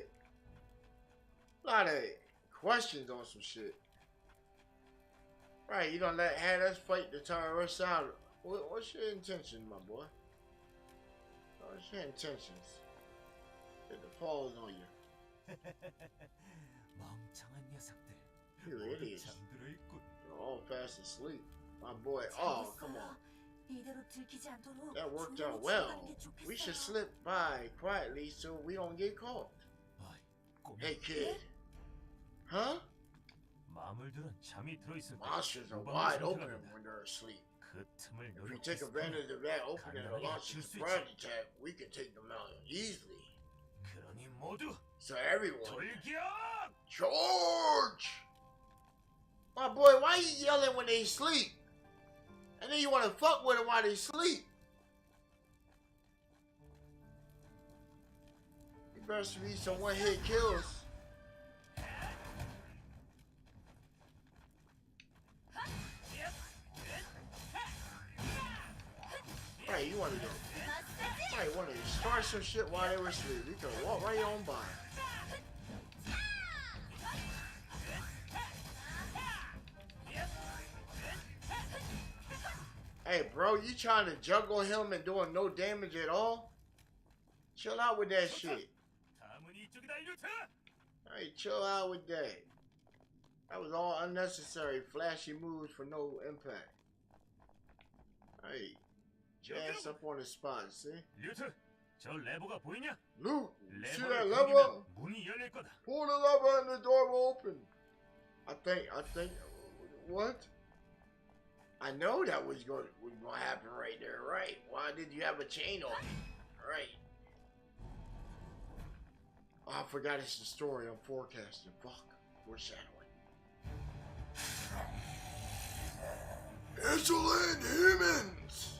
questions on some shit. Right, you don't had us fight the terrorists out. What's your intention, my boy? What's your intentions? It falls on you. 멍청한 녀석들. You 모두 idiots. 잠들어 있군. You're all fast asleep. My boy, oh, come on. 이대로 들키지 않도록 That worked out 조용히 well. 지나가는 게 좋겠어요. We should slip by quietly so we don't get caught. 어이, 꼬마. Hey, kid. Huh? 마물들은 잠이 들어 있을 때 Monsters are 무방비 wide 상태가 open 된다. when they're asleep. 그 틈을 If we take advantage of that opening and launch a surprise attack, we can take them out easily. 그러니 모두 So everyone, 돌격! charge! My boy, why you yelling when they sleep? And then you want to fuck with them while they sleep? You better be some one-hit kills. Right, you want to go. Right, want to start some shit while they were asleep. You can walk right on by. Hey, bro, you trying to juggle him and doing no damage at all? Chill out with that shit. 다음은 이쪽이다, 일루트! Hey, chill out with that. That was all unnecessary, flashy moves for no impact. Hey, ass up on the spot, see? 일루트, 저 레버가 보이냐? Luke, you see 레버를 that lever? 당기면 문이 열릴 거다. Pull the lever and the door will open. I think, what? I know that was going to happen right there, right? Why did you have a chain on it? Right. Oh, I forgot it's the story I'm forecasting. Fuck. Foreshadowing. Insolent humans!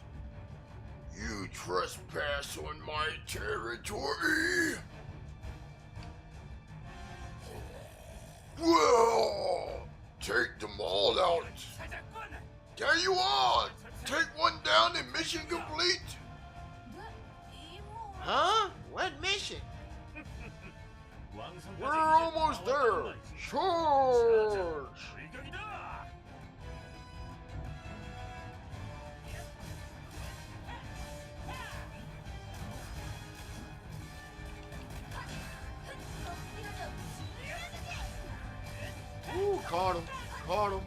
You trespass on my territory! Well, take them all out. There you are! Take one down and mission complete! Huh? What mission? We're almost there! Charge! Ooh, caught him. Caught him.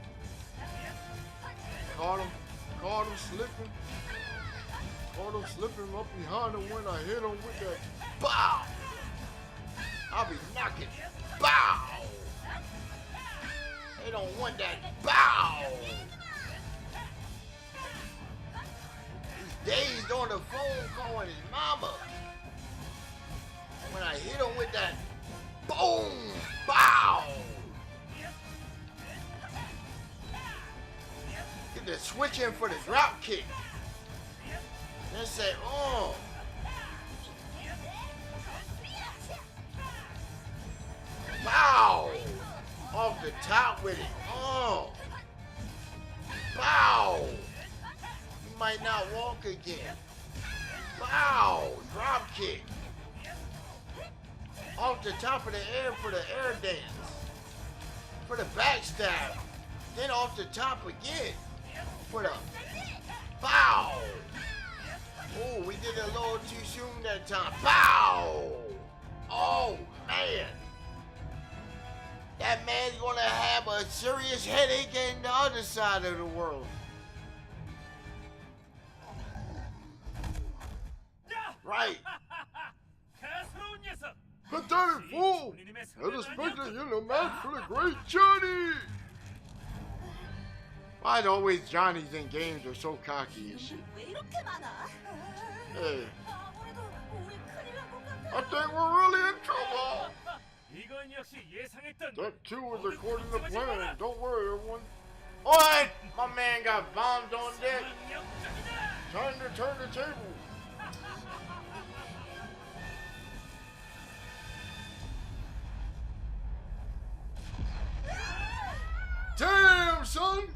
Caught him slipping. Caught him slipping up behind him when I hit him with that bow. I'll be knocking. Bow. They don't want that bow. He's dazed on the phone calling his mama. When I hit him with that boom, bow. Get the switch in for the drop kick. Then say, oh. Bow. Off the top with it. Oh. Bow. You might not walk again. Bow. Drop kick. Off the top of the air for the air dance. For the backstab. Then off the top again. For the bow. Oh, we did it a little too soon that time. Bow. Oh, man. That man's gonna have a serious headache in the other side of the world. Right. Pathetic fool! I'd expected you to match for the great Johnny! Why do always Johnnies in games are so cocky and shit? Hey. I think we're really in trouble! That too was according to plan. Don't worry, everyone. Alright! My man got bombed on deck. Time to turn the table. Damn, son!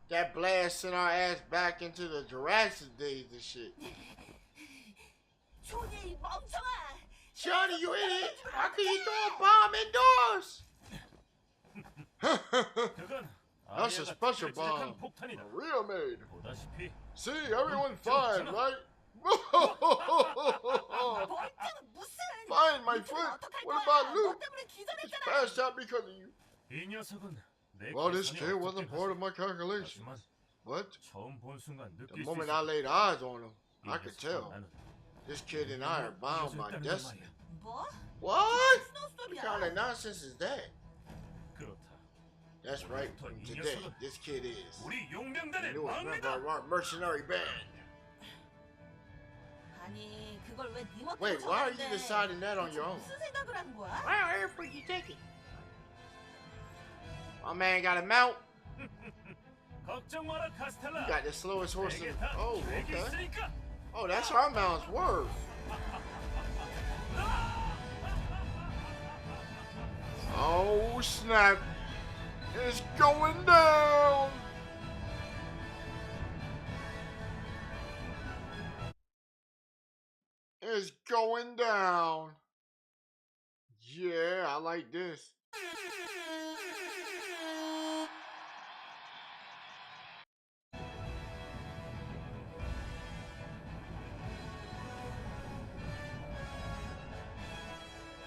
That blast sent our ass back into the Jurassic days and shit. Johnny, you idiot! How can you throw a bomb indoors? That's a special bomb. A real made. See, everyone's fine, right? Fine, my friend. What about Luke? He's passed out because of you. Well, this kid wasn't part of my calculations. What? The moment I laid eyes on him, I could tell. This kid and I are bound by destiny. What? What kind of nonsense is that? That's right. 부터 이 Today, 녀석은 this kid is 우리 the 용병단의 newest member 막내다. of our mercenary band. 아니 그걸 왜 네 멋대로 Wait, why are you 정하는데? deciding that on your own? 무슨 생각을 하는 거야? Where the freak you taking? My man got a mount. 걱정 마라 You 카스텔라. got the slowest horse in. 내게 다 Oh, 계획이 okay. 있으니까. Oh, that's our mount's word. Oh snap! It's going down. It's going down. Yeah, I like this.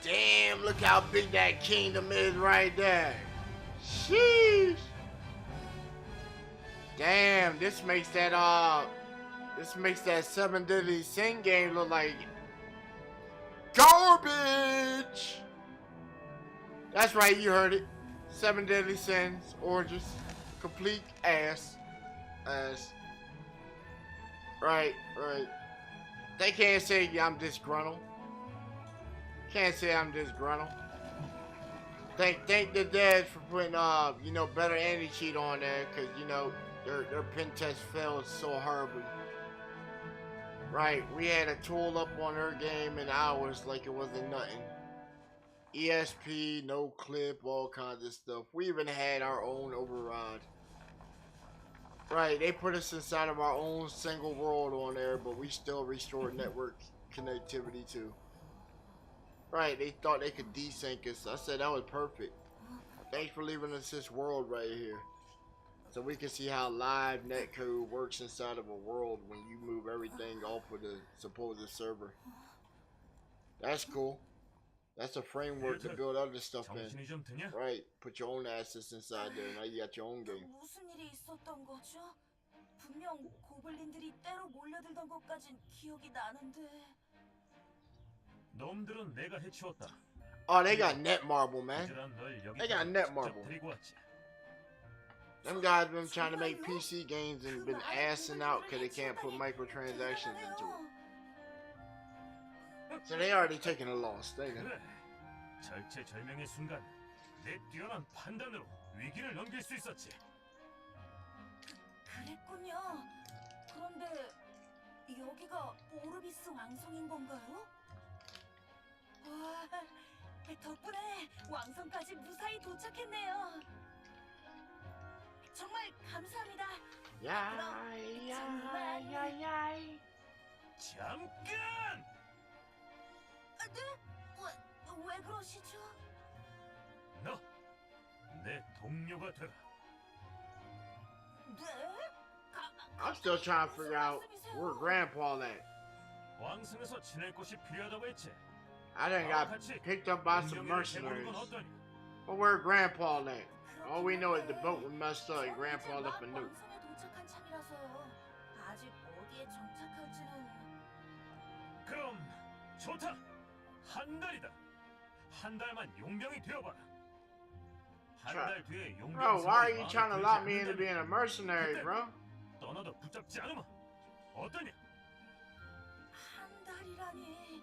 Damn, look how big that kingdom is right there. Sheesh. Damn, this makes that Seven Deadly Sin game look like garbage. That's right, you heard it. Seven Deadly Sins, Origins, complete ass. Right. They can't say I'm disgruntled. Can't say I'm disgruntled. Thank the devs for putting better anti-cheat on there, cause their pen test failed so horribly. Right, we had a tool up on her game in hours like it wasn't nothing. ESP, no clip, all kinds of stuff. We even had our own override. Right, they put us inside of our own single world on there, but we still restored network connectivity too. Right, they thought they could desync us. I said that was perfect. Thanks for leaving us this world right here. So we can see how live netcode works inside of a world when you move everything off of the supposed server. That's cool. That's a framework to build other stuff in. 정신이 좀 드냐? Right, put your own assets inside there. Now you got your own game. 무슨 일이 있었던 거죠? 분명 고블린들이 때로 몰려들던 것까진 기억이 나는데. 놈들은 내가 해치웠다. Oh, they got net marble, man. 부지런 널 여기 They got net marble. 데리고 왔지. Them guys been trying to make PC games and been assing out because they can't put microtransactions into it. So they already taking a loss. They know. 그래. 절체절명의 순간 내 뛰어난 판단으로 위기를 넘길 수 있었지. 그랬군요. 그런데 여기가 오르비스 왕성인 건가요? 와, 덕분에 왕성까지 무사히 도착했네요. 정말 감사합니다. 야야야야야. 잠깐! 네? 왜 그러시죠? 너 내 동료가 되라. 네? I'm still trying to figure out where Grandpa at. 왕성에서 지낼 곳이 필요하다고 했지. I done got picked up by some mercenaries. But where Grandpa at? All we know is the boat was messed up and Grandpa left a note. 왕성에 도착한 참이라서요. 아직 어디에 정착할지는. 그럼 좋다. 한 달이다. 한 달만 용병이 되어봐라. 한 달 뒤에 용병. Bro, why are you trying to lock me into being a mercenary, bro? 떠나도 붙잡지 않으마. 어떠냐? 한 달이라니.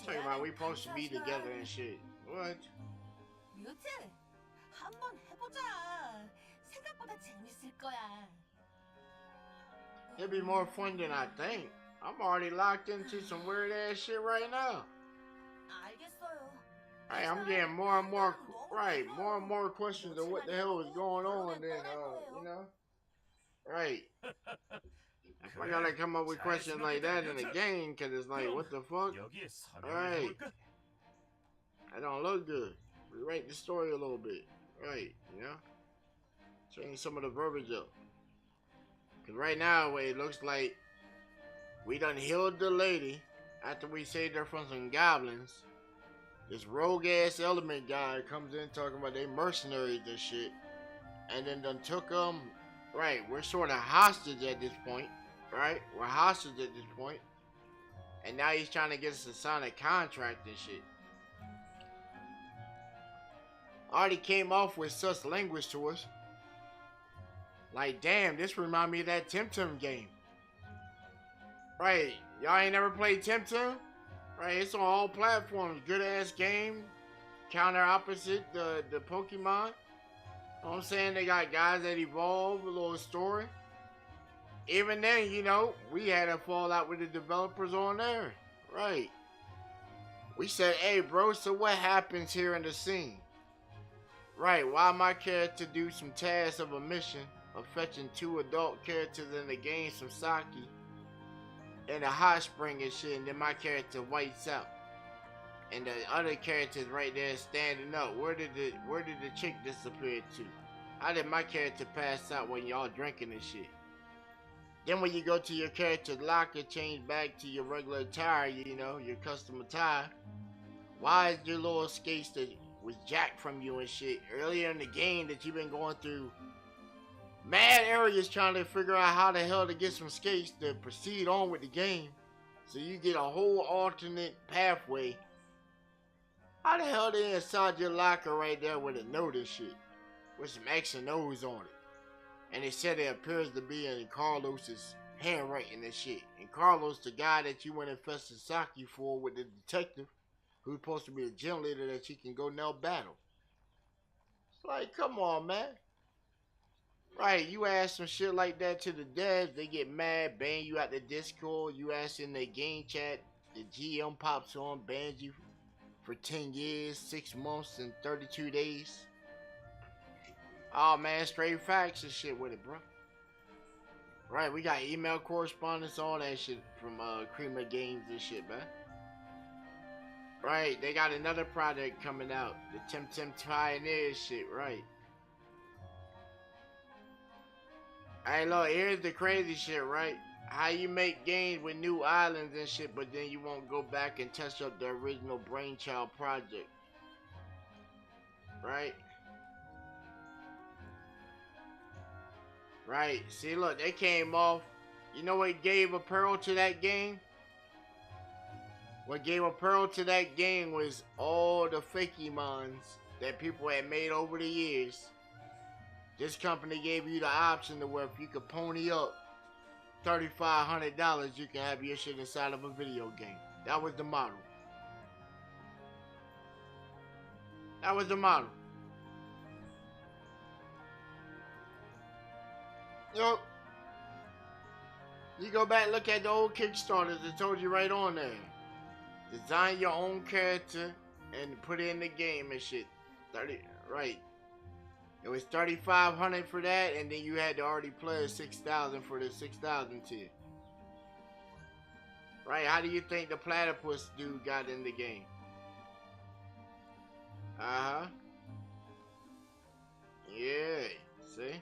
Talking about we supposed to be together and shit. What? 뮤트, 한번 해보자. 생각보다 재밌을 거야. It'd be more fun than I think. I'm already locked into some weird ass shit right now. 알겠어요. Hey, I'm getting more and more questions of what the hell is going on then, Right. If I gotta come up with questions like that in the game, cause it's like, what the fuck? 여기에 서명을 Alright. 해볼까? That don't look good. Rewrite the story a little bit. Right, change some of the verbiage up. Cause right now, it looks like we done healed the lady after we saved her from some goblins. This rogue ass element guy comes in talking about they mercenaries and shit, and then done took them. Right, we're sort of hostage at this point. Right, we're hostage at this point, and now he's trying to get us to sign a contract and shit. already came off with such language to us. Like, damn, this remind me of that Temtem game. Right, y'all ain't never played Temtem? Right, it's on all platforms. Good ass game. Counter opposite the Pokemon. You know what I'm saying? They got guys that evolve, a little story. Even then, you know, we had a fallout with the developers on there. Right. We said, hey bro, so what happens here in the scene? Right, why my character do some tasks of a mission of fetching 2 adult characters in the game some sake in a hot spring and shit, and then my character whites out. And the other characters right there standing up. Where did the chick disappear to? How did my character pass out when y'all drinking and shit? Then when you go to your character's locker, change back to your regular attire, you know, your custom attire. Why is your little skates that was jacked from you and shit earlier in the game that you've been going through mad areas trying to figure out how the hell to get some skates to proceed on with the game, so you get a whole alternate pathway? How the hell they inside your locker right there with a note and shit with some X and O's on it? And they said it appears to be in Carlos's handwriting and shit. And Carlos, the guy that you went and fetched the sake for with the detective, who's supposed to be a gym leader that you can go now battle. It's like, come on, man. Right, you ask some shit like that to the devs, they get mad, ban you out the Discord. You ask in their game chat, the GM pops on, bans you for 10 years, 6 months, and 32 days. Oh man, straight facts and shit with it, bro. Right, we got email correspondence, all that shit from Creamer Games and shit, man. Right, they got another project coming out, the Temtem Pioneer shit, right. Hey look, here's the crazy shit, right? How you make games with new islands and shit, but then you won't go back and touch up the original Brainchild project. Right? Right, see look, they came off. You know what gave apparel to that game? What gave apparel to that game was all the fakey-mons that people had made over the years. This company gave you the option to where if you could pony up $3,500, you can have your shit inside of a video game. That was the model. That was the model. Yup. You go back and look at the old Kickstarters, it told you right on there. Design your own character and put it in the game and shit. Right. It was $3,500 for that, and then you had to already pledge $6,000 for the 6,000 tier. Right? How do you think the platypus dude got in the game? Yeah. See?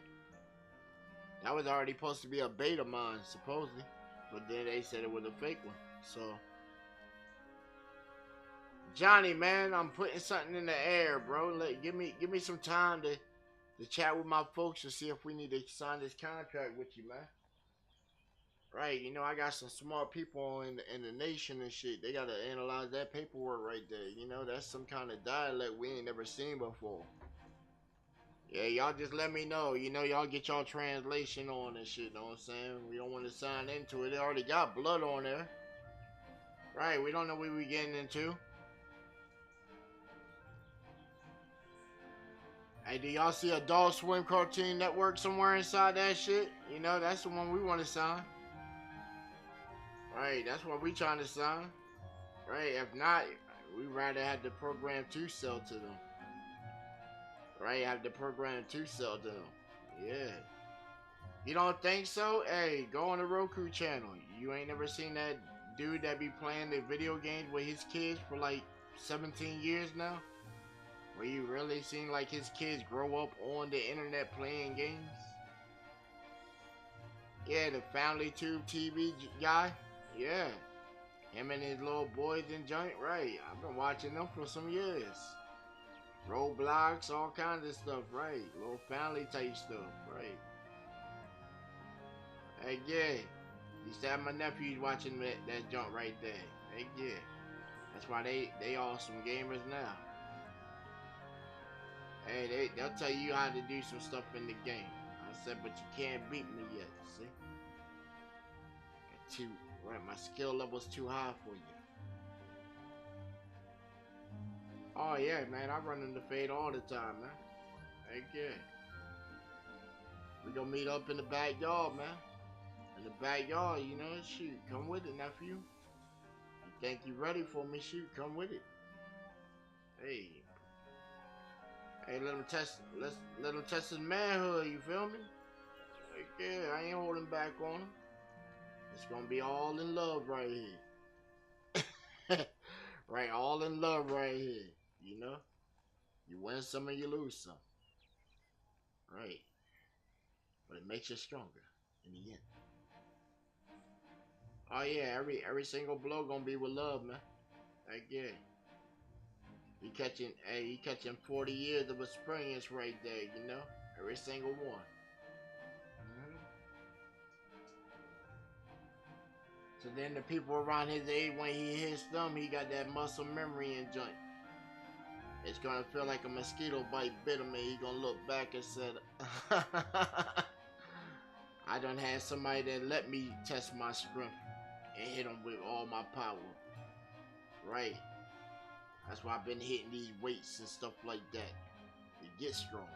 That was already supposed to be a beta mine, supposedly, but then they said it was a fake one. So, Johnny, man, I'm putting something in the air, bro. Give me some time to chat with my folks and see if we need to sign this contract with you, man. Right, you know, I got some smart people in the nation and shit. They gotta analyze that paperwork right there. You know, that's some kind of dialect we ain't never seen before. Yeah, y'all just let me know. You know, y'all get y'all translation on and shit, know what I'm saying? We don't want to sign into it. It already got blood on there. Right, we don't know what we getting into. Hey, do y'all see Adult Swim Cartoon Network somewhere inside that shit? You know, that's the one we want to sign. Right, that's what we trying to sign. Right, if not, we rather have the program to sell to them. Right, have the program to sell to them. Yeah. You don't think so? Hey, go on the Roku channel. You ain't never seen that dude that be playing the video games with his kids for like 17 years now? Where you really seen like his kids grow up on the internet playing games? Yeah, the Family Tube TV guy. Yeah. Him and his little boys in joint. Right. I've been watching them for some years. Roblox, all kinds of stuff. Right. Little family type stuff. Right. Heck yeah. Used to have my nephews watching that joint right there. Heck yeah. That's why they awesome gamers now. Hey, they'll tell you how to do some stuff in the game. I said, but you can't beat me yet, see? Got too, right, my skill level's too high for you. Oh yeah, man, I run in the fade all the time, man. Heck yeah. We gonna meet up in the backyard, man. In the backyard, you know, shoot, come with it, nephew. You think you ready for me, shoot, come with it. Hey. Hey, let him test his manhood, you feel me? Heck yeah, I ain't holding back on him. It's gonna be all in love right here. Right, all in love right here. You know? You win some and you lose some. Right. But it makes you stronger in the end. Oh yeah, every single blow gonna be with love, man. Heck yeah. You catching 40 years of experience right there, you know? Every single one. So then the people around his age, when he hits them, he got that muscle memory and joint. It's gonna feel like a mosquito bite bit him, and he gonna look back and said, I done had somebody that let me test my strength and hit him with all my power. Right. That's why I've been hitting these weights and stuff like that. To get stronger.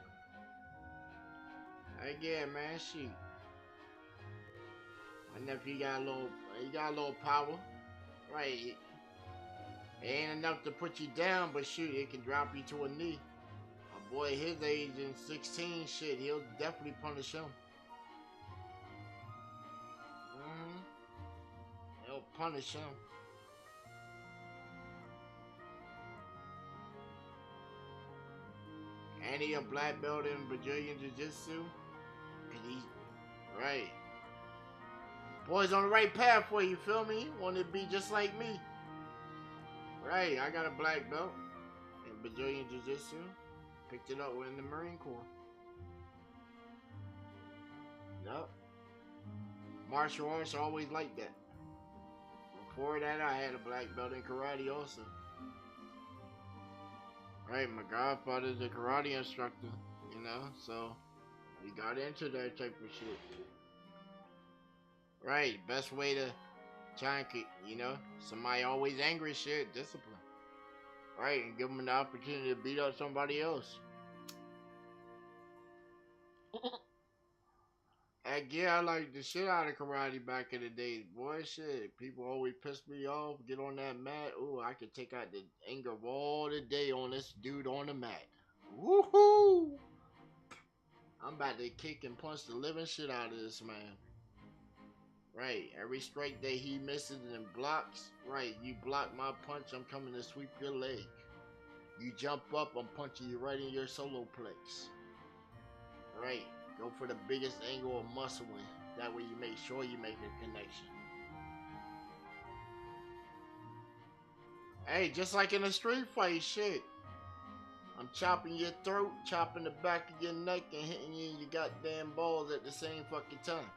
Again, man, shoot. My nephew got a little power. Right. It ain't enough to put you down, but shoot, it can drop you to a knee. A boy his age in 16, shit, he'll definitely punish him. He'll punish him. And he a black belt in Brazilian Jiu-Jitsu. Cause he's right. Boy's on the right path for you, feel me? Want to be just like me. Right, I got a black belt in Brazilian Jiu-Jitsu. Picked it up in the Marine Corps. Yup. Martial arts are always like that. Before that, I had a black belt in karate also. Right, my godfather's a karate instructor, you know, so we got into that type of shit. Right, best way to try and keep, you know, somebody always angry shit, discipline. Right, and give them an opportunity to beat up somebody else. Heck yeah, I like the shit out of karate back in the days. Boy, shit, people always piss me off, get on that mat. Ooh, I could take out the anger of all the day on this dude on the mat. Woohoo! I'm about to kick and punch the living shit out of this man. Right, every strike that he misses and blocks, right, you block my punch, I'm coming to sweep your leg. You jump up, I'm punching you right in your solar plex. Right, go for the biggest angle of muscling. That way you make sure you make a connection. Hey, just like in a street fight, shit. I'm chopping your throat, chopping the back of your neck, and hitting you in your goddamn balls at the same fucking time.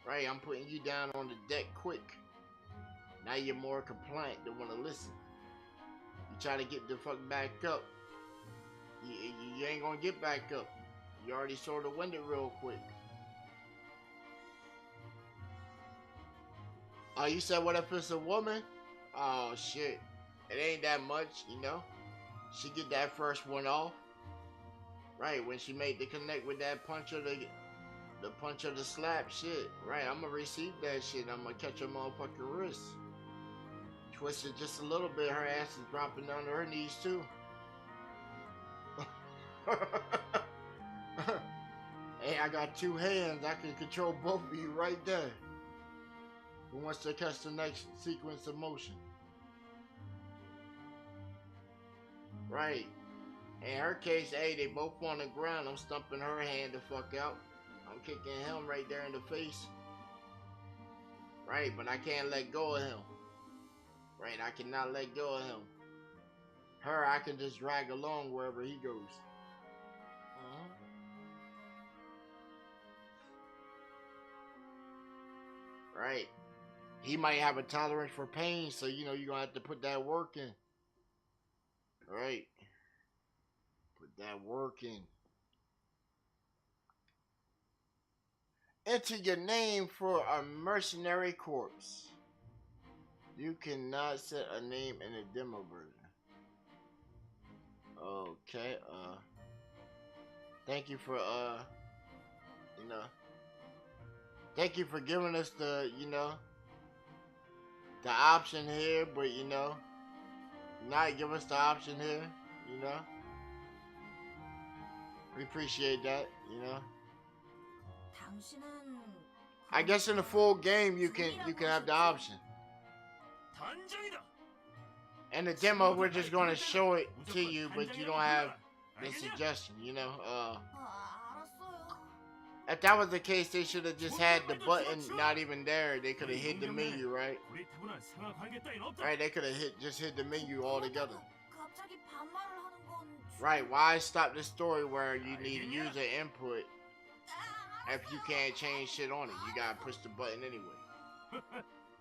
Right, I'm putting you down on the deck quick. Now you're more compliant to want to listen. You try to get the fuck back up. You ain't gonna get back up. You already sort of winded real quick. Oh, you said what if it's a woman? Oh shit. It ain't that much, you know. She get that first one off. Right, when she made the connect with that punch of the punch of the slap shit. Right, I'ma receive that shit. I'ma catch her motherfucking wrist. Twist it just a little bit, her ass is dropping down to her knees too. Hey, I got two hands. I can control both of you right there. Who wants to catch the next sequence of motion? Right. In her case, hey, they both on the ground. I'm stumping her hand the fuck out. I'm kicking him right there in the face. Right, but I can't let go of him. Right, I cannot let go of him. Her, I can just drag along wherever he goes. Right. He might have a tolerance for pain, so you know you're gonna have to put that work in. Right. Put that working. Enter your name for a mercenary corpse. You cannot set a name in a demo version. Okay, thank you for, you know, thank you for giving us the, you know, the option here, but, you know, not give us the option here, you know. We appreciate that, you know. 당신은 I guess in the full game you can have the option. 단장이다. In the demo we're just gonna show it to you, but you don't have the suggestion, you know. 알았어요. If that was the case, they should have just had the button not even there. They could have hit the menu, right? 고리타분한 생활 관계 따윈 없다. Right, they could have hit the menu altogether. 갑자기 반말을 하는 건 Right, why stop the story where you need user input if you can't change shit on it? You gotta push the button anyway.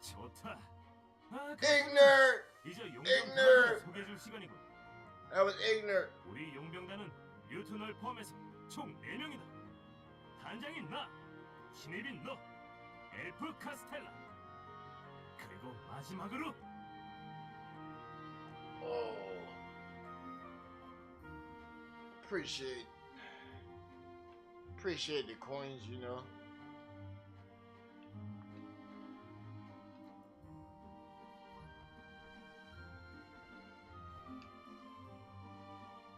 좋다. Ignorant! 이제 Ignorant! 용병단을 소개해줄 시간이군. That was ignorant. 우리 용병단은 류튼을 포함해서 총 4명이다. 단장인 나, 신입인 너, 엘프 카스텔라. 그리고 마지막으로 Oh. Appreciate the coins, you know.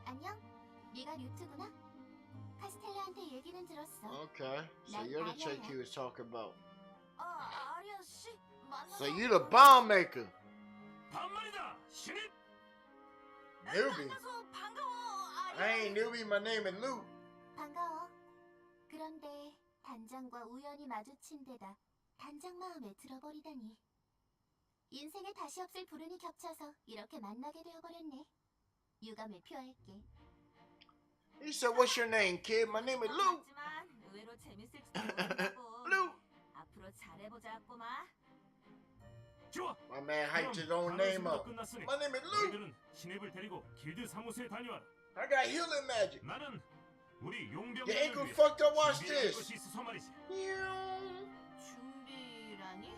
안녕? 네가 류트구나? 카스텔라한테 얘기는 들었어. Okay, so you're the chick he was talking about. 아리아 씨 만나서 So you the bomb maker. 반말이다. 신입. Newbie. 만나서 반가워. I ain't newbie, my name is Luke. 반가워. 그런데 단장과 우연히 마주친 데다 단장 마음에 들어버리다니. 인생에 다시 없을 불운이 겹쳐서 이렇게 만나게 되어버렸네. 유감을 표할게. He said, "What's your name, kid? My name is Luke." 하지만 의외로 재밌을지도 모른다고. Luke. 앞으로 잘해보자 꼬마. 좋아. My man hyped his own name up. 끝났으니 My name is Luke. 너희들은 신입을 데리고 길드 사무소에 다녀와라. I got healing magic. 나는 우리 용병단을 Your ankle 위해 fucked up. Watch 준비할 this. 것이 있어서 말이지. 준비라니?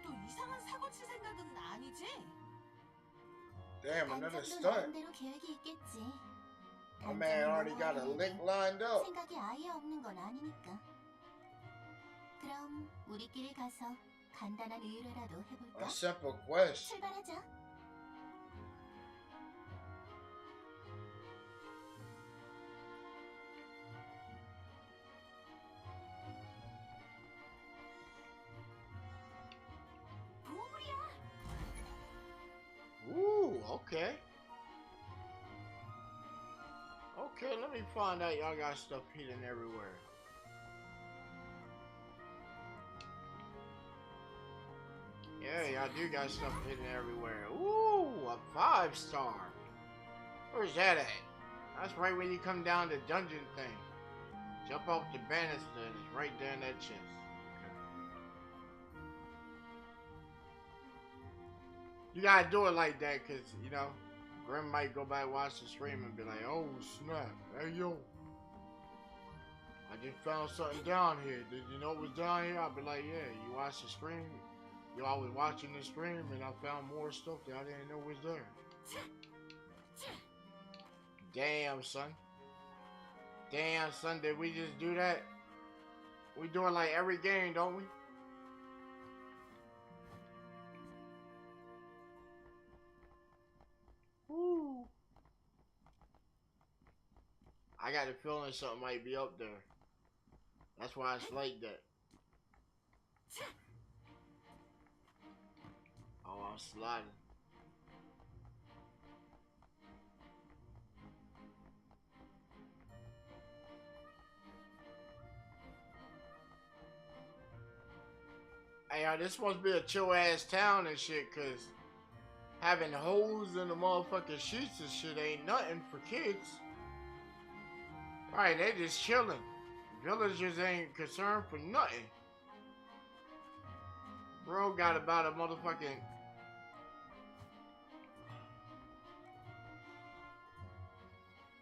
또 이상한 사고 칠 생각은 아니지? Damn, another 단장도 stunt. 나름대로 계획이 있겠지. My man already got a lick lined up. 생각이 아예 없는 건 아니니까. 그럼 우리끼리 가서 간단한 의뢰라도 해볼까? A simple quest. 출발하자. 보물이야. Ooh, okay. Okay, let me find out y'all got stuff hidden everywhere. Yeah, y'all do got stuff hidden everywhere. Ooh, a 5-star. Where's that at? That's right when you come down the dungeon thing. Jump off the banister and it's right there in that chest. You gotta do it like that, cause you know, Grim might go back watch the stream and be like, "Oh snap, hey yo, I just found something down here. Did you know it was down here?" I'll be like, "Yeah, you watched the stream. You I was watching the stream and I found more stuff that I didn't know was there." Damn son. Damn son, did we just do that? We do it like every game, don't we? Woo. I got a feeling something might be up there. That's why it's like that. Oh, I'm sliding. Hey, this must be a chill ass town and shit, cause having holes in the motherfucking sheets and shit ain't nothing for kids. Right, they just chilling. Villagers ain't concerned for nothing. Bro got about a motherfucking...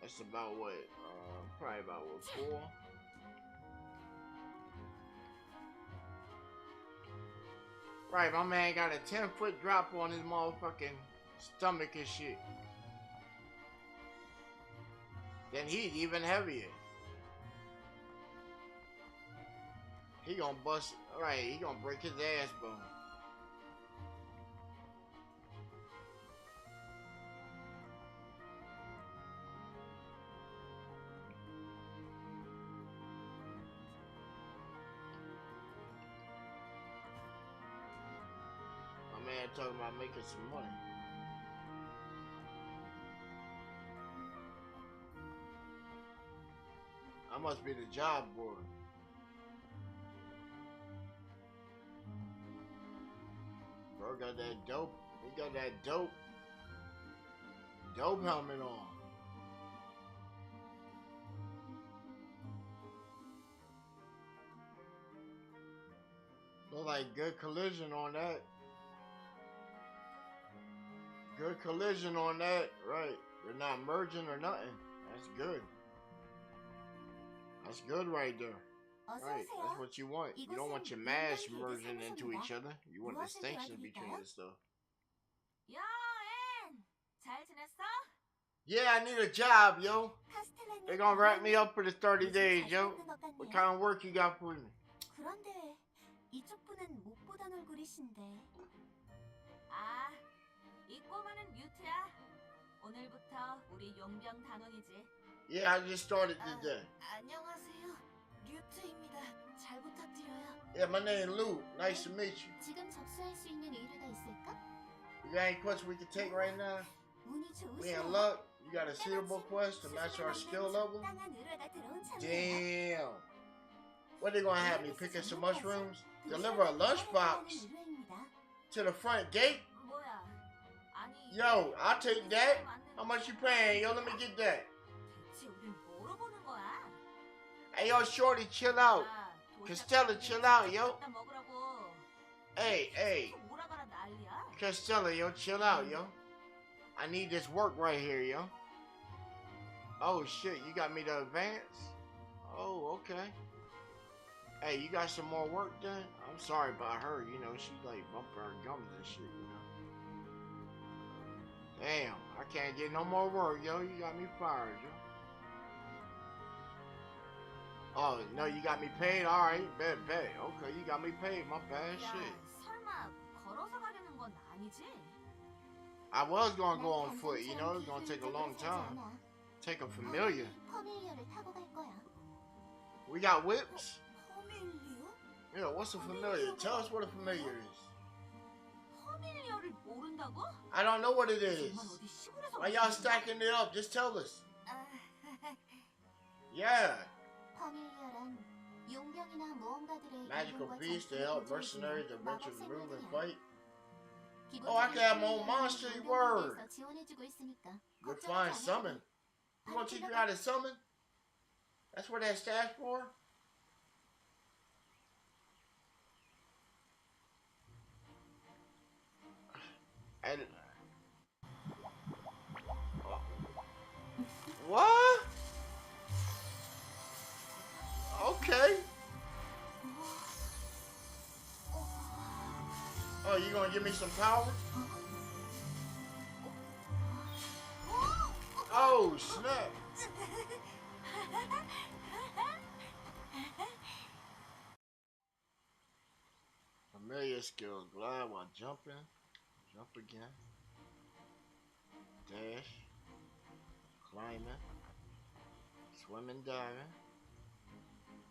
a That's about what? Probably about what, 4? Right, my man got a 10-foot drop on his motherfucking stomach and shit. Then he's even heavier. He gonna bust, right, he gonna break his ass bone. My man talking about making some money. I must be the job boy. Bro got that dope. He got that dope helmet on. Look like good collision on that. Good collision on that, right? They're not merging or nothing. That's good. That's good right there. Right, that's what you want. You don't want your mash merging into each other. You want distinction between the stuff. 야, 앤! 잘 지냈어? Yeah, I need a job, yo. They're gonna wrap me up for the 30 days, yo. What kind of work you got for me? 그런데 이쪽 분은 못 보던 얼굴이신데. 아, 이 꼬마는 뮤트야. 오늘부터 우리 용병 단원이지. Yeah, I just started today. 안녕하세요. 류트입니다. 잘 부탁드려요. Yeah, my name Lou. Nice to meet you. 지금 접수할 수 있는 의뢰가 있을까? You got any questions we can take right now? 운이 We in 좋으시네요. luck. You got a suitable quest to match our skill level? 땅한 의뢰가 들어온 참이에요. Damn. What they gonna have me picking some mushrooms? Deliver a lunchbox to the front gate? 뭐야? 아니. Yo, I'll take that. How much you paying? Yo, let me get that. 대체 우린 뭐로 보는 거야? Hey, yo, shorty, chill out. 야, Costello, chill out, yo. 갖다 먹으라고. Hey. 몰아가라 난리야. Costello, yo, chill out, yo. I need this work right here, yo. Oh, shit, you got me to advance? Oh, okay. Hey, you got some more work done? I'm sorry about her, you know, she like bumping her gums and shit, you know. Damn, I can't get no more work, yo. You got me fired, yo. Oh, no, you got me paid? Alright, bet. Okay, you got me paid, my bad 야, shit. 설마 걸어서 가려는 건 아니지? I was gonna go on foot, you know, it's gonna take a long time. Take a familiar. 퍼밀리어를 타고 갈 거야. We got whips? 퍼밀리어? Yeah, what's a familiar? Tell us what a familiar is. 퍼밀리어를 모른다고? I don't know what it is. 정말 어디 시골에서 Why y'all stacking it up? Just tell us. 아, Yeah. 퍼밀리어란 용병이나 모험가들의 Magical 기본과 beasts to 전투를 help 보조해주는 mercenaries adventure 마법 move and 생물이야. fight. 기본적으로 Oh, I can have my own 퍼밀리어는 monster 용병에 word. 대해서 지원해주고 있으니까 Good 걱정하지 fine 않아도 summon. 돼. You gonna teach me how to summon? That's what that stands for? And what? Okay. Oh, you gonna give me some power? Oh, snap. Familiar skills. Glide while jumping. Jump again. Dash. Climbing. Swimming, diving.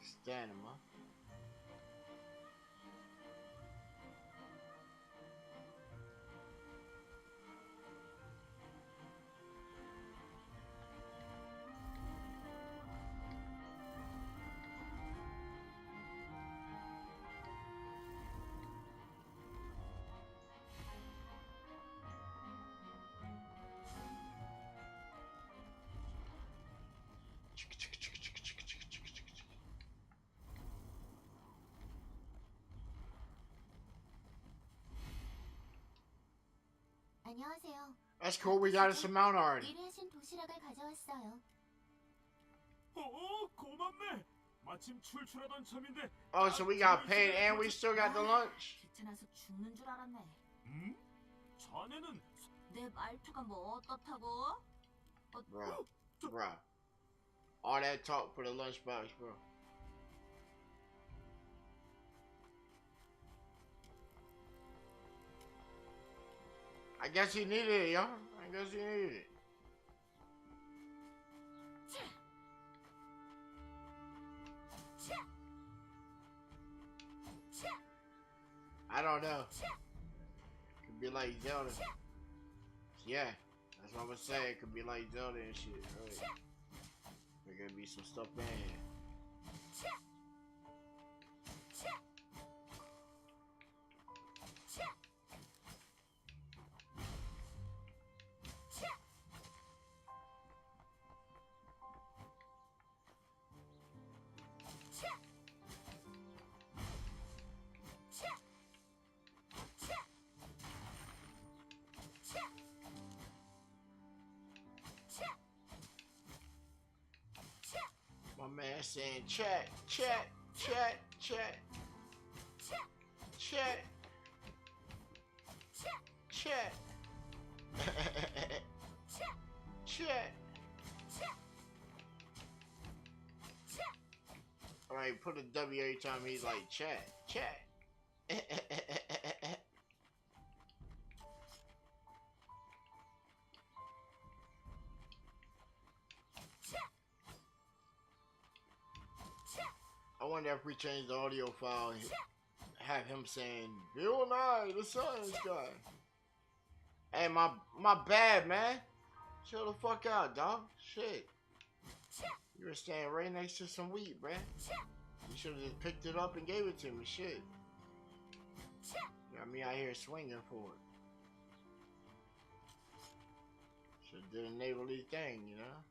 Stamina. 안녕하세요. That's cool. We got us some mount already. 의뢰하신 도시락을 가져왔어요. 고맙네. 마침 출출하던 참인데. Oh, so we got paid and we still got the lunch. 귀찮아서 죽는 줄 알았네. 자네는 내 말투가 뭐 어떻다고? Bro. All that talk for the lunchbox, bro. I guess he needed it, y'all. I guess he needed it. I don't know. Could be like Zelda. Yeah, that's what I was saying. It could be like Zelda and shit. Right? There's gonna be some stuff in here. My man saying chat. Chat. Alright, put a W every time he's like chat. I wonder if we change the audio file and have him saying, Bill Nye, the science guy. Hey, my bad, man. Chill the fuck out, dog. Shit. You were standing right next to some wheat, bruh. You should have just picked it up and gave it to me. Shit. Got me out here swinging for it. Should have did a neighborly thing, you know?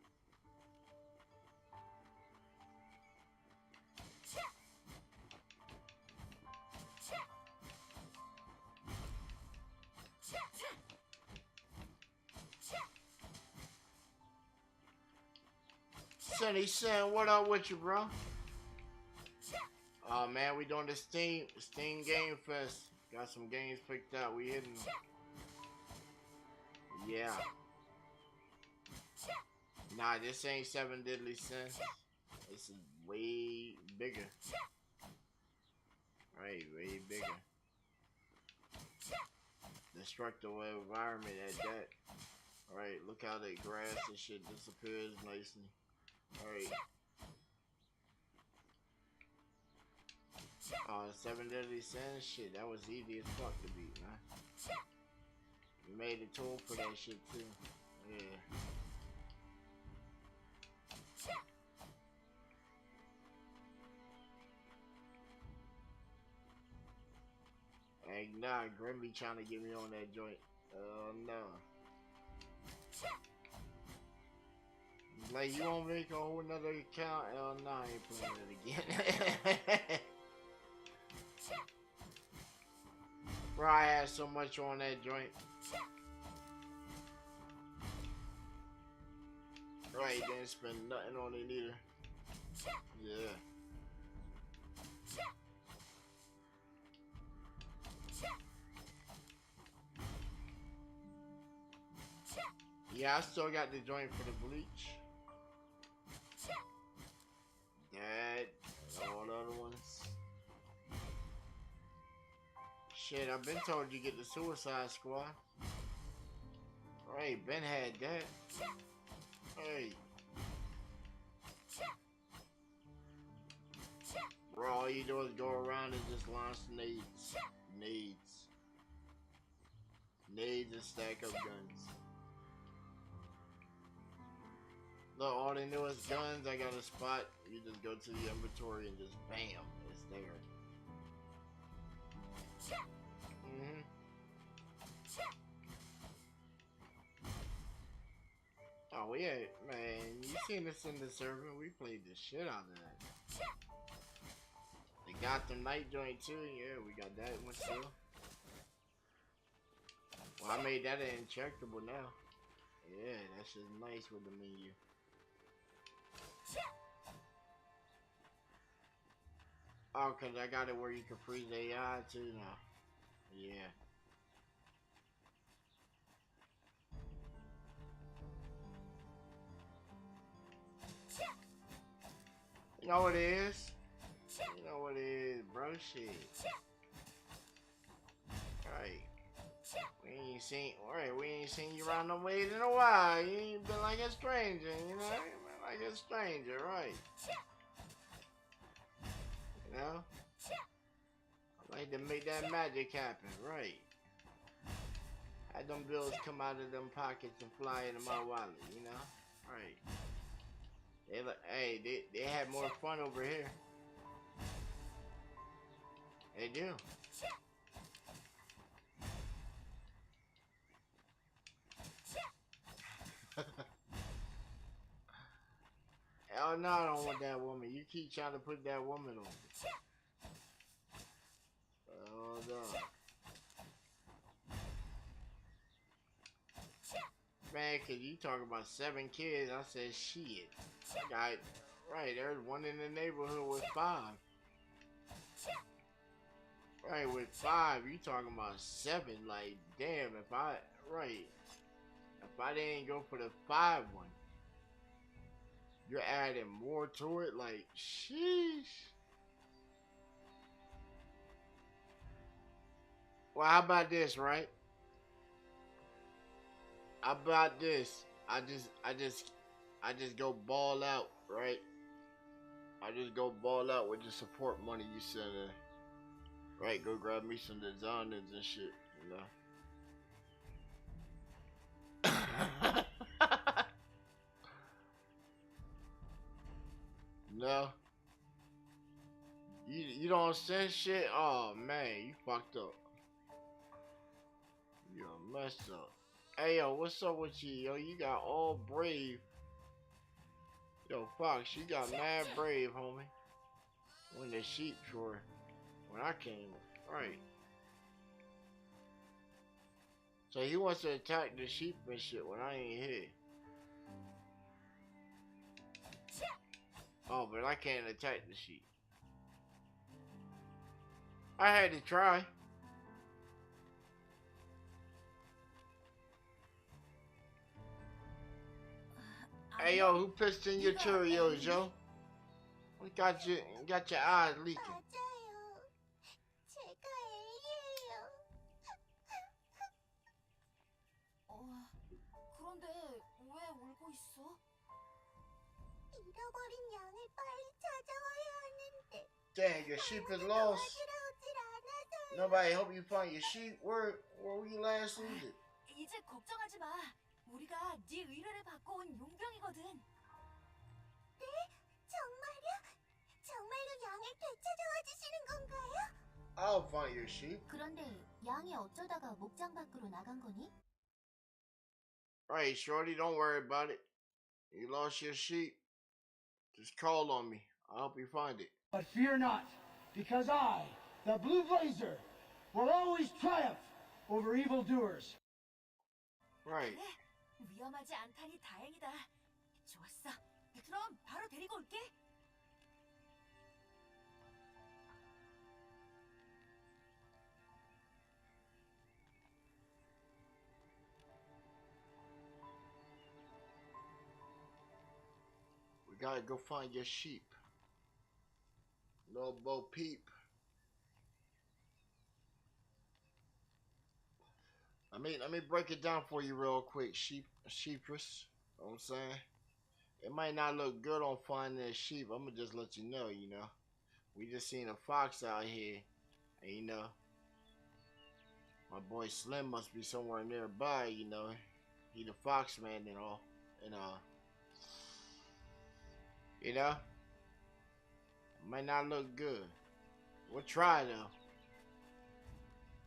Sonny Sin, what up with you, bro? Oh man, we doing the Steam Game Fest. Got some games picked out. We hitting them. Yeah. Nah, this ain't 7 Deadly Sins. This is way bigger. Right, way bigger. Destructible environment at that. Alright, look how the grass and shit disappears nicely. Alright. 7 Deadly Sins, shit, that was easy as fuck to beat, man. We made a tool for that shit too. Yeah. Hey, nah, Grimby trying to get me on that joint. No. Like, you won't make a whole nother account? Nah, I ain't playing it again. Bro, I had so much on that joint. Right, didn't spend nothing on it either. Yeah. Yeah, I still got the joint for the bleach. That, all the other ones. Shit, I've been told you get the Suicide Squad. Right, Ben had that. Hey. Bro, all you do is go around and just launch nades. Nades and stack up guns. Look, all they know is guns. I got a spot. You just go to the inventory and just bam, it's there. Oh yeah, man, you seen this in the server? We played the shit out of that. They got the night joint too. Yeah, we got that one still. Well, I made that injectable now. Yeah, that's just nice with the menu. Oh, cause I got it where you can freeze AI too now. Yeah. You know what it is? You know what it is, bro. Shit. Right. We ain't seen you around the way in a while. You ain't been like a stranger, you know? You been like a stranger, right? You know? I like to make that magic happen, right? Had them bills come out of them pockets and fly into my wallet, you know? Right. They had more fun over here. They do. Hell no, I don't want that woman. You keep trying to put that woman on me. Oh no. Man, cause you talking about 7 kids, I said shit. I got, right, there's one in the neighborhood with 5. Right, with 5, you talking about 7, like, damn, if I didn't go for the 5 one, you're adding more to it, like, sheesh. Well, how about this, right? How about this? I just go ball out, right? I just go ball out with the support money you send in. Right, go grab me some designers and shit, you know? No. You don't send shit? Oh man, you fucked up. You messed up. Hey yo, what's up with you, yo? You got all brave. Yo, Fox, you got mad brave, homie. When the sheep for when I came, right. So he wants to attack the sheep and shit when I ain't here. Oh, but I can't attack the sheep. I had to try. Hey yo, who pissed in your Cheerios, yo? We got your eyes leaking. 맞아요. 제가 엘리예요. 그런데 왜 울고 있어? 잃어버린 양을 빨리 찾아와야 하는데. Dang, your sheep is lost. 찾으러 오질 않아서요. Nobody help you find your sheep. Where were you last lose it? 이제 걱정하지 마. 우리가 네 의뢰를 받고 온 용병이거든. 네? 정말요? 정말로 양을 되찾아와 주시는 건가요? I'll find your sheep. 그런데 양이 어쩌다가 목장 밖으로 나간 거니? Right, shorty, don't worry about it. You lost your sheep. Just call on me. I'll help you find it. But fear not, because I, the Blue Blazer, will always triumph over evildoers. Right. 그래, 위험하지 않다니 다행이다. 좋았어. 그럼 바로 데리고 올게. We gotta go find your sheep. Little Bo Peep. Let me break it down for you real quick, sheepress. Know what I'm saying? It might not look good on finding a sheep. I'm gonna just let you know, you know. We just seen a fox out here, and you know, my boy Slim must be somewhere nearby, you know. He the fox man and all, and you know, might not look good. We'll try though.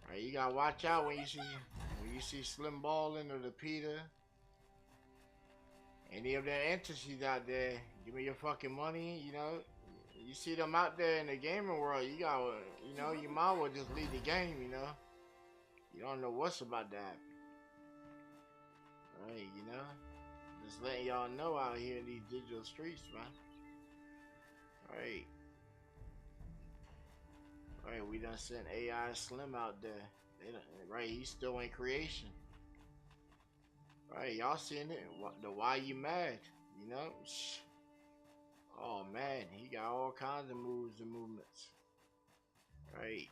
Alright, you gotta watch out when you see Slim Ballin or the Peter. Any of their entities out there, give me your fucking money, you know. You see them out there in the gaming world, you gotta, you know, you might well just leave the game, you know. You don't know what's about to happen. Alright, you know. Just letting y'all know out here in these digital streets, man. Alright. Alright, we done sent AI Slim out there. They done, right, he's still in creation. Right, y'all seen it? The why you mad? You know? Oh man, he got all kinds of moves and movements. Right.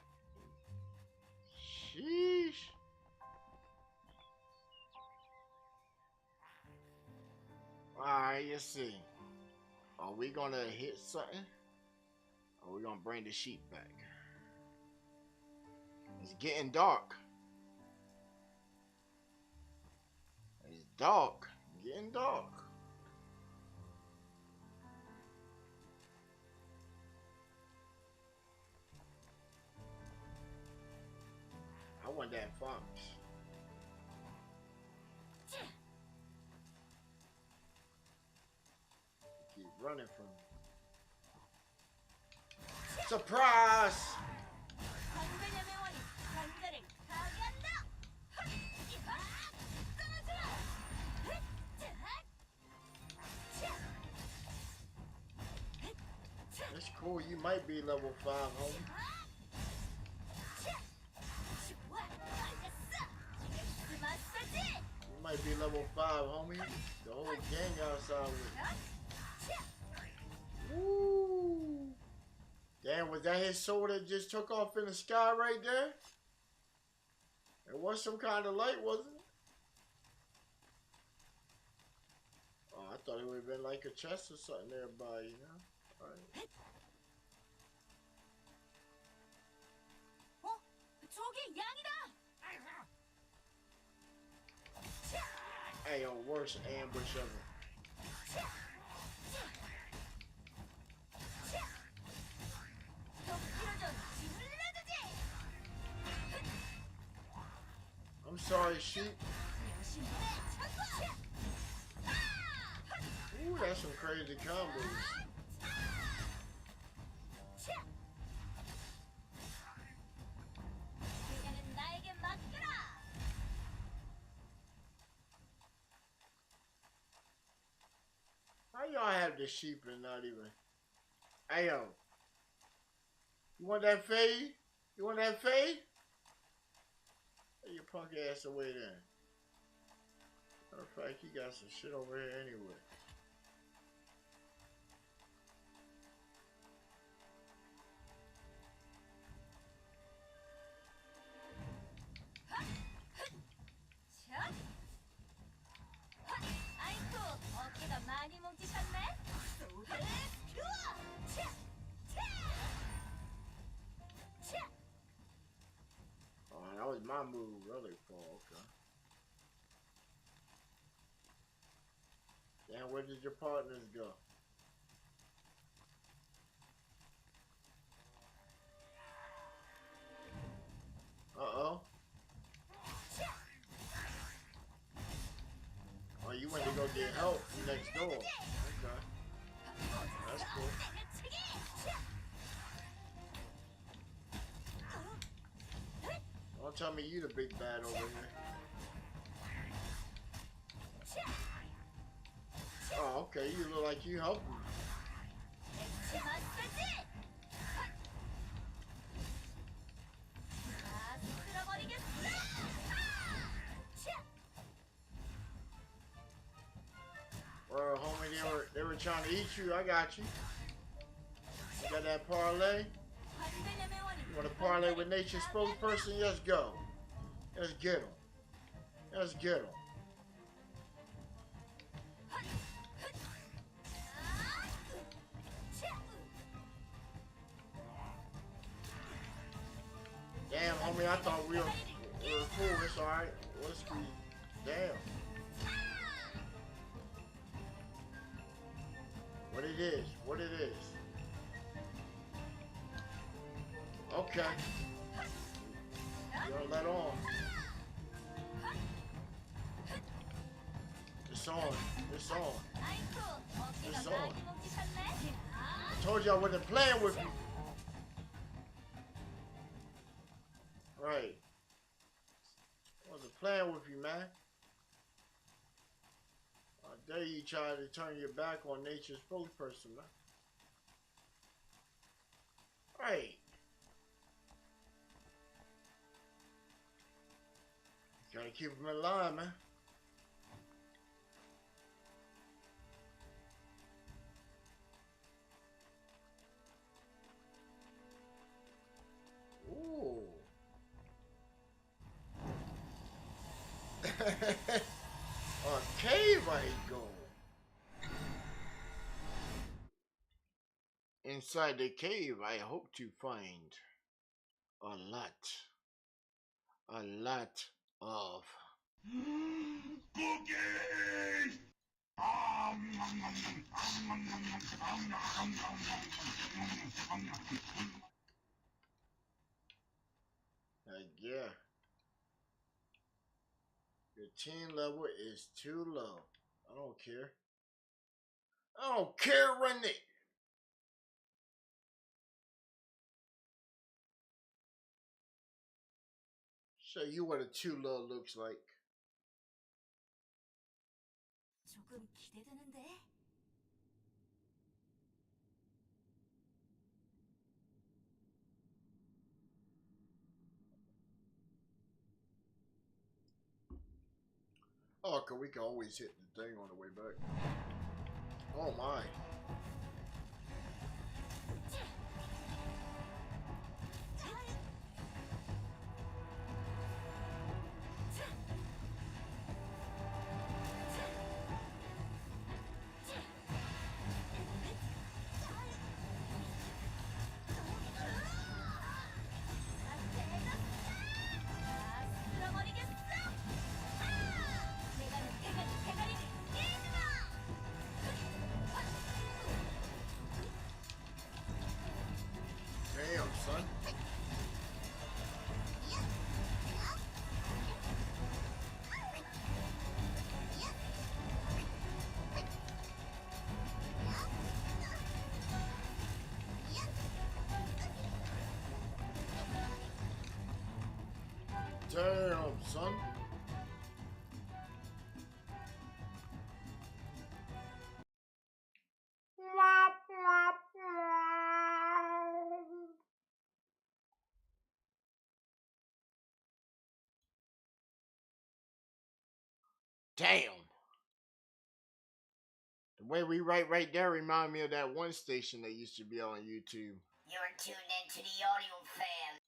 Sheesh. Alright, let's see. Are we gonna hit something? Or are we gonna bring the sheep back? It's getting dark. It's dark. Getting dark. I want that fox. Keep running from me. Surprise! That's cool. You might be level 5, homie. You might be level 5, homie. The whole gang outside with you. Woo! Damn, was that his sword that just took off in the sky right there? It was some kind of light, wasn't it? Oh, I thought it would have been like a chest or something nearby, you know? Alright. Hey, yo, worst ambush ever. I'm sorry, sheep. Ooh, that's some crazy combos. How y'all have the sheep and not even? Hey, yo. You want that fade? You want that fade? Hey, your punk ass away then. Matter of fact, you got some shit over here anyway. Oh, that was my move, really, Paul. Okay. Damn, where did your partners go? Uh-oh. Oh, you went to go get help next door. Okay. That's cool. Don't tell me you the big bad over here. Oh, okay. You look like you helped me. Well, homie, they were trying to eat you. I got you. You got that parlay? You want to parlay with nature's spokesperson? Let's go. Let's get him. Let's get him. Damn, homie, I thought we were cool. It's alright. Let's be. Damn. What it is. What it is. Okay. You don't let on. It's on. It's on. It's on. I told you I wasn't playing with you. Right. I wasn't playing with you, man. I dare you try to turn your back on nature's spokesperson, man. Right. Gotta keep them alive, man. Ooh. A cave I go. Inside the cave, I hope to find a lot of Cookies! yeah. Your team level is too low. I don't care. I don't care, Renee. Show you what a too low looks like. 조금 기대되는데? Oh, cause we can always hit the thing on the way back. Oh my. Damn, son. Damn, son. Damn. The way we write right there remind me of that one station that used to be on YouTube. You're tuned into the audio fam.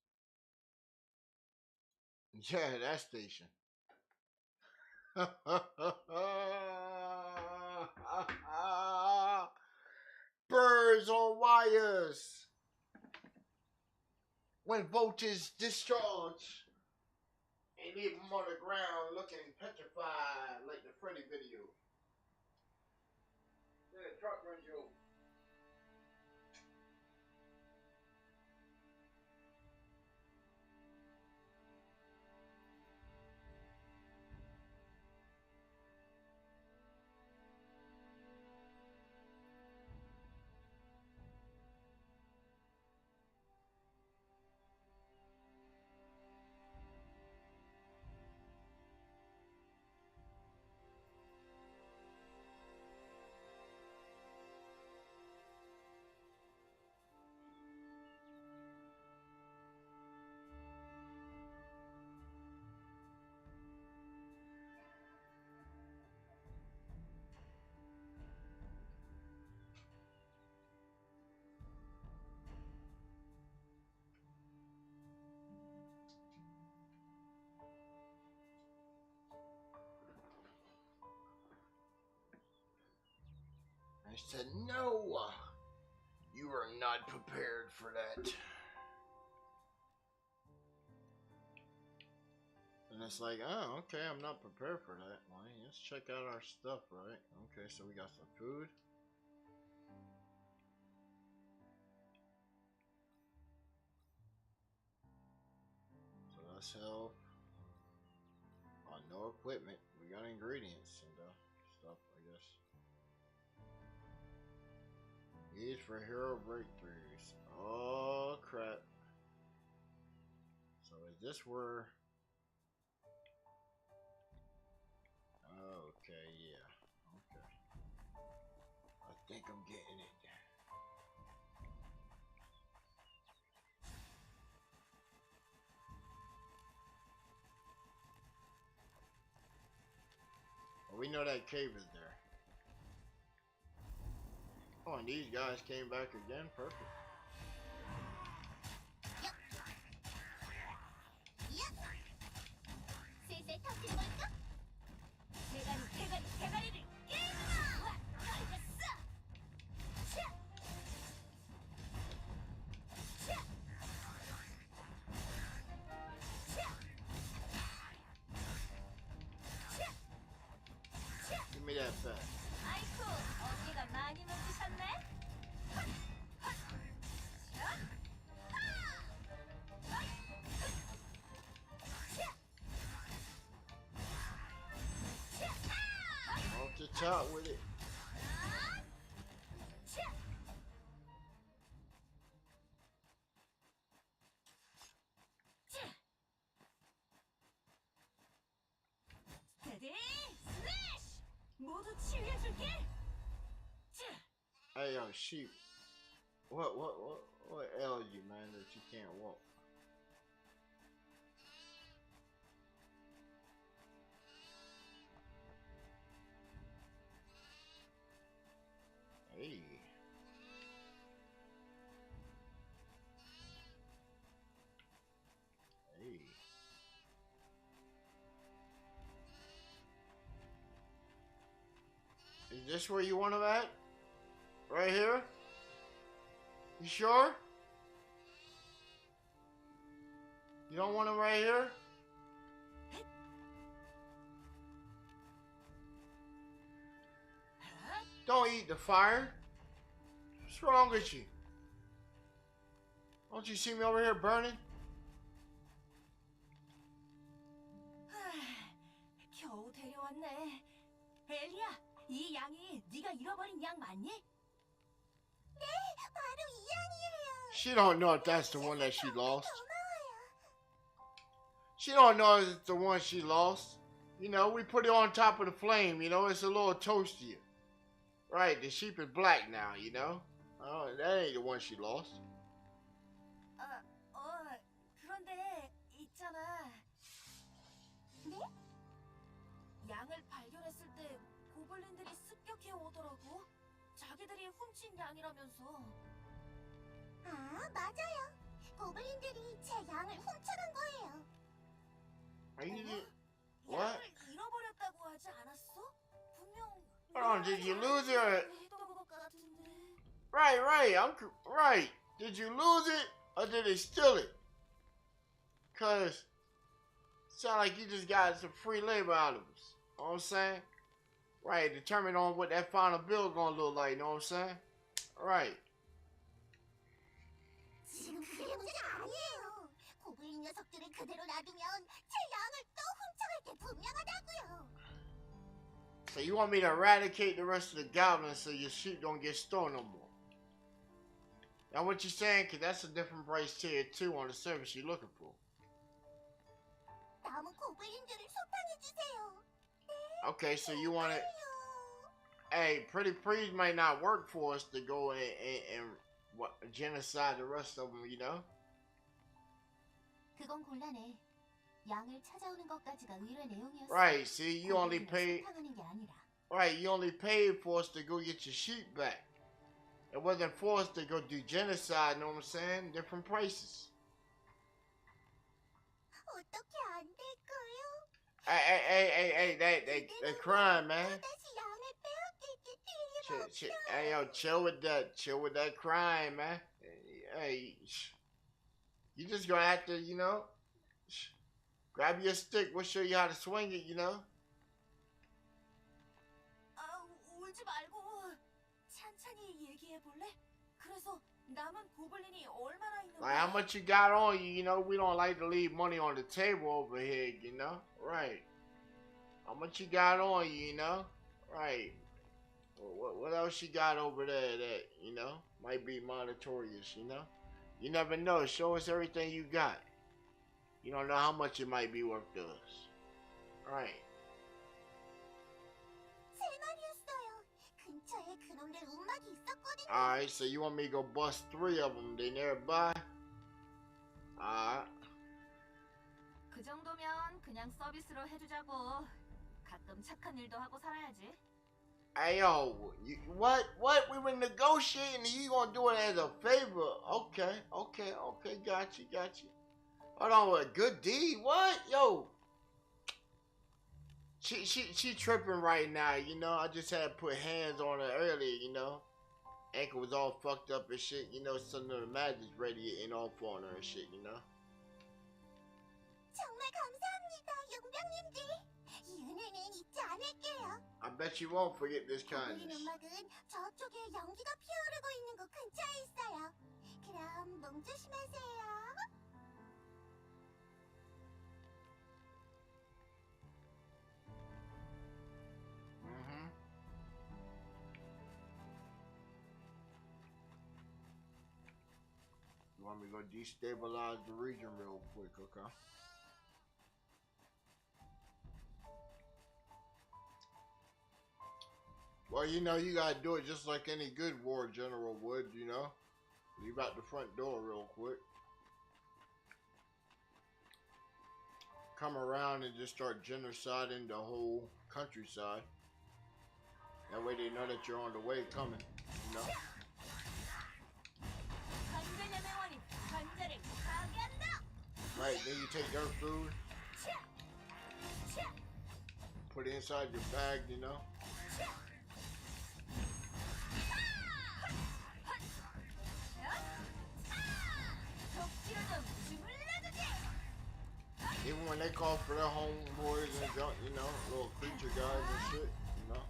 Yeah, that station. Birds on wires. When voltage discharge and leave them on the ground looking petrified like the Freddy video. Then a truck runs you over. I said, no, you are not prepared for that. And it's like, oh, okay, I'm not prepared for that. Well, let's check out our stuff, right? Okay, so we got some food. So that's health. No equipment. We got ingredients and stuff, I guess. Used for hero breakthroughs. Oh, crap. So is this where... Okay, yeah. Okay. I think I'm getting it. We know that cave is there. Oh, and these guys came back again. Perfect. 슬슬 터뜨려볼까? 대가리를 깨주마! 알겠어! 차! 차! 차! 차! Give me that back. 아이쿠, 어깨가 많이 높으셨네? 헛! 헛! 차! 하! 헛! 차! Off the top with it. 스테디 스매시! 모두 치유해줄게. Hey, yo, sheep. What ails you, man, that you can't walk? Hey. Hey. Is this where you want him at? Right here? You sure? You don't want him right here? Don't eat the fire. What's wrong with you? Don't you see me over here burning? 겨우 데려왔네. 엘리야, 이 양이 네가 잃어버린 양 맞니? 네, 바로 이 양이에요. She don't know if that's the one that she lost. She don't know if it's the one she lost. You know, we put it on top of the flame, you know, it's a little toastier. Right, the sheep is black now, you know? Oh, that ain't the one she lost. 그런데 있잖아. 네? 양을 발견했을 때 고블린들이 습격해 오더라고. 자기들이 훔친 양이라면서. 아, 맞아요. 고블린들이 제 양을 훔쳐간 거예요. Are you... What? 양을 잃어버렸다고 하지 않았어? 분명. Hold on, did you lose it or... 했던 것 같은데. Right. Did you lose it or did they steal it? Cause sound like you just got some free labor out of us. Know what I'm saying? Right, determine on what that final bill gonna look like, know what I'm saying? Right. 지금 그게 문제가 아니에요. 고블린 녀석들을 그대로 놔두면 제 양을 또 훔쳐갈 게 분명하다고요. So you want me to eradicate the rest of the goblins so your sheep don't get stolen no more? Now what you saying? Cause that's a different price tier too on the service you're looking for. 남은 고블린들을 소탕해 주세요. Okay, so you want it? Hey, Pretty Please might not work for us to go and what genocide the rest of them, you know? 그건 곤란해. 양을 찾아오는 것까지가 의뢰 내용이었어. Right, see, you only paid. 소탕하는 게 아니라. Right, you only paid for us to go get your sheep back. It wasn't for us to go do genocide, know what I'm saying? Different prices. 어떻게 안 될까요? Hey, they crying, man. 다시 양을 빼앗길 게 틀림없어요. Hey, yo, chill with that crying, man. Hey, you just gonna have to, you know, grab your stick. We'll show you how to swing it, you know. 울지 말고 찬찬히 얘기해 볼래? 그래서 남은 고블린이 얼마나 있는 Like how much you got on you, you know. We don't like to leave money on the table over here, you know. Right. How much you got on you, you know. Right. What else you got over there that, you know, might be meritorious, you know? You never know. Show us everything you got. You don't know how much it might be worth to us. Right. 실망이었어요. 근처에 그놈들 움막이 있었거든요. Alright, so you want me to go bust 3 of them? They nearby? Alright. 그 정도면 그냥 서비스로 해주자고. 가끔 착한 일도 하고 살아야지. Hey yo, what? We were negotiating and you gonna do it as a favor. Okay. Got you. Hold on, a good deed? What? Yo. She tripping right now, you know. I just had to put hands on her earlier, you know. Ankle was all fucked up and shit, you know. Some of the magic radiating off on her and shit, you know. 정말 감사합니다, 용병님들. 이 은혜는 잊지 않을게요. I bet you won't forget this 고블린 kindness. 음악은 저쪽에 연기가 피어오르고 있는 곳 근처에 있어요. 그럼 몸 조심하세요. You want me to go destabilize the region real quick, okay? Well, you know, you gotta do it just like any good war general would, you know? Leave out the front door real quick. Come around and just start genociding the whole countryside. That way they know that you're on the way coming, you know? Right, then you take their food, put it inside your bag, you know? Even when they call for their homeboys and junk, you know, little creature guys and shit, you know?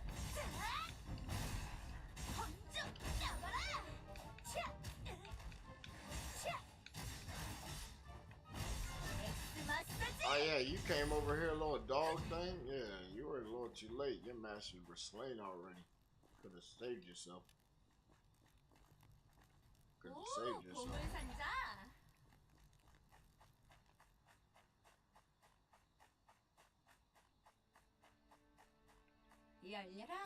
Oh yeah, you came over here, little dog thing? Yeah, you were a little too late. Your masters were slain already. Could have saved yourself. Could have saved yourself. 열려라.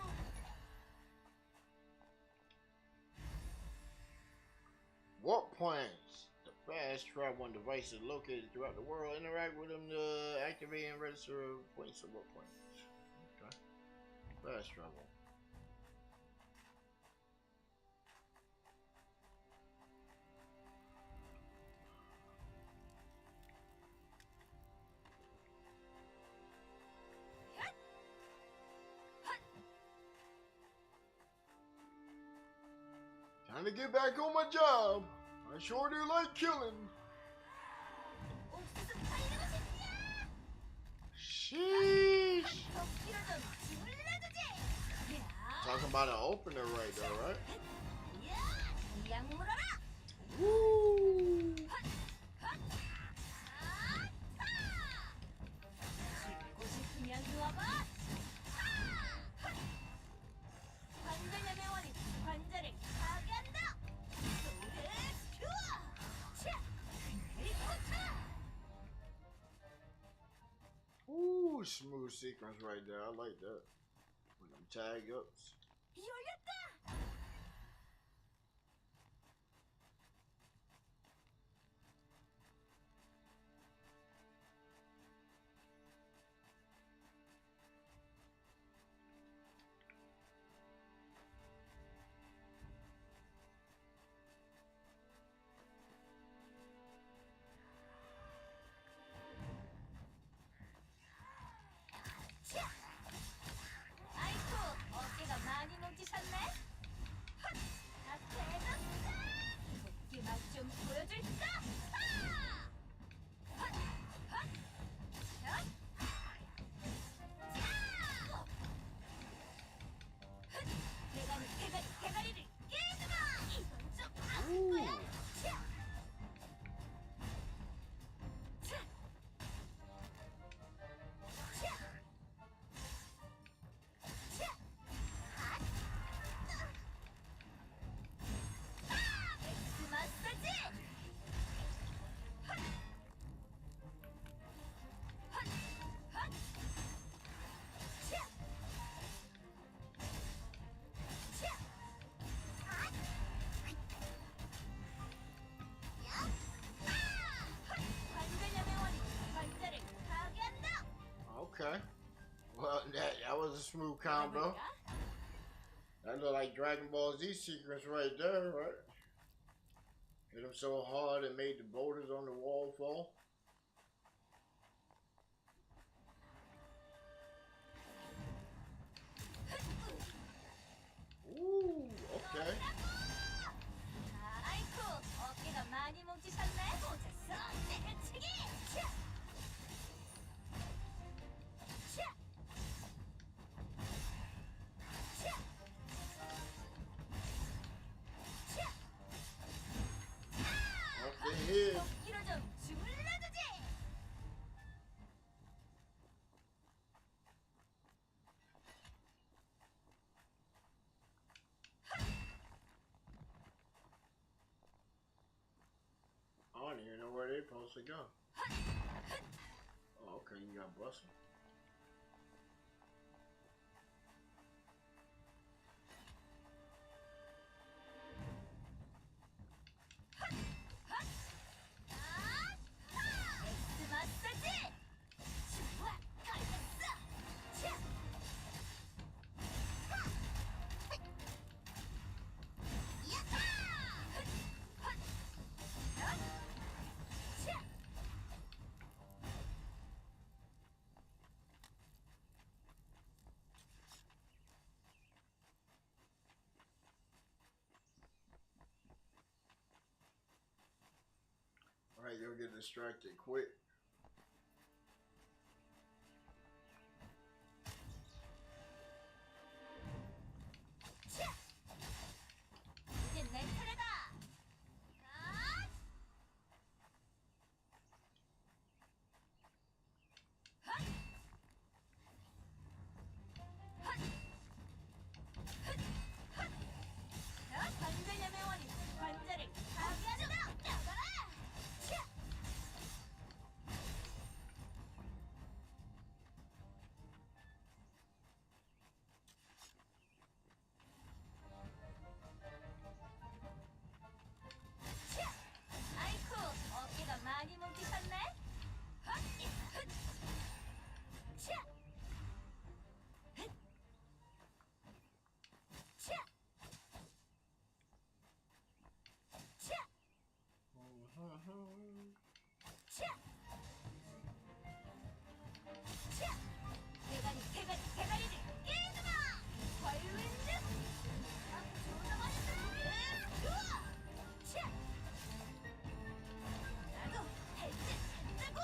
Warp plans. The fast travel on devices located throughout the world. Interact with them to activate and register points of warp plans. Okay. Fast travel. Time to get back on my job. I sure do like killing. Sheesh. Talking about an opener right there, right? Woo. Ooh, smooth sequence right there. I like that. With them tag ups. smooth combo. That look like Dragon Ball Z sequence right there, right? Hit him so hard it made the boulders on the wall fall. Ooh, okay. 아이쿠, 어깨가 많이 뭉치셨네. 오졌어, 때려치기. 차! 차! 차! 차! Okay, hit. 도끼로 좀 주물러주지. I don't even know where they're supposed to go. Oh, okay, you got busted. 엑스 마사지. 좋아, 걸렸어. 차! Alright, you'll get distracted quick. 이제 내 차례다. 관절염의 원인, 관절을 파괴하자. 나가라. 차! 차! 아이쿠, 어깨가 많이 뭉치셨네. 헛! 헛! 차! 헛! 차! 차! 차! 차! 대가리를 깨지마! 화요일은 좋은 말이다! 좋아! 차! 나도 할짓 한다고!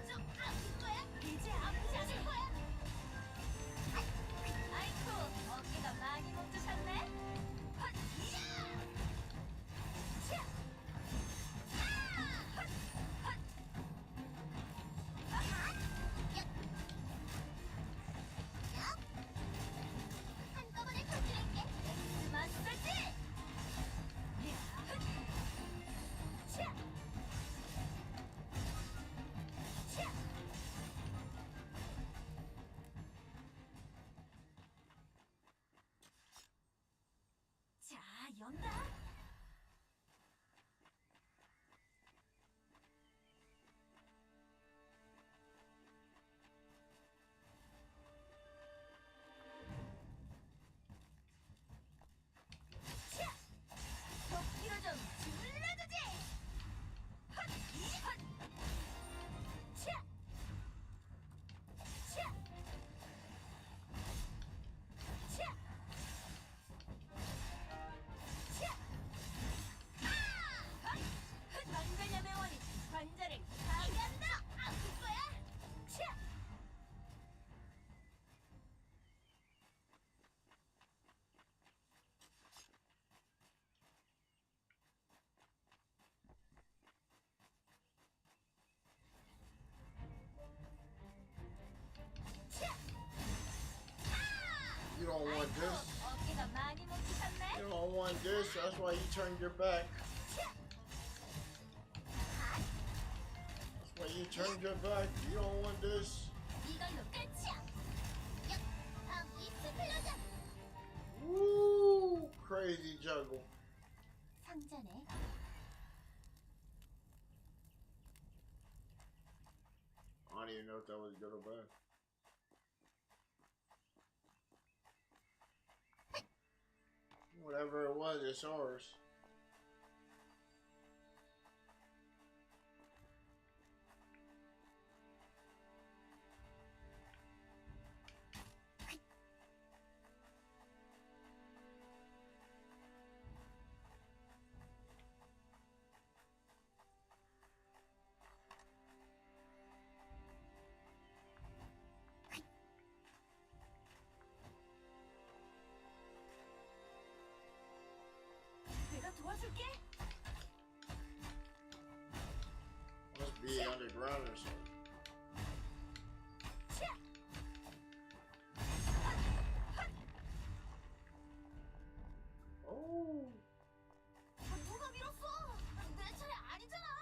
좀 아플 거야? 이제 아프지 않을 거야? 아이쿠, 어깨가 많이 뭉치셨네? 헛! 이야! 차! 헛! 헛! 한꺼번에 터뜨릴게. 엑스 마사지! 차! 차! 자, 연다. 차! 도끼로 좀 주물러주지. 헛! 헛! 차! 차! 차! 차! 관절염의 원인, 관절을 파괴한다. 아플 거야? 차! 차! You don't want this. 어깨가 많이 뭉치셨네. You don't want this. That's why you turned your back. 차! That's why you turned your back. You don't want this. 이걸로 끝이야. 익스플로전. Woo! Crazy juggle. 상자네. I don't even know if that was good or bad. Whatever it was, it's ours. 내가 도와줄게. Must be underground or something. Oh. 누가 밀었어? 내 차례 아니잖아.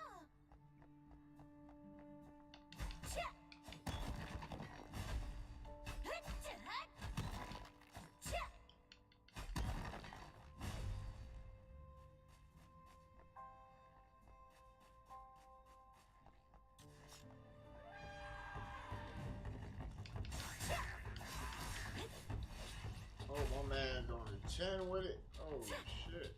Oh, my man going to 10 with it. Oh, shit.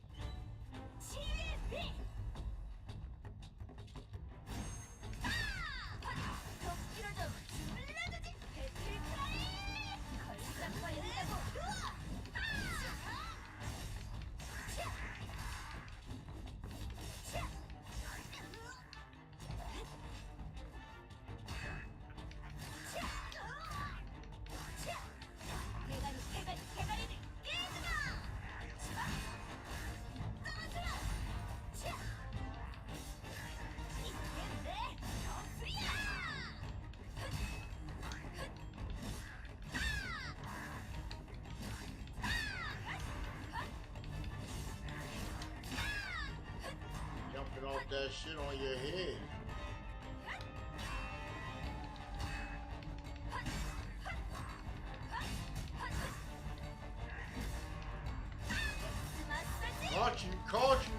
Jumping off that shit on your head. Caught you, caught you.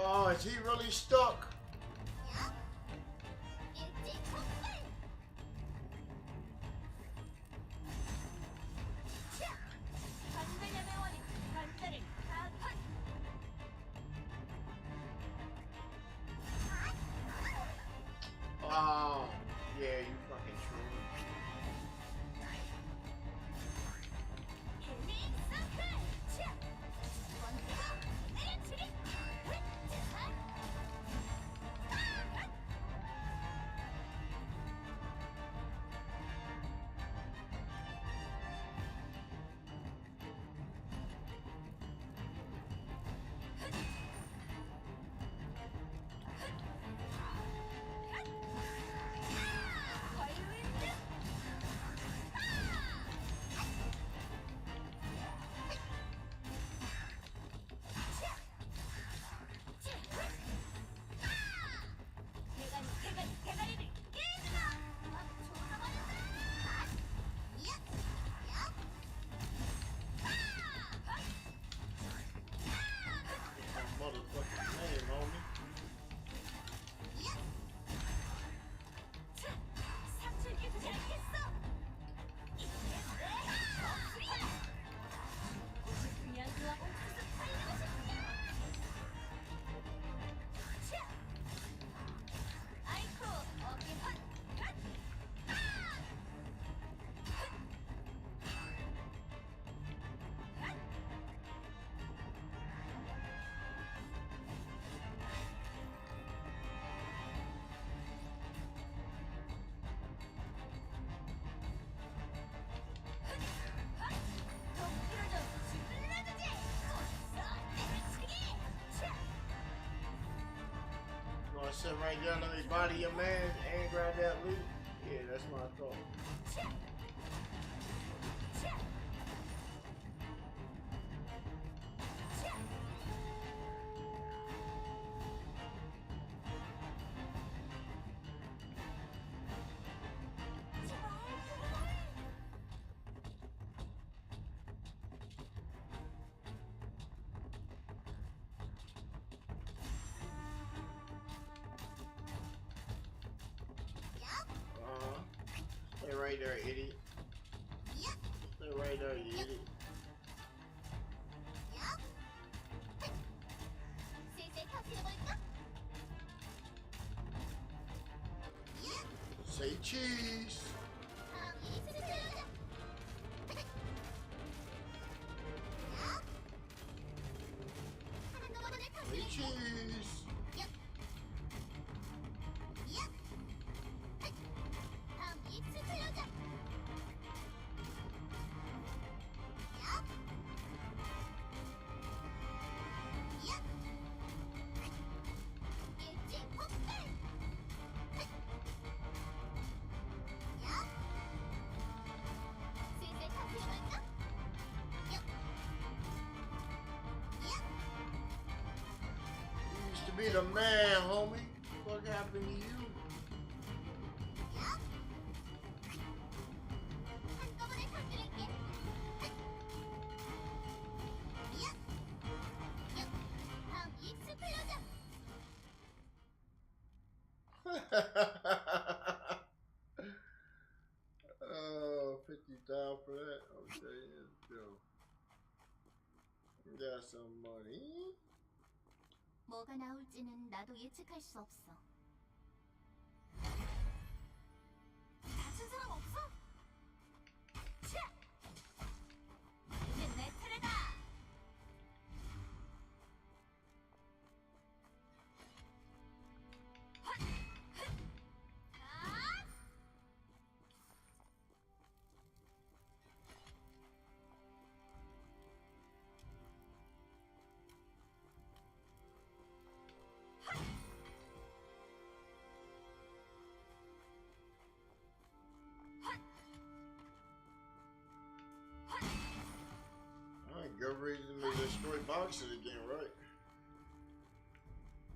Oh, is he really stuck? Oh, yeah, you fucking true. Sit right there, let me body your man and grab that loot. Yeah, that's my thought. Stay right there, idiot. Stay right there, you idiot. Say cheese. Say cheese. You used to be the man, homie. What happened to you? Oh, 50,000 for that. Okay, let's go. Got some money. 뭐가 나올지는 나도 예측할 수 없어. 다친 사람 없어? 차! 이제 내 차례다. Alright, good reason to destroy boxes again, right?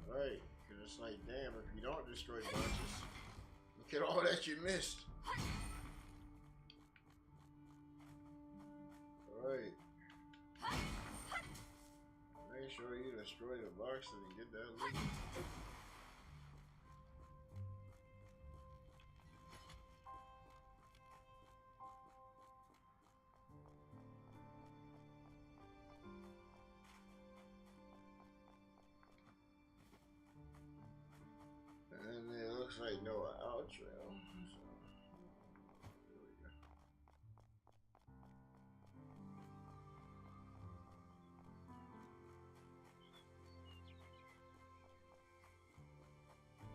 Right, because it's like, damn, if you don't destroy boxes, look at all that you missed. Alright. Make sure you destroy the boxes and get that loot. And it looks like no outro. So, there we go.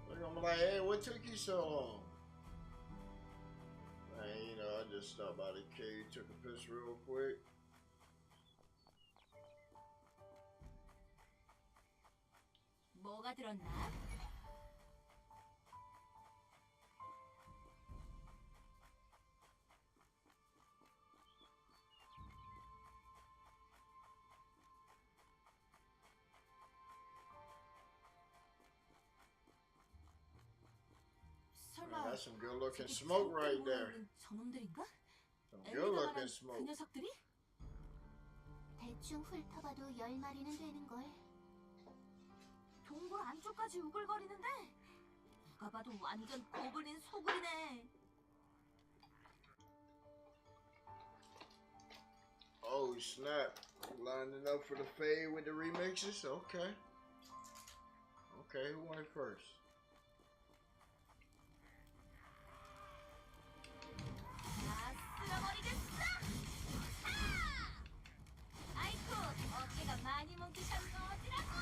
Look, I'm like, hey, what took you so long? Man, you know, I just stopped by the cave, took a piss real quick. 뭐가 들었나? 설마 That's some good looking smoke right there. 저놈들인가? Some good looking 그 smoke. 녀석들이? 대충 훑어봐도 10마리는 되는걸. 동굴 안쪽까지 우글거리는데 누가 봐도 완전 고블린 소굴이네. Oh snap! Lining up for the fade with the remixes. Okay. Okay, who went first? 다 쓸어버리겠어! 하! 아이쿠, 어깨가 많이 뭉치셨어 어지라고!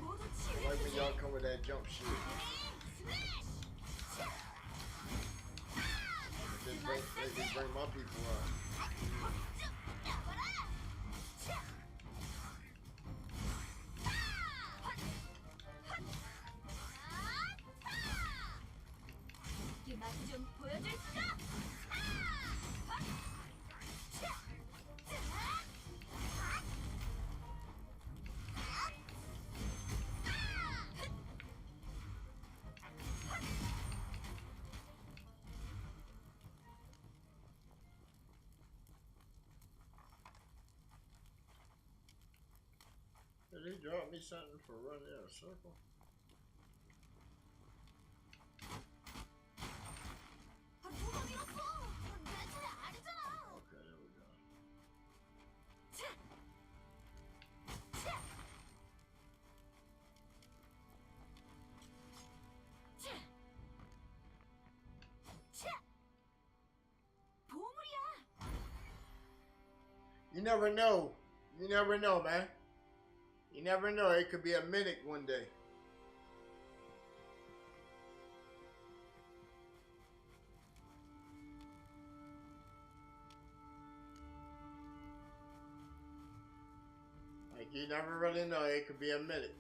모두 I like when 치유해주지! y'all come with that jump shit. They just bring my people out. me something for running in a circle? 누가 밀었어? 내 차례 아니잖아. Okay, there we go. 보물이야. You never know. You never know, man. You never know. It could be a mythic one day. Like, you never really know. It could be a mythic.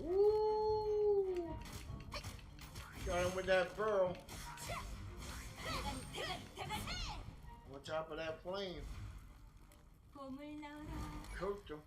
Ooh! Got him with that pearl. On top of that flame. Cooked him.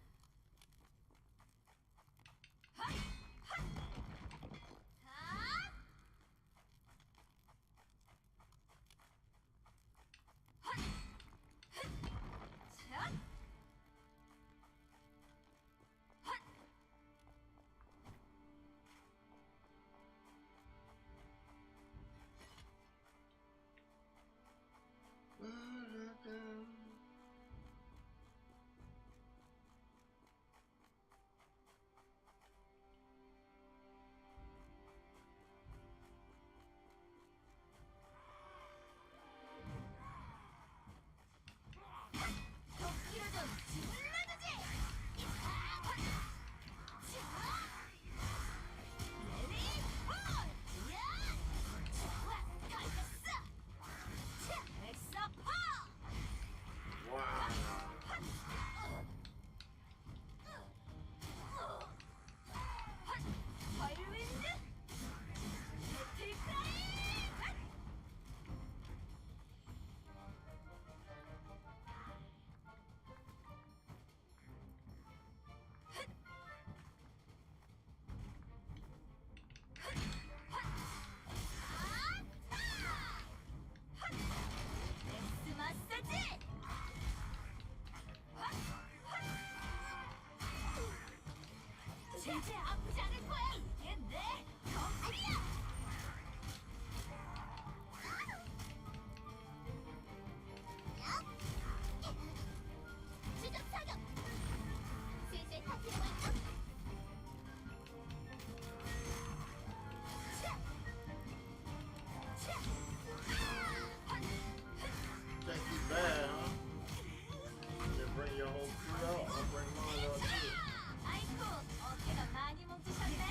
이제 아프지 않을 거야. 이게 내 덤불이야. 주적 사격. 슬슬 터뜨려볼까? Think you bad, huh? You bring your whole crew out. I'll bring mine out too. 아이고, 어깨가 많이 뭉치셨네.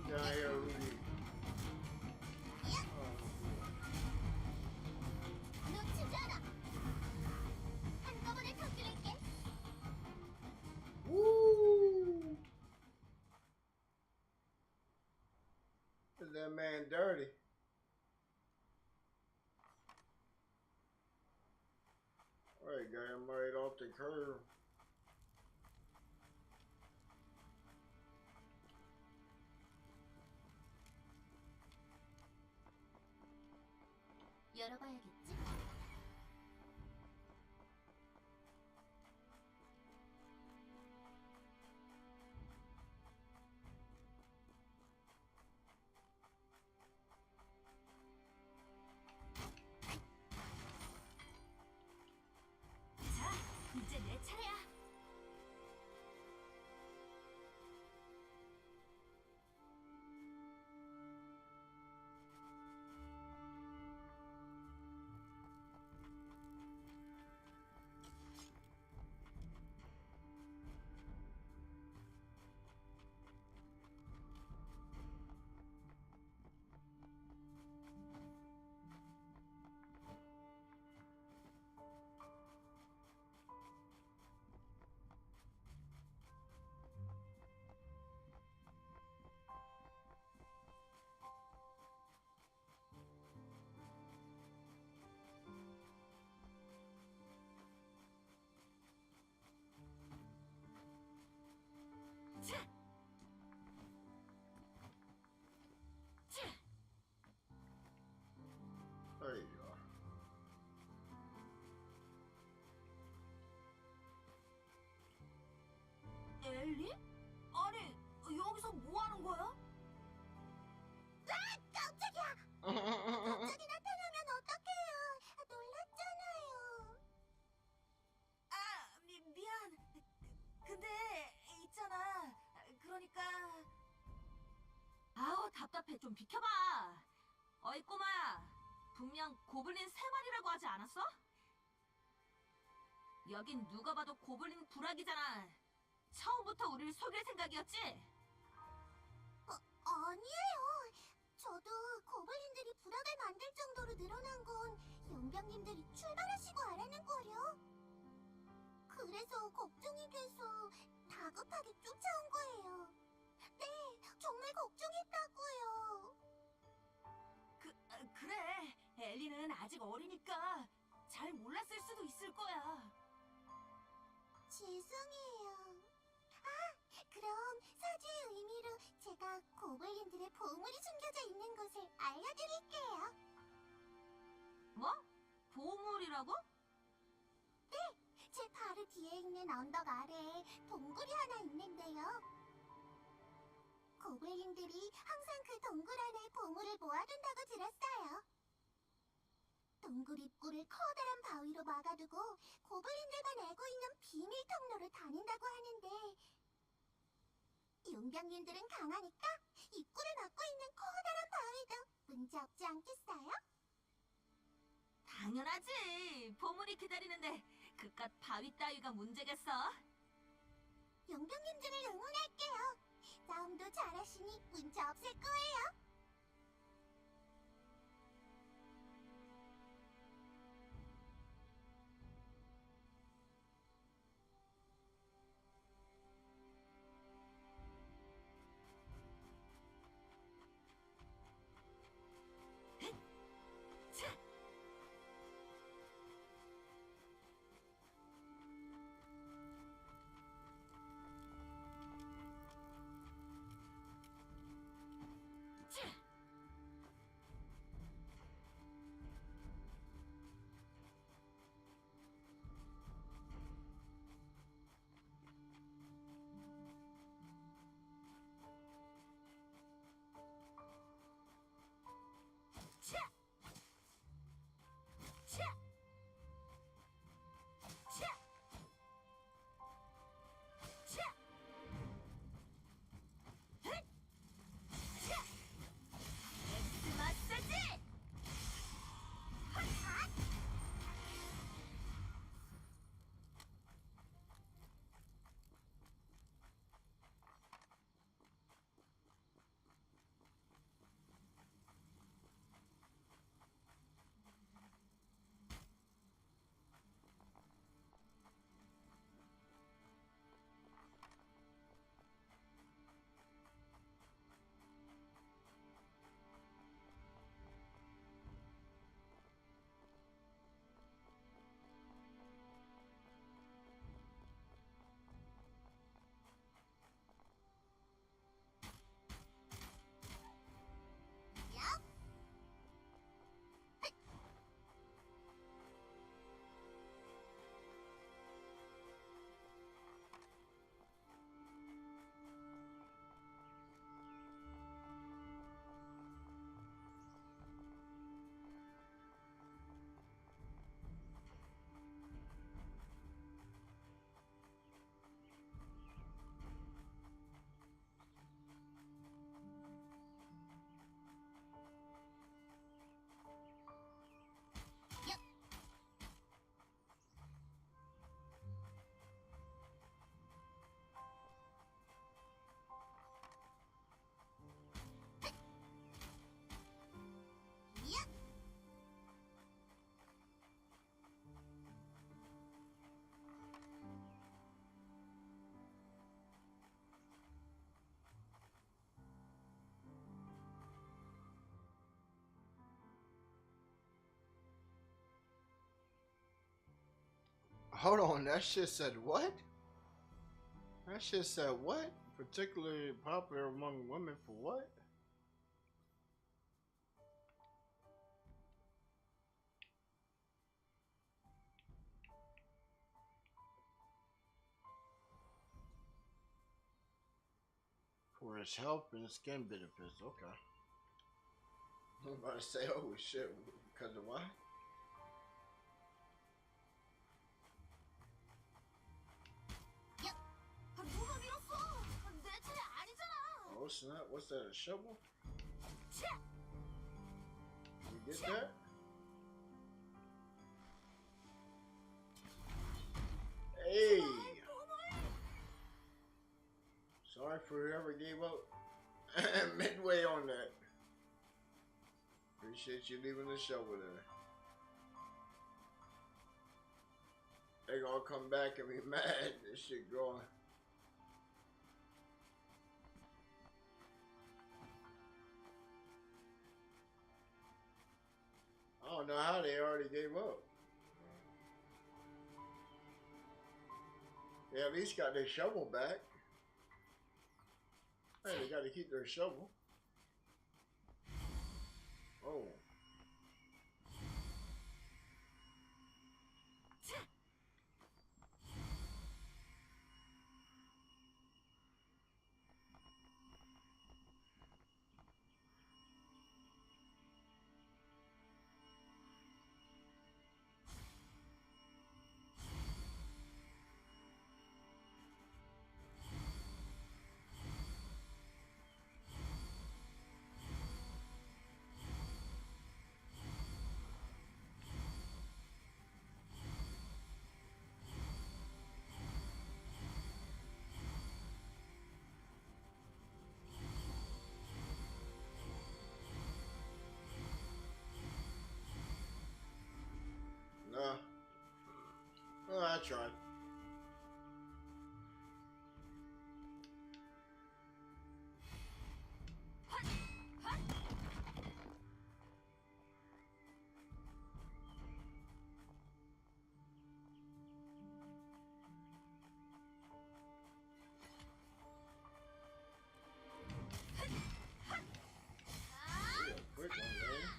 Down here, Rudy. 놓치지 않아. 한꺼번에 터뜨릴게. Woo! Is that man dirty? Alright, got him right off the curb. 열어봐야겠지? 자, 이제 내 차례야. 답답해. 좀 비켜봐. 어이 꼬마야. 분명 고블린 3마리라고 하지 않았어? 여긴 누가 봐도 고블린 부락이잖아. 처음부터 우리를 속일 생각이었지? 아니에요. 저도 고블린들이 부락을 만들 정도로 늘어난 건 용병님들이 출발하시고 알아낸 거려. 그래서 걱정이 돼서 다급하게 쫓아온 거예요. 네, 정말 걱정했다고요. 그래. 엘리는 아직 어리니까 잘 몰랐을 수도 있을 거야. 죄송해요. 아, 그럼 사죄의 의미로 제가 고블린들의 보물이 숨겨져 있는 곳을 알려드릴게요. 뭐? 보물이라고? 네, 제 바로 뒤에 있는 언덕 아래에 동굴이 하나 있는데요. 고블린들이 항상 그 동굴 안에 보물을 모아둔다고 들었어요. 동굴 입구를 커다란 바위로 막아두고 고블린들만 알고 있는 비밀 통로를 다닌다고 하는데 용병님들은 강하니까 입구를 막고 있는 커다란 바위도 문제 없지 않겠어요? 당연하지. 보물이 기다리는데 그깟 바위 따위가 문제겠어? 용병님들을 응원할게요. 싸움도 잘하시니 문제 없을 거예요. 차! 차! 차! 차! 차! 차! 헷! 차! 엑스 마사지! 핫! Hold on, that shit said what? That shit said what? Particularly popular among women for what? For its health and skin benefits, okay. I was about to say, oh shit, because of what? 누가 밀었어? 내 차례 아니잖아. Oh snap, what's that, a shovel? Get that? Hey! Sorry for whoever gave up midway on that. Appreciate you leaving the shovel there. They gonna come back and be mad. This shit going. I don't know how they already gave up. They at least got their shovel back. Hey, they got to keep their shovel. Oh. No. Well, I tried. Quick one, man.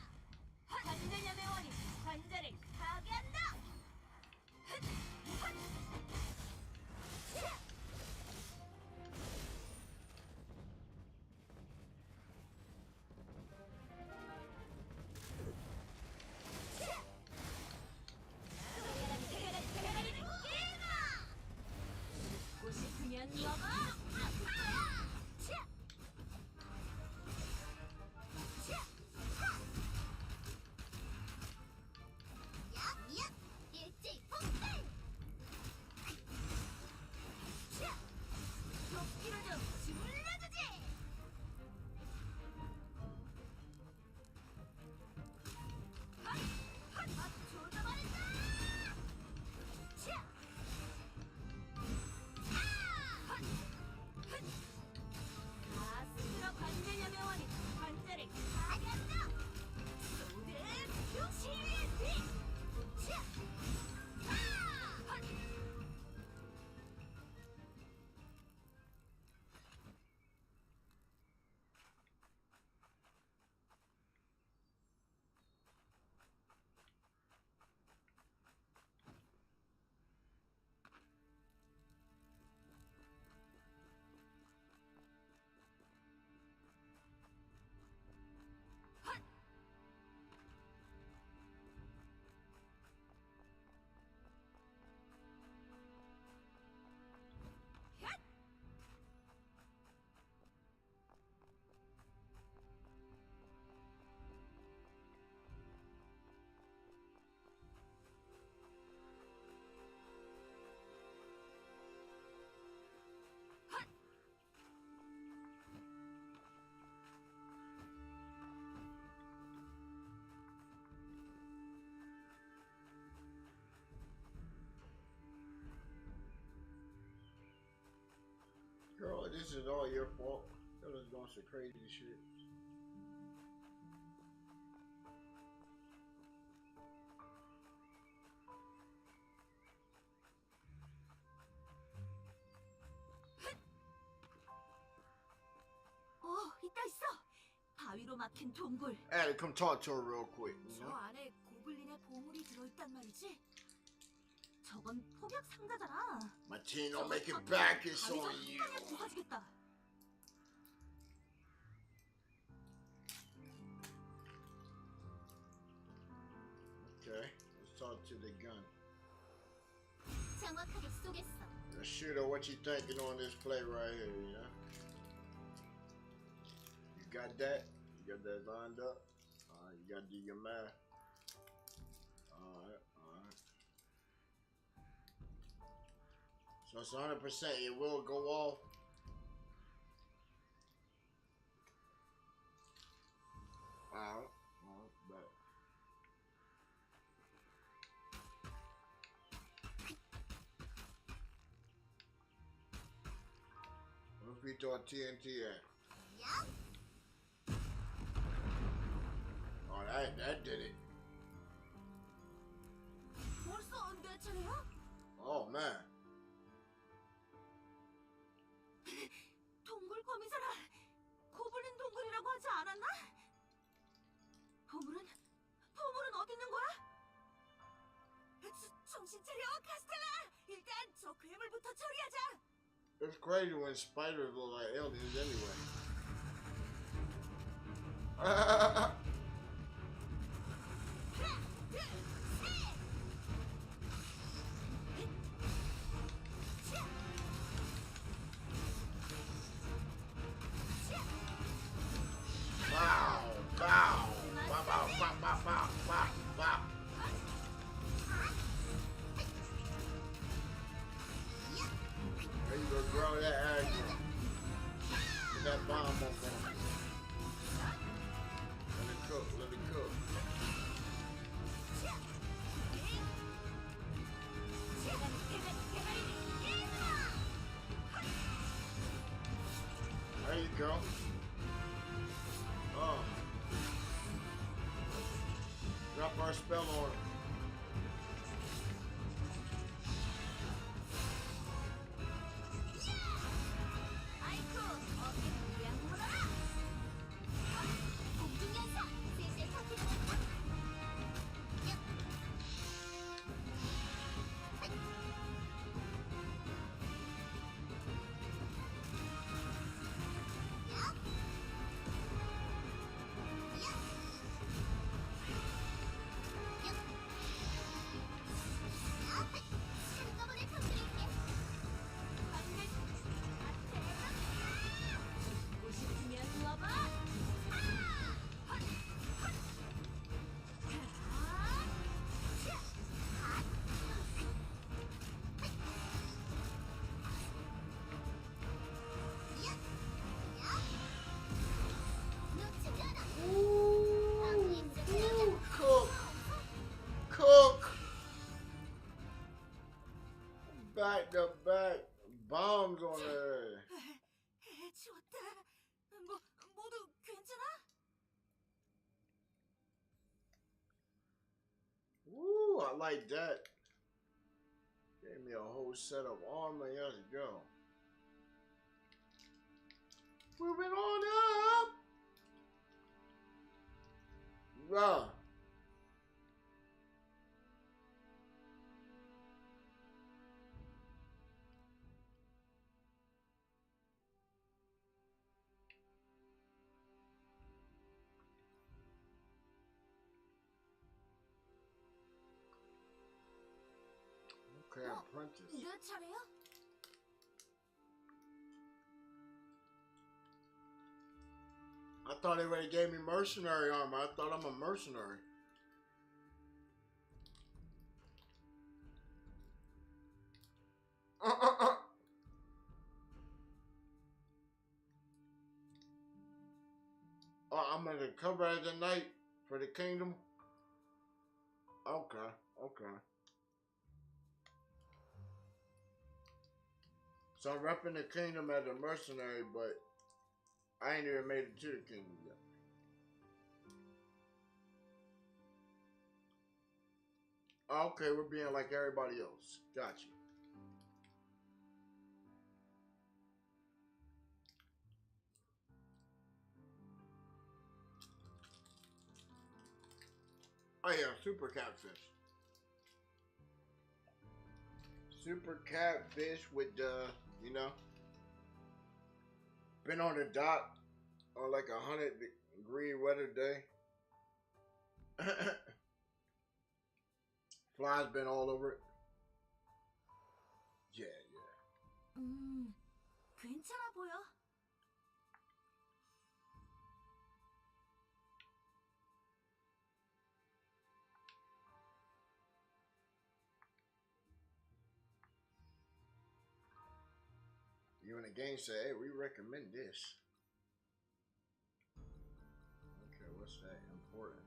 관절염의 원인, 관절을 파괴한다. 먹고 싶으면 먹어. 도끼로 좀 주물러주지. 조져버린다. 다 스스로 관절염의 원인, 관절을 파괴한다. 모든 교실비. Girl, this is all your fault. You're just doing some crazy shit. 있다 있어. 바위로 막힌 동굴. I had to come talk to her real quick, you 저 know? 안에 고블린의 보물이 들어있단 말이지. 저건 폭약 상자잖아. My team don't make it back, it's on you. 부서지겠다. Okay, let's talk to the gun. 정확하게 쏘겠어. Now, shooter, what you thinking on this play right here, you know? You got that? You got that lined up? You gotta do your math. Alright, alright. So it's 100%, it will go off. Alright, bet. Where's we thought TNT at? Yup. Oh, that did it. 벌써 내 차례야? Oh man. 동굴 거미사라. 고블린 동굴이라고 하지 않았나? 보물은 어디 있는 거야? 정신 차려, 카스텔라. 일단 저 괴물부터 처리하자. It's crazy when spiders look like aliens anyway. Bow, bow, bow, bow, bow, bow, bow, bow, bow. There you go, grow that aggro. Put that bomb on there. Let it cook, let it cook. There you go. Drop our spell on it. Back to back bombs on her. 지웠다. 모두 괜찮아? Woo, I like that. Gave me a whole set of armor. Let's go. Moving on up. Bruh. Okay, apprentice. 내 차례야? I thought they already gave me mercenary armor. I thought I'm a mercenary. Oh, I'm gonna cover as a knight for the kingdom. Okay, okay. So I'm repping the kingdom as a mercenary, but I ain't even made it to the kingdom yet. Okay, we're being like everybody else. Gotcha. Oh yeah, super catfish. Super catfish with you know, been on the dock on like 100-degree weather day. Flies been all over it. Yeah, yeah. 괜찮아 보여. You in the game say, hey, we recommend this. Okay, what's that? Important.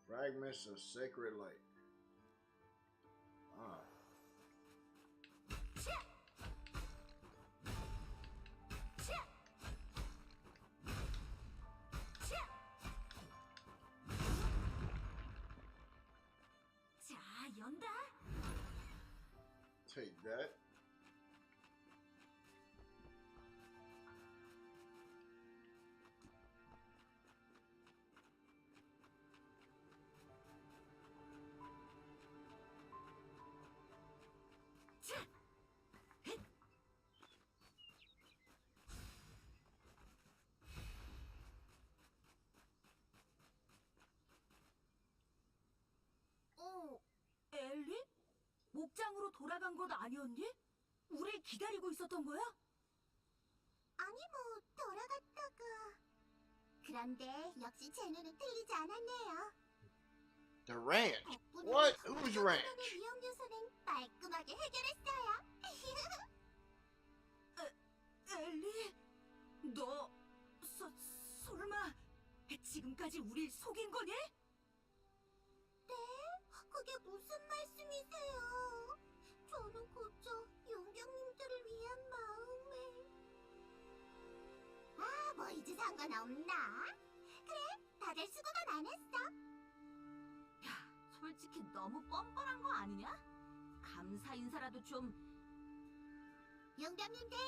Fragments of sacred light. Ah. 자, 연다. Take that. 엘리? 목장으로 돌아간 것 아니었니? 우릴 기다리고 있었던 거야? 아니 뭐 돌아갔다가. 그런데 역시 제 눈은 틀리지 않았네요. The ranch. 덕분에 What? Who's ranch? 우주선의 위험 요소는 깔끔하게 해결했어요. 엘리? 너 설마 지금까지 우릴 속인 거니? 네? 그게 무슨 말씀이세요? 저는 그저 용병님들을 위한 마음에. 아, 뭐 이제 상관없나? 그래, 다들 수고가 많았어. 야, 솔직히 너무 뻔뻔한 거 아니냐? 감사 인사라도 좀. 용병님들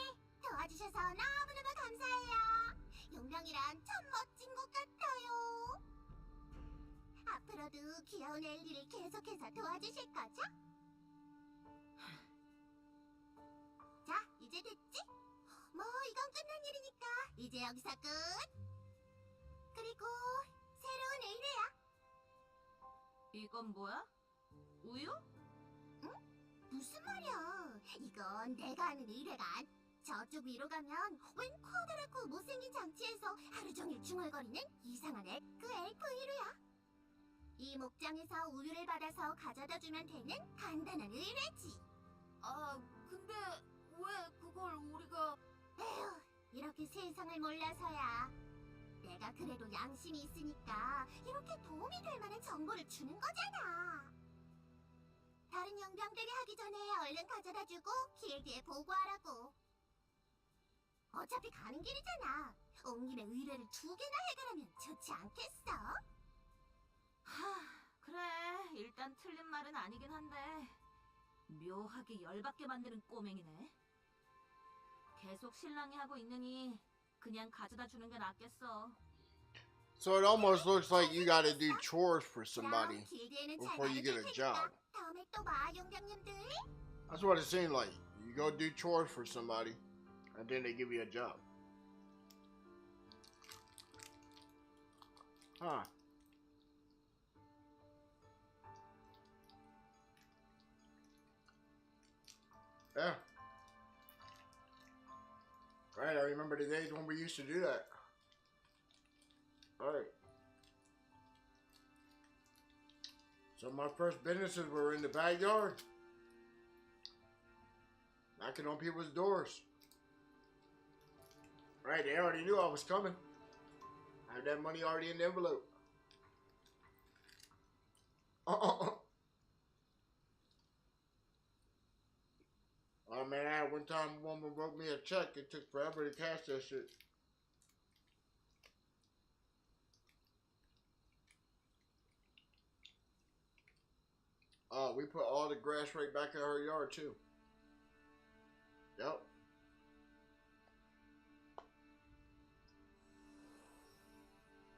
도와주셔서 너무너무 감사해요. 용병이란 참 멋진 것 같아요. 앞으로도 귀여운 엘리를 계속해서 도와주실 거죠? 자, 이제 됐지? 뭐 이건 끝난 일이니까 이제 여기서 끝. 그리고 새로운 의뢰야. 이건 뭐야? 우유? 무슨 말이야? 이건 내가 하는 의뢰가 저쪽 위로 가면 웬 커다랗고 못생긴 장치에서 하루 종일 중얼거리는 이상한 그 엘프 의뢰야. 이 목장에서 우유를 받아서 가져다 주면 되는 간단한 의뢰지. 아, 근데 왜 그걸 우리가... 에휴, 이렇게 세상을 몰라서야. 내가 그래도 양심이 있으니까 이렇게 도움이 될 만한 정보를 주는 거잖아. 다른 용병들이 하기 전에 얼른 가져다 주고 길드에 보고하라고. 어차피 가는 길이잖아. 온 김에 의뢰를 2개나 해결하면 좋지 않겠어? 그래, 일단 틀린 말은 아니긴 한데 묘하게 열받게 만드는 꼬맹이네. 계속 실랑이 하고 있느니 그냥 가져다 주는 게 낫겠어. So it almost looks like you gotta do chores for somebody 그럼 길드에는 잘 before you get a 가르칠 job. 테니까 다음에 또 봐, 용병님들. That's what it seemed like. You go do chores for somebody, and then they give you a job. Huh. Yeah. Right, I remember the days when we used to do that. Alright. So my first businesses were in the backyard. Knocking on people's doors. Right, they already knew I was coming. I had that money already in the envelope. Oh man, I had one time a woman wrote me a check. It took forever to cash that shit. Oh, we put all the grass right back in her yard too. Yep.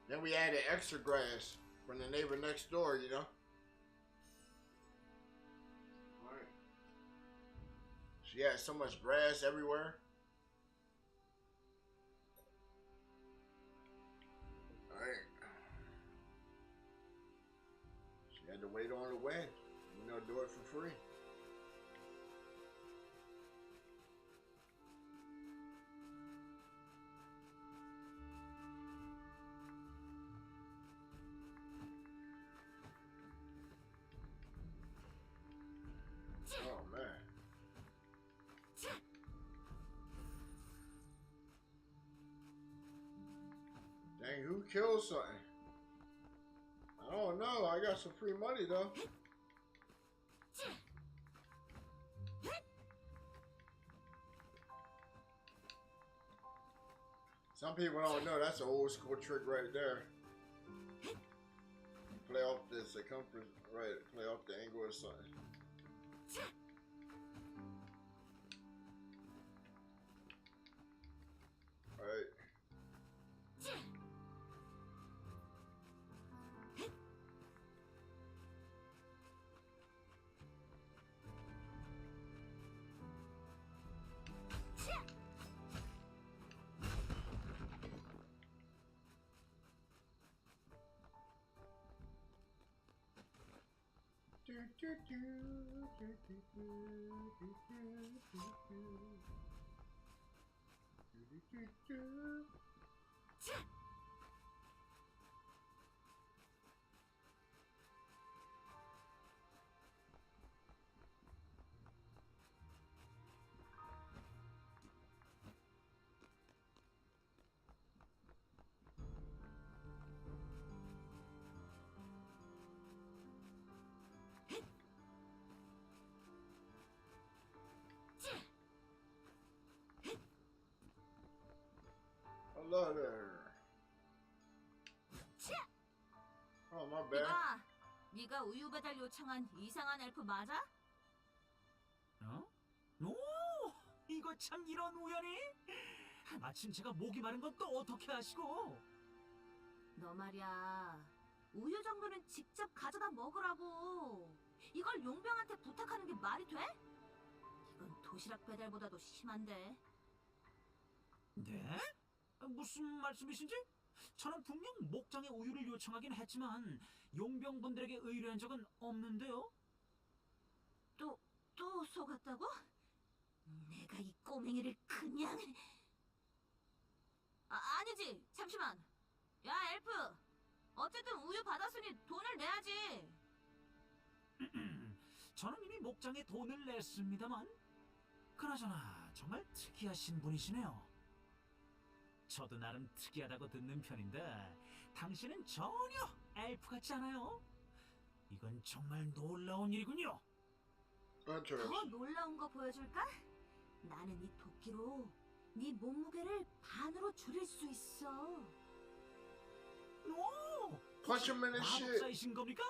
Then we added extra grass from the neighbor next door, you know. Alright. She had so much grass everywhere. Alright. She had to wait on the wind. You know, do it for free. Oh man. Dang, who killed something? I don't know. I got some free money though. Some people don't know that's an old school trick right there. Play off the circumference, right? Play off the angle or something. Right. Hello there. Oh, my bad. 네가 우유 배달 요청한 이상한 엘프 맞아? 어? 오, 이거 참 이런 우연이? 마침 제가 목이 마른 건 또 어떻게 아시고? 너 말이야. 우유 정도는 직접 가져다 먹으라고. 이걸 용병한테 부탁하는 게 말이 돼? 이건 도시락 배달보다도 심한데. 네? 무슨 말씀이신지? 저는 분명 목장에 우유를 요청하긴 했지만 용병분들에게 의뢰한 적은 없는데요. 또 속았다고? 내가 이 꼬맹이를 그냥... 아니지, 잠시만. 야, 엘프. 어쨌든 우유 받았으니 돈을 내야지. 저는 이미 목장에 돈을 냈습니다만 그나저나 정말 특이하신 분이시네요. 저도 나름 특이하다고 듣는 편인데 당신은 전혀 엘프 같지 않아요. 이건 정말 놀라운 일이군요. 더 놀라운 거 보여줄까? 나는 이 도끼로 네 몸무게를 반으로 줄일 수 있어. 오! 마법사이신 겁니까?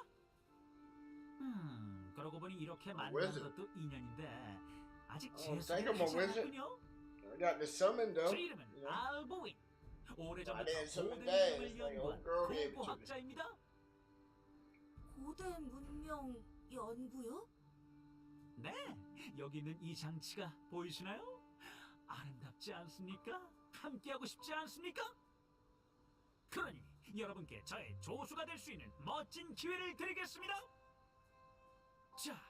그러고 보니 이렇게 만난 것도 인연인데 아직 제수를 하지 않았군요. I got the summon though. 제 이름은 알보윈. 오래전부터 고대 문명을 연구한 고고학자입니다. 고대 문명 연구요? 네, 여기 있는 이 장치가 보이시나요? 아름답지 않습니까? 함께하고 싶지 않습니까? 그러니 여러분께 저의 조수가 될 수 있는 멋진 기회를 드리겠습니다. 자,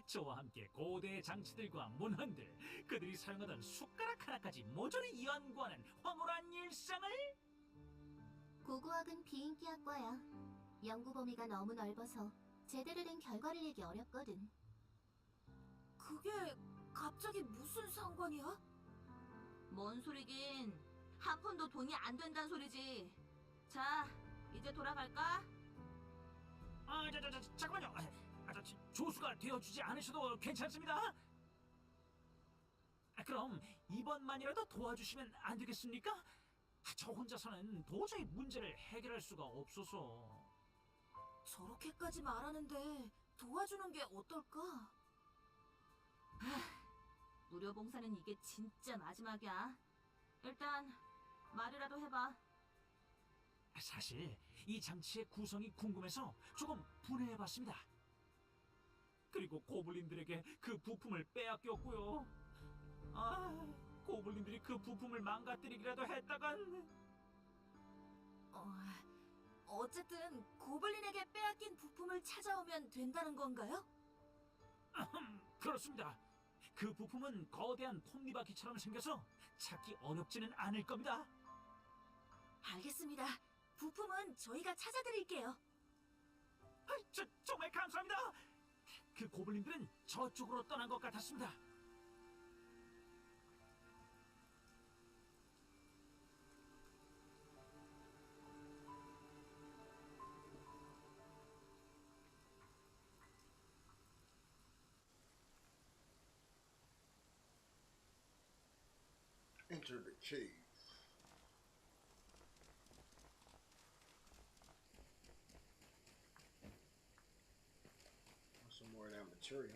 저와 함께 고대의 장치들과 문헌들, 그들이 사용하던 숟가락 하나까지 모조리 연구하는 황홀한 일상을. 고고학은 비인기학과야. 연구 범위가 너무 넓어서 제대로 된 결과를 내기 어렵거든. 그게 갑자기 무슨 상관이야? 뭔 소리긴. 한 푼도 돈이 안 된다는 소리지. 자, 이제 돌아갈까? 잠깐만요. 조수가 되어주지 않으셔도 괜찮습니다. 그럼 이번만이라도 도와주시면 안 되겠습니까? 저 혼자서는 도저히 문제를 해결할 수가 없어서. 저렇게까지 말하는데 도와주는 게 어떨까? 무료 봉사는 이게 진짜 마지막이야. 일단 말이라도 해봐. 사실 이 장치의 구성이 궁금해서 조금 분해해봤습니다. 그리고 고블린들에게 그 부품을 빼앗겼고요. 고블린들이 그 부품을 망가뜨리기라도 했다간... 어쨌든 고블린에게 빼앗긴 부품을 찾아오면 된다는 건가요? 그렇습니다. 그 부품은 거대한 톱니바퀴처럼 생겨서 찾기 어렵지는 않을 겁니다. 알겠습니다. 부품은 저희가 찾아드릴게요. 정말 감사합니다. 그 고블린들은 저쪽으로 떠난 것 같았습니다. enter the cave. Some more of that material.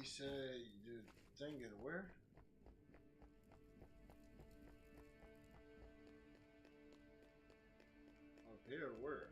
he said the thing is where? Up here, where?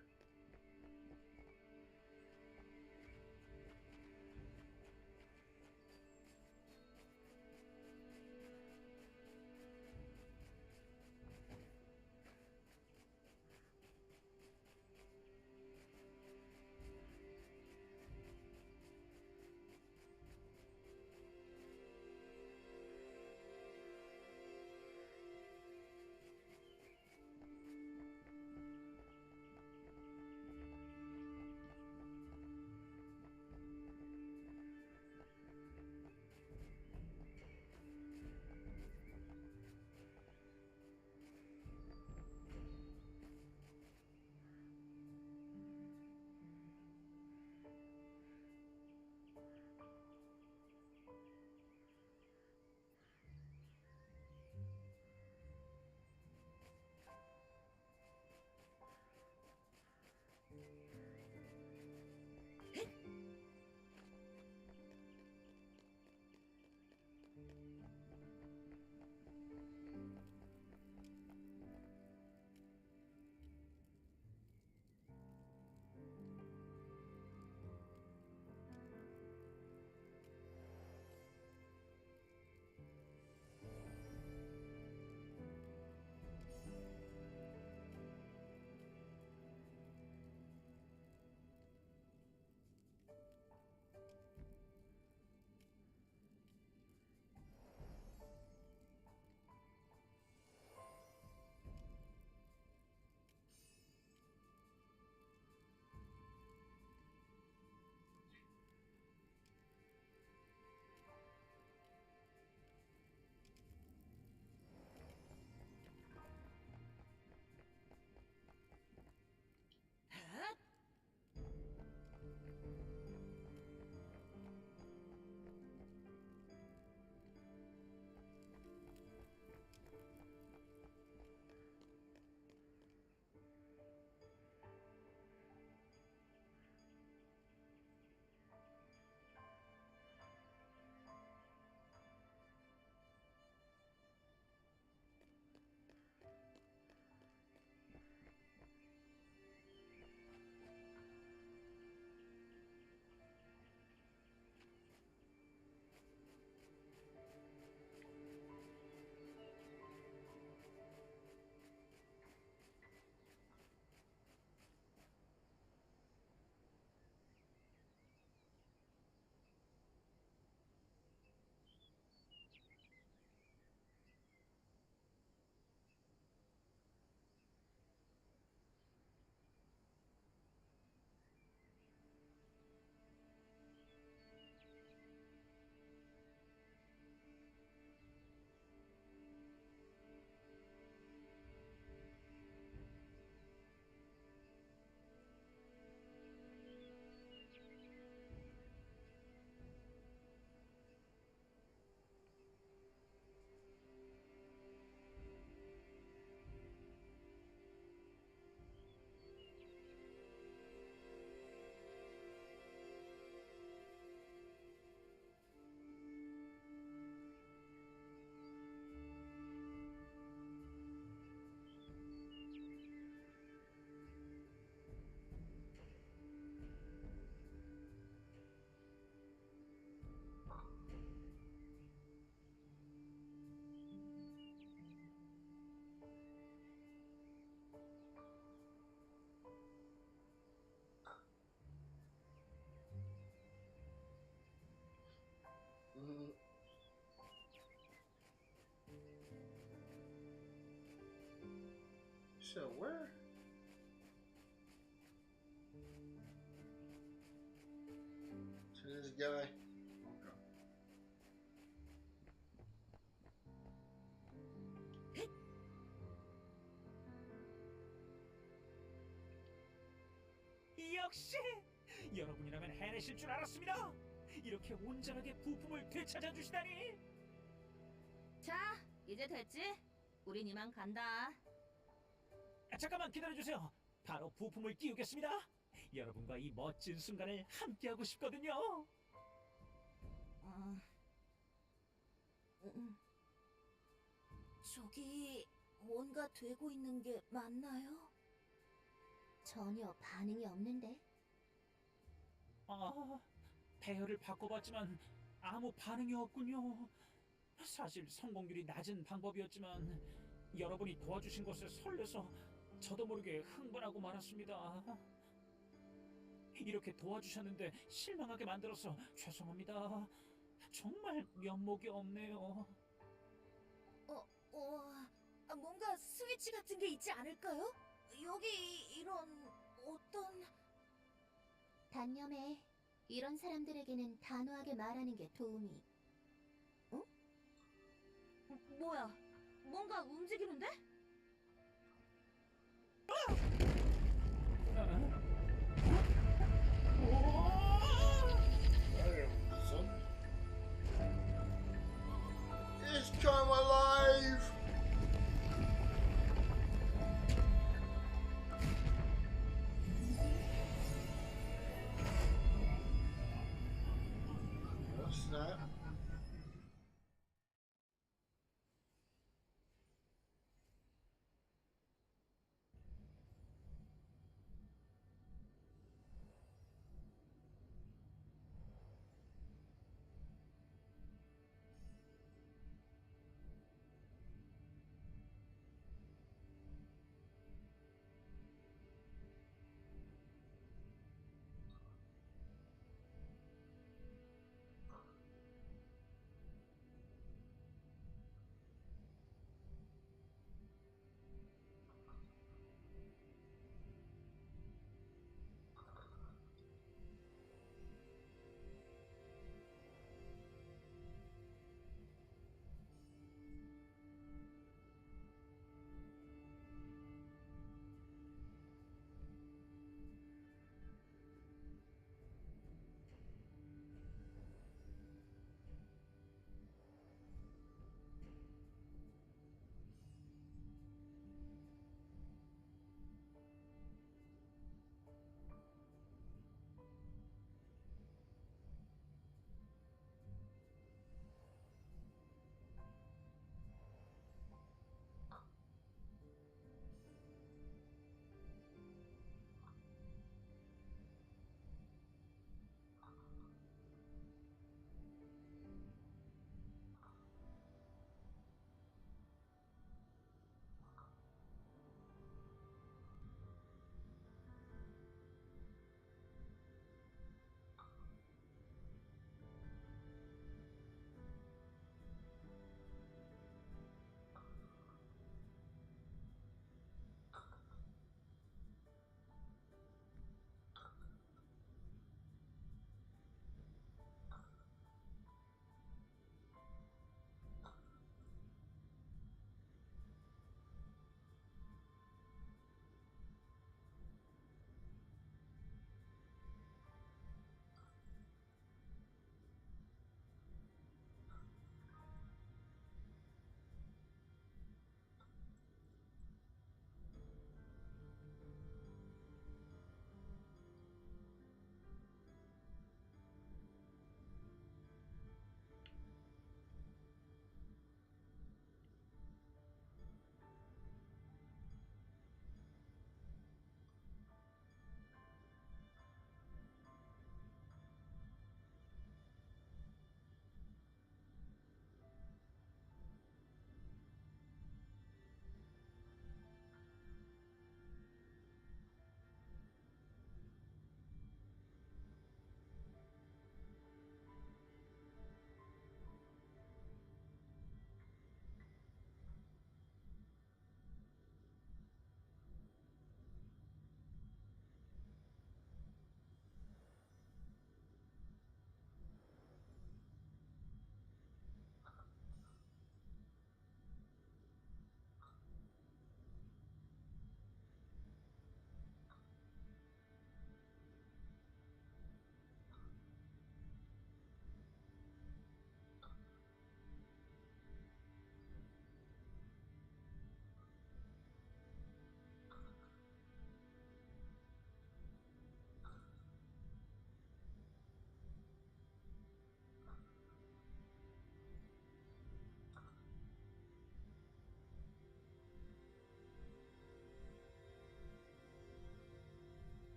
So where? To this guy. Okay. 역시 여러분이라면 해내실 줄 알았습니다. 이렇게 온전하게 부품을 되찾아 주시다니. 자, 이제 됐지? 우린 이만 간다. 잠깐만 기다려주세요. 바로 부품을 띄우겠습니다. 여러분과 이 멋진 순간을 함께하고 싶거든요. 저기 뭔가 되고 있는 게 맞나요? 전혀 반응이 없는데. 배열을 바꿔봤지만 아무 반응이 없군요. 사실 성공률이 낮은 방법이었지만 여러분이 도와주신 것에 설레서 저도 모르게 흥분하고 말았습니다. 이렇게 도와주셨는데 실망하게 만들어서 죄송합니다. 정말 면목이 없네요. 뭔가 스위치 같은 게 있지 않을까요? 여기 이런 어떤... 단념해. 이런 사람들에게는 단호하게 말하는 게 도움이. 뭐야? 뭔가 움직이는데? Son. It's come alive! What's that?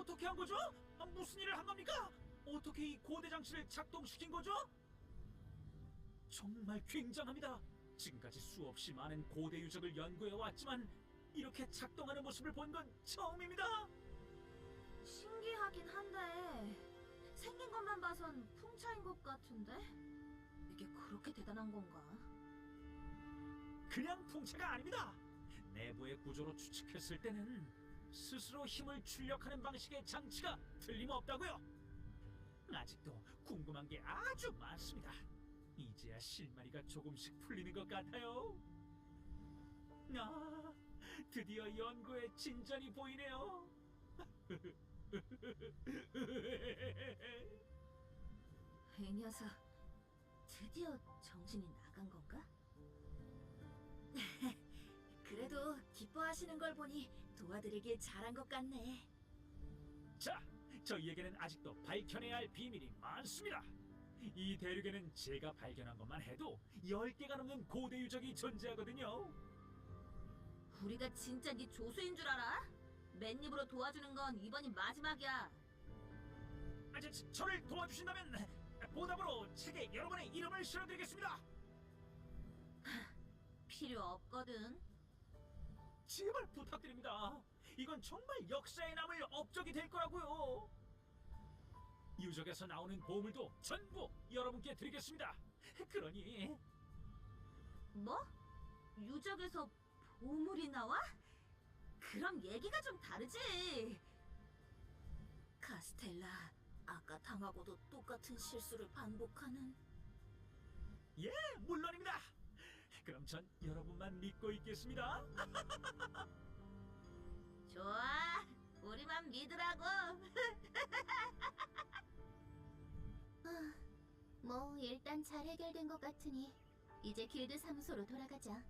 어떻게 한 거죠? 무슨 일을 한 겁니까? 어떻게 이 고대 장치를 작동시킨 거죠? 정말 굉장합니다. 지금까지 수없이 많은 고대 유적을 연구해 왔지만 이렇게 작동하는 모습을 본 건 처음입니다. 신기하긴 한데 생긴 것만 봐선 풍차인 것 같은데 이게 그렇게 대단한 건가? 그냥 풍차가 아닙니다. 내부의 구조로 추측했을 때는 스스로 힘을 출력하는 방식의 장치가 틀림없다고요. 아직도 궁금한 게 아주 많습니다. 이제야 실마리가 조금씩 풀리는 것 같아요. 아, 드디어 연구의 진전이 보이네요. 이 녀석 드디어 정신이 나간 건가? 그래도 기뻐하시는 걸 보니 도와드리길 잘한 것 같네. 자, 저희에게는 아직도 밝혀내야 할 비밀이 많습니다. 이 대륙에는 제가 발견한 것만 해도 10개가 넘는 고대 유적이 존재하거든요. 우리가 진짜 네 조수인 줄 알아? 맨입으로 도와주는 건 이번이 마지막이야. 저를 도와주신다면 보답으로 책에 여러분의 이름을 실어드리겠습니다. 필요 없거든. 제발 부탁드립니다. 이건 정말 역사에 남을 업적이 될 거라고요. 유적에서 나오는 보물도 전부 여러분께 드리겠습니다. 그러니 뭐? 유적에서 보물이 나와? 그럼 얘기가 좀 다르지. 카스텔라, 아까 당하고도 똑같은 실수를 반복하는. 예, 물론입니다. 그럼 전 여러분만 믿고 있겠습니다. 좋아, 우리만 믿으라고. 뭐 일단 잘 해결된 것 같으니 이제 길드 사무소로 돌아가자.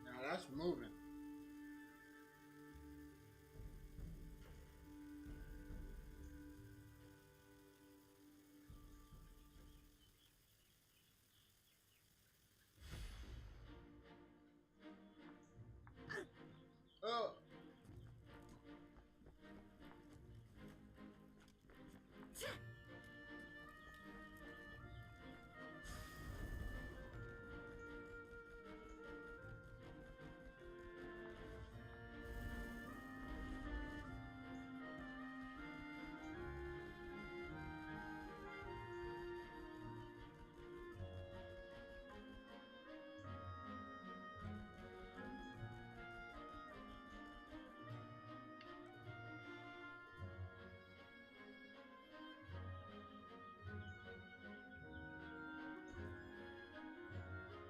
Now that's moving. Oh.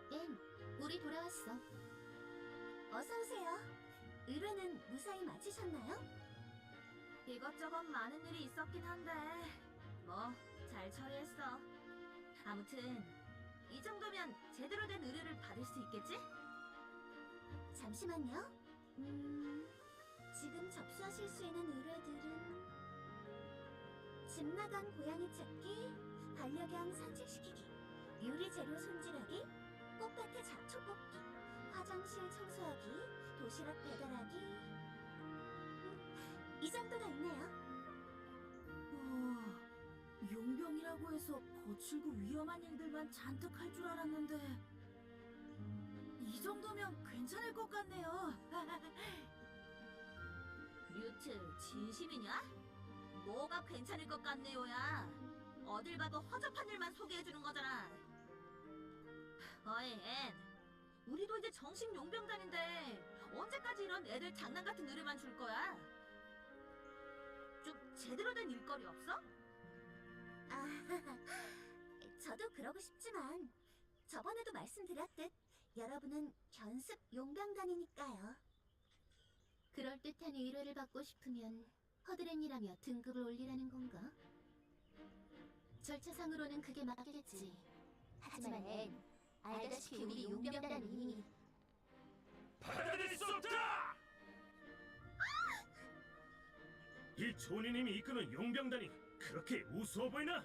앤, 우리 돌아왔어. 어서 오세요. 의뢰는 무사히 마치셨나요? 이것저것 많은 일이 있었긴 한데 뭐 잘 처리했어. 아무튼 이 정도면 제대로 된 의뢰를 받을 수 있겠지? 잠시만요. 지금 접수하실 수 있는 의뢰들은 집 나간 고양이 찾기, 반려견 산책시키기, 유리 재료 손질하기, 꽃밭에 잡초 뽑기, 화장실 청소하기, 도시락 배달하기. 이 정도가 있네요. 용병이라고 해서 거칠고 위험한 일들만 잔뜩 할 줄 알았는데 이 정도면 괜찮을 것 같네요. 뮤트, 진심이냐? 뭐가 괜찮을 것 같네요야. 어딜 봐도 허접한 일만 소개해주는 거잖아. 어이, 앤. 우리도 이제 정식 용병단인데 언제까지 이런 애들 장난 같은 의뢰만 줄 거야? 좀 제대로 된 일거리 없어? 아, 저도 그러고 싶지만 저번에도 말씀드렸듯 여러분은 견습 용병단이니까요. 그럴듯한 의뢰를 받고 싶으면 허드렛이라며 등급을 올리라는 건가? 절차상으로는 그게 맞겠지. 하지만 앤, 알다시피 우리 용병단이 받아들일 수 없다! 이 조니님이 이끄는 용병단이 그렇게 우스워 보이나?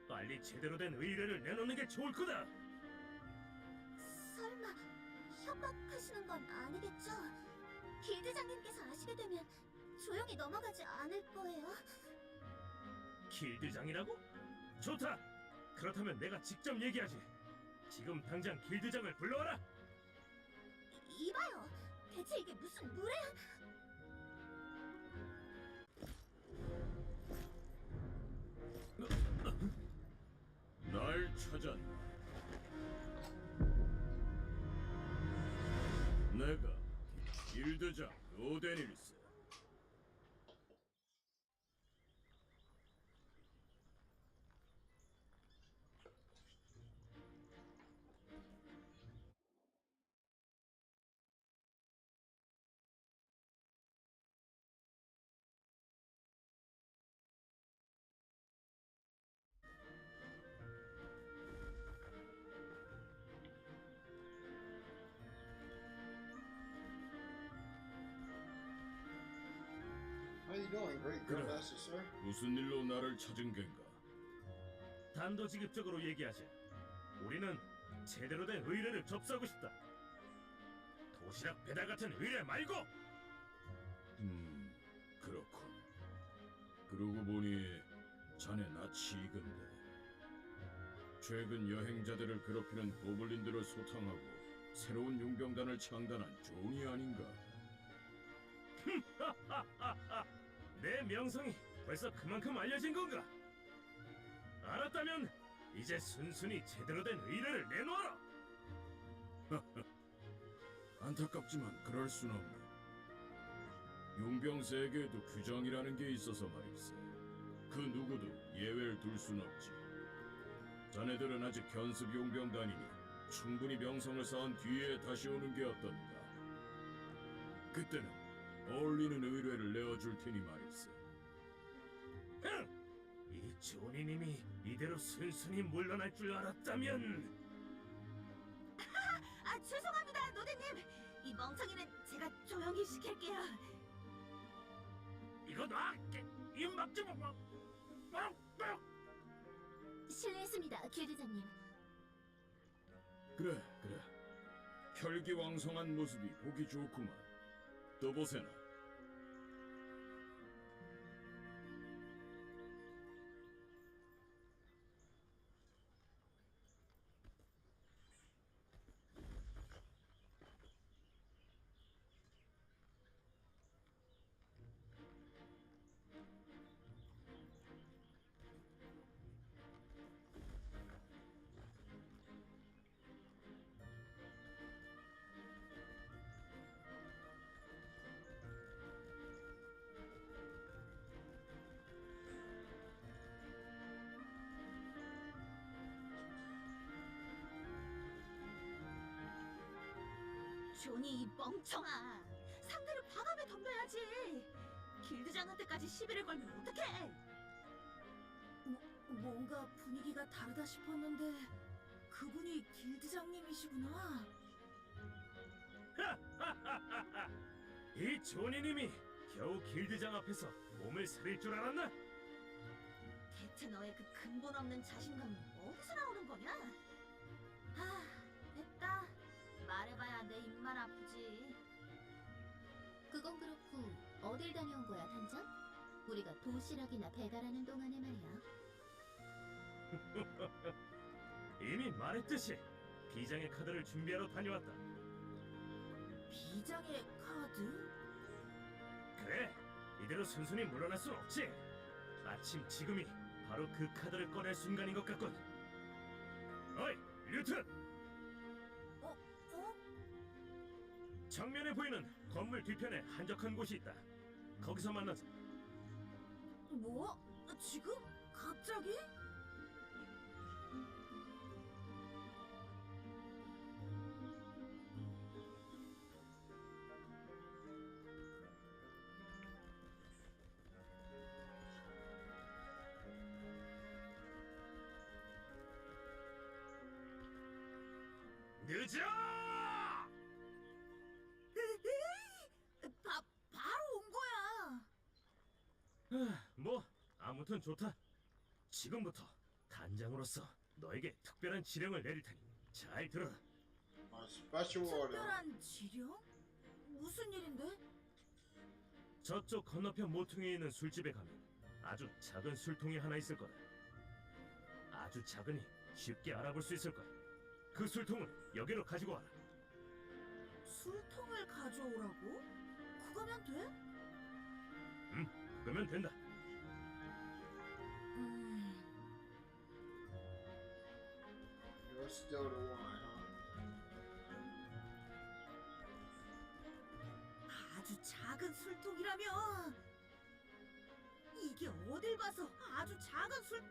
빨리 제대로 된 의뢰를 내놓는 게 좋을 거다! 설마 협박하시는 건 아니겠죠? 길드장님께서 아시게 되면 조용히 넘어가지 않을 거예요. 길드장이라고? 좋다! 그렇다면 내가 직접 얘기하지. 지금 당장 길드장을 불러와라! 이봐요. 대체 이게 무슨 무례... 날 찾았나? 내가 길드장 로데닐스. How you doing, great Grandmaster, sir? 무슨 일로 나를 찾은 겐가? 단도직입적으로 얘기하자. 우리는 제대로 된 의뢰를 접수하고 싶다. 도시락 배달 같은 의뢰 말고! 그렇군. 그러고 보니 자네 낯이 익은데 최근 여행자들을 괴롭히는 고블린들을 소탕하고 새로운 용병단을 창단한 존이 아닌가? 내 명성이 벌써 그만큼 알려진 건가? 알았다면 이제 순순히 제대로 된 의뢰를 내놓아라! 안타깝지만 그럴 순 없네. 용병 세계에도 규정이라는 게 있어서 말일세. 그 누구도 예외를 둘 순 없지. 자네들은 아직 견습 용병단이니 충분히 명성을 쌓은 뒤에 다시 오는 게 어떤가. 그때는 어울리는 의뢰를 내어줄 테니 말일세. 이 조니님이 이대로 순순히 물러날 줄 알았다면... 아, 죄송합니다, 노대님. 이 멍청이는 제가 조용히 시킬게요. 이거 놔! 입 막지 마! 실례했습니다, 길드장님. 그래. 혈기왕성한 모습이 보기 좋구만. 또 보세나. 조니, 이 멍청아. 상대를 과감히 덤벼야지. 길드장한테까지 시비를 걸면 어떡해? 뭔가 분위기가 다르다 싶었는데 그분이 길드장님이시구나. 이 조니님이 겨우 길드장 앞에서 몸을 사릴 줄 알았나? 대체 너의 그 근본 없는 자신감은 어디서 나오는 거냐? 됐다. 말해봐야 내 입만 아프지. 그건 그렇고 어딜 다녀온 거야, 단장? 우리가 도시락이나 배달하는 동안에 말이야. 이미 말했듯이 비장의 카드를 준비하러 다녀왔다. 비장의 카드? 그래, 이대로 순순히 물러날 순 없지. 마침 지금이 바로 그 카드를 꺼낼 순간인 것 같군. 어이, 류트! 어? 정면에 보이는 건물 뒤편에 한적한 곳이 있다. 거기서 만나자. 뭐? 지금? 갑자기? 늦어! 바로 온 거야. 뭐 아무튼 좋다. 지금부터 단장으로서 너에게 특별한 지령을 내릴 테니 잘 들어라. Special order. 특별한 지령? 무슨 일인데? 저쪽 건너편 모퉁이에 있는 술집에 가면 아주 작은 술통이 하나 있을 거다. 아주 작으니 쉽게 알아볼 수 있을 거야. 그 술통을 여기로 가지고 와라. 술통을 가져오라고? 그거면 돼? 그러면 된다. You're still the one, huh? 아주 작은 술통이라면 이게 어딜 봐서 아주 작은 술...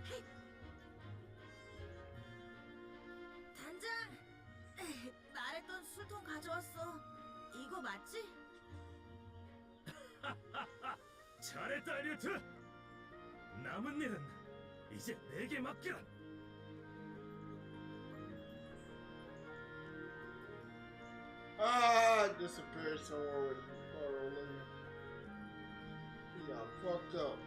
헤이. 단장! 말했던 술통 가져왔어. 이거 맞지? 잘했다, 류트. 남은 일은 이제 내게 맡겨라. Disappeared somewhere with Carl Lynn. He got fucked up.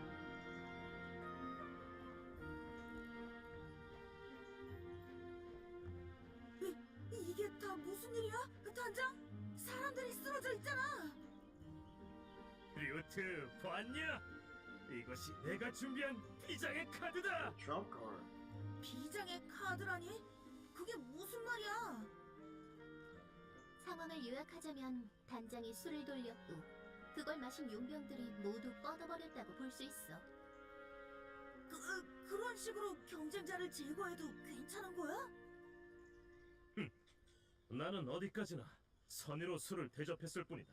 이게 다 무슨 일이야? 단장? 사람들이 쓰러져 있잖아. 류트, 봤냐? 이것이 내가 준비한 비장의 카드다. Trump card. 비장의 카드라니? 그게 무슨 말이야? 상황을 요약하자면 단장이 술을 돌렸고 그걸 마신 용병들이 모두 뻗어버렸다고 볼 수 있어. 그런 식으로 경쟁자를 제거해도 괜찮은 거야? 나는 어디까지나 선의로 술을 대접했을 뿐이다.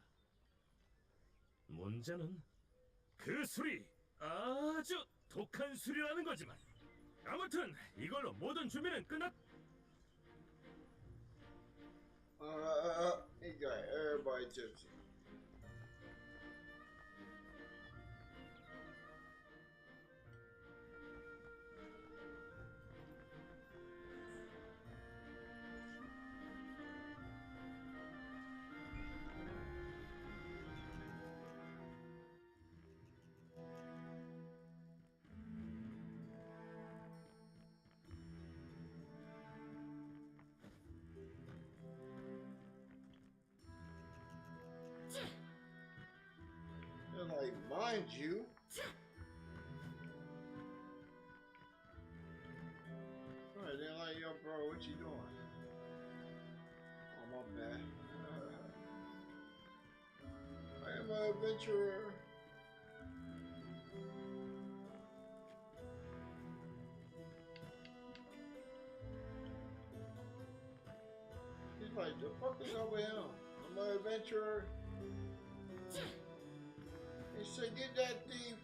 문제는 그 술이 아주 독한 술이라는 거지만. 아무튼 이걸로 모든 준비는 끝났. He got everybody tipsy. And like, mind you, alright, they're like, yo, bro, what you doing? Oh, my bad. I am an adventurer. He's like, the fuck is up with him? I'm an adventurer. He said, get that thief.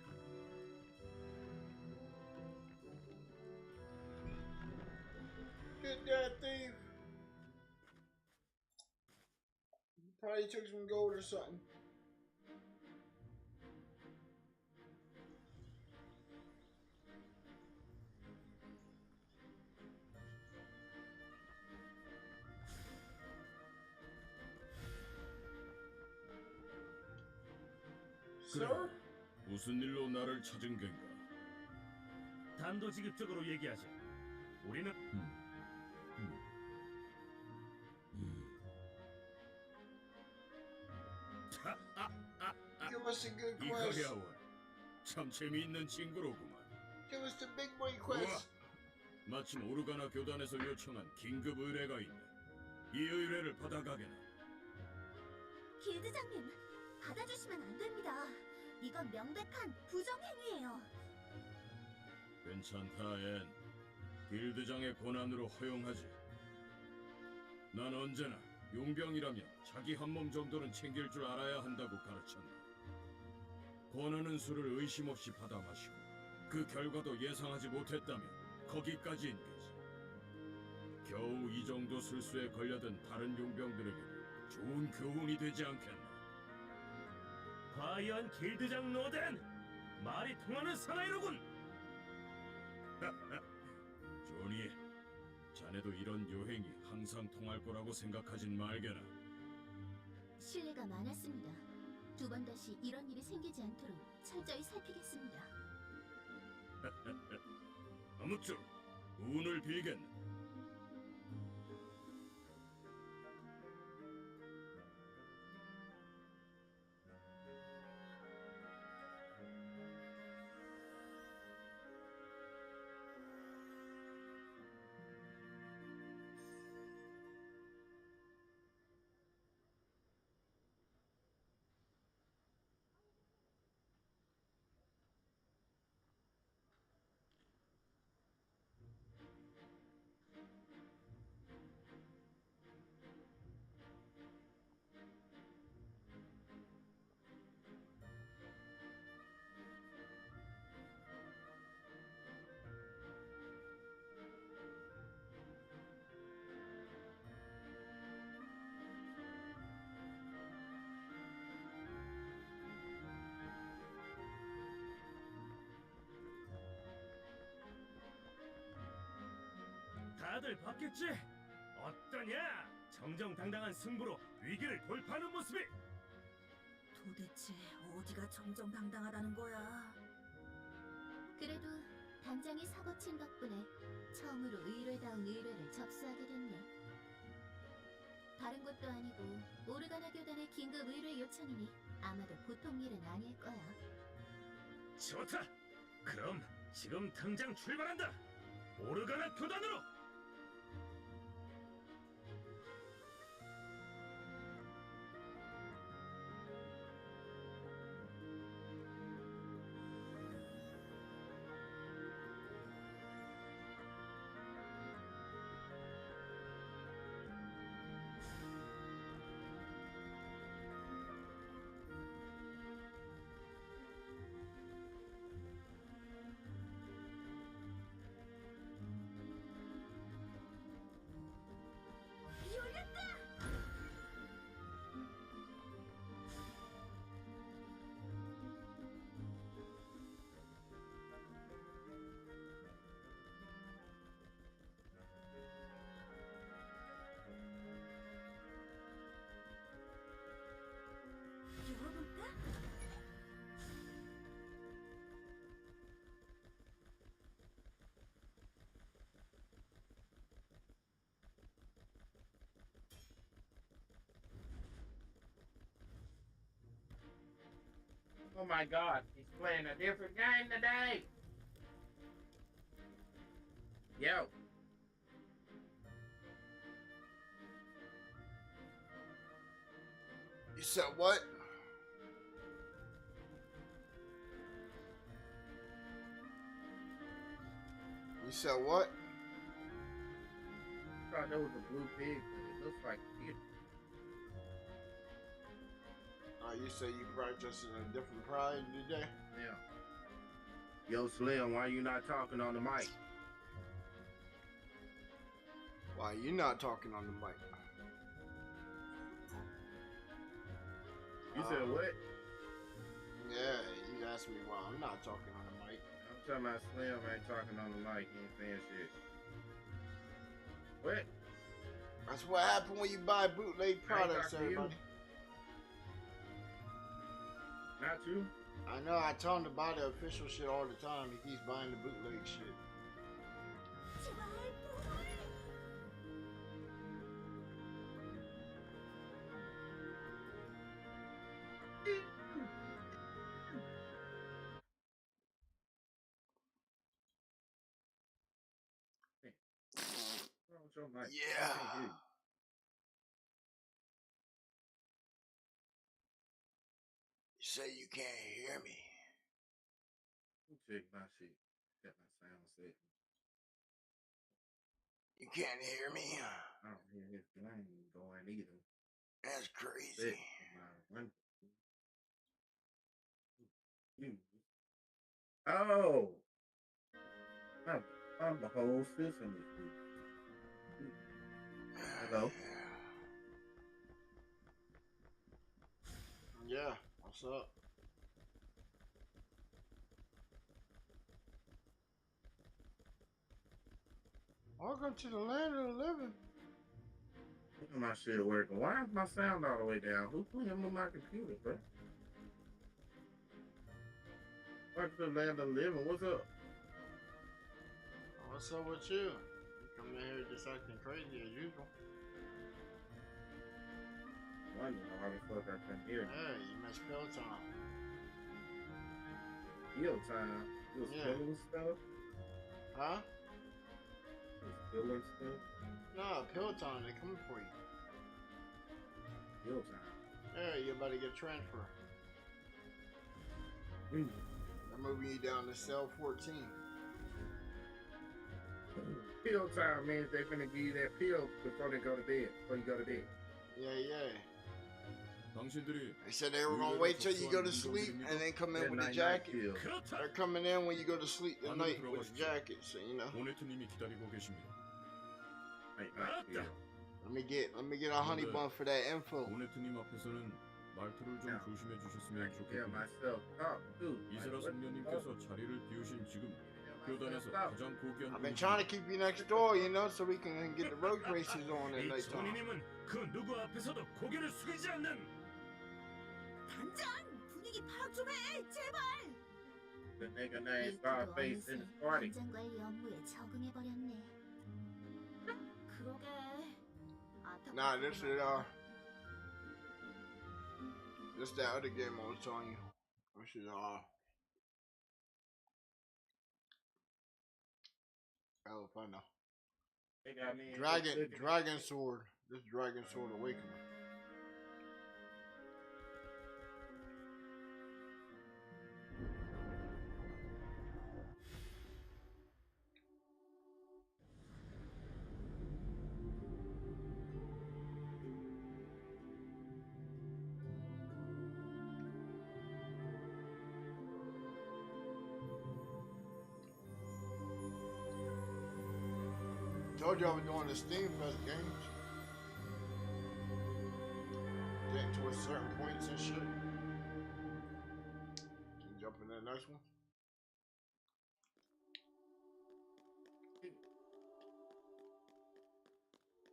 Get that thief. Probably took some gold or something. 그래, 무슨 일로 나를 찾은 건가? 단도직입적으로 얘기하자. 우리는 Give us a good quest. 이거야 원. 참 재미있는 친구로구만. Give us the big boy 우와, quest. 마침 오르가나 교단에서 요청한 긴급 의뢰가 있네. 이 의뢰를 받아가게나. 길드장님, 받아주시면 안 됩니다. 이건 명백한 부정행위예요. 괜찮다, 앤. 길드장의 권한으로 허용하지. 난 언제나 용병이라면 자기 한 몸 정도는 챙길 줄 알아야 한다고 가르쳤네. 권하는 술을 의심 없이 받아 마시고 그 결과도 예상하지 못했다면 거기까지인 거지. 겨우 이 정도 술수에 걸려든 다른 용병들에게도 좋은 교훈이 되지 않겠나. 과연 길드장 노덴 말이 통하는 사나이로군. 조니, 자네도 이런 요행이 항상 통할 거라고 생각하진 말게나. 신뢰가 많았습니다. 두 번 다시 이런 일이 생기지 않도록 철저히 살피겠습니다. 아무쪼록 운을 빌겠네. 다들 봤겠지? 어떠냐? 정정당당한 승부로 위기를 돌파하는 모습이. 도대체 어디가 정정당당하다는 거야? 그래도 단장이 사고친 덕분에 처음으로 의뢰다운 의뢰를 접수하게 됐네. 다른 곳도 아니고 오르가나 교단의 긴급 의뢰 요청이니 아마도 보통 일은 아닐 거야. 좋다. 그럼 지금 당장 출발한다. 오르가나 교단으로. 열어볼까? Oh my god, he's playing a different game today! Yo. You said what? You said what? I thought there was a blue pig, but it looks like a kid. You say you practiced in a different pride today? Yeah. Yo, Slim, why you not talking on the mic? Why you not talking on the mic? You said what? Yeah, you asked me why I'm not talking on the mic. I'm talking about Slim ain't talking on the mic. He ain't saying shit. What? That's what happened when you buy bootleg products, talking to you. everybody. Not you? I know, I tell him to buy the official shit all the time. He keeps buying the bootleg shit. What's wrong with your mic? I Yeah. can't hear you. You say you can't hear me. Let me check my shit. Got my sound set. You can't hear me? I don't hear his line going either. That's crazy. Set my window. Oh! I'm the whole system is weak. Hello? Yeah, what's up? Welcome to the land of the living. Look at my shit working. Why is my sound all the way down? Who's playing with my computer, bro? Welcome to the land of the living. What's up? What's up with you? You come in here just acting crazy as usual. Wondering how the fuck I couldn't hear. Hey, you missed pill time. Pill time? You was spilling stuff? Huh? You was spilling stuff? No, pill time. They coming for you. Pill time? Yeah, you about to get a transfer. They're moving you down to cell 14. Pill time means they finna give you that pill before they go to bed. Before you go to bed. Yeah. 당신들이 They said they were gonna wait till you go to sleep and then come in with the jacket. They're coming in when you go to sleep at night with the jacket, so you know. 모네트님이 기다리고 계십니다. Let me get a honey bun for that info. 모네트님 앞에서는 말투를 좀 조심해 주셨으면 좋겠군요. myself talk too. 이세라 선녀님께서 자리를 비우신 지금 교단에서 가장 고귀한 I've been trying to keep you next door, you know, so we can get the road races on at night time. 조니님은 그 누구 앞에서도 고개를 숙이지 않는 단장 분위기 파악 좀 해, 제발. The nigga named Scarface in the party. 단장 관리 업무에 적응해 버렸네. 그러게. Nah, this is that other game I was telling you. This is hell if I know. They got me Dragon Sword. This Dragon Sword Awakening. Told you I was doing the SteamFest games. Getting to a certain points and shit. Can you jump in that next one?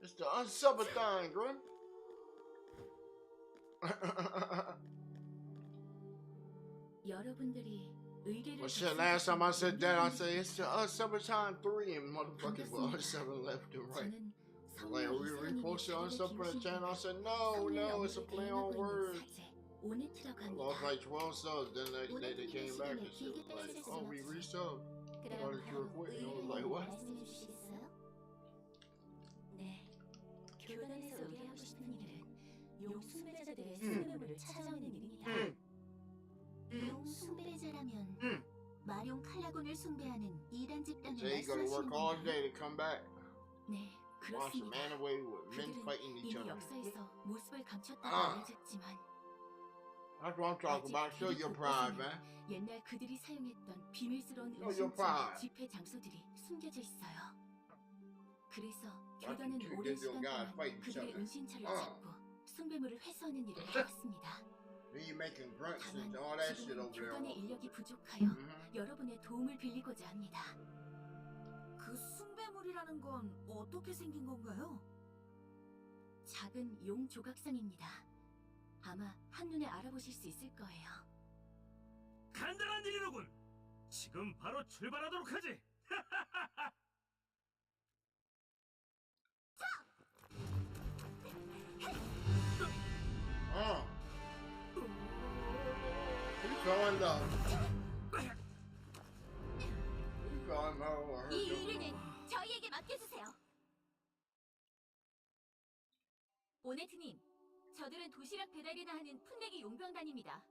It's the unsubathon, Grim. 여러분들이 의뢰를 Well, shit, last time I said that, I said it's the Unsummertime 3 and motherfuckers were 7 left and right. Like, are we reposted on Unsummertime channel? I said, no, it's a play on words. I lost like 12 subs, then they came back and shit was like, oh, we resubbed. I thought you were quitting. I was like, what? 네, 교단에서 의뢰하고 싶은 일은 용 숭배자들의 수뇌물을 찾아오는 일입니다. 용 숭배자라면 마룡 칼라곤을 숭배하는 이단 집단을 So you gotta work all 말씀하시는 day 건가요? to come back. 네, Watch a 그렇습니다. man away with men 그들은 fighting each 이미 other. 역사에서 모습을 감췄다고 아. 알려졌지만 That's what I'm talking about. Show your pride, man. 옛날 그들이 사용했던 비밀스러운 Show your 은신처와 pride. 집회 장소들이 숨겨져 있어요. 그래서 Watch 교단은 you two 오랜 Indian 시간 guys 동안 fight each 그들의 other. 은신처를 찾고 숭배물을 회수하는 일을 해왔습니다. Then you making grunts 다만 and all that shit 지금은 over there. 교단의 인력이 부족하여 여러분의 도움을 빌리고자 합니다. 그 숭배물이라는 건 어떻게 생긴 건가요? 작은 용 조각상입니다. 아마 한눈에 알아보실 수 있을 거예요. 간단한 일이로군. 지금 바로 출발하도록 하지. He's going though. He's going though. 이 의뢰는 저희에게 맡겨주세요. 오네트님, 저들은 도시락 배달이나 하는 풋내기 용병단입니다.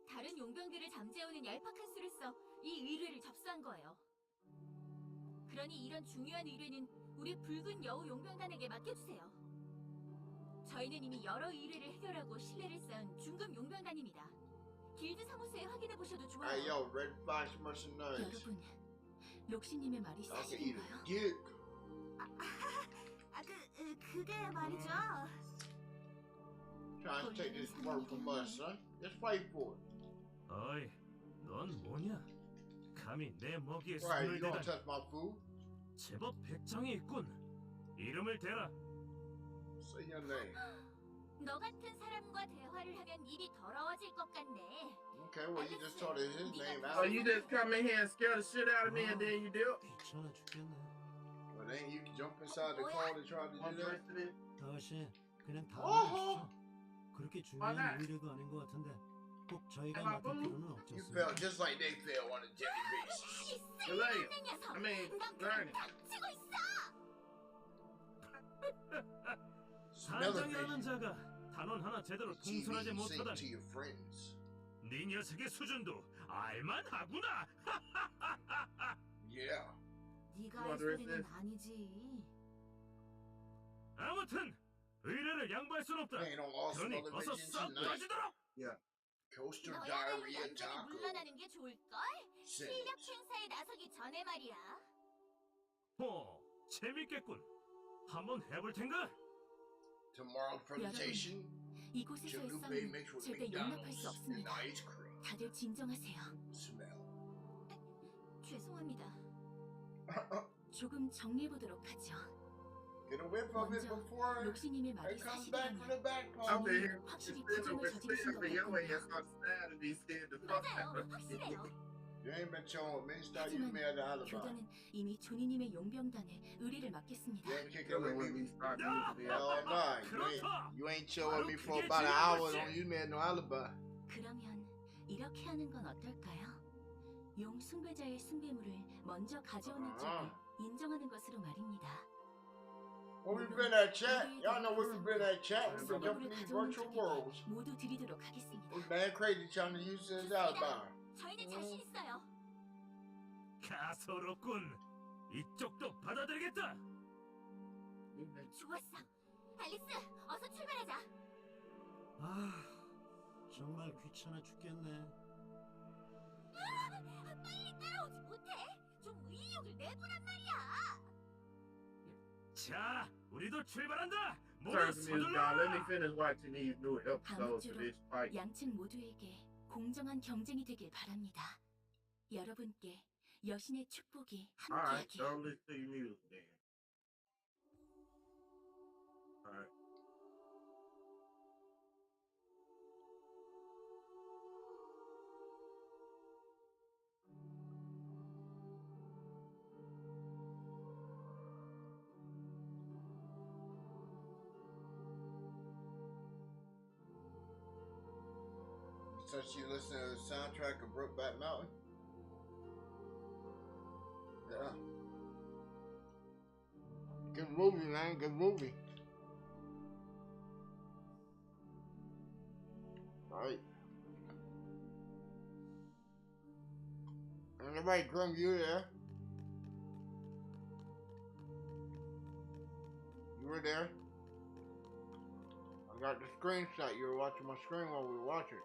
다른 용병들을 잠재우는 얄팍한 수를 써 이 의뢰를 접수한 거예요. 그러니 이런 중요한 의뢰는 우리 붉은 여우 용병단에게 맡겨주세요. 저희는 이미 여러 의뢰를 해결하고 신뢰를 쌓은 중급 용병단입니다. 길드 사무소에 확인해 보셔도 좋아요. Hey yo, Red Fox mercenaries. 여러분, 록시님의 말이 I can eat 사실인가요? a dick. 그게 말이죠. Trying to take this work from us, son. Let's fight for it. 어이, 넌 뭐냐? 감히 내 먹이에 Right, you 손을 don't 대다니. touch my food. 제법 백정이 있군. 이름을 대라. Say your name. 너 같은 사람과 대화를 하면 입이 더러워질 것 같네. Okay, well you just told us his name Oh, out. you just come in here and scare the shit out of me and then you do? 귀찮아 죽겠네. Well, then you can jump inside the car to try to One do that. dress to this? 아가씨, 그냥 다 어허! 하시죠. 그렇게 not? 중요한 의뢰도 아닌 것 같은데 꼭 저희가 Am I 맡을 fool? 필요는 You 없겠어요. felt just like they felt on a daily basis. Delay. I mean, learning. 닥치고 있어. Smell it, 단장이라는 baby. 자가 단원 하나 제대로 TV, 통솔하지 you say to 못하다니. your friends. 네 녀석의 수준도 알만하구나. Yeah. 네가 할 소리는 아니지. 아무튼 의뢰를 양보할 순 없다. Ain't on all 그러니 smell 어서 of 싹 tonight. 빠지도록. Coastal 너야말로 diarrhea 얌전히 taco. 물러나는 게 좋을걸? 실력 Sins. 행사에 나서기 전에 말이야. 재밌겠군. 한번 해볼 텐가? Tomorrow's presentation. 이곳에서의 Chalupa 싸움은 mixed with 절대 용납할 McDonald's 수 and 없습니다. ice cream. 다들 진정하세요. Smell. 죄송합니다. 조금 정리해보도록 하죠. Get a whiff of it 먼저 before 록시님의 말이 it comes back from the 사실이라면 back I've been part. here 확실히 instead of 부정을 저지르신 것 for your 같군요. ass on Saturday, scared the fuck out 맞아요, of me. 확실해요. You ain't been showing me. Start using 하지만 me as an alibi. 교단은 이미 조니님의 용병단에 의뢰를 맡겼습니다. You ain't kicking Killing with when me. we start using the Hell nah. You ain't chill with me for about an hour. Don't use me as no alibi. 그러면 이렇게 하는 건 어떨까요? 용 숭배자의 숭배물을 먼저 가져오는 쪽을 인정하는 것으로 말입니다. Where we been at, chat? Y'all know where we been at, chat. We've been jumping these virtual worlds. 모두 드리도록 하겠습니다. This man crazy trying to use this alibi. 저희는 자신 있어요. 가소롭군. 이쪽도 받아들이겠다. 좋았어. 앨리스, 어서 출발하자. 아, 정말 귀찮아 죽겠네. 빨리 따라오지 못해. 좀 의욕을 내보란 말이야. 자, 우리도 출발한다. Turn 모두 to me, y'all. Let me 서둘러. finish watching these new episodes of this fight. 양측 모두에게 공정한 경쟁이 되길 바랍니다. 여러분께 여신의 축복이 Alright, 함께하길. so listen to your music then. Alright. So she listening to the soundtrack of Brokeback Mountain? Yeah. Good movie, man. Good movie. Alright. Everybody, Grim, you there? You were there? I got the screenshot. You were watching my screen while we were watching it.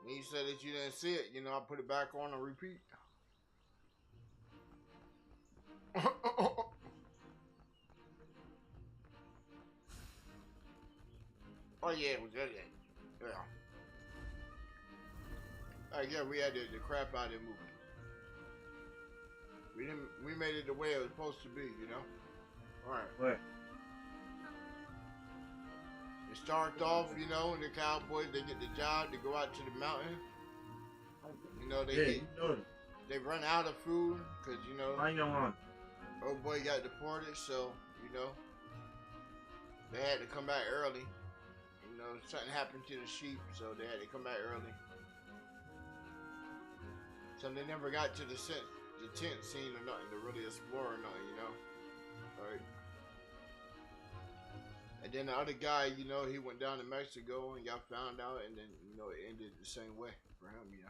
And you said that you didn't see it. You know, I put it back on and repeat. Oh yeah, we did it. Yeah. Yeah, we had the crap out of the movie. We made it the way it was supposed to be, you know? Alright. What? It starts off, you know, and the cowboys, they get the job to go out to the mountain. You know, they run out of food because, you know, old boy got deported, so, you know, they had to come back early. You know, something happened to the sheep, so they had to come back early. So they never got to the tent scene or nothing to really explore or nothing, you know. Right. And then the other guy, you know, he went down to Mexico and got found out, and then, you know, it ended the same way for him, you know.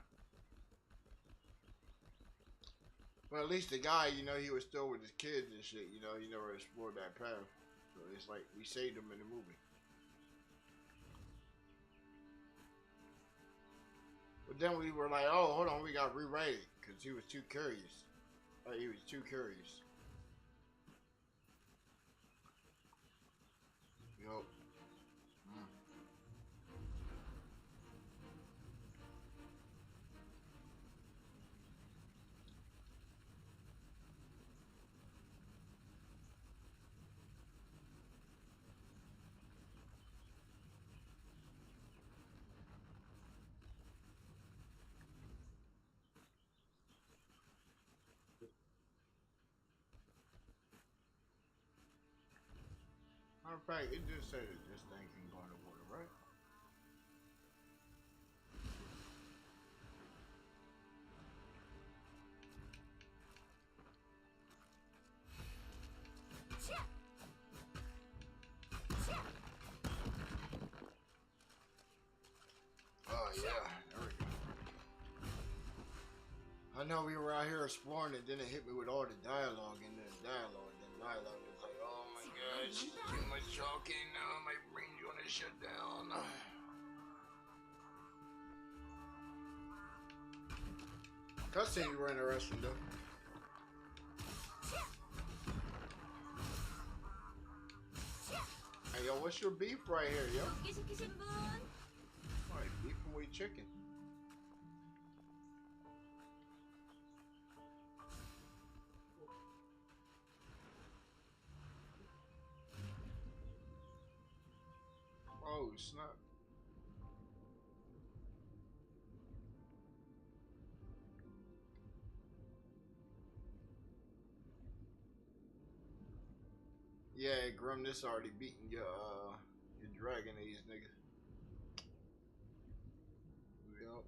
But at least the guy, you know, he was still with his kids and shit, you know, he never explored that path. So it's like we saved him in the movie. But then we were like, oh, hold on, we got rewrite it because he was too curious. Like, he was too curious. Yup. Matter of fact, it just said that this thing can go in the water, right? Oh yeah, there we go. I know we were out here exploring it, then it hit me with all the dialogue and the dialogue. Dialogue was like, oh my gosh, too much talking now, my brain's gonna shut down. Cutscenes were interesting though. Hey yo, what's your beef right here, yo? Alright, beefing with chicken. Oh snap. Yeah, Grim, this already beating your dragon these niggas. Yup.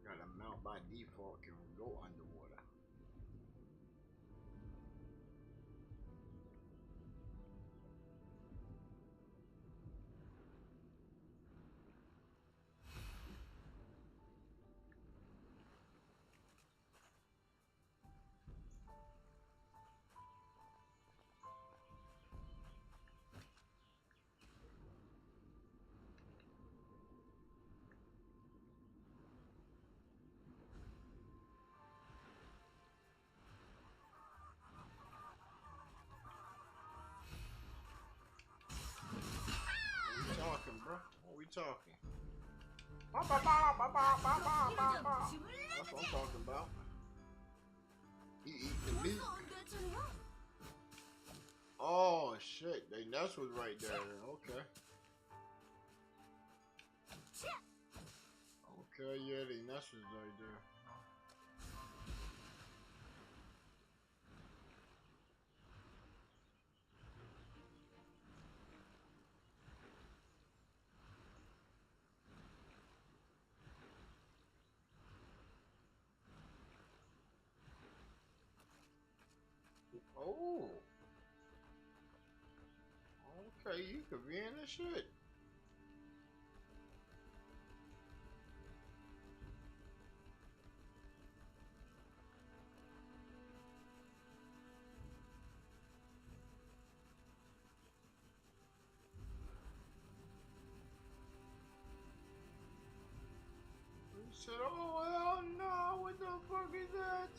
Got a mount by default can go underwater. What we talking? That's what I'm talking about. He eat the meat. Oh shit, they nest was right there. Okay. Okay, yeah, they nest was right there. Oh. Okay, you could be in the shit. He said, oh hell no, what the fuck is that?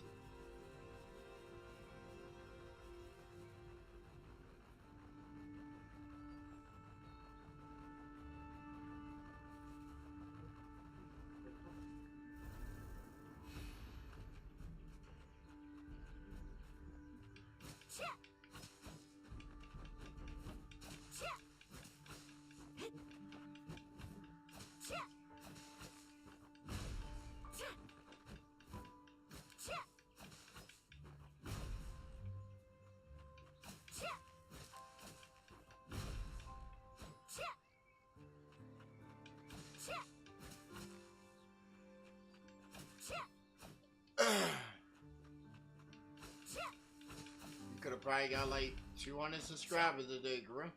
could have probably got like 200 subscribers today, Grim.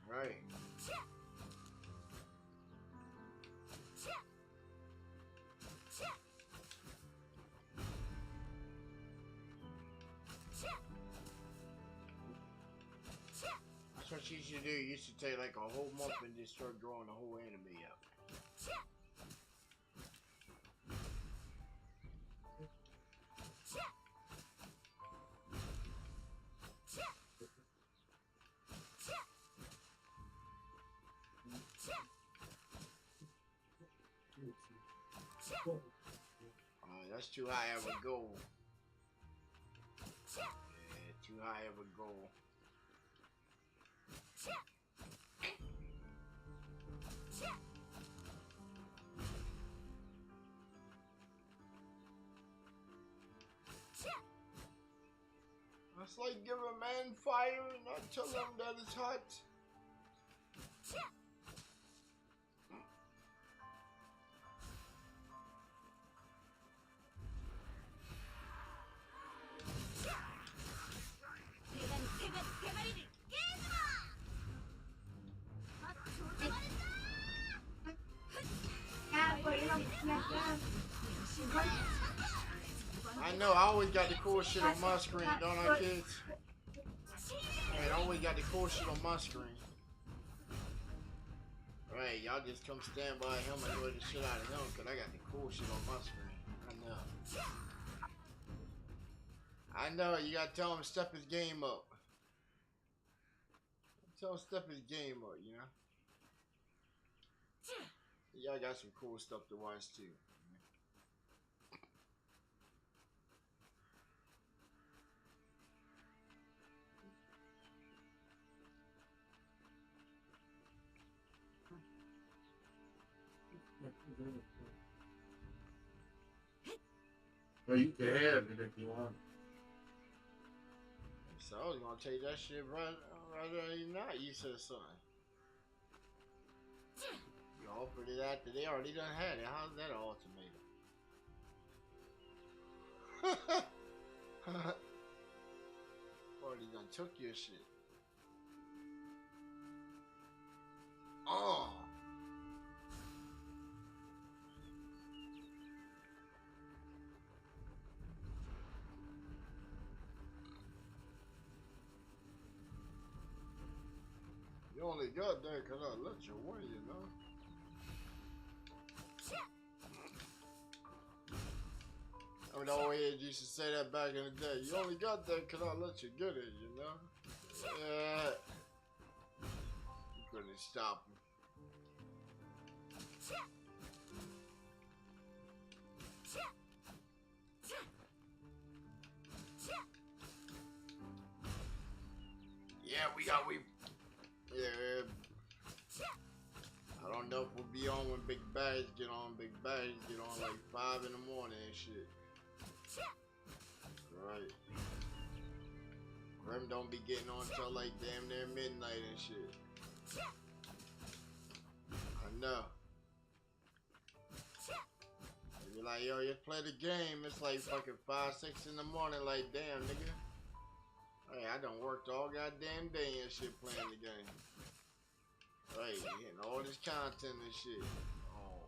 Right. That's what you should do. You should take like a whole month and just start drawing the whole anime out. That's too high of a goal. Yeah, too high of a goal. It's like give a man fire and not tell him that it's hot. I know, I always got the cool shit on my screen, don't I, kids? I always got the cool shit on my screen. Right, y'all just come stand by him and enjoy the shit out of him, cause I got the cool shit on my screen. I know, you gotta tell him to step his game up. Tell him to step his game up, you know? Y'all got some cool stuff to watch too. Well, you can have it if you want. So I was gonna take that shit right now. You said something. You offered it after they already done had it. How's that an ultimatum? Already done took your shit. Oh. You only got that because I let you win, you know? I mean, the old heads used to say that back in the day. You only got that because I let you get it, you know? Yeah. You couldn't stop him. Yeah, yeah. I don't know if we'll be on when Big Bags get on. Big Bags get on like 5 in the morning and shit. Right. Grim don't be getting on till like damn near midnight and shit. I know. They be like, yo, just play the game. It's like fucking 5, 6 in the morning. Like, damn, nigga. Hey, I done worked all goddamn day and shit playing the game. Hey, getting all this content and shit. Oh,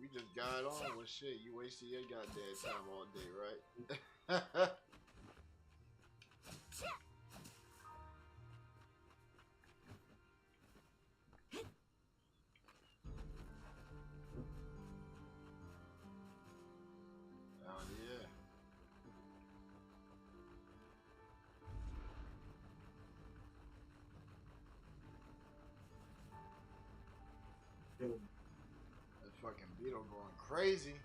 we just got on with shit. You wasted your goddamn time all day, right? Oh, yeah. That fucking beetle going crazy.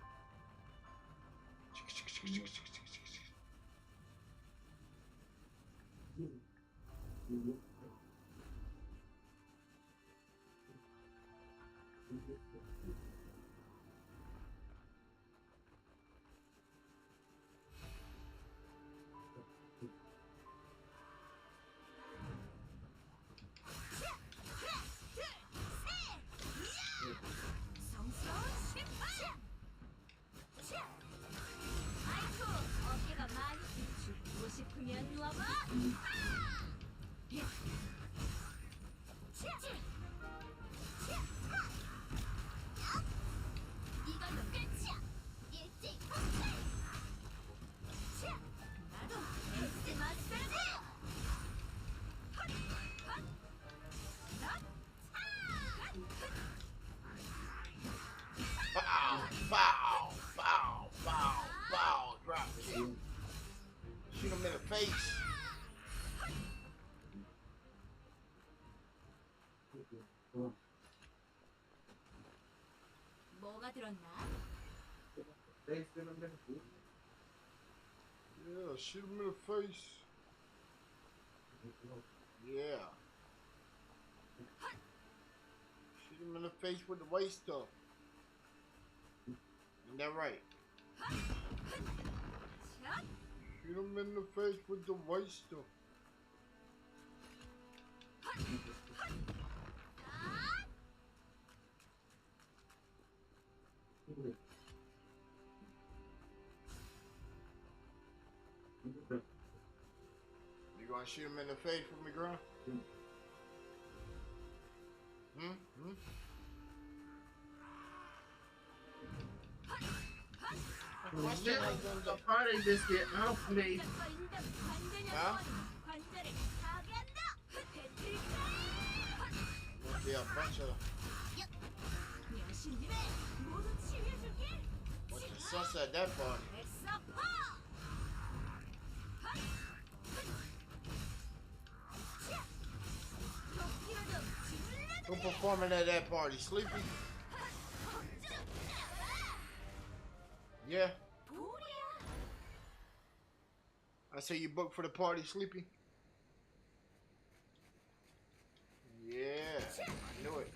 Shoot him in the face. 뭐가 들었나? Yeah, shoot him in the face. Yeah. Shoot him in the face with the white stuff. Isn't that right? Shoot him in the face with the white stuff. You gonna shoot him in the face with me, girl? The party biscuit off me. Huh? Must be a bunch of sus at that party. Who performing at that party? Sleepy? Yeah. I say you booked for the party, Sleepy? Yeah, I knew it.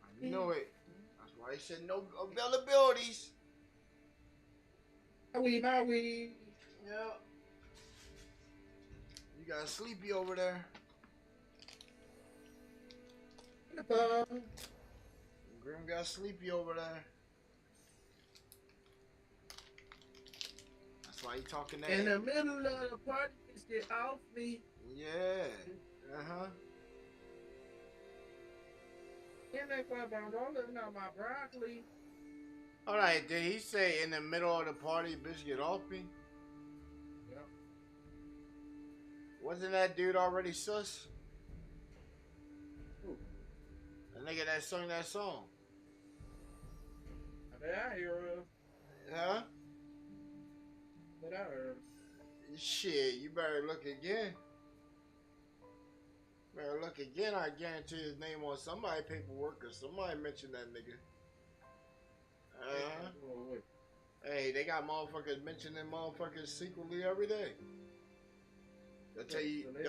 I knew it. That's why he said no availabilities. Maui. Yeah. You got Sleepy over there. Grim got Sleepy over there. That's why he talking that. In the middle of the party, biscuit off me. Yeah. Uh-huh. And they put I'm rolling on my broccoli. Alright, did he say in the middle of the party, bitch, get off me? Yep. Wasn't that dude already sus? Who? The nigga that sung that song. Did I hear him? Huh? Did I hear him? Shit, you better look again. Better look again. I guarantee his name on somebody's paperwork or somebody mentioned that nigga. Hey, they got motherfuckers mentioning motherfuckers secretly every day. They'll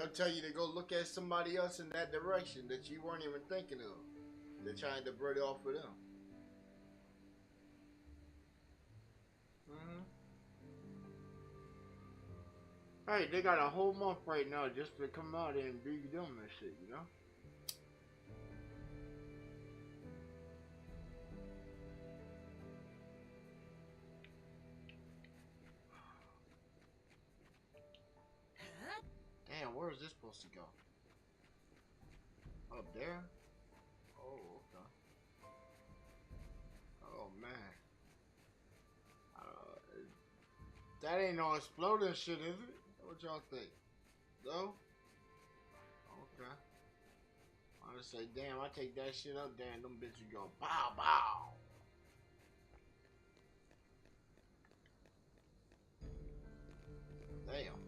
tell you to go look at somebody else in that direction that you weren't even thinking of. They're trying to break it off of them. Hey, they got a whole month right now just to come out and do them and shit, you know? Damn, where is this supposed to go? Up there? Oh, okay. Oh, man. That ain't no exploding shit, is it? What y'all think? No? Okay. I just say, damn, I take that shit up there and them bitches go bow bow. Damn.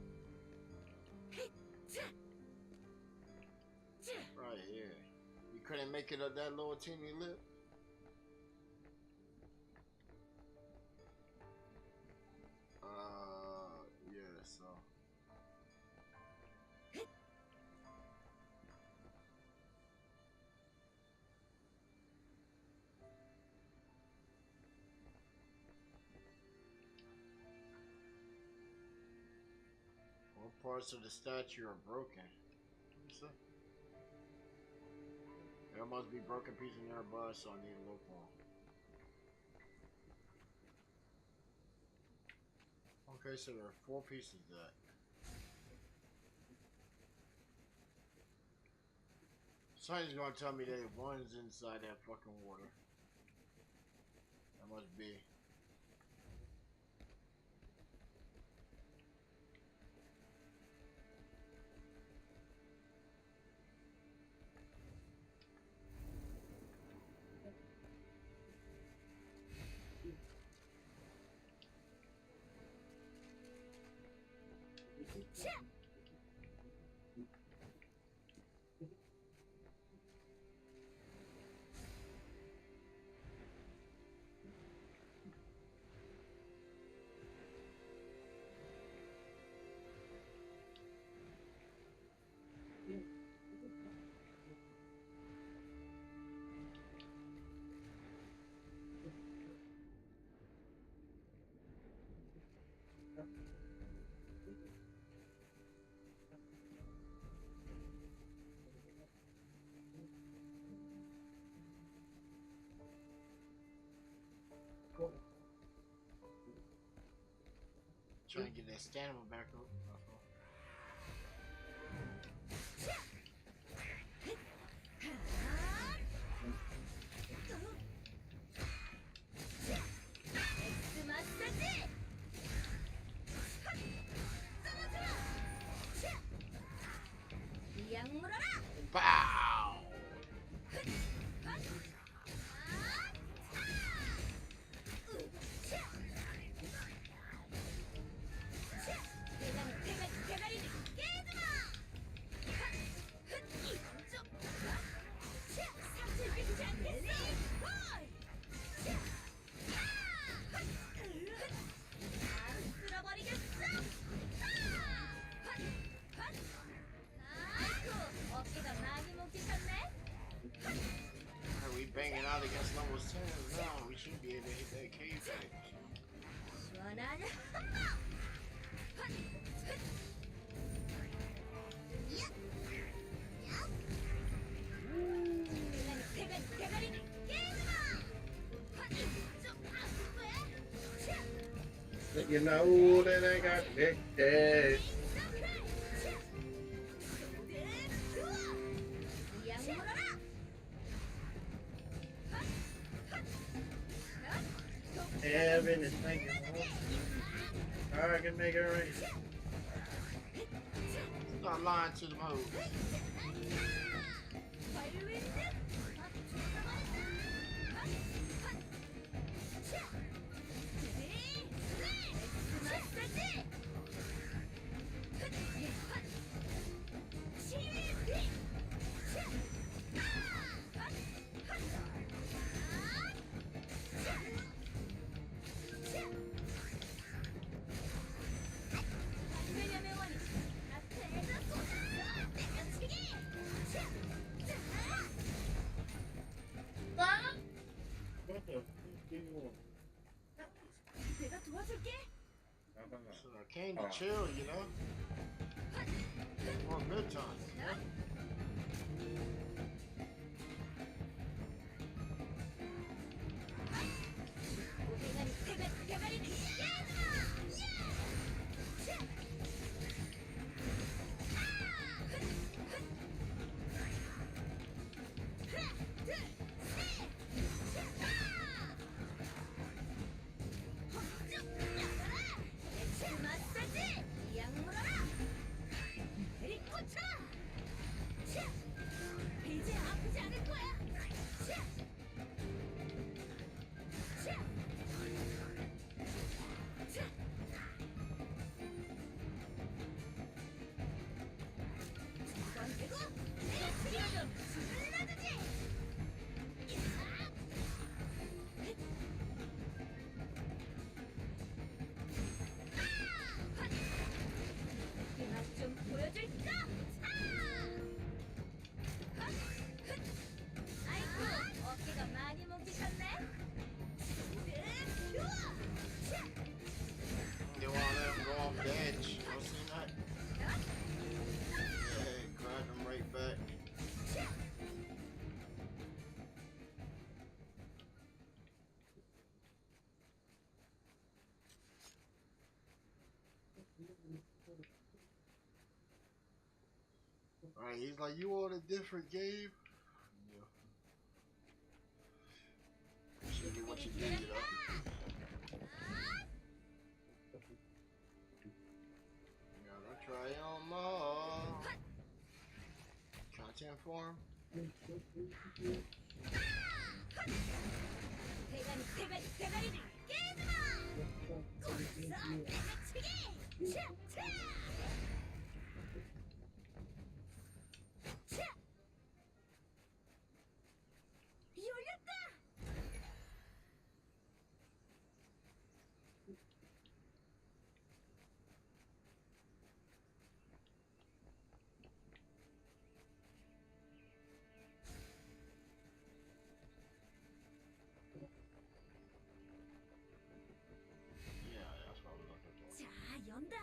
Right, yeah. You couldn't make it up that little teeny lip? Yeah, so. What parts of the statue are broken? What's that? There must be broken pieces nearby, so I need to look for them. Okay, so there are 4 pieces of that. Somebody's gonna tell me that one's inside that fucking water. That must be. Trying to get that stamina back up. Bow! Are we banging out against level 10s now? We should be able to hit that cave back. You know that I got addicted. Heaven is thinking, I can make it rain. Start lying to the mode. So I came to chill, you know? Or good time, you know? They want to let him go off the edge. You don't see that? Yeah, grab him right back. Alright, he's like, you want a different game? Yeah. Show me what you do, you know? Gotta try on more. Content form. 그런데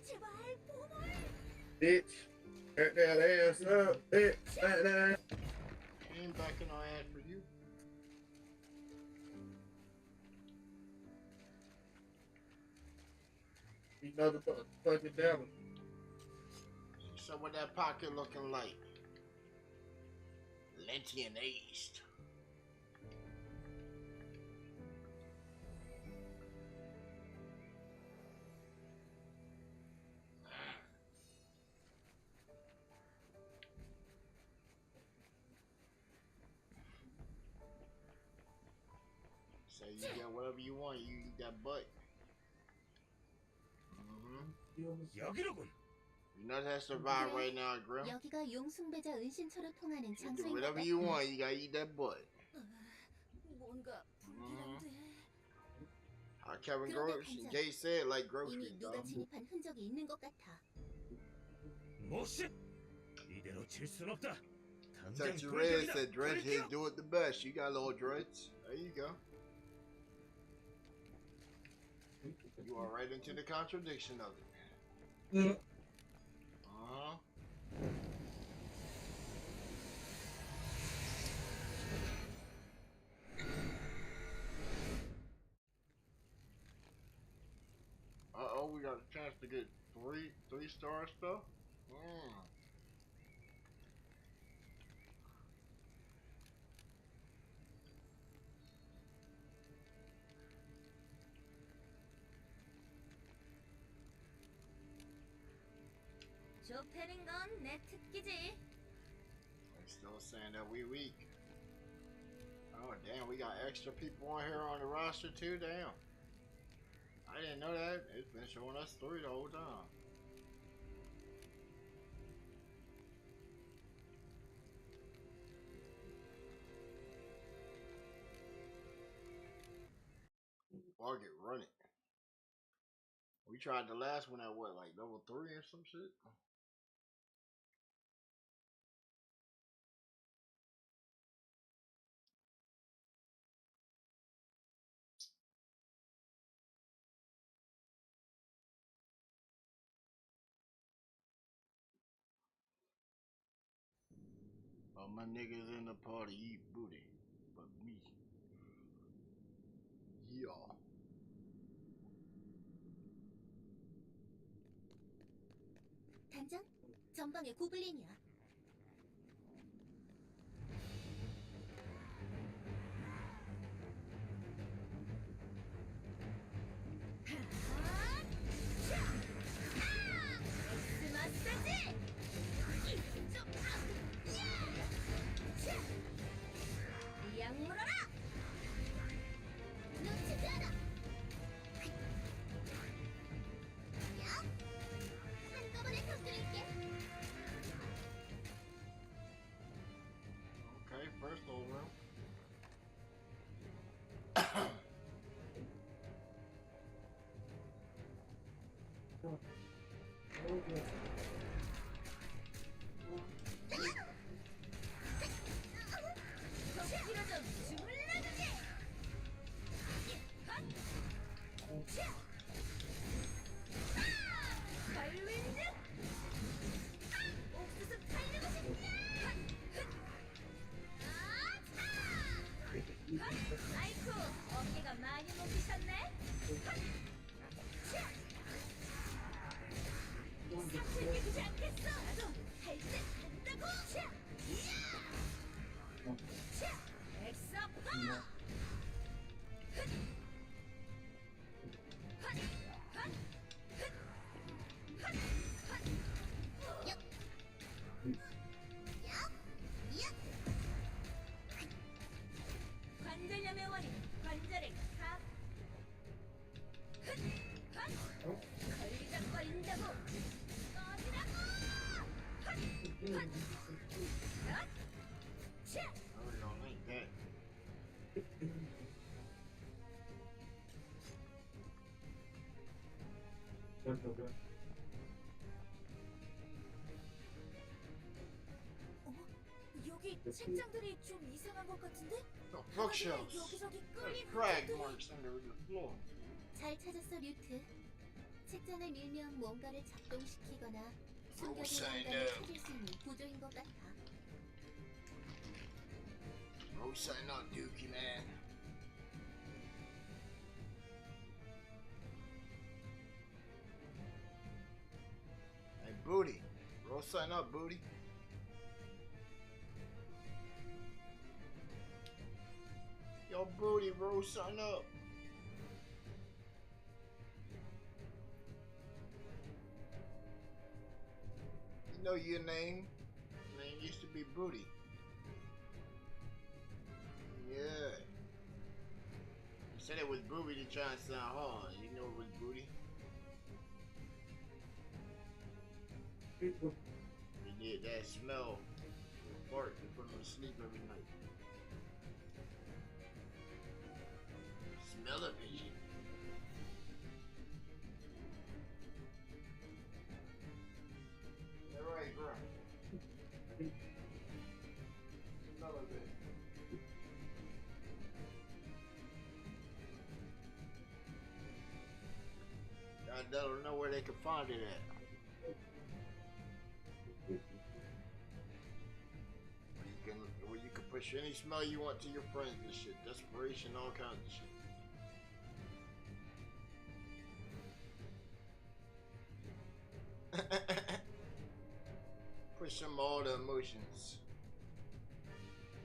제발 보물. Bitch. Cut that ass up, bitch. Ain't backing our ass for you. You motherfucking devil. So what that pocket looking like? Lentian aged. So you get whatever you want. You eat that butt. 여기로군. You know that survive right now, Grim. 여기가 용숭배자 은신처로 통하는 You do 장소인가 whatever 봐. you want. You gotta eat that butt. 뭔가 불길한데. Kevin 그러게, Gross, 반장. Jay said like 이미 groceries, 누가 dog. 진입한 흔적이 있는 것 같아. 뭐시? 이대로 질 순 없다. 당장 Touch your red 돌격이다. said Dredge 돌격! his do it the best. You got little dreads. There you go. You are right into the contradiction of it. Uh-oh, we got a chance to get three-star stuff. 좁히는 건 내 특기지. They still saying that we weak. Oh damn, we got extra people on here on the roster too. Damn, I didn't know that. It's been showing us 3 the whole time. Fuck it, run it. We tried the last one at what, like level 3 or some shit? All my niggas in the party eat booty, but me. Yeah. 단장, 전방에 고블린이야. Okay, first over. 아이쿠, 어깨가 많이 높으셨네. 관절염의 원인, 관절을 탑. 걸리적거린다고. 꺼지라고. 차. I really don't like that. 여기 책장들이 좀 이상한 것 같은데? The bookshelves. 여기저기 There's 끌린 crag 것들이. marks under the floor. 잘 찾았어, 류트. 책장을 밀면 뭔가를 작동시키거나 숨겨진 Outside 공간을 now. 찾을 수 있는 구조인 것 같아. Roll sign up, Dookie man. Hey, Booty. Roll sign up, Booty. Yo, Booty, roll sign up. You know your name? Your name used to be Booty. Yeah. You said it was Booty to try and sound hard. You know it was Booty? You need that smell. Fart to put them to sleep every night. Smell it, bitch. That right, bro. Smell it, bitch. God, they don't know where they can find it at. Where you can push any smell you want to your friends and shit. Desperation, all kinds of shit. Push them all the emotions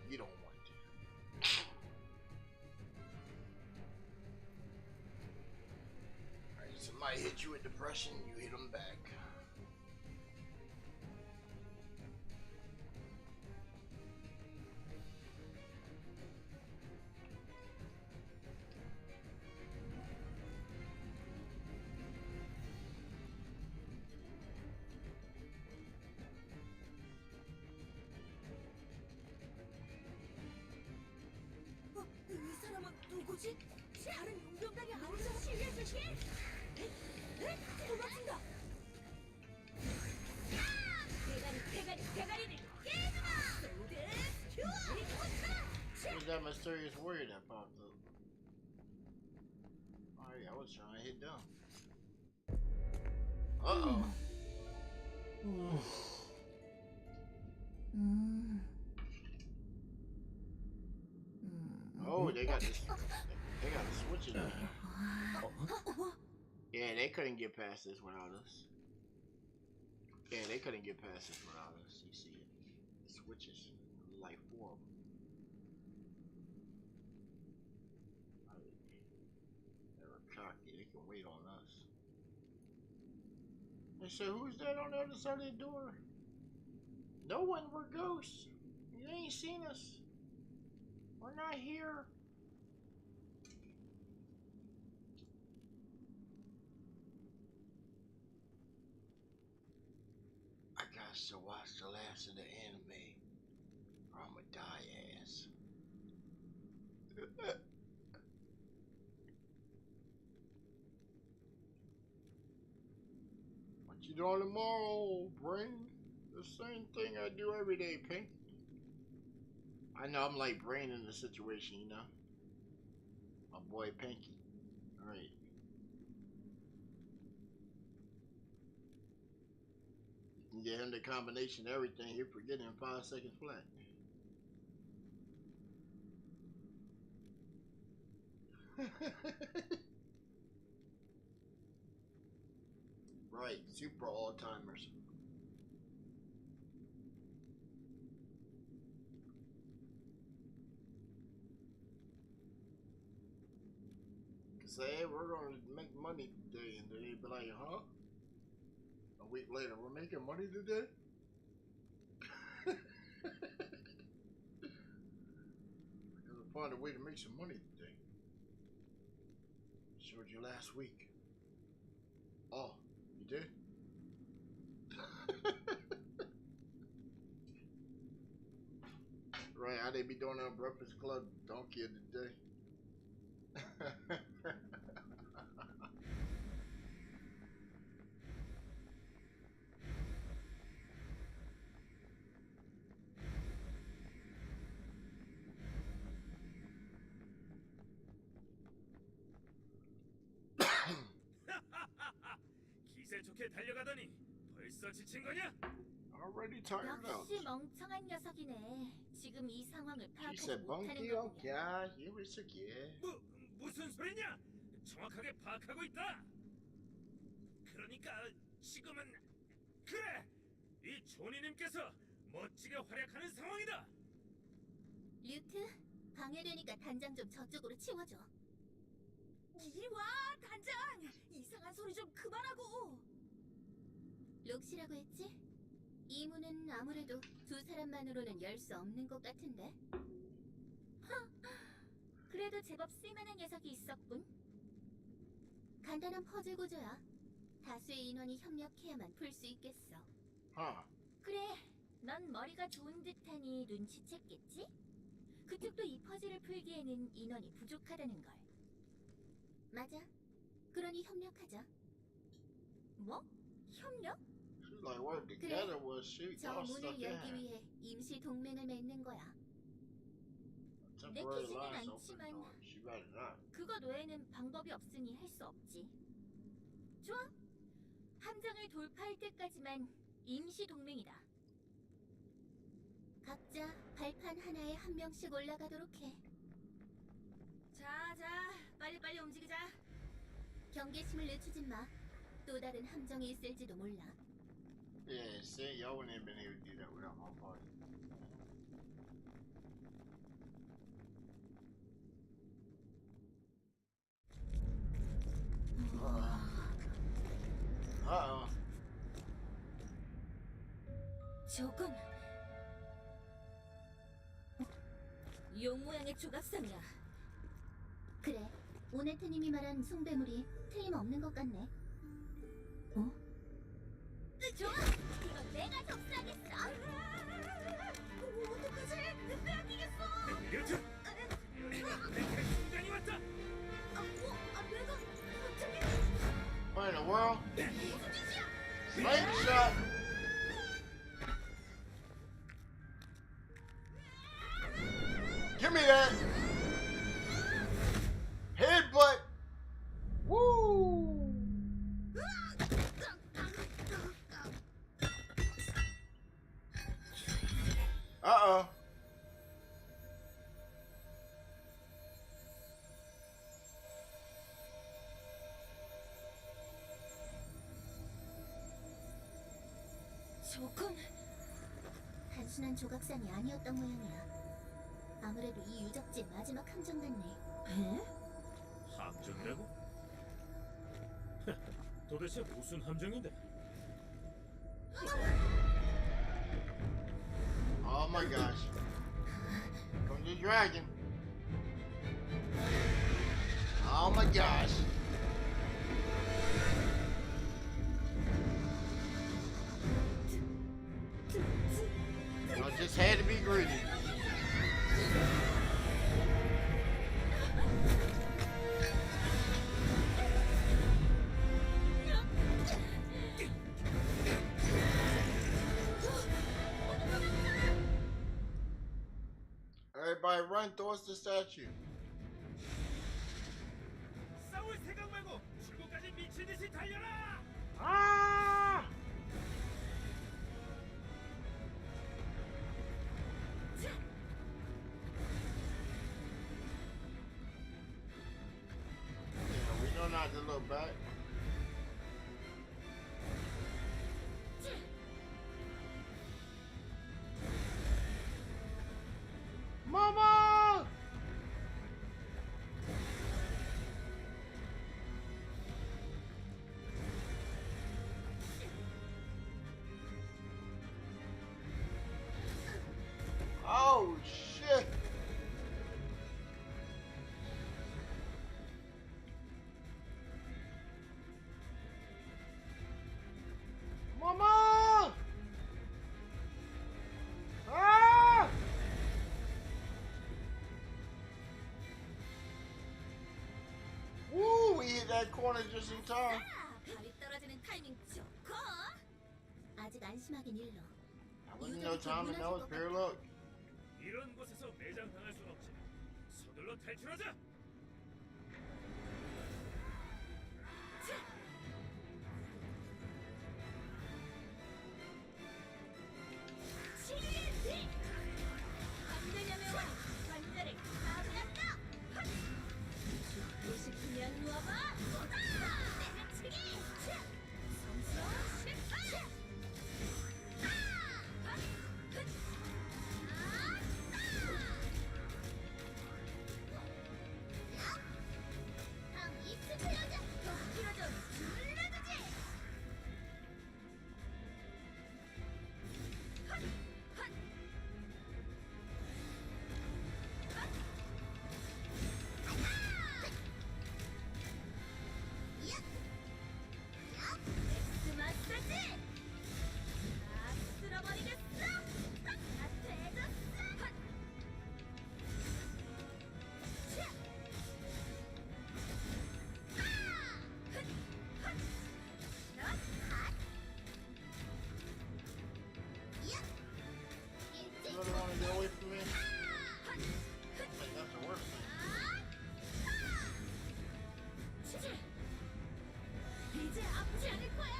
you don't want to. Alright, somebody hit you with depression, you hit them back. 이 사람은 누구지? 다른 용병단이 아니잖아. 실례했지? 도망친다. 대가리를 깨주마. Who's that mysterious warrior that popped up? Alright, I was trying to hit down. Uh-oh. Oh, they got this. They got the switches. Yeah, they couldn't get past this without us. Yeah, they couldn't get past this without us. You see it? The switches. Like 4 of them. They're cocky. They can wait on us. They said, who's that on the other side of the door? No one. We're ghosts. You ain't seen us. We're not here. I got to watch the last of the anime, or I'ma die ass. What you doing tomorrow, brain? The same thing I do every day, Pink. I know I'm like brain in the situation, you know. My boy Pinky. Alright. You can get him the combination of everything, he'll forget it in 5 seconds flat. Right, super all-timers. Say, hey, we're gonna make money today, and they'd be like, huh? A week later, we're making money today? find a way to make some money today. Showed you last week. Oh, you did? Right, how they be doing on Breakfast Club Donkey of the Day. 기세 좋게 달려가더니 벌써 지친 거냐? Already tired out. 역시 멍청한 녀석이네. 지금 이 상황을 She 파악하지 said, 못하는 "Bunky, 거군요. okay, you was again." 무슨 소리냐? 정확하게 파악하고 있다. 그러니까 지금은 그래. 이 조니님께서 멋지게 활약하는 상황이다. 류트, 방해되니까 단장 좀 저쪽으로 치워줘. 이리 와, 단장. 이상한 소리 좀 그만하고. 록시라고 했지? 이 문은 아무래도 두 사람만으로는 열 수 없는 것 같은데. 그래도 제법 쓸만한 녀석이 있었군. 간단한 퍼즐 구조야. 다수의 인원이 협력해야만 풀 수 있겠어. 그래, 넌 머리가 좋은 듯하니 눈치챘겠지? 그쪽도 이 퍼즐을 풀기에는 인원이 부족하다는 걸. 맞아. 그러니 협력하자. 뭐? 협력? She's like, work 그래, together was she 저 all stuck 문을 열기 in. 위해 임시 동맹을 맺는 거야. Temporary 내키지는 lines open 않지만 door. She better not. 그것 외에는 방법이 없으니 할 수 없지. 좋아. 함정을 돌파할 때까지만 임시 동맹이다. 각자 발판 하나에 한 명씩 올라가도록 해. 자, 빨리빨리 움직이자. 경계심을 늦추지 마. 또 다른 함정이 있을지도 몰라. Yeah, see, y'all wouldn't have been able to do that without my party. Uh-oh. 저건 용 모양의 조각상이야. 그래, 오네트님이 말한 숭배물이 틀림없는 것 같네. 어? 좋아, 이건 내가 접수하겠어. 어떡하지? 빼앗기겠어. 류트! 순간이 왔다. 내가 갑자기 What in the world? 무슨 짓이야? Slingshot! Give me that! Headbutt! Woo! Uh-oh. 저건 단순한 조각상이 아니었던 모양이야. 아무래도 이 유적지의 마지막 함정 같네. 에? 함정이라고? 도대체 무슨 함정인데? Oh my gosh. Come the dragon. Oh my gosh. I just had to be greedy. Everybody run towards the statue. 싸울 생각 말고 출구까지 미친 듯이 달려라! Ah! Yeah, we know not to look back. Mama! Oh shit! that corner just in time. 발이 떨어지는 타이밍 좋고. 아직 안심하긴 일러. Wasn't no time to know it's pure luck. 이런 곳에서 매장 당할 순 없지. 서둘러 탈출하자. 관절을 가불었어. 죽고 싶으면 누워봐. 내려치기. 성스러운 실패. You really want to get away from me? I think that's the worst thing. 이제 아프지 않을 거야.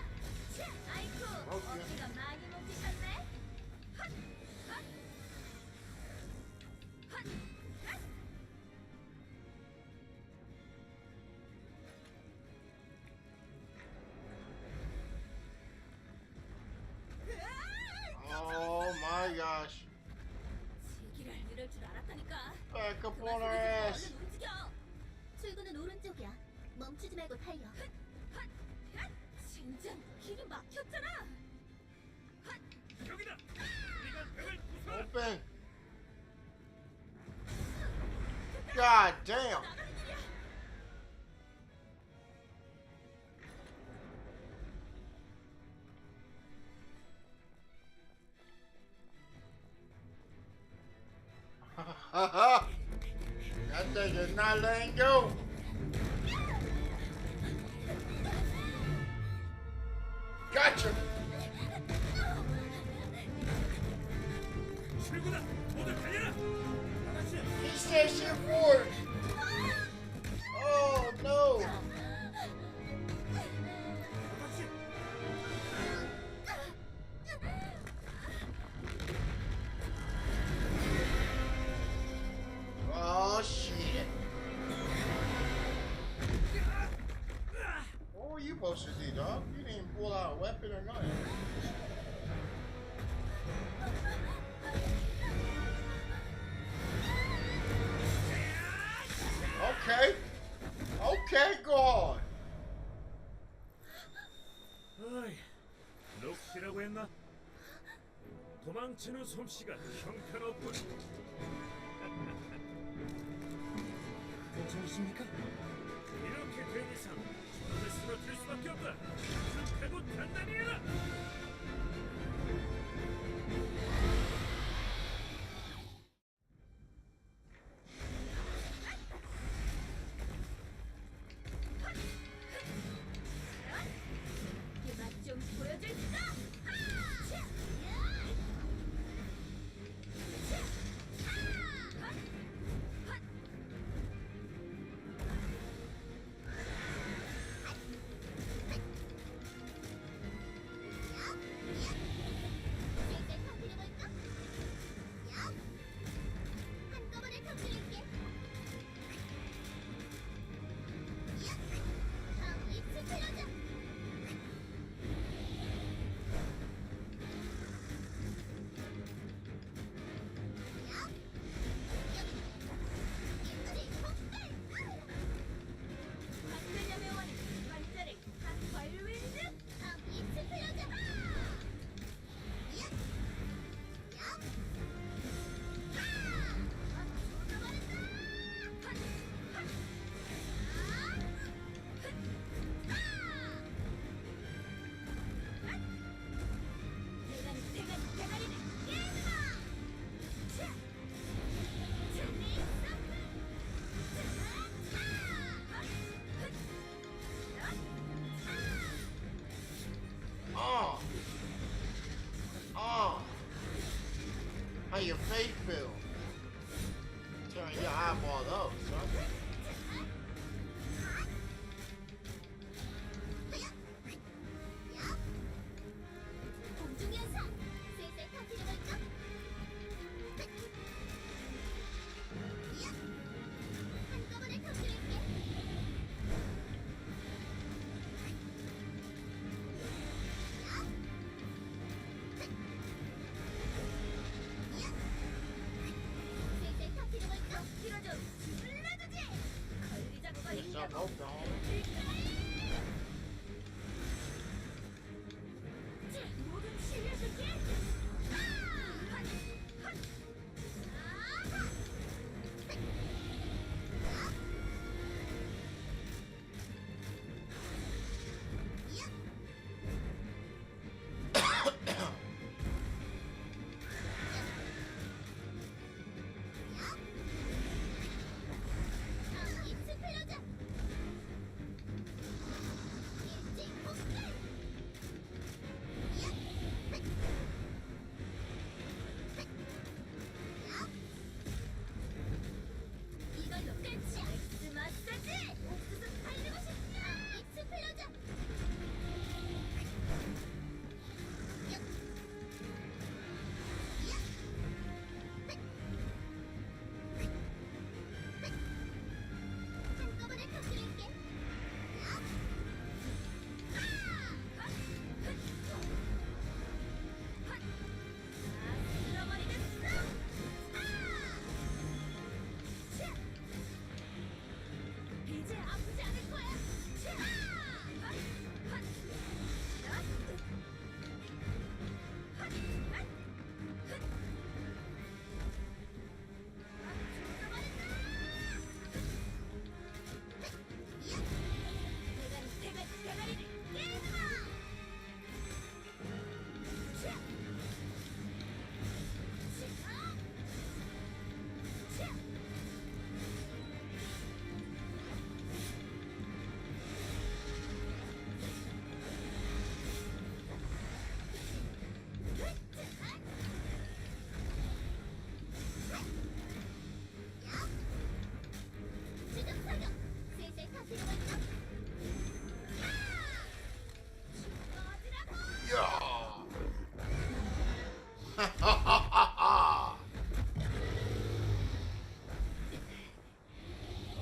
아이쿠, 어깨가 많이 뭉치셨네. Oh my gosh. 지기를 이럴 줄 알았다니까. Back up on her ass. 얼른 움직여. 출구는 오른쪽이야. 멈추지 말고 달려. 진짜 길이 막혔잖아. 여기다. 네가 벽을 부숴. Open. God damn. 나가는 길이야. That thing is not letting go. Gotcha. 출구다. 모두 달려라. 다 같이. He said shit forward. Oh no. Oh shit. What were you supposed to do, dog? You didn't even pull out a weapon or nothing. Okay. Okay, go on. 어이, 록시라고 했나? 도망치는 솜씨가 형편없군. 괜찮으십니까? 이렇게 된 이상 저를 쓰러뜨릴 수밖에 없다. 하고 단단히 해라. 맛좀 보여줄까? How your face feel? Tearing your eyeball up, son. Yourself open, homie.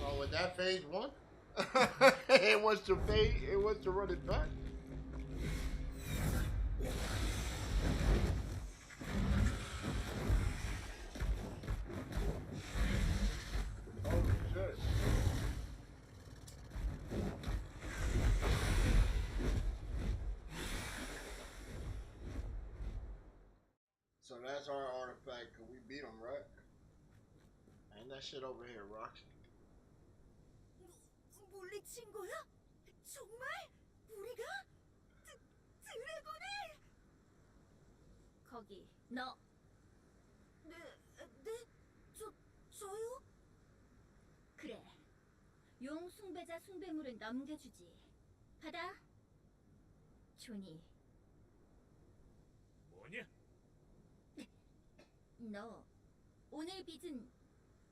Oh, with that phase one, it wants to fade. It wants to run it back. Oh shit! So that's our artifact. Cause we beat him, right? Ain't that shit over here, Roxy? 물리친 거야? 정말? 우리가? 드래곤을? 거기, 너. 네? 저요? 그래. 용 숭배자 숭배물은 넘겨주지. 받아. 조니. 뭐냐? 너 오늘 빚은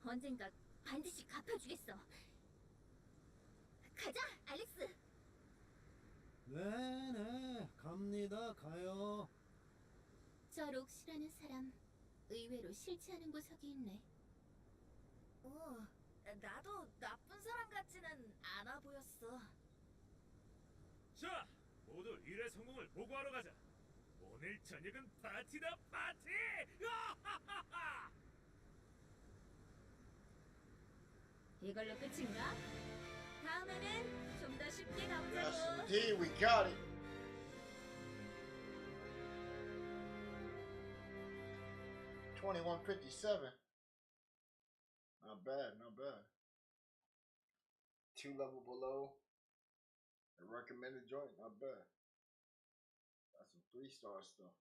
언젠가 반드시 갚아주겠어. 가자, 알렉스. 네, 갑니다. 가요. 저 록시라는 사람 의외로 싫지 않은 구석이 있네. 나도 나쁜 사람 같지는 않아 보였어. 자, 모두 일의 성공을 보고하러 가자. 오늘 저녁은 파티다, 파티! 으아하하하! 이걸로 끝인가? 다음에는 좀 더 쉽게 Yes, 가보자고. indeed, we got it. $21.57. Not bad, not bad. 2 level below. A recommended joint, not bad. That's some 3-star stuff.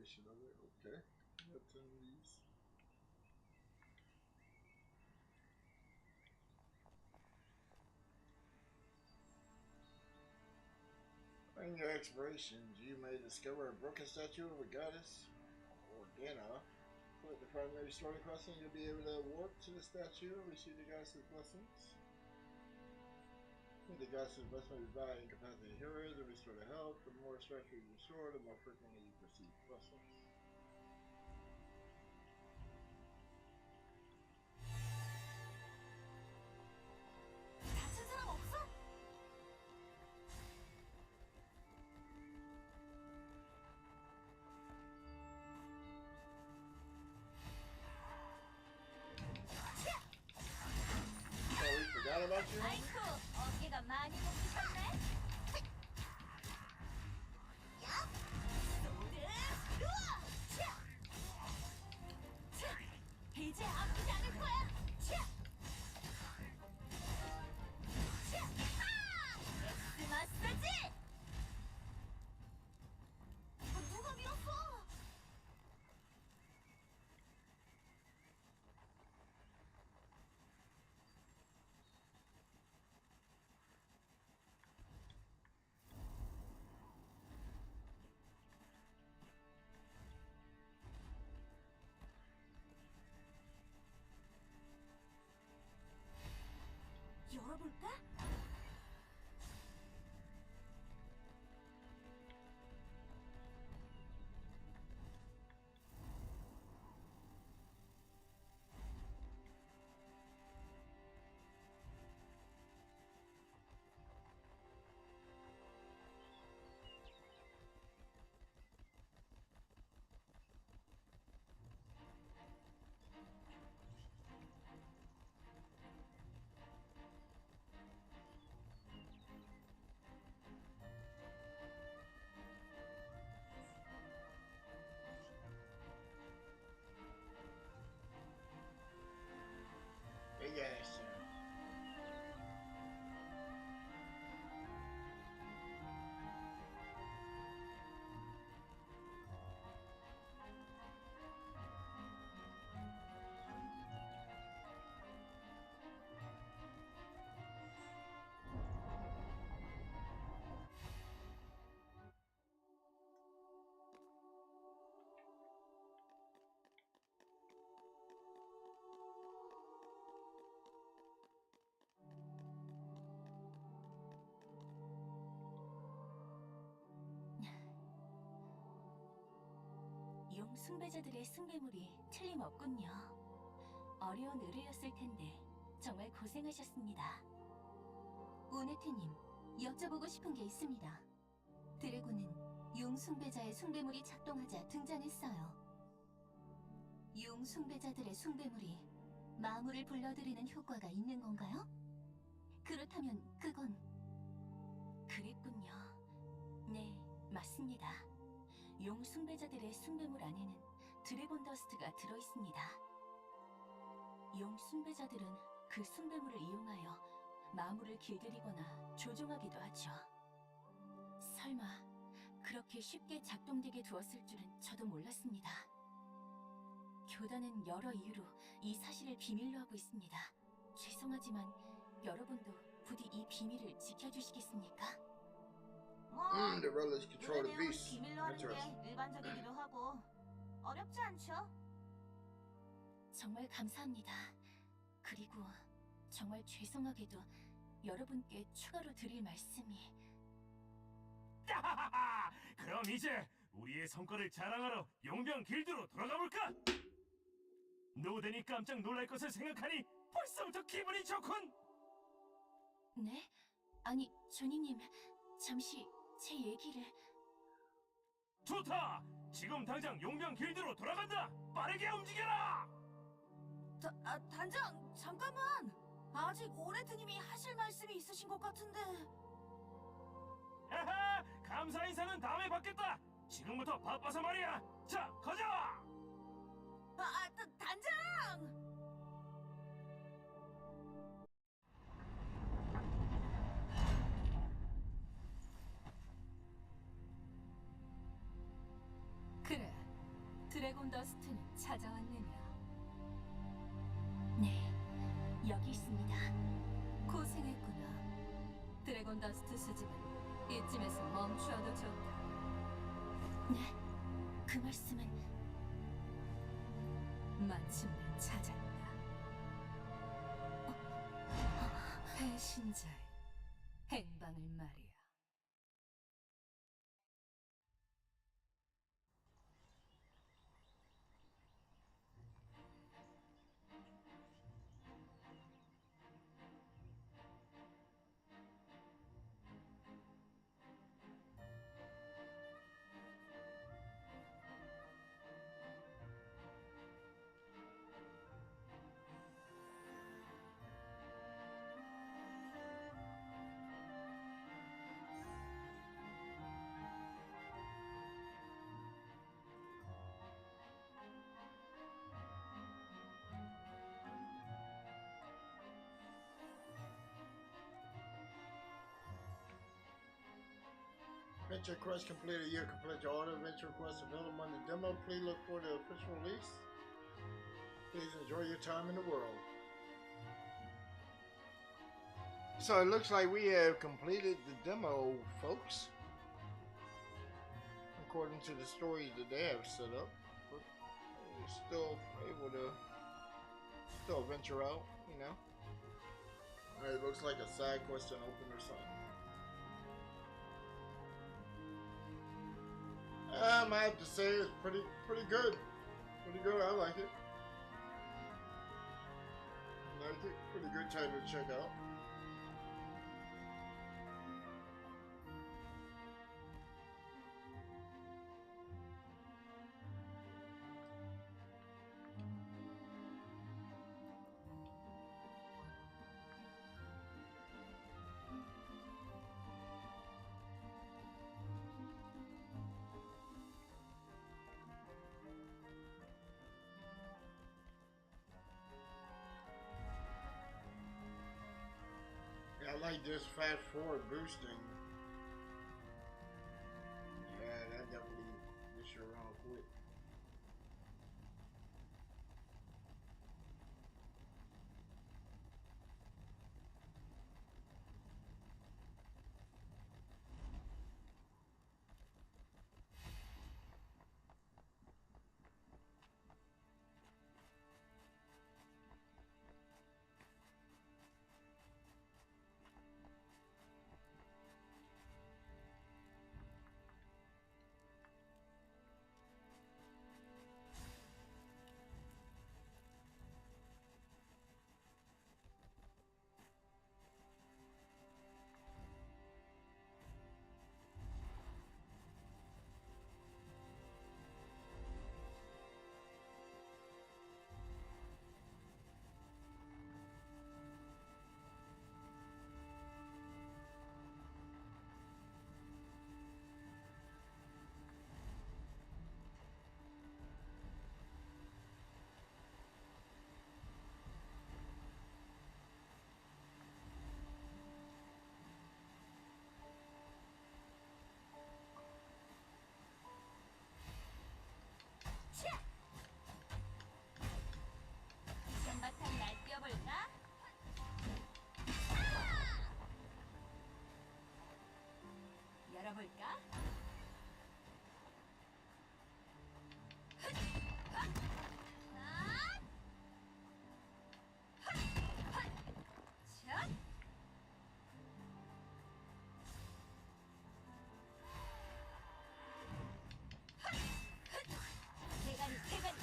exploration of it. Okay. Got 10 of these. In your explorations, you may discover a broken statue of a goddess or Dana. Click the primary story crossing, you'll be able to warp to the statue and receive the goddess's blessings. The goddess's blessing will revive incapacitated heroes and restore their health. The more statue you restore, the more frequently you receive blessings. 다친 사람 없어? Oh, we forgot about you? 아이쿠, 어깨가 많이 높으셨네. 이제 아프지 않을 거야. 엑스 마사지. 누가 밀었어? 열어볼까? Big ass. 용 숭배자들의 숭배물이 틀림없군요. 어려운 의뢰였을 텐데 정말 고생하셨습니다. 오네트님, 여쭤보고 싶은 게 있습니다. 드래곤은 용 숭배자의 숭배물이 작동하자 등장했어요. 용 숭배자들의 숭배물이 마물을 불러들이는 효과가 있는 건가요? 그렇다면 그건... 그랬군요. 네, 맞습니다. 용 숭배자들의 숭배물 안에는 드래곤 더스트가 들어있습니다. 용 숭배자들은 그 숭배물을 이용하여 마물을 길들이거나 조종하기도 하죠. 설마 그렇게 쉽게 작동되게 두었을 줄은 저도 몰랐습니다. 교단은 여러 이유로 이 사실을 비밀로 하고 있습니다. 죄송하지만 여러분도 부디 이 비밀을 지켜주시겠습니까? The relics control the 내용은 beast. 비밀로 하는 게 Interesting. 일반적이기도 하고 어렵지 않죠? 정말 감사합니다. 그리고 정말 죄송하게도 여러분께 추가로 드릴 말씀이... 따하하하! 그럼 이제 우리의 성과를 자랑하러 용병 길드로 돌아가 볼까? 노den이 깜짝 놀랄 것을 생각하니 벌써부터 기분이 좋군. 네? 아니, 조니님, 잠시 제 얘기를... 좋다! 지금 당장 용병 길드로 돌아간다! 빠르게 움직여라! 단장, 잠깐만! 아직 오레트님이 하실 말씀이 있으신 것 같은데... 하하! 감사 인사는 다음에 받겠다! 지금부터 바빠서 말이야! 자, 가자! 단장! 그래, 드래곤 더스트는 찾아왔느냐? 네, 여기 있습니다. 고생했구나. 드래곤 더스트 수집은 이쯤에서 멈추어도 좋다. 네? 그 말씀은... 마침내 찾았다. 배신자의 행방을 말이야. Adventure quest completed. You complete all the adventure quests available on the demo. Please look for the official release. Please enjoy your time in the world. So it looks like we have completed the demo, folks. According to the stories that they have set up. But we're still able to venture out, you know. It looks like a side quest to open or something. I have to say it's pretty good. Pretty good. I like it. Pretty good title to check out. I like this fast forward boosting. Yeah, that definitely gets you around quick. 한바탕 날뛰어볼까? 열어볼까?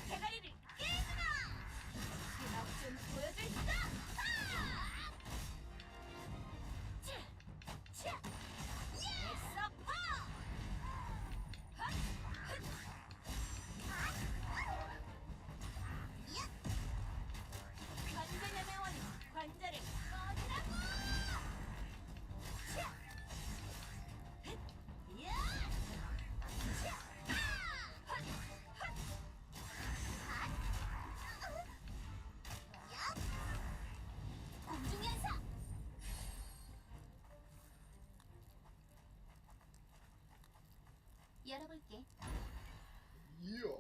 대가리를 깨주마! 좀 보여줄까? 관절염의 원인, 관절을 꺼지라고! 공중연사! 열어볼게. Yeah.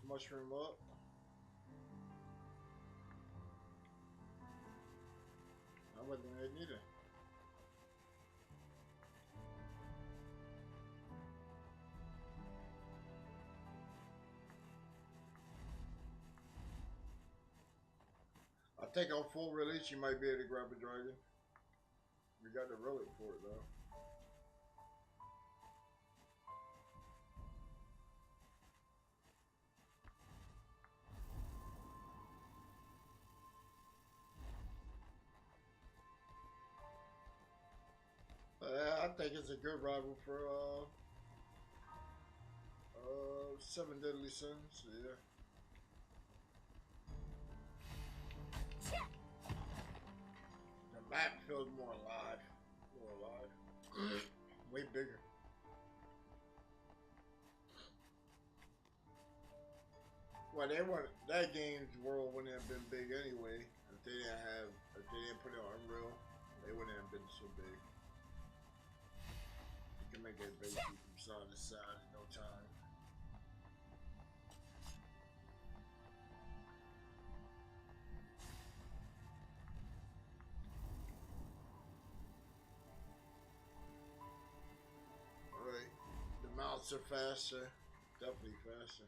mushroom up. I wasn't there neither. I think on full release you might be able to grab a dragon. We got the relic for it though. I think it's a good rival for Seven Deadly Sins. Yeah. The map feels more alive. More alive. Way bigger. Well, they weren't. That game's world wouldn't have been big anyway if they didn't put it on Unreal. They wouldn't have been so big. You can make it basically from side to side in no time. Alright, the mounts are faster, definitely faster.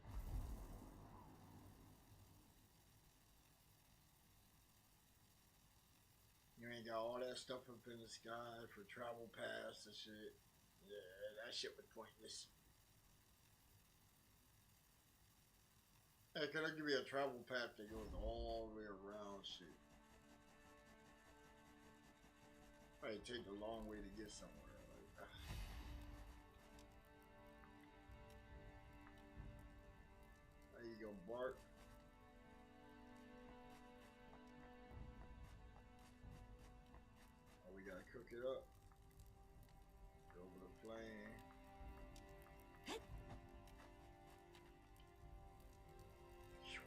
You ain't got all that stuff up in the sky for travel pass and shit. Yeah, that shit was pointless. Hey, can I give you a travel path that goes all the way around shit? Probably take a long way to get somewhere. Like, there you go, Bart. Oh, we gotta cook it up. Go over the flame.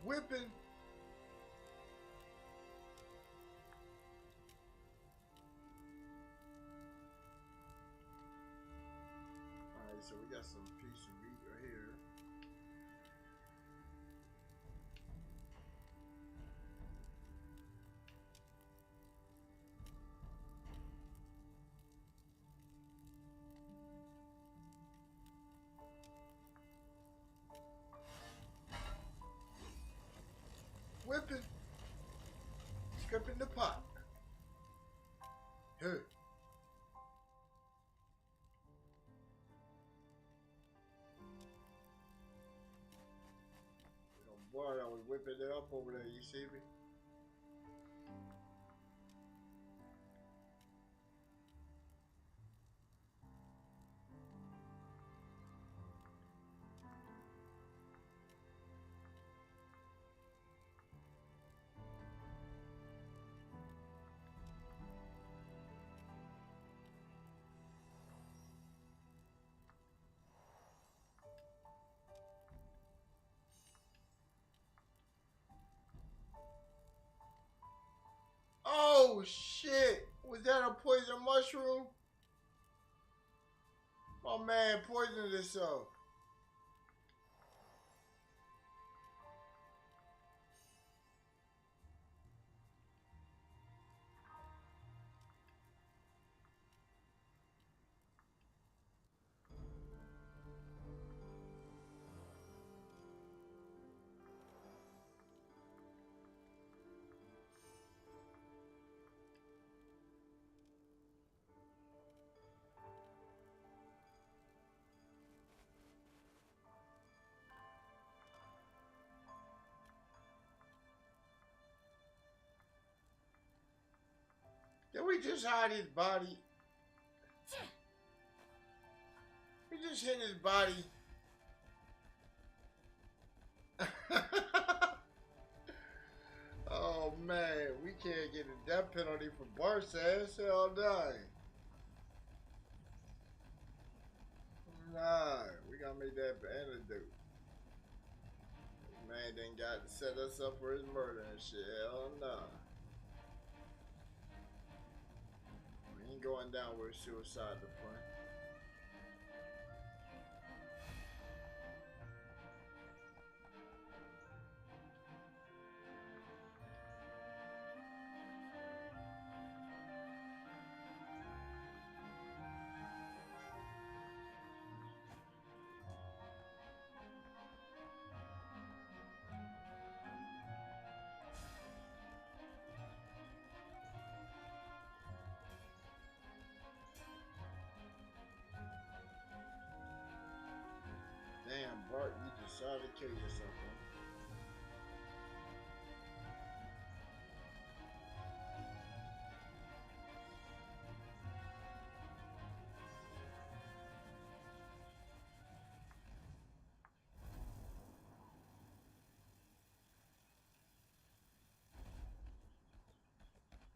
Whipping. Alright, so we got some piece of meat right here. Whipping. Scraping the pot. Hey. Oh boy, I was whipping it up over there, you see me? Oh shit! Was that a poison mushroom? My man poisoned himself. Did we just hide his body? We just hit his body. Oh man, we can't get a death penalty for Bart's ass. Hell no. Nah, we gotta make that antidote. This man done got to set us up for his murder and shit. Hell nah. We ain't going down with suicide the front. kill yourself, man.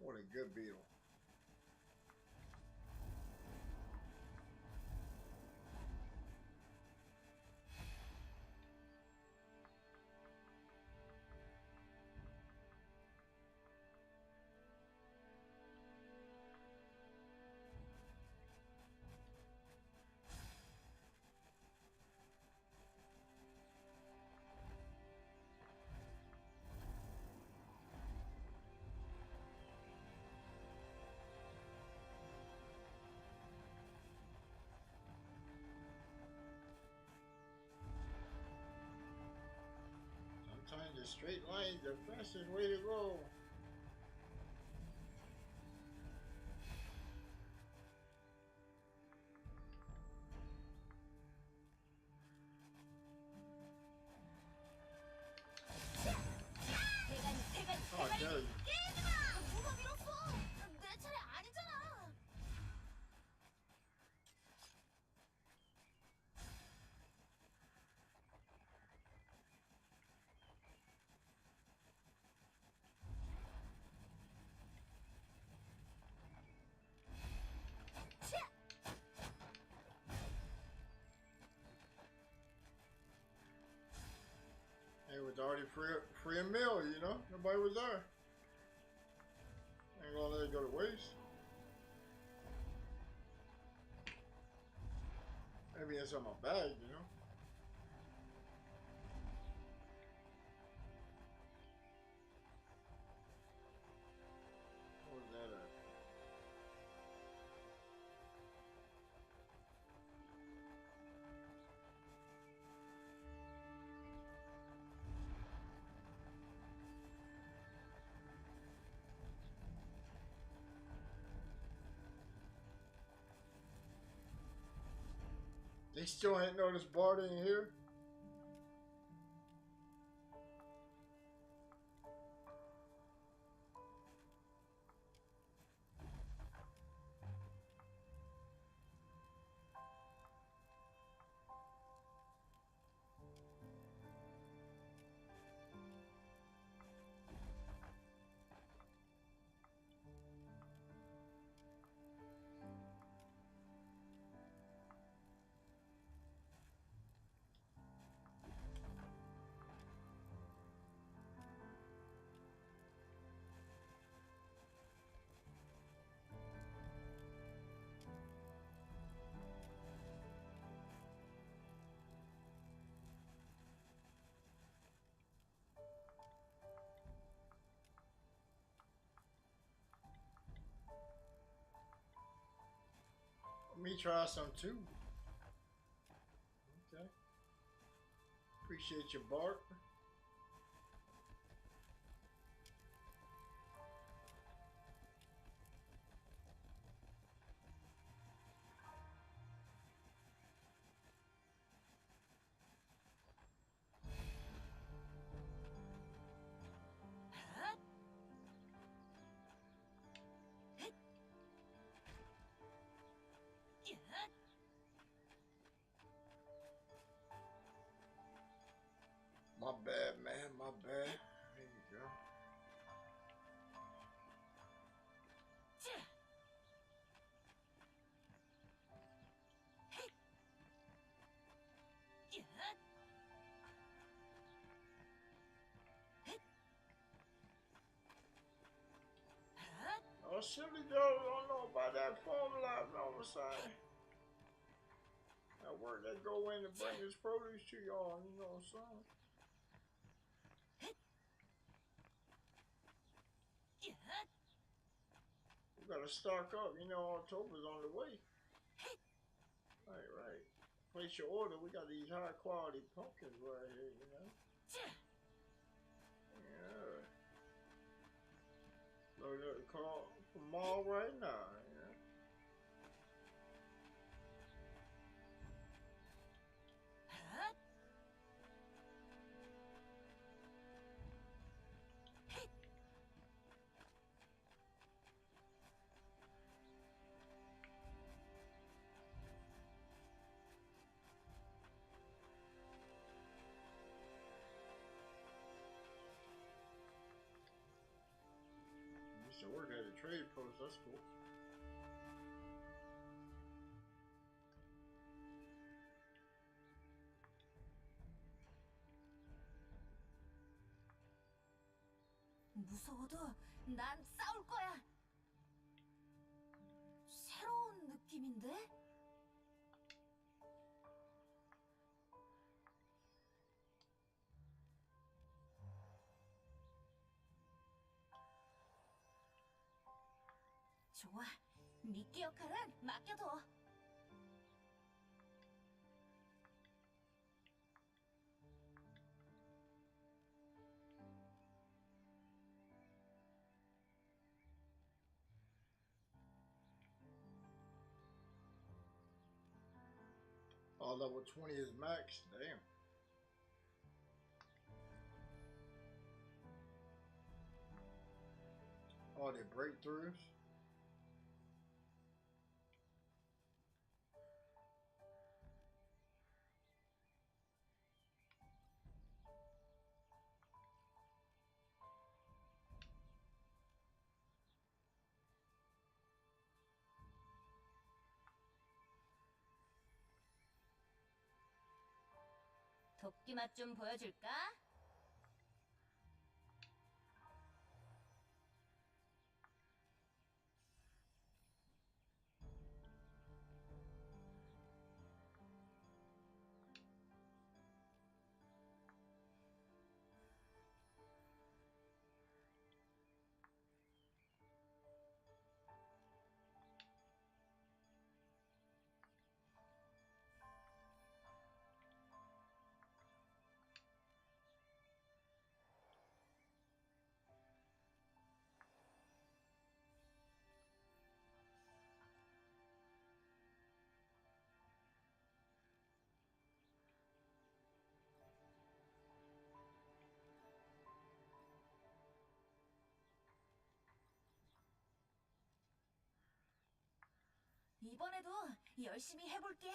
What a good beetle. Sometimes the straight line is the fastest way to go. Oh, I tell you. 누가 밀었어? 내 차례 아니잖아. It was already free a meal, you know? Nobody was there. Ain't gonna let it go to waste. Maybe it's on my bag, you know? What was that at? They still ain't noticed Bart in here. Let me try some too. Okay. Appreciate your Bart. My bad, man. My bad. There you go. Oh, silly girl, don't know about that formula on the side. That work that go in to bring this produce to y'all, you know what I'm saying? We gotta stock up, you know, October's on the way. Right, right. Place your order, we got these high quality pumpkins right here, you know? Yeah. Load up the car from mall right now, you know? trade post. That's cool. 무서워도 난 싸울 거야. 새로운 느낌인데? 좋아. 미끼 역할은 맡겨둬. Oh, level 20 is max. Damn. Oh, the breakthroughs. 도끼 맛 좀 보여줄까? 이번에도 열심히 해볼게.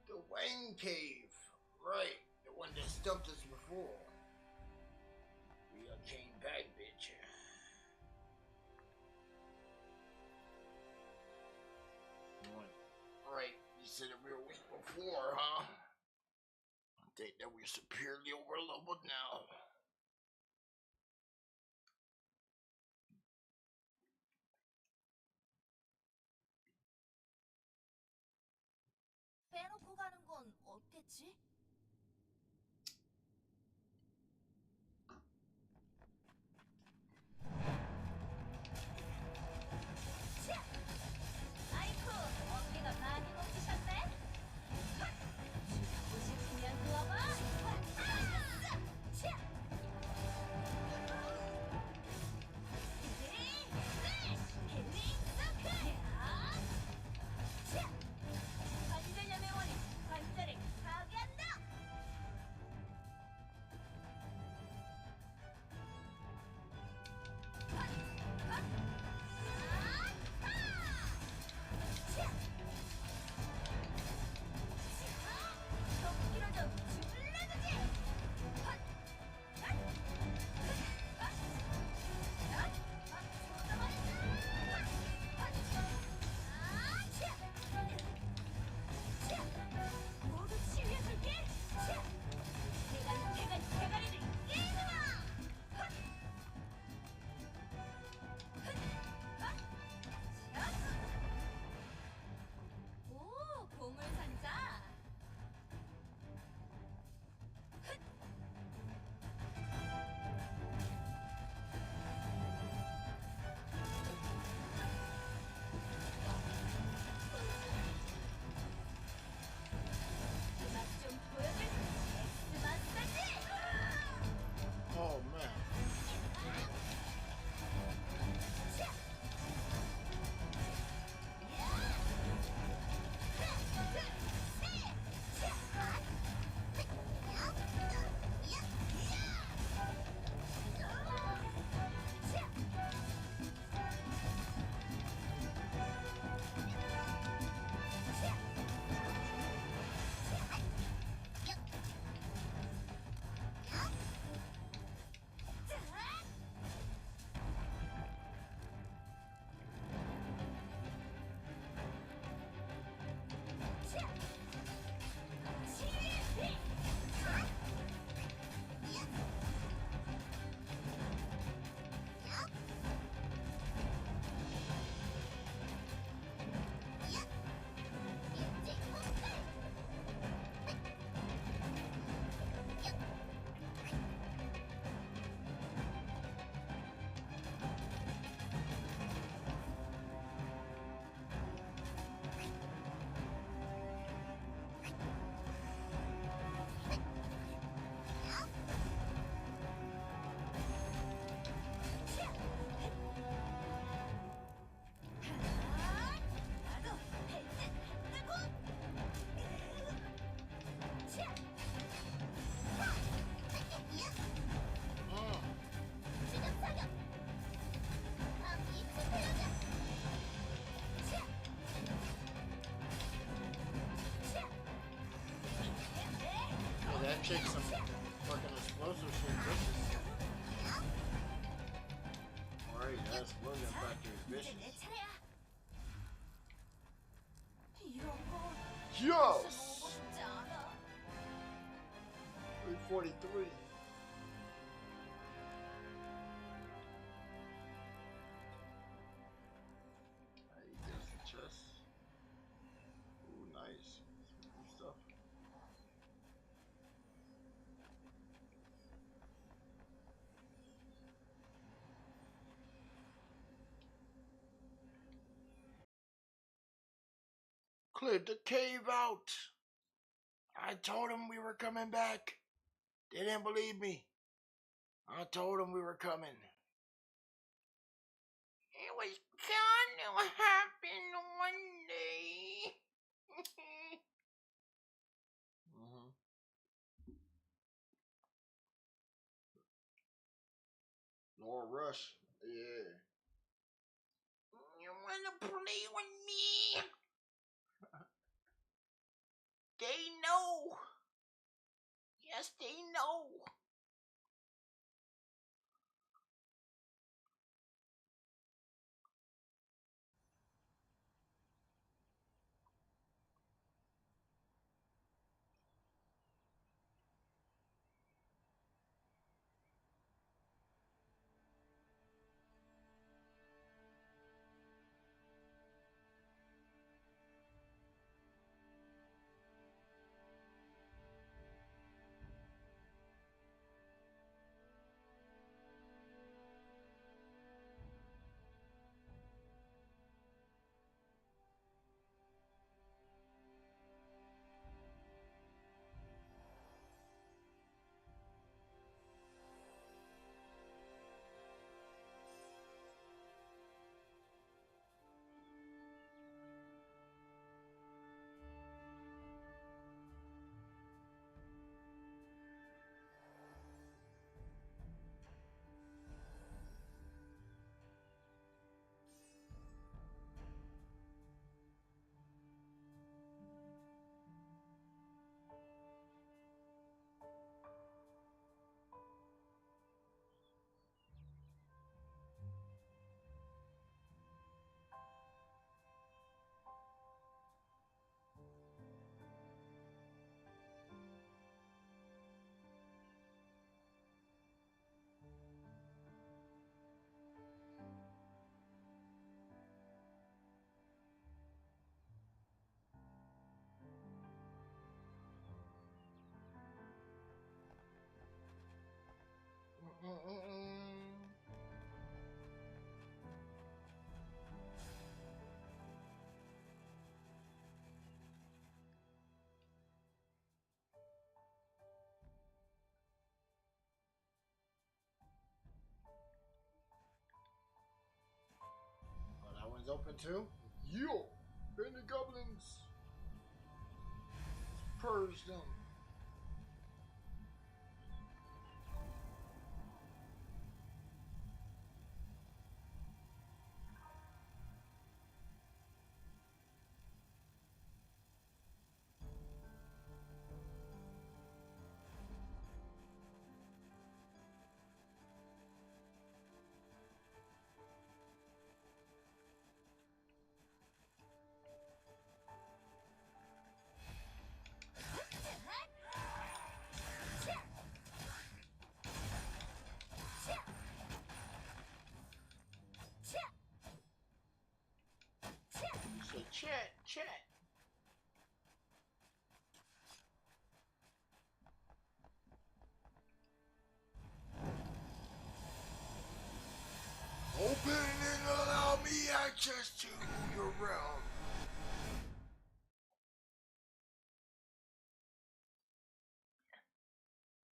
The Wayne Cave. Right. The one that stumped us before. We came back, bitch. Right. You said that we were weak before, huh? I think that we're severely overleveled now. 빼놓고 가는 건 없겠지? 차! 아이쿠, 어깨가 많이 넘치셨네? 죽고 싶으면 누워봐! 차! 힐링 서클! 차! 관절염의 원인, 관절을 파괴한다! kick some fucking explosive shit. Alright, that explosion factor is vicious. Yes! 343. Alright, there's the chest. Ooh, nice. Some cool stuff. Cleared the cave out. I told them we were coming back. They didn't believe me. I told them we were coming. It was gonna happen one day. Laura Rush. Yeah. You wanna play with me? They know. Yes, they know. Oh, that one's open too? Yo! Bend the goblins! Purge them. So chat. Open and allow me access to your realm.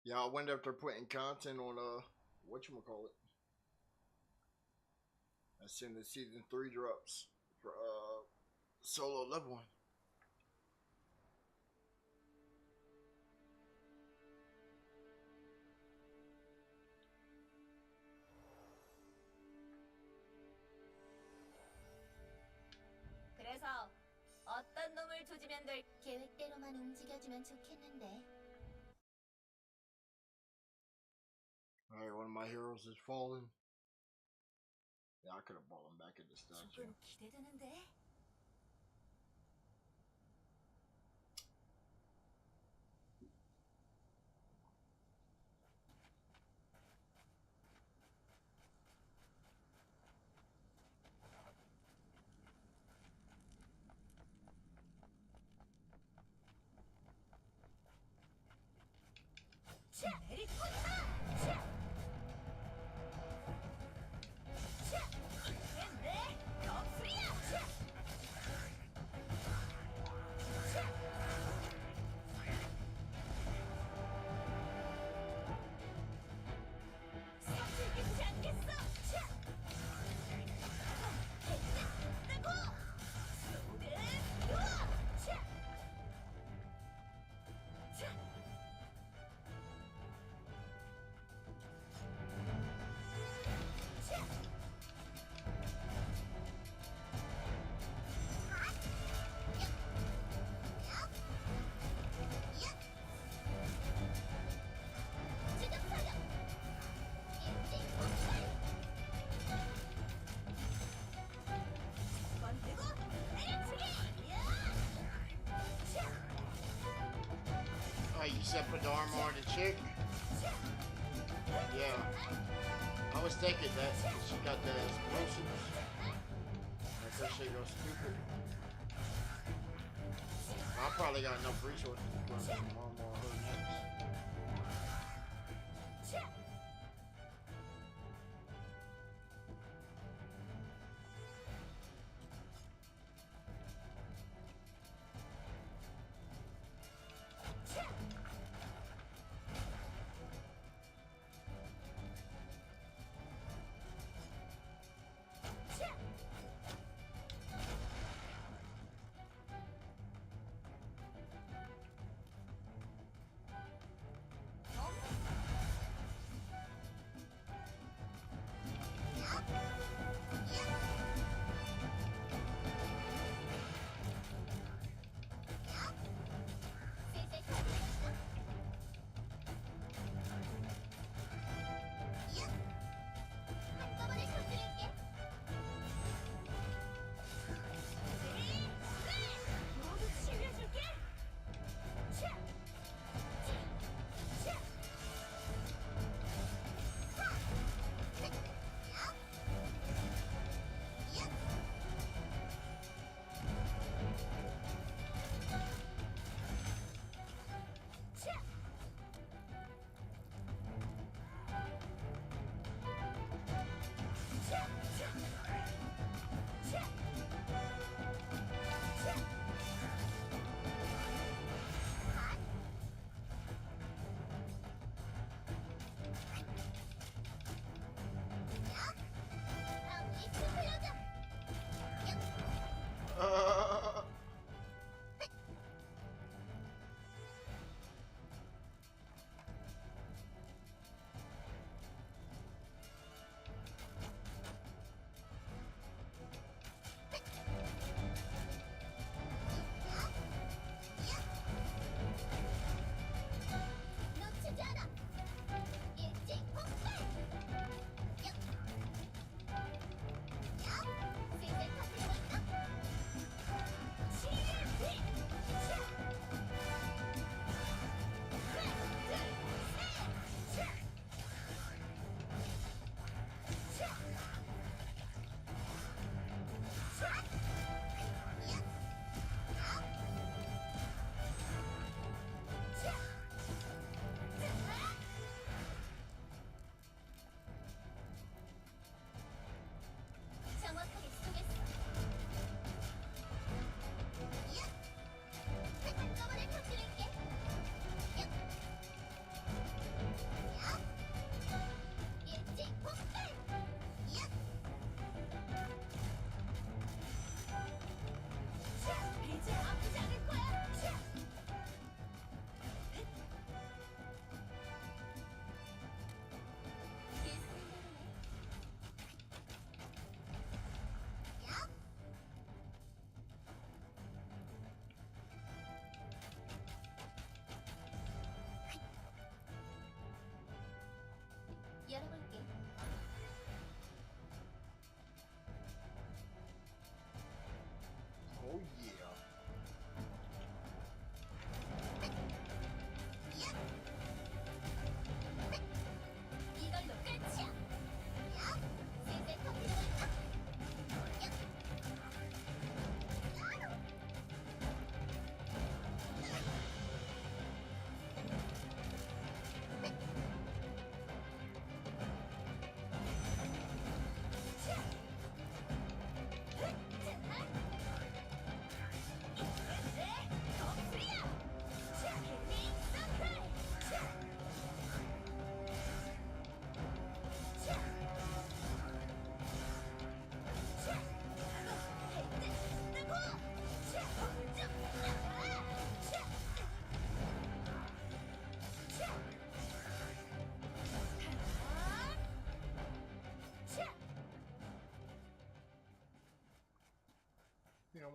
Yeah, I wonder if they're putting content on whatchamacallit. As soon as season 3 drops for solo level 1. 그래서 어떤 놈을 조지면 될 계획대로만 움직여주면 좋겠는데. Alright, one of my heroes is falling. Yeah, I could have brought him back in the statue. 조금 기대되는데. Oh, you said put the armor on the chick? Yeah. I was thinking that she got the explosives. Like that shit goes stupid. I probably got enough resources to put some armor on her next.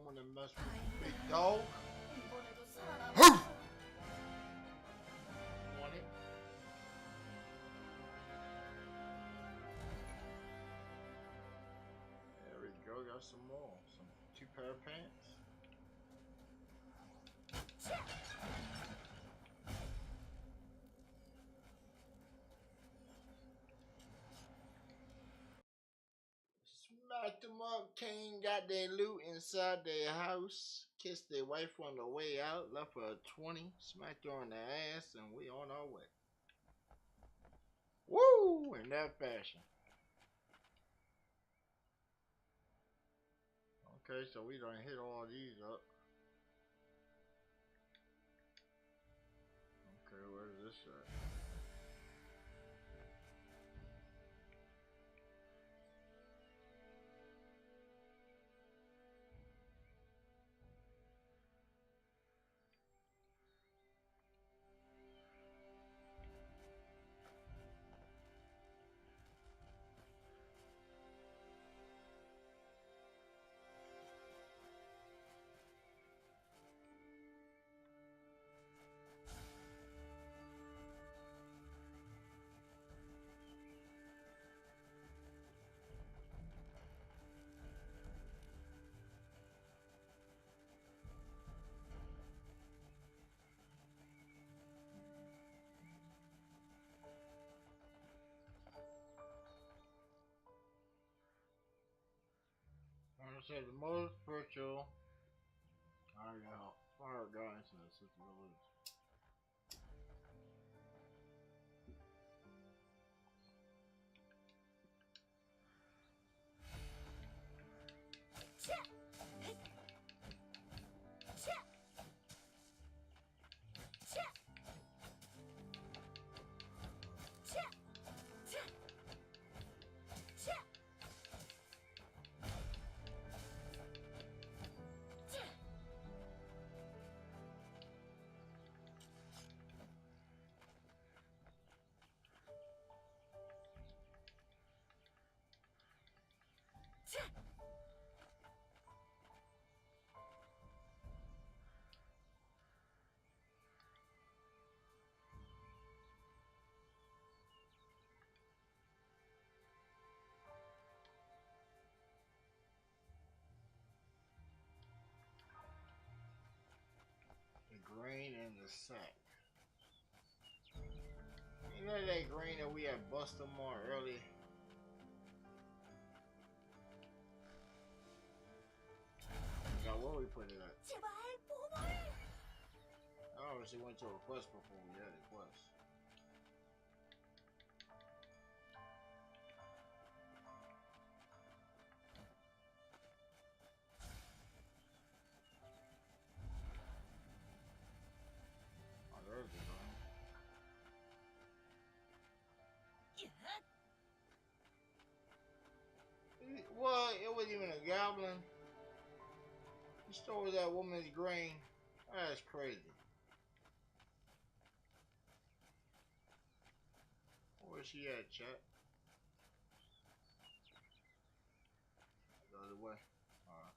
want to mess with the big dog. 이번에도 살아남아. Want it? There we go. Got some more. Some 2 pair of pants. Smacked them up. Kane got their loot inside their house. Kissed their wife on the way out. Left her a 20. Smacked her on the ass, and we on our way. Woo! In that fashion. Okay, so we done hit all these up. Okay, where's this at? I said the most virtual. I got fire guys in the system. Grain in the sack. You know that grain that we had busted more early? Now where we put it at? I obviously went to a quest before we had a quest. What? It wasn't even a goblin. He stole that woman's grain. That's crazy. Where's she at, chat? The other way. Alright.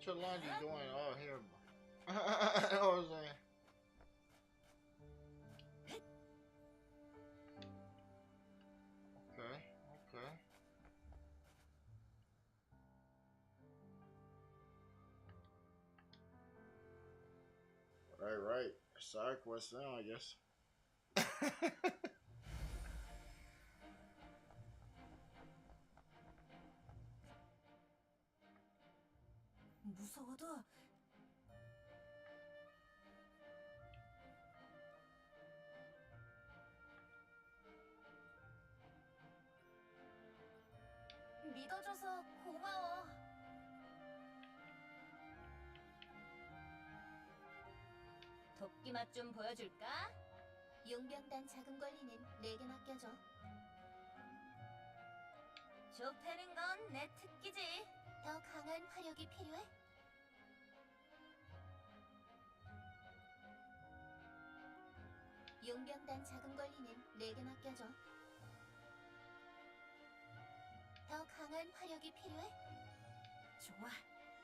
What your laundry doing? Oh, here. You know what I'm saying? Okay, okay. Right. Side quest now, I guess. 무서워도 믿어줘서 고마워. 도끼 맛 좀 보여줄까? 용병단 자금 관리는 내게 맡겨줘. 좁히는 건 내 특기지. 더 강한 화력이 필요해? 용병단 자금 관리는 내게 맡겨줘. 더 강한 화력이 필요해? 좋아.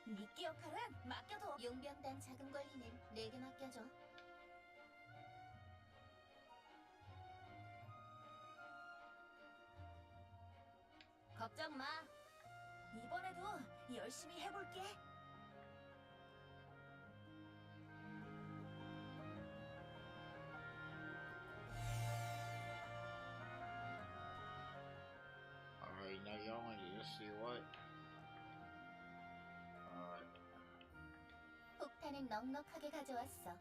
미끼 역할은 맡겨둬. 용병단 자금 관리는 내게 맡겨줘. 걱정 마. 이번에도 열심히 해볼게. Alright, now y'all want to just see what? Alright. 폭탄은 넉넉하게 가져왔어.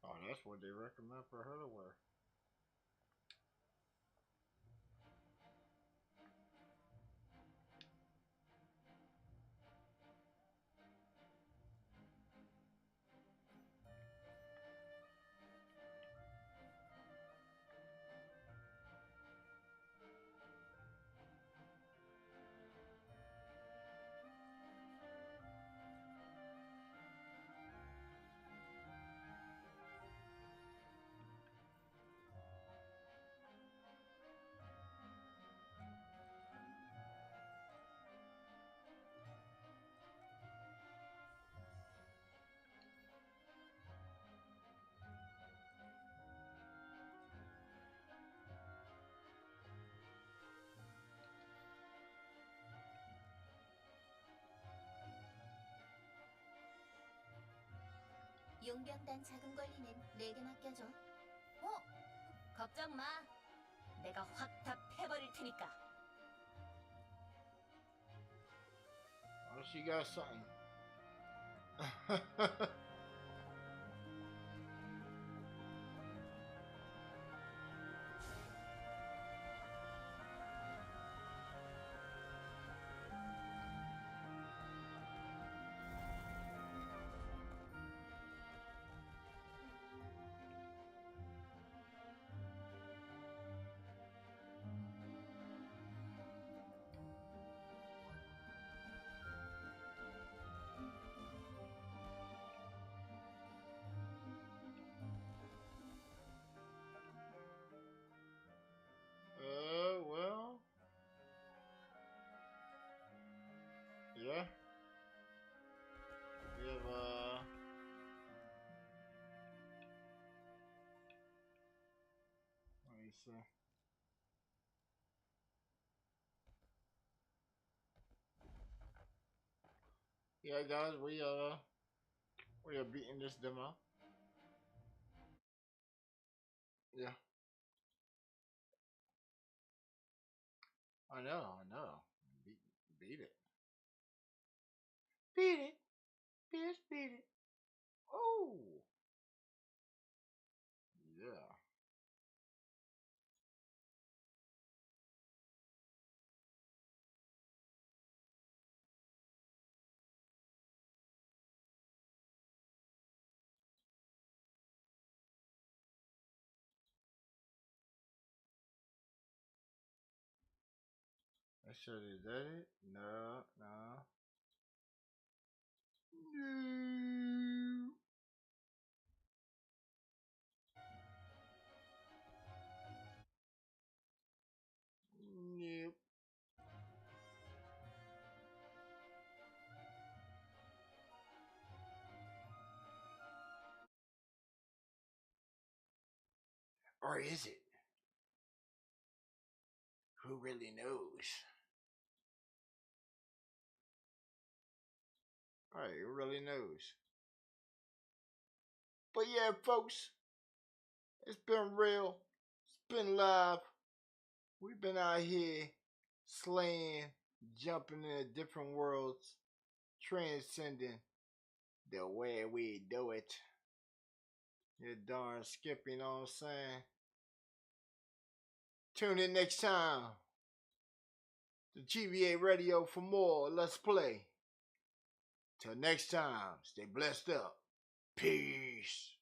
Oh, that's what they recommend for her to wear. 용병단 자금 관리는 내게 맡겨줘. 걱정 마. 내가 확 다 패버릴 테니까. Oh, she got something. Well. Yeah. We have, let me see. Yeah, guys, we are beating this demo. Yeah. I know. Beat it. Beat it. Bitch, beat it. Oh. Yeah. sure is that it? No, no. Nope. Or is it? Who really knows? Alright, who really knows? But yeah, folks, it's been real. It's been live. We've been out here slaying, jumping into different worlds, transcending the way we do it. You darn Skippy, you know what I'm saying? Tune in next time to GVA Radio for more Let's Play. Till next time, stay blessed up. Peace.